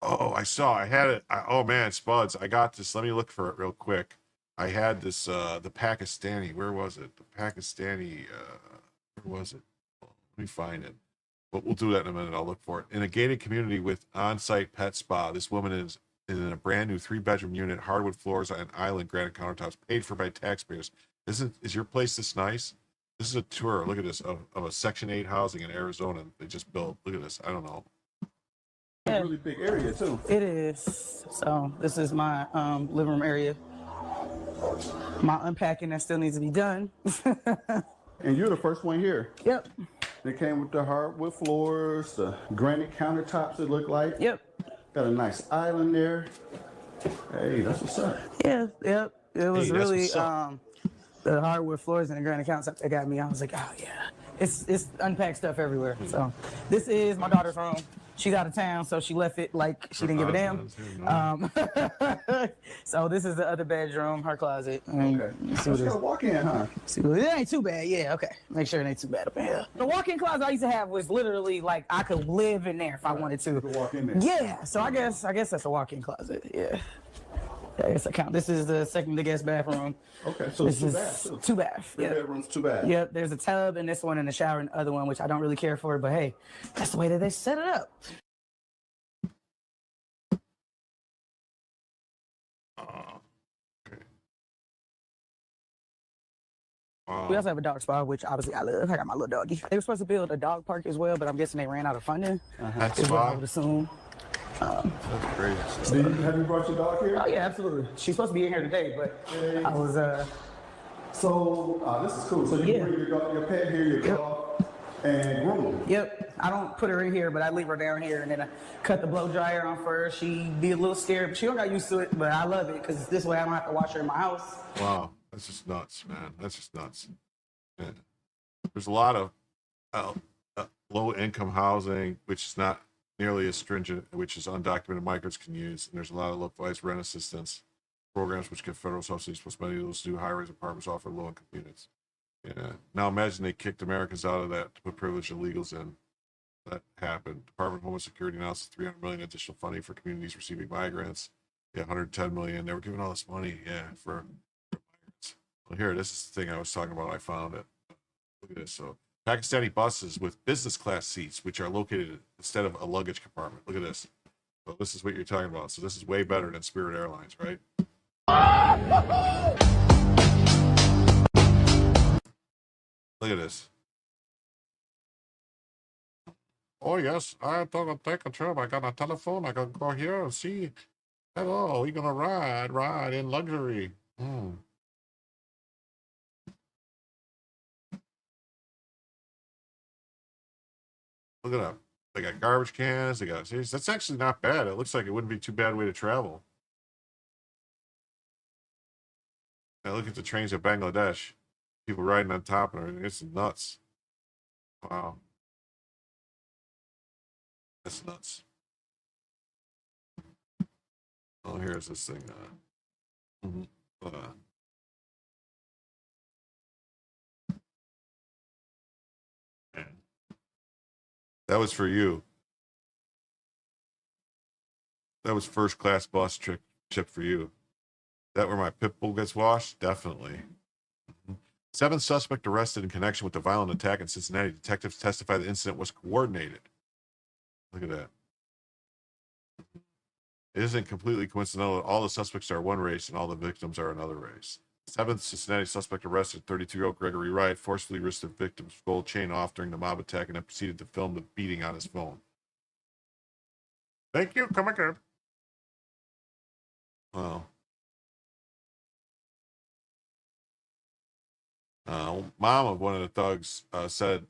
Oh, I had it. Oh man, Spuds, I got this. Let me look for it real quick. I had this, the Pakistani, where was it? The Pakistani, where was it? Let me find it. But we'll do that in a minute. I'll look for it. In a gated community with on-site pet spa, this woman is in a brand new 3-bedroom unit, hardwood floors on island granite countertops, paid for by taxpayers. Is your place this nice? This is a tour. Look at this of a Section 8 housing in Arizona. They just built. Look at this. I don't know. It's a really big area too. It is. So this is my living room area. My unpacking that still needs to be done. And you're the first one here. Yep. They came with the hardwood floors, the granite countertops, it looked like. Yep. Got a nice island there. Hey, that's what's up. Yeah, yep. It was really the hardwood floors and the granite countertops that got me. I was like, oh yeah. It's unpacked stuff everywhere. So this is my daughter's room. She's out of town, so she left it like she didn't give a damn. So this is the other bedroom, her closet. Okay. See what Let's go walk in, huh? See what it ain't too bad. Yeah, okay. Make sure it ain't too bad up in here. The walk-in closet I used to have was literally like I could live in there if I wanted to. Walk in there. Yeah. So I guess that's a walk-in closet. Yeah. I guess I count. This is the second biggest bathroom. Okay, so this it's is 2 baths. 2 baths. Three bedrooms, 2 baths. Yep. There's a tub in this one and a shower in the other one, which I don't really care for. But hey, that's the way that they set it up. We also have a dog spa, which obviously I love. I got my little doggy. They were supposed to build a dog park as well, but I'm guessing they ran out of funding. That's is what I fine. would assume. That's great. Have you brought your dog here? Oh yeah, absolutely. She's supposed to be in here today, but I was So this is cool. So you Yeah. bring your dog, your pet here, your dog, and groom them. Yep. I don't put her in here, but I leave her down here, and then I cut the blow dryer on first. She be a little scared, but she don't got used to it. But I love it because this way I don't have to wash her in my house. Wow, that's just nuts, man. That's just nuts. Yeah. There's a lot of low-income housing, which is not nearly as stringent, which is undocumented migrants can use. And there's a lot of localized rent assistance programs which give federal subsidies, plus many of those new high-rise apartments offer low-income units. Yeah. Now imagine they kicked Americans out of that to put privileged illegals in. That happened. Department of Homeland Security announced $300 million additional funding for communities receiving migrants. Yeah, $110 million. They were giving all this money, for migrants. Well, here, this is the thing I was talking about. I found it. Look at this. So, Pakistani buses with business class seats, which are located instead of a luggage compartment. Look at this. So this is what you're talking about. So this is way better than Spirit Airlines, right? Look at this. Oh yes, I'm gonna take a trip. I got a telephone. I can go here and see. Hello, we're gonna ride in luxury. Look at that. They got garbage cans. They got. See, that's actually not bad. It looks like it wouldn't be too bad way to travel. Now look at the trains at Bangladesh. People riding on top and everything. It's nuts. Wow. That's nuts. Oh, here's this thing. That was for you. That was first class bus trip for you. That where my pit bull gets washed? Definitely. 7th suspect arrested in connection with the violent attack in Cincinnati. Detectives testify the incident was coordinated. Look at that. It isn't completely coincidental that all the suspects are one race and all the victims are another race. 7th Cincinnati suspect arrested, 32-year-old Gregory Wright, forcefully risked the victim's gold chain off during the mob attack and then proceeded to film the beating on his phone. Thank you. Come again. Wow. Mom of one of the thugs said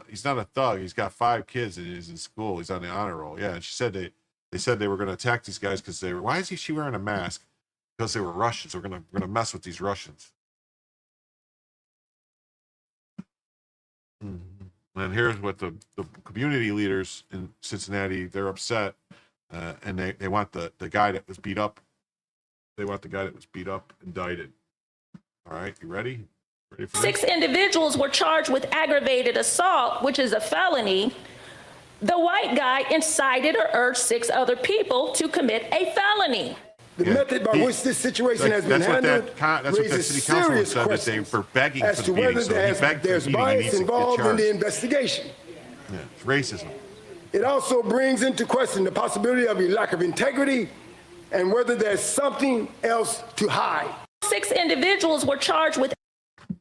he's not a thug. He's got 5 kids and he's in school. He's on the honor roll. Yeah, and she said they said they were going to attack these guys because they were. Why is she wearing a mask? Because they were Russians. We're gonna mess with these Russians. And here's what the community leaders in Cincinnati, they're upset, and they want the guy that was beat up. They want the guy that was beat up indicted. All right, you ready? Ready for 6 individuals were charged with aggravated assault, which is a felony. The white guy incited or urged 6 other people to commit a felony. The method by which this situation has been handled raises serious questions as to whether there's bias involved in the investigation. Yeah, it's racism. It also brings into question the possibility of a lack of integrity and whether there's something else to hide. 6 individuals were charged with.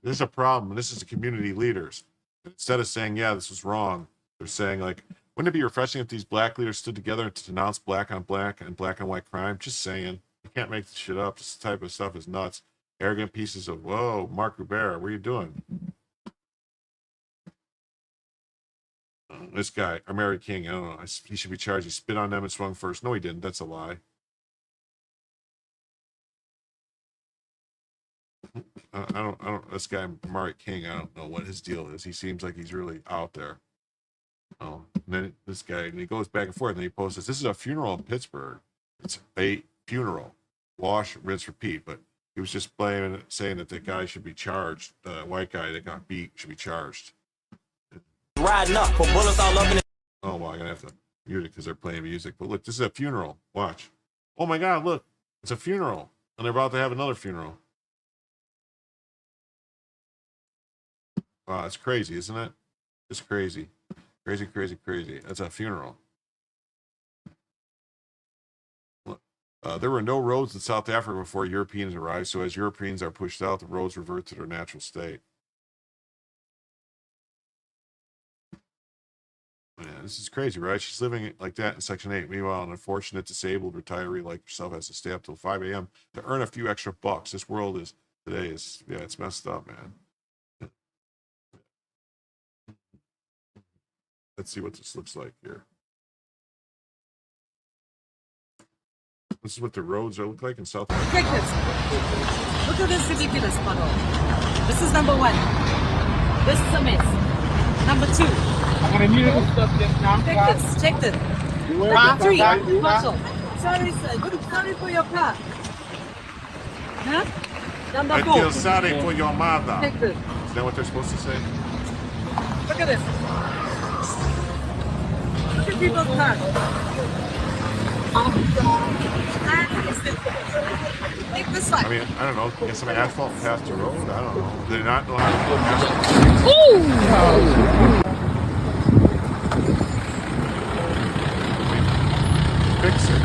This is a problem. This is the community leaders. Instead of saying, yeah, this was wrong, they're saying, like, wouldn't it be refreshing if these black leaders stood together to denounce black on black and black on white crime? Just saying. You can't make this shit up. This type of stuff is nuts. Arrogant pieces of, whoa, Mark Rivera, what are you doing? This guy, Mary King, I don't know. He should be charged. He spit on them and swung first. No, he didn't. That's a lie. I don't, this guy, Mary King, I don't know what his deal is. He seems like he's really out there. Oh, and then this guy, and he goes back and forth, and he posts this. This is a funeral in Pittsburgh. It's a funeral. Wash, rinse, repeat. But he was just blaming it, saying that the guy should be charged. The white guy that got beat should be charged. Riding up for bullets all up in it. Oh, well, I'm going to have to mute it because they're playing music. But look, this is a funeral. Watch. Oh, my God, look. It's a funeral. And they're about to have another funeral. Wow, it's crazy, isn't it? It's crazy. Crazy, crazy, crazy. That's a funeral. There were no roads in South Africa before Europeans arrived, so as Europeans are pushed out, the roads revert to their natural state. Yeah, this is crazy, right? She's living like that in Section 8. Meanwhile, an unfortunate disabled retiree like yourself has to stay up till 5 a.m. to earn a few extra bucks. This world is, today is, yeah, it's messed up, man. Let's see what this looks like here. This is what the roads look like in South Africa. Check this. Look at this ridiculous puddle. This is number 1. This is a mess. Number 2. I'm gonna need to stop this now. Check this. Number 3. Marshall. Sorry, sir. Good. Sorry for your car. Huh? Number 4. I feel sorry for your mother. Check this. Is that what they're supposed to say? Look at this. Look at people's cars. Take this side. I mean, I don't know. Get some asphalt past the road. I don't know. Do they not know how to do asphalt? Fix it.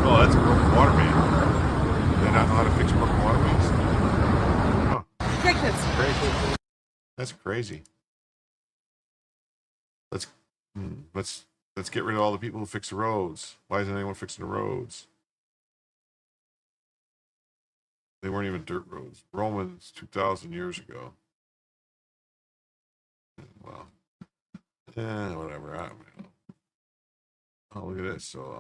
Oh, that's a broken water main. Do they not know how to fix broken water mains? Huh. Take this. Crazy. That's crazy. Let's get rid of all the people who fix the roads. Why isn't anyone fixing the roads? They weren't even dirt roads. Romans 2,000 years ago. Well, whatever. I don't know. Oh, look at this. So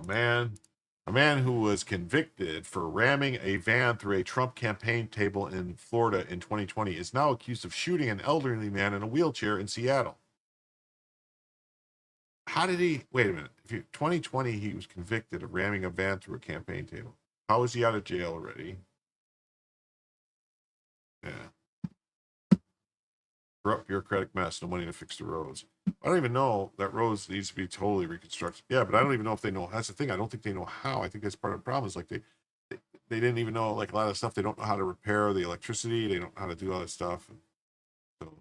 a man who was convicted for ramming a van through a Trump campaign table in Florida in 2020 is now accused of shooting an elderly man in a wheelchair in Seattle. How did he, wait a minute, 2020 he was convicted of ramming a van through a campaign table. How is he out of jail already? Yeah. Corrupt bureaucratic mess, no money to fix the roads. I don't even know that roads needs to be totally reconstructed. Yeah, but I don't even know if they know. That's the thing. I don't think they know how. I think that's part of the problem. Is like they didn't even know, like, a lot of stuff. They don't know how to repair the electricity. They don't know how to do all that stuff. And so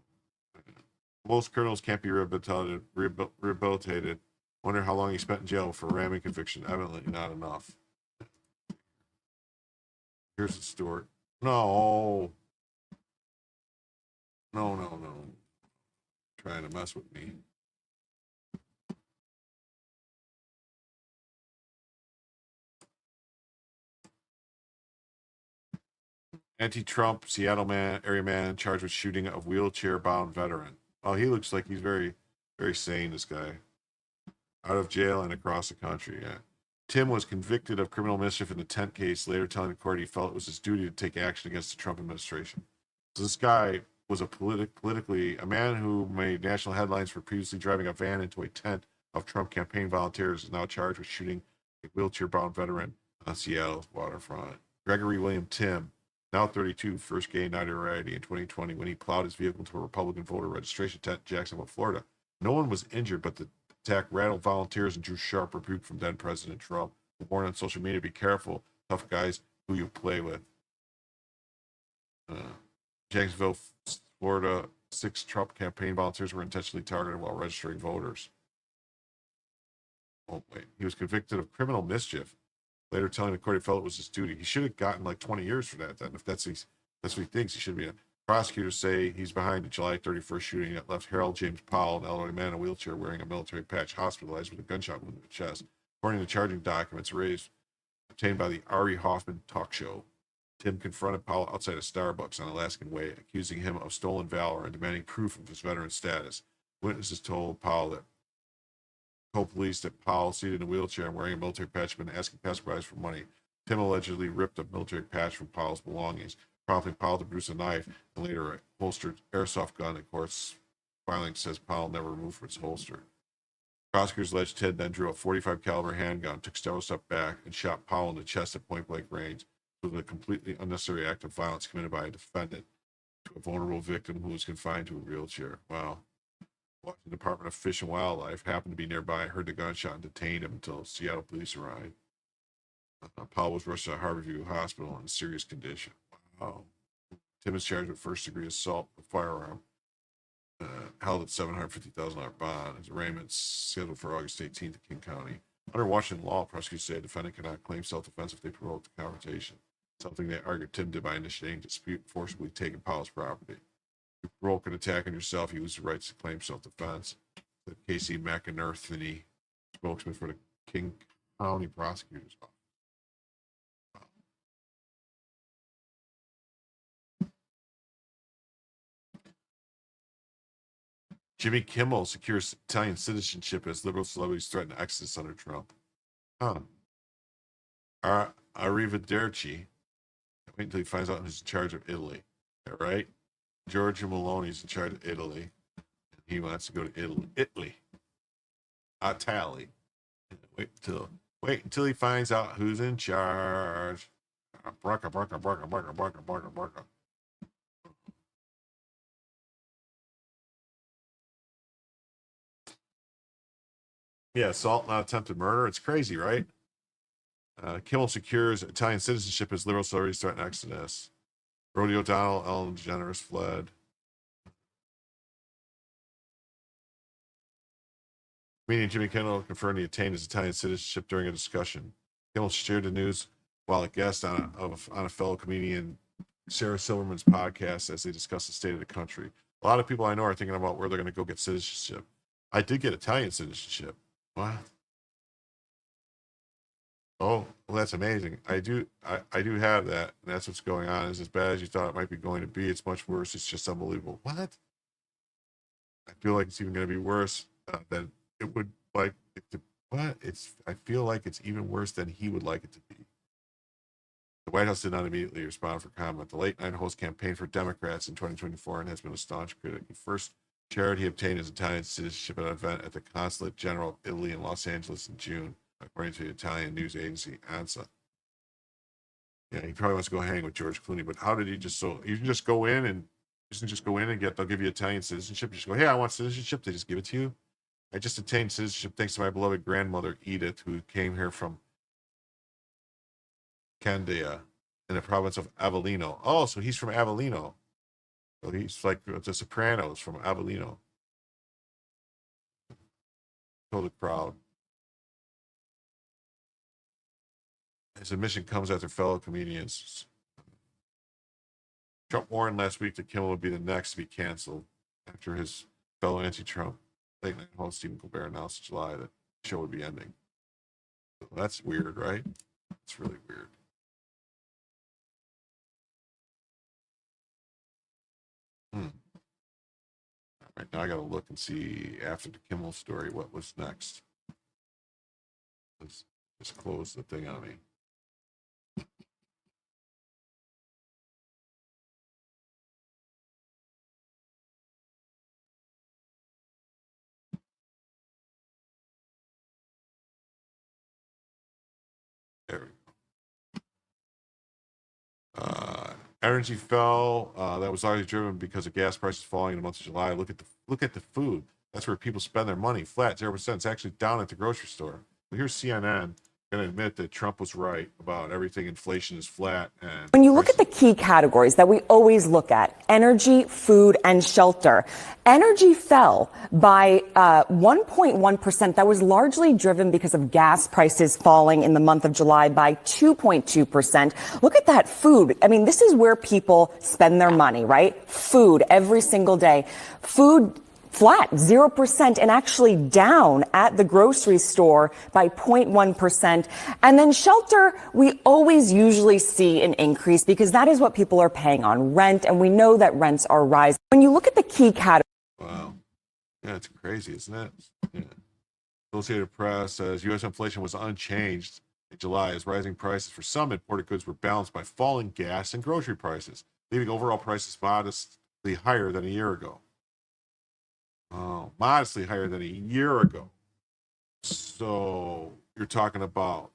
most criminals can't be rehabilitated. Wonder how long he spent in jail for ramming conviction. Evidently not enough. Here's the Stewart. No. Trying to mess with me. Anti-Trump Seattle area man charged with shooting a wheelchair-bound veteran. Oh, he looks like he's very, very sane, this guy. Out of jail and across the country, yeah. Tim was convicted of criminal mischief in the tent case, later telling the court he felt it was his duty to take action against the Trump administration. So this guy was a man who made national headlines for previously driving a van into a tent of Trump campaign volunteers, is now charged with shooting a wheelchair-bound veteran on Seattle's waterfront. Gregory William Tim, now 32, first gay notoriety in 2020 when he plowed his vehicle into a Republican voter registration tent in Jacksonville, Florida. No one was injured, but the attack rattled volunteers and drew sharp rebuke from then President Trump, who warned on social media, be careful, tough guys who you play with. Jacksonville, Florida, 6 Trump campaign volunteers were intentionally targeted while registering voters. Oh, wait. He was convicted of criminal mischief, later telling the court he felt it was his duty. He should have gotten like 20 years for that, then, if that's what he thinks he should be. Prosecutors say he's behind the July 31st shooting that left Harold James Powell, an elderly man in a wheelchair wearing a military patch, hospitalized with a gunshot wound in the chest. According to charging documents obtained by the Ari Hoffman talk show, Tim confronted Powell outside a Starbucks on Alaskan Way, accusing him of stolen valor and demanding proof of his veteran status. Witnesses told police that Powell, seated in a wheelchair and wearing a military patch, had been asking passersby for money. Tim allegedly ripped a military patch from Powell's belongings, prompting Powell to produce a knife and later a holstered airsoft gun. Of course, filing says Powell never removed from its holster. Prosecutors alleged Ted then drew a .45 caliber handgun, took several steps back, and shot Powell in the chest at point-blank range. It was a completely unnecessary act of violence committed by a defendant to a vulnerable victim who was confined to a wheelchair. Wow. Washington Department of Fish and Wildlife happened to be nearby, heard the gunshot, and detained him until Seattle police arrived. Powell was rushed to Harborview Hospital in serious condition. Wow. Tim is charged with first-degree assault with a firearm, held at $750,000 bond. His arraignment's scheduled for August 18th in King County. Under Washington law, prosecutors say a defendant cannot claim self-defense if they provoke the confrontation, something they argued Tim did by initiating a dispute, forcibly taking Powell's property. If you provoke an attack on yourself, you lose the rights to claim self-defense. The Casey McInerney, spokesman for the King County Prosecutor's Office. Jimmy Kimmel secures Italian citizenship as liberal celebrities threaten exodus under Trump. Arrivederci. Wait until he finds out who's in charge of Italy. All right? Giorgia Meloni's in charge of Italy. He wants to go to Italy. Italy. Wait until he finds out who's in charge. Barca. Yeah, assault, not attempted murder. It's crazy, right? Kimmel secures Italian citizenship as liberal celebrities threaten exodus. Roddy O'Donnell, Ellen DeGeneres fled. Comedian Jimmy Kimmel confirmed he attained his Italian citizenship during a discussion. Kimmel shared the news while a guest on a fellow comedian, Sarah Silverman's podcast, as they discussed the state of the country. A lot of people I know are thinking about where they're going to go get citizenship. I did get Italian citizenship. What? Oh, well, that's amazing. I do have that, and that's what's going on. It's as bad as you thought it might be going to be. It's much worse. It's just unbelievable. What? I feel like it's even going to be worse than it would like it to. What? I feel like it's even worse than he would like it to be. The White House did not immediately respond for comment. The late-night host campaigned for Democrats in 2024 and has been a staunch critic. He first shared he obtained his Italian citizenship at an event at the Consulate General of Italy in Los Angeles in June, according to the Italian news agency ANSA. Yeah, he probably wants to go hang with George Clooney, but how did he you can just go in and they'll give you Italian citizenship. You just go, hey, I want citizenship. They just give it to you. I just attained citizenship thanks to my beloved grandmother, Edith, who came here from Candia in the province of Avellino. Oh, so he's from Avellino. So he's like the Sopranos from Avellino. Told the crowd. His admission comes after fellow comedians. Trump warned last week that Kimmel would be the next to be canceled after his fellow anti-Trump late night host Stephen Colbert announced in July that the show would be ending. So that's weird, right? It's really weird. All right, now I got to look and see after the Kimmel story what was next. Let's just close the thing on me. There we go. Energy fell. That was largely driven because of gas prices falling in the month of July. Look at the food. That's where people spend their money. Flat 0%. It's actually down at the grocery store. But here's CNN going to admit that Trump was right about everything. Inflation is flat. And when you look at the key categories that we always look at, energy, food, and shelter, energy fell by 1.1%. That was largely driven because of gas prices falling in the month of July by 2.2%. Look at that food. I mean, this is where people spend their money, right? Food every single day. Food flat, 0%, and actually down at the grocery store by 0.1%. And then shelter, we always usually see an increase because that is what people are paying on rent, and we know that rents are rising. When you look at the key categories. Wow. Yeah, it's crazy, isn't it? Yeah. Associated Press says U.S. inflation was unchanged in July as rising prices for some imported goods were balanced by falling gas and grocery prices, leaving overall prices modestly higher than a year ago. Oh, modestly higher than a year ago. So you're talking about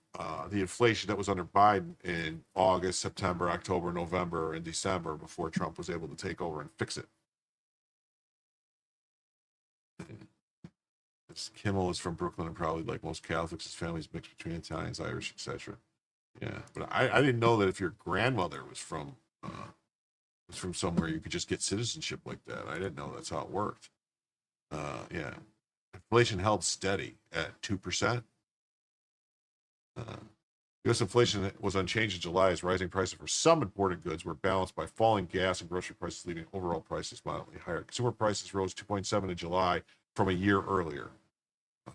the inflation that was under Biden in August, September, October, November, and December before Trump was able to take over and fix it. This Kimmel is from Brooklyn and probably like most Catholics, his family's mixed between Italians, Irish, etc. Yeah, but I didn't know that if your grandmother was from somewhere you could just get citizenship like that. I didn't know that's how it worked. Yeah, inflation held steady at 2%. U.S. inflation was unchanged in July as rising prices for some imported goods were balanced by falling gas and grocery prices, leaving overall prices mildly higher. Consumer prices rose 2.7% in July from a year earlier.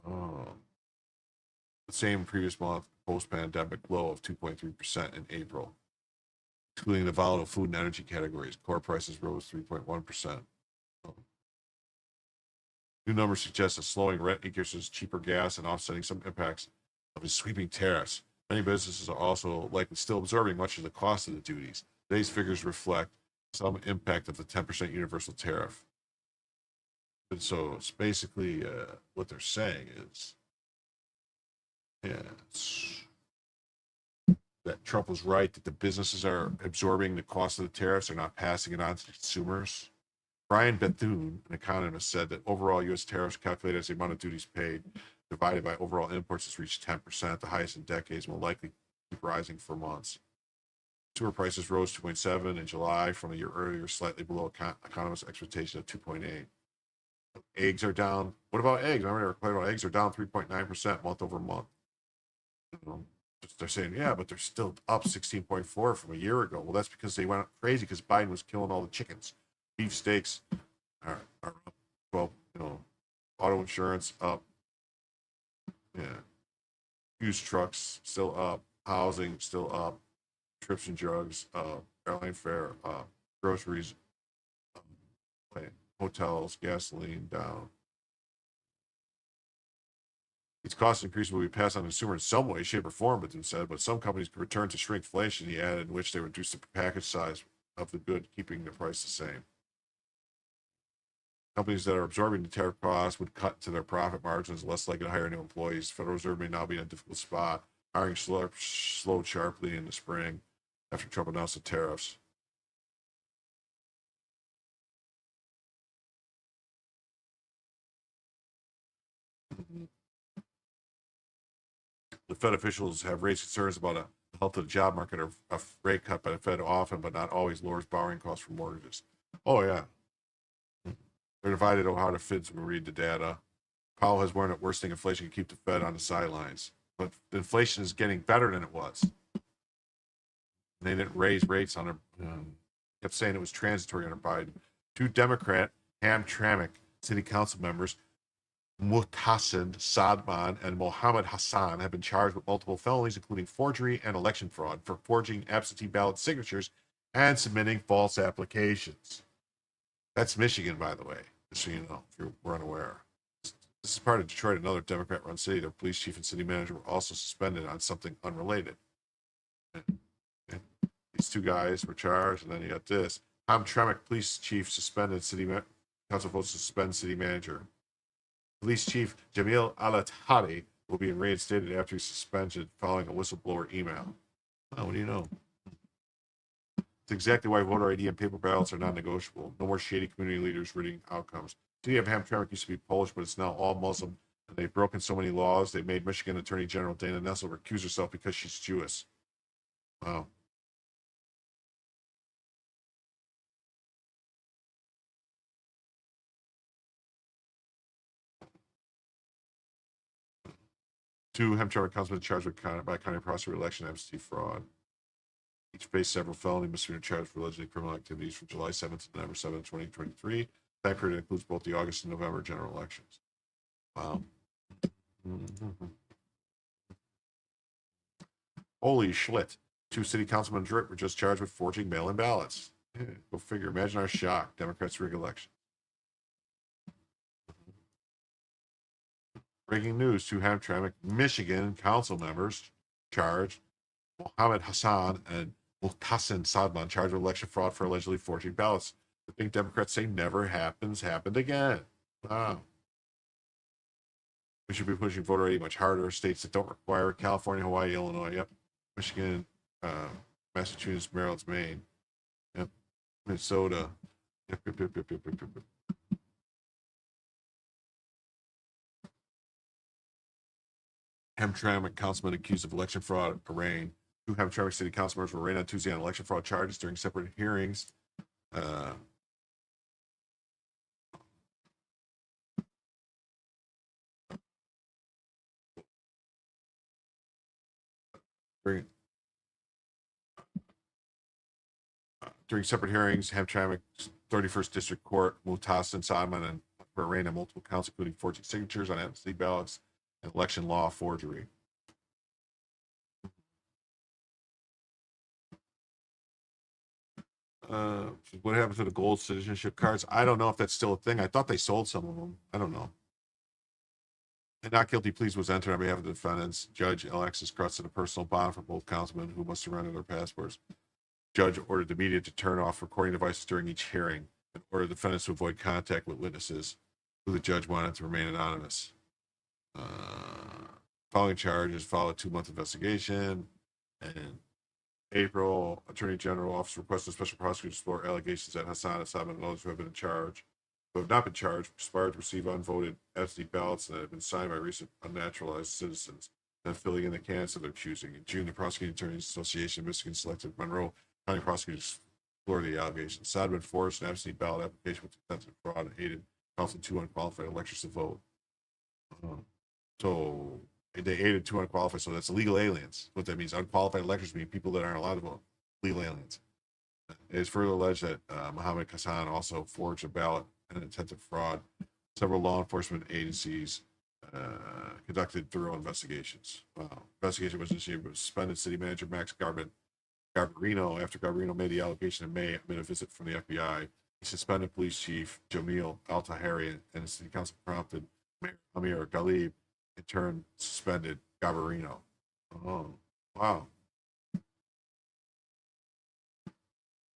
The same previous month, post-pandemic low of 2.3% in April. Excluding the volatile food and energy categories, core prices rose 3.1%. New numbers suggest a slowing rent increases, cheaper gas, and offsetting some impacts of his sweeping tariffs. Many businesses are also likely still absorbing much of the cost of the duties. Today's figures reflect some impact of the 10% universal tariff. And so it's basically what they're saying is, that Trump was right, that the businesses are absorbing the cost of the tariffs, they're not passing it on to consumers. Brian Bethune, an economist, said that overall U.S. tariffs calculated as the amount of duties paid divided by overall imports has reached 10%, the highest in decades, and will likely keep rising for months. Consumer prices rose 2.7% in July from a year earlier, slightly below economists' expectation of 2.8%. Eggs are down. What about eggs? Remember, they were talking about eggs are down 3.9% month over month. They're saying, yeah, but they're still up 16.4% from a year ago. Well, that's because they went crazy because Biden was killing all the chickens. Beef steaks are up. Well, auto insurance up. Yeah. Used trucks still up. Housing still up. Prescription drugs up. Airline fare up. Groceries up. Hotels, gasoline down. These cost increases will be passed on to consumers in some way, shape, or form, Bethune said, but some companies could return to shrinkflation, he added, in which they reduce the package size of the good, keeping the price the same. Companies that are absorbing the tariff costs would cut to their profit margins, less likely to hire new employees. Federal Reserve may now be in a difficult spot. Hiring slowed sharply in the spring after Trump announced the tariffs. The Fed officials have raised concerns about the health of the job market. A rate cut by the Fed often, but not always, lowers borrowing costs for mortgages. Oh, yeah. They're divided on how the Feds will read the data. Powell has warned that worsening inflation can keep the Fed on the sidelines. But the inflation is getting better than it was. They didn't raise rates on it. Kept saying it was transitory under Biden. Two Democrat Hamtramck city council members, Muhtasin Sadman and Mohammed Hassan, have been charged with multiple felonies, including forgery and election fraud, for forging absentee ballot signatures and submitting false applications. That's Michigan, by the way, just so you know, if you were unaware. This is part of Detroit, another Democrat-run city. Their police chief and city manager were also suspended on something unrelated. These two guys were charged, and then you got this. Hamtramck police chief suspended council votes to suspend city manager. Police chief Jamil Al-Attari will be reinstated after he's suspended following a whistleblower email. Oh, what do you know? It's exactly why voter ID and paper ballots are non-negotiable. No more shady community leaders reading outcomes. city of Hamtramck used to be Polish, but it's now all Muslim. And they've broken so many laws. They made Michigan Attorney General Dana Nessel recuse herself because she's Jewish. Wow. Two Hamtramck councilmen charged with by county prosecutor election absentee fraud. Each faced several felony misdemeanor charges for allegedly criminal activities from July 7th to November 7th, 2023. That period includes both the August and November general elections. Wow. Holy schlit. Two city councilmen were just charged with forging mail-in ballots. Yeah, go figure. Imagine our shock. Democrats rig election. Breaking news. Two Hamtramck, Michigan council members charged. Mohammed Hassan and Muhtasin Sadman charged with election fraud for allegedly forging ballots. The thing Democrats say never happened again. Wow. We should be pushing voter ID much harder. States that don't require it: California, Hawaii, Illinois, yep. Michigan, Massachusetts, Maryland, Maine, yep. Minnesota, yep. Hamtramck councilman accused of election fraud arraigned. Two Hamtramck city council members were arraigned on Tuesday on election fraud charges during separate hearings. During separate hearings, Hamtramck's 31st District Court, Muhtasin Sadman were arraigned on multiple counts, including forging signatures on absentee ballots and election law forgery. What happened to the gold citizenship cards? I don't know if that's still a thing. I thought they sold some of them. I don't know. And not guilty pleas was entered on behalf of the defendants. Judge Alexis Crutson a personal bond for both councilmen who must surrender their passports. Judge ordered the media to turn off recording devices during each hearing and ordered defendants to avoid contact with witnesses who the judge wanted to remain anonymous. Following charges followed a 2-month investigation. And April, Attorney General Office requested a special prosecutor to explore allegations that Hassan and Sadman and others who have been in charge, who have not been charged, conspired to receive unvoted absentee ballots that have been signed by recent unnaturalized citizens, then filling in the candidates of their choosing. In June, the Prosecuting Attorneys Association of Michigan selected Monroe County prosecutors to explore the allegations. Sadman forged an absentee ballot application with intent to fraud and aided counseling 2 unqualified electors to vote. So they aided 2 unqualified, so that's illegal aliens. What that means, unqualified electors mean people that aren't allowed to vote. Legal aliens. It is further alleged that Mohammed Hassan also forged a ballot and an intent to fraud. Several law enforcement agencies conducted thorough investigations. Investigation was initiated with suspended city manager Max Garbarino after Garbarino made the allegation in May amid a visit from the FBI. He suspended police chief Jamil Al-Tahari and the city council prompted Mayor Amir Ghalib in turn suspended Garbarino. Oh, wow.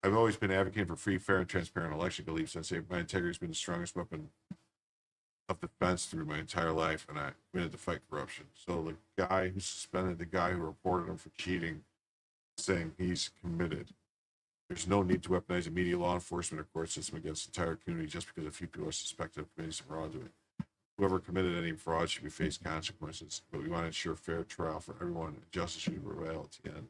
I've always been advocating for free, fair, and transparent election. Ghalib says my integrity has been the strongest weapon of defense through my entire life, and I committed to fight corruption. So the guy who suspended the guy who reported him for cheating, saying he's committed. There's no need to weaponize the media, law enforcement, or court system against the entire community just because a few people are suspected of committing some wrongdoing. Whoever committed any fraud should be faced consequences, but we want to ensure fair trial for everyone, and justice should prevail at the end.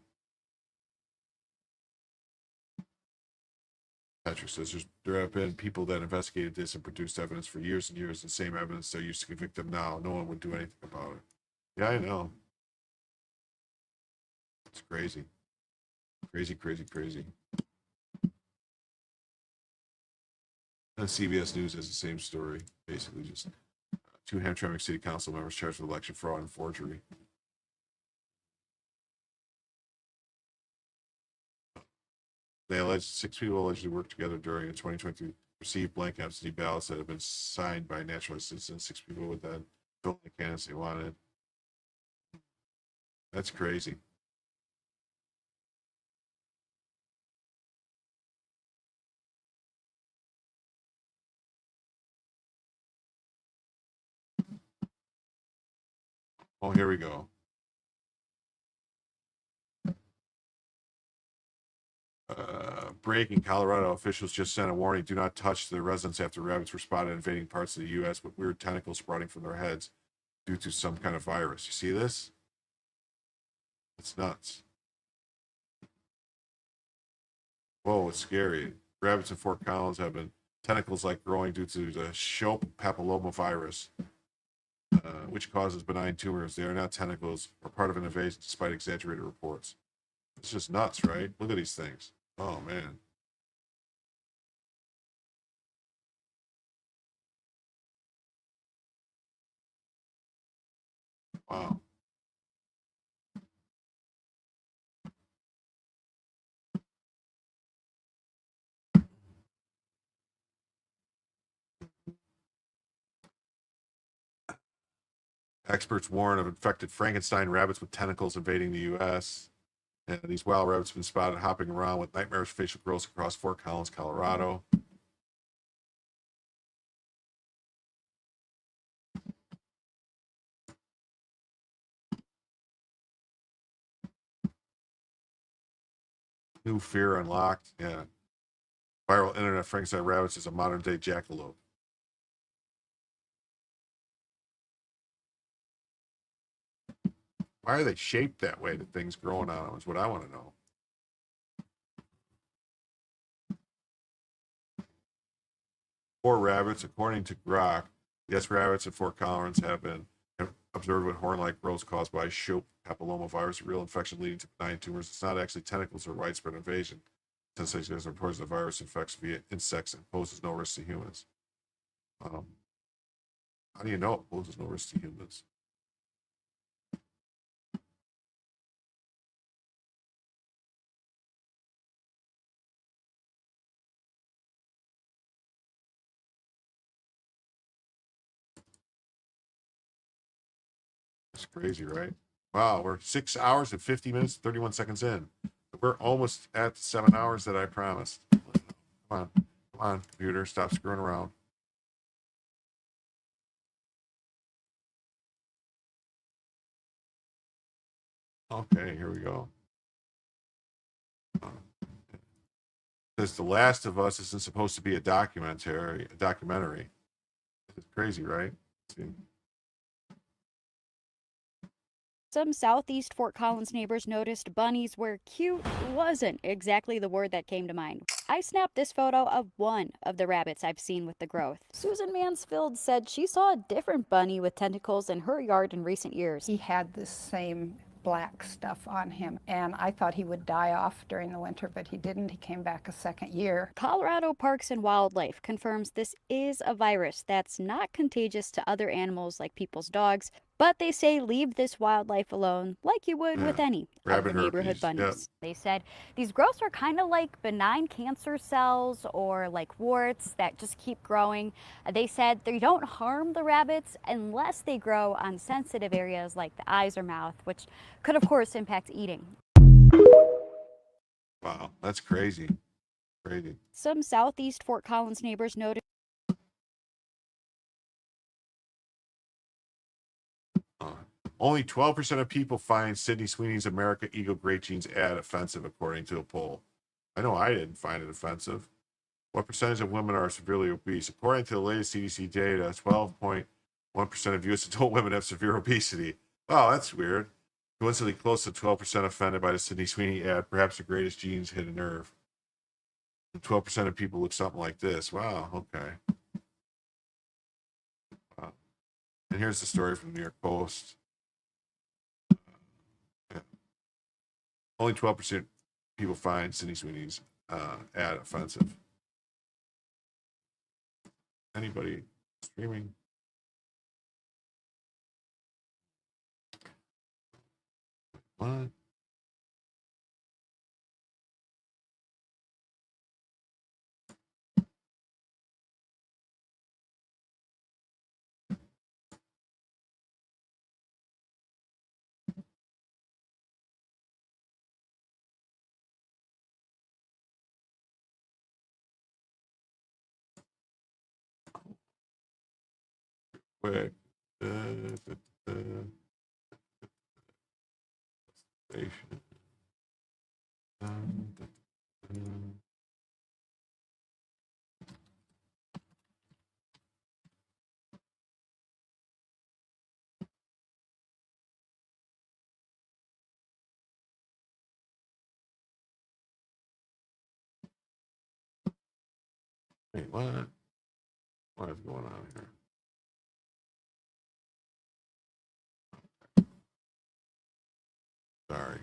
Patrick says there have been people that investigated this and produced evidence for years and years, the same evidence they used to convict them now. No one would do anything about it. Yeah, I know. It's crazy. Crazy. And CBS News has the same story, basically just 2 Hamtramck City Council members charged with election fraud and forgery. They alleged 6 people allegedly worked together during a 2023 received blank absentee ballots that have been signed by naturalized citizens. 6 people would then fill the candidates they wanted. That's crazy. Oh, here we go. breaking. Colorado officials just sent a warning: do not touch their residents after rabbits were spotted invading parts of the U.S. with weird tentacles sprouting from their heads due to some kind of virus. You see this? It's nuts. Whoa, it's scary. Rabbits in Fort Collins have been tentacles like growing due to the Schiff papillomavirus, which causes benign tumors. They are not tentacles or part of an invasion, despite exaggerated reports. It's just nuts, right? Look at these things. Oh, man. Wow. Experts warn of infected Frankenstein rabbits with tentacles invading the U.S. And these wild rabbits have been spotted hopping around with nightmarish facial growths across Fort Collins, Colorado. New fear unlocked. Yeah. Viral internet Frankenstein rabbits is a modern day jackalope. Why are they shaped that way? The things growing on them is what I want to know. Poor rabbits, according to Grok, yes, rabbits at Fort Collins have been observed with horn-like growths caused by Schiff papillomavirus, a real infection leading to benign tumors. It's not actually tentacles or widespread invasion. Sensations reports the virus infects via insects and poses no risk to humans. How do you know it poses no risk to humans? It's crazy, right? Wow, we're 6 hours and 50 minutes, 31 seconds in. We're almost at the 7 hours that I promised. Come on, computer, stop screwing around. Okay, here we go. Says The Last of Us isn't supposed to be a documentary. It's crazy, right? Let's see. Some southeast Fort Collins neighbors noticed bunnies where cute wasn't exactly the word that came to mind. I snapped this photo of one of the rabbits I've seen with the growth. Susan Mansfield said she saw a different bunny with tentacles in her yard in recent years. He had the same black stuff on him, and I thought he would die off during the winter, but he didn't. He came back a second year. Colorado Parks and Wildlife confirms this is a virus that's not contagious to other animals like people's dogs, but they say leave this wildlife alone like you would with any of the neighborhood bunnies. Yep. They said these growths are kind of like benign cancer cells or like warts that just keep growing. They said they don't harm the rabbits unless they grow on sensitive areas like the eyes or mouth, which could of course impact eating. Wow, that's crazy. Crazy. Some southeast Fort Collins neighbors noted only 12% of people find Sydney Sweeney's America Eagle Great Genes ad offensive, according to a poll. I know I didn't find it offensive. What percentage of women are severely obese? According to the latest CDC data, 12.1% of U.S. adult women have severe obesity. Oh, that's weird. Coincidentally, close to 12% offended by the Sydney Sweeney ad. Perhaps the greatest genes hit a nerve. And 12% of people look something like this. Wow, okay. Wow. And here's the story from the New York Post. Only 12% people find Sydney Sweeney's ad offensive. Anybody streaming? What? Quick. Wait, what? What is going on here? Sorry.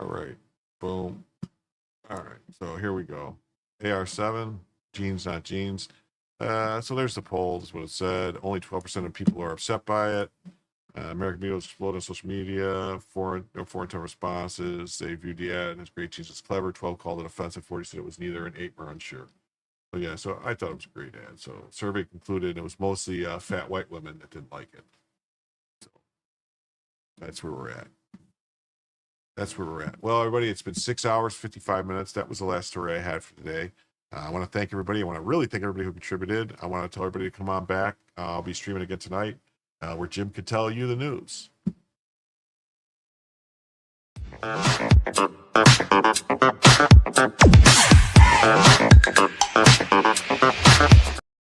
All right. Boom. All right. So here we go. AR7, jeans, not jeans. So there's the poll. That's what it said. Only 12% of people are upset by it. American media exploded on social media. Foreign tone responses. They viewed the ad as great jeans as clever. 12 called it offensive. 40 said it was neither, and 8 were unsure. But yeah, so I thought it was a great ad. So survey concluded it was mostly fat white women that didn't like it. So that's where we're at. That's where we're at. Well, everybody, it's been 6 hours, 55 minutes. That was the last story I had for today. I want to thank everybody. I want to really thank everybody who contributed. I want to tell everybody to come on back. I'll be streaming again tonight where Jim could tell you the news.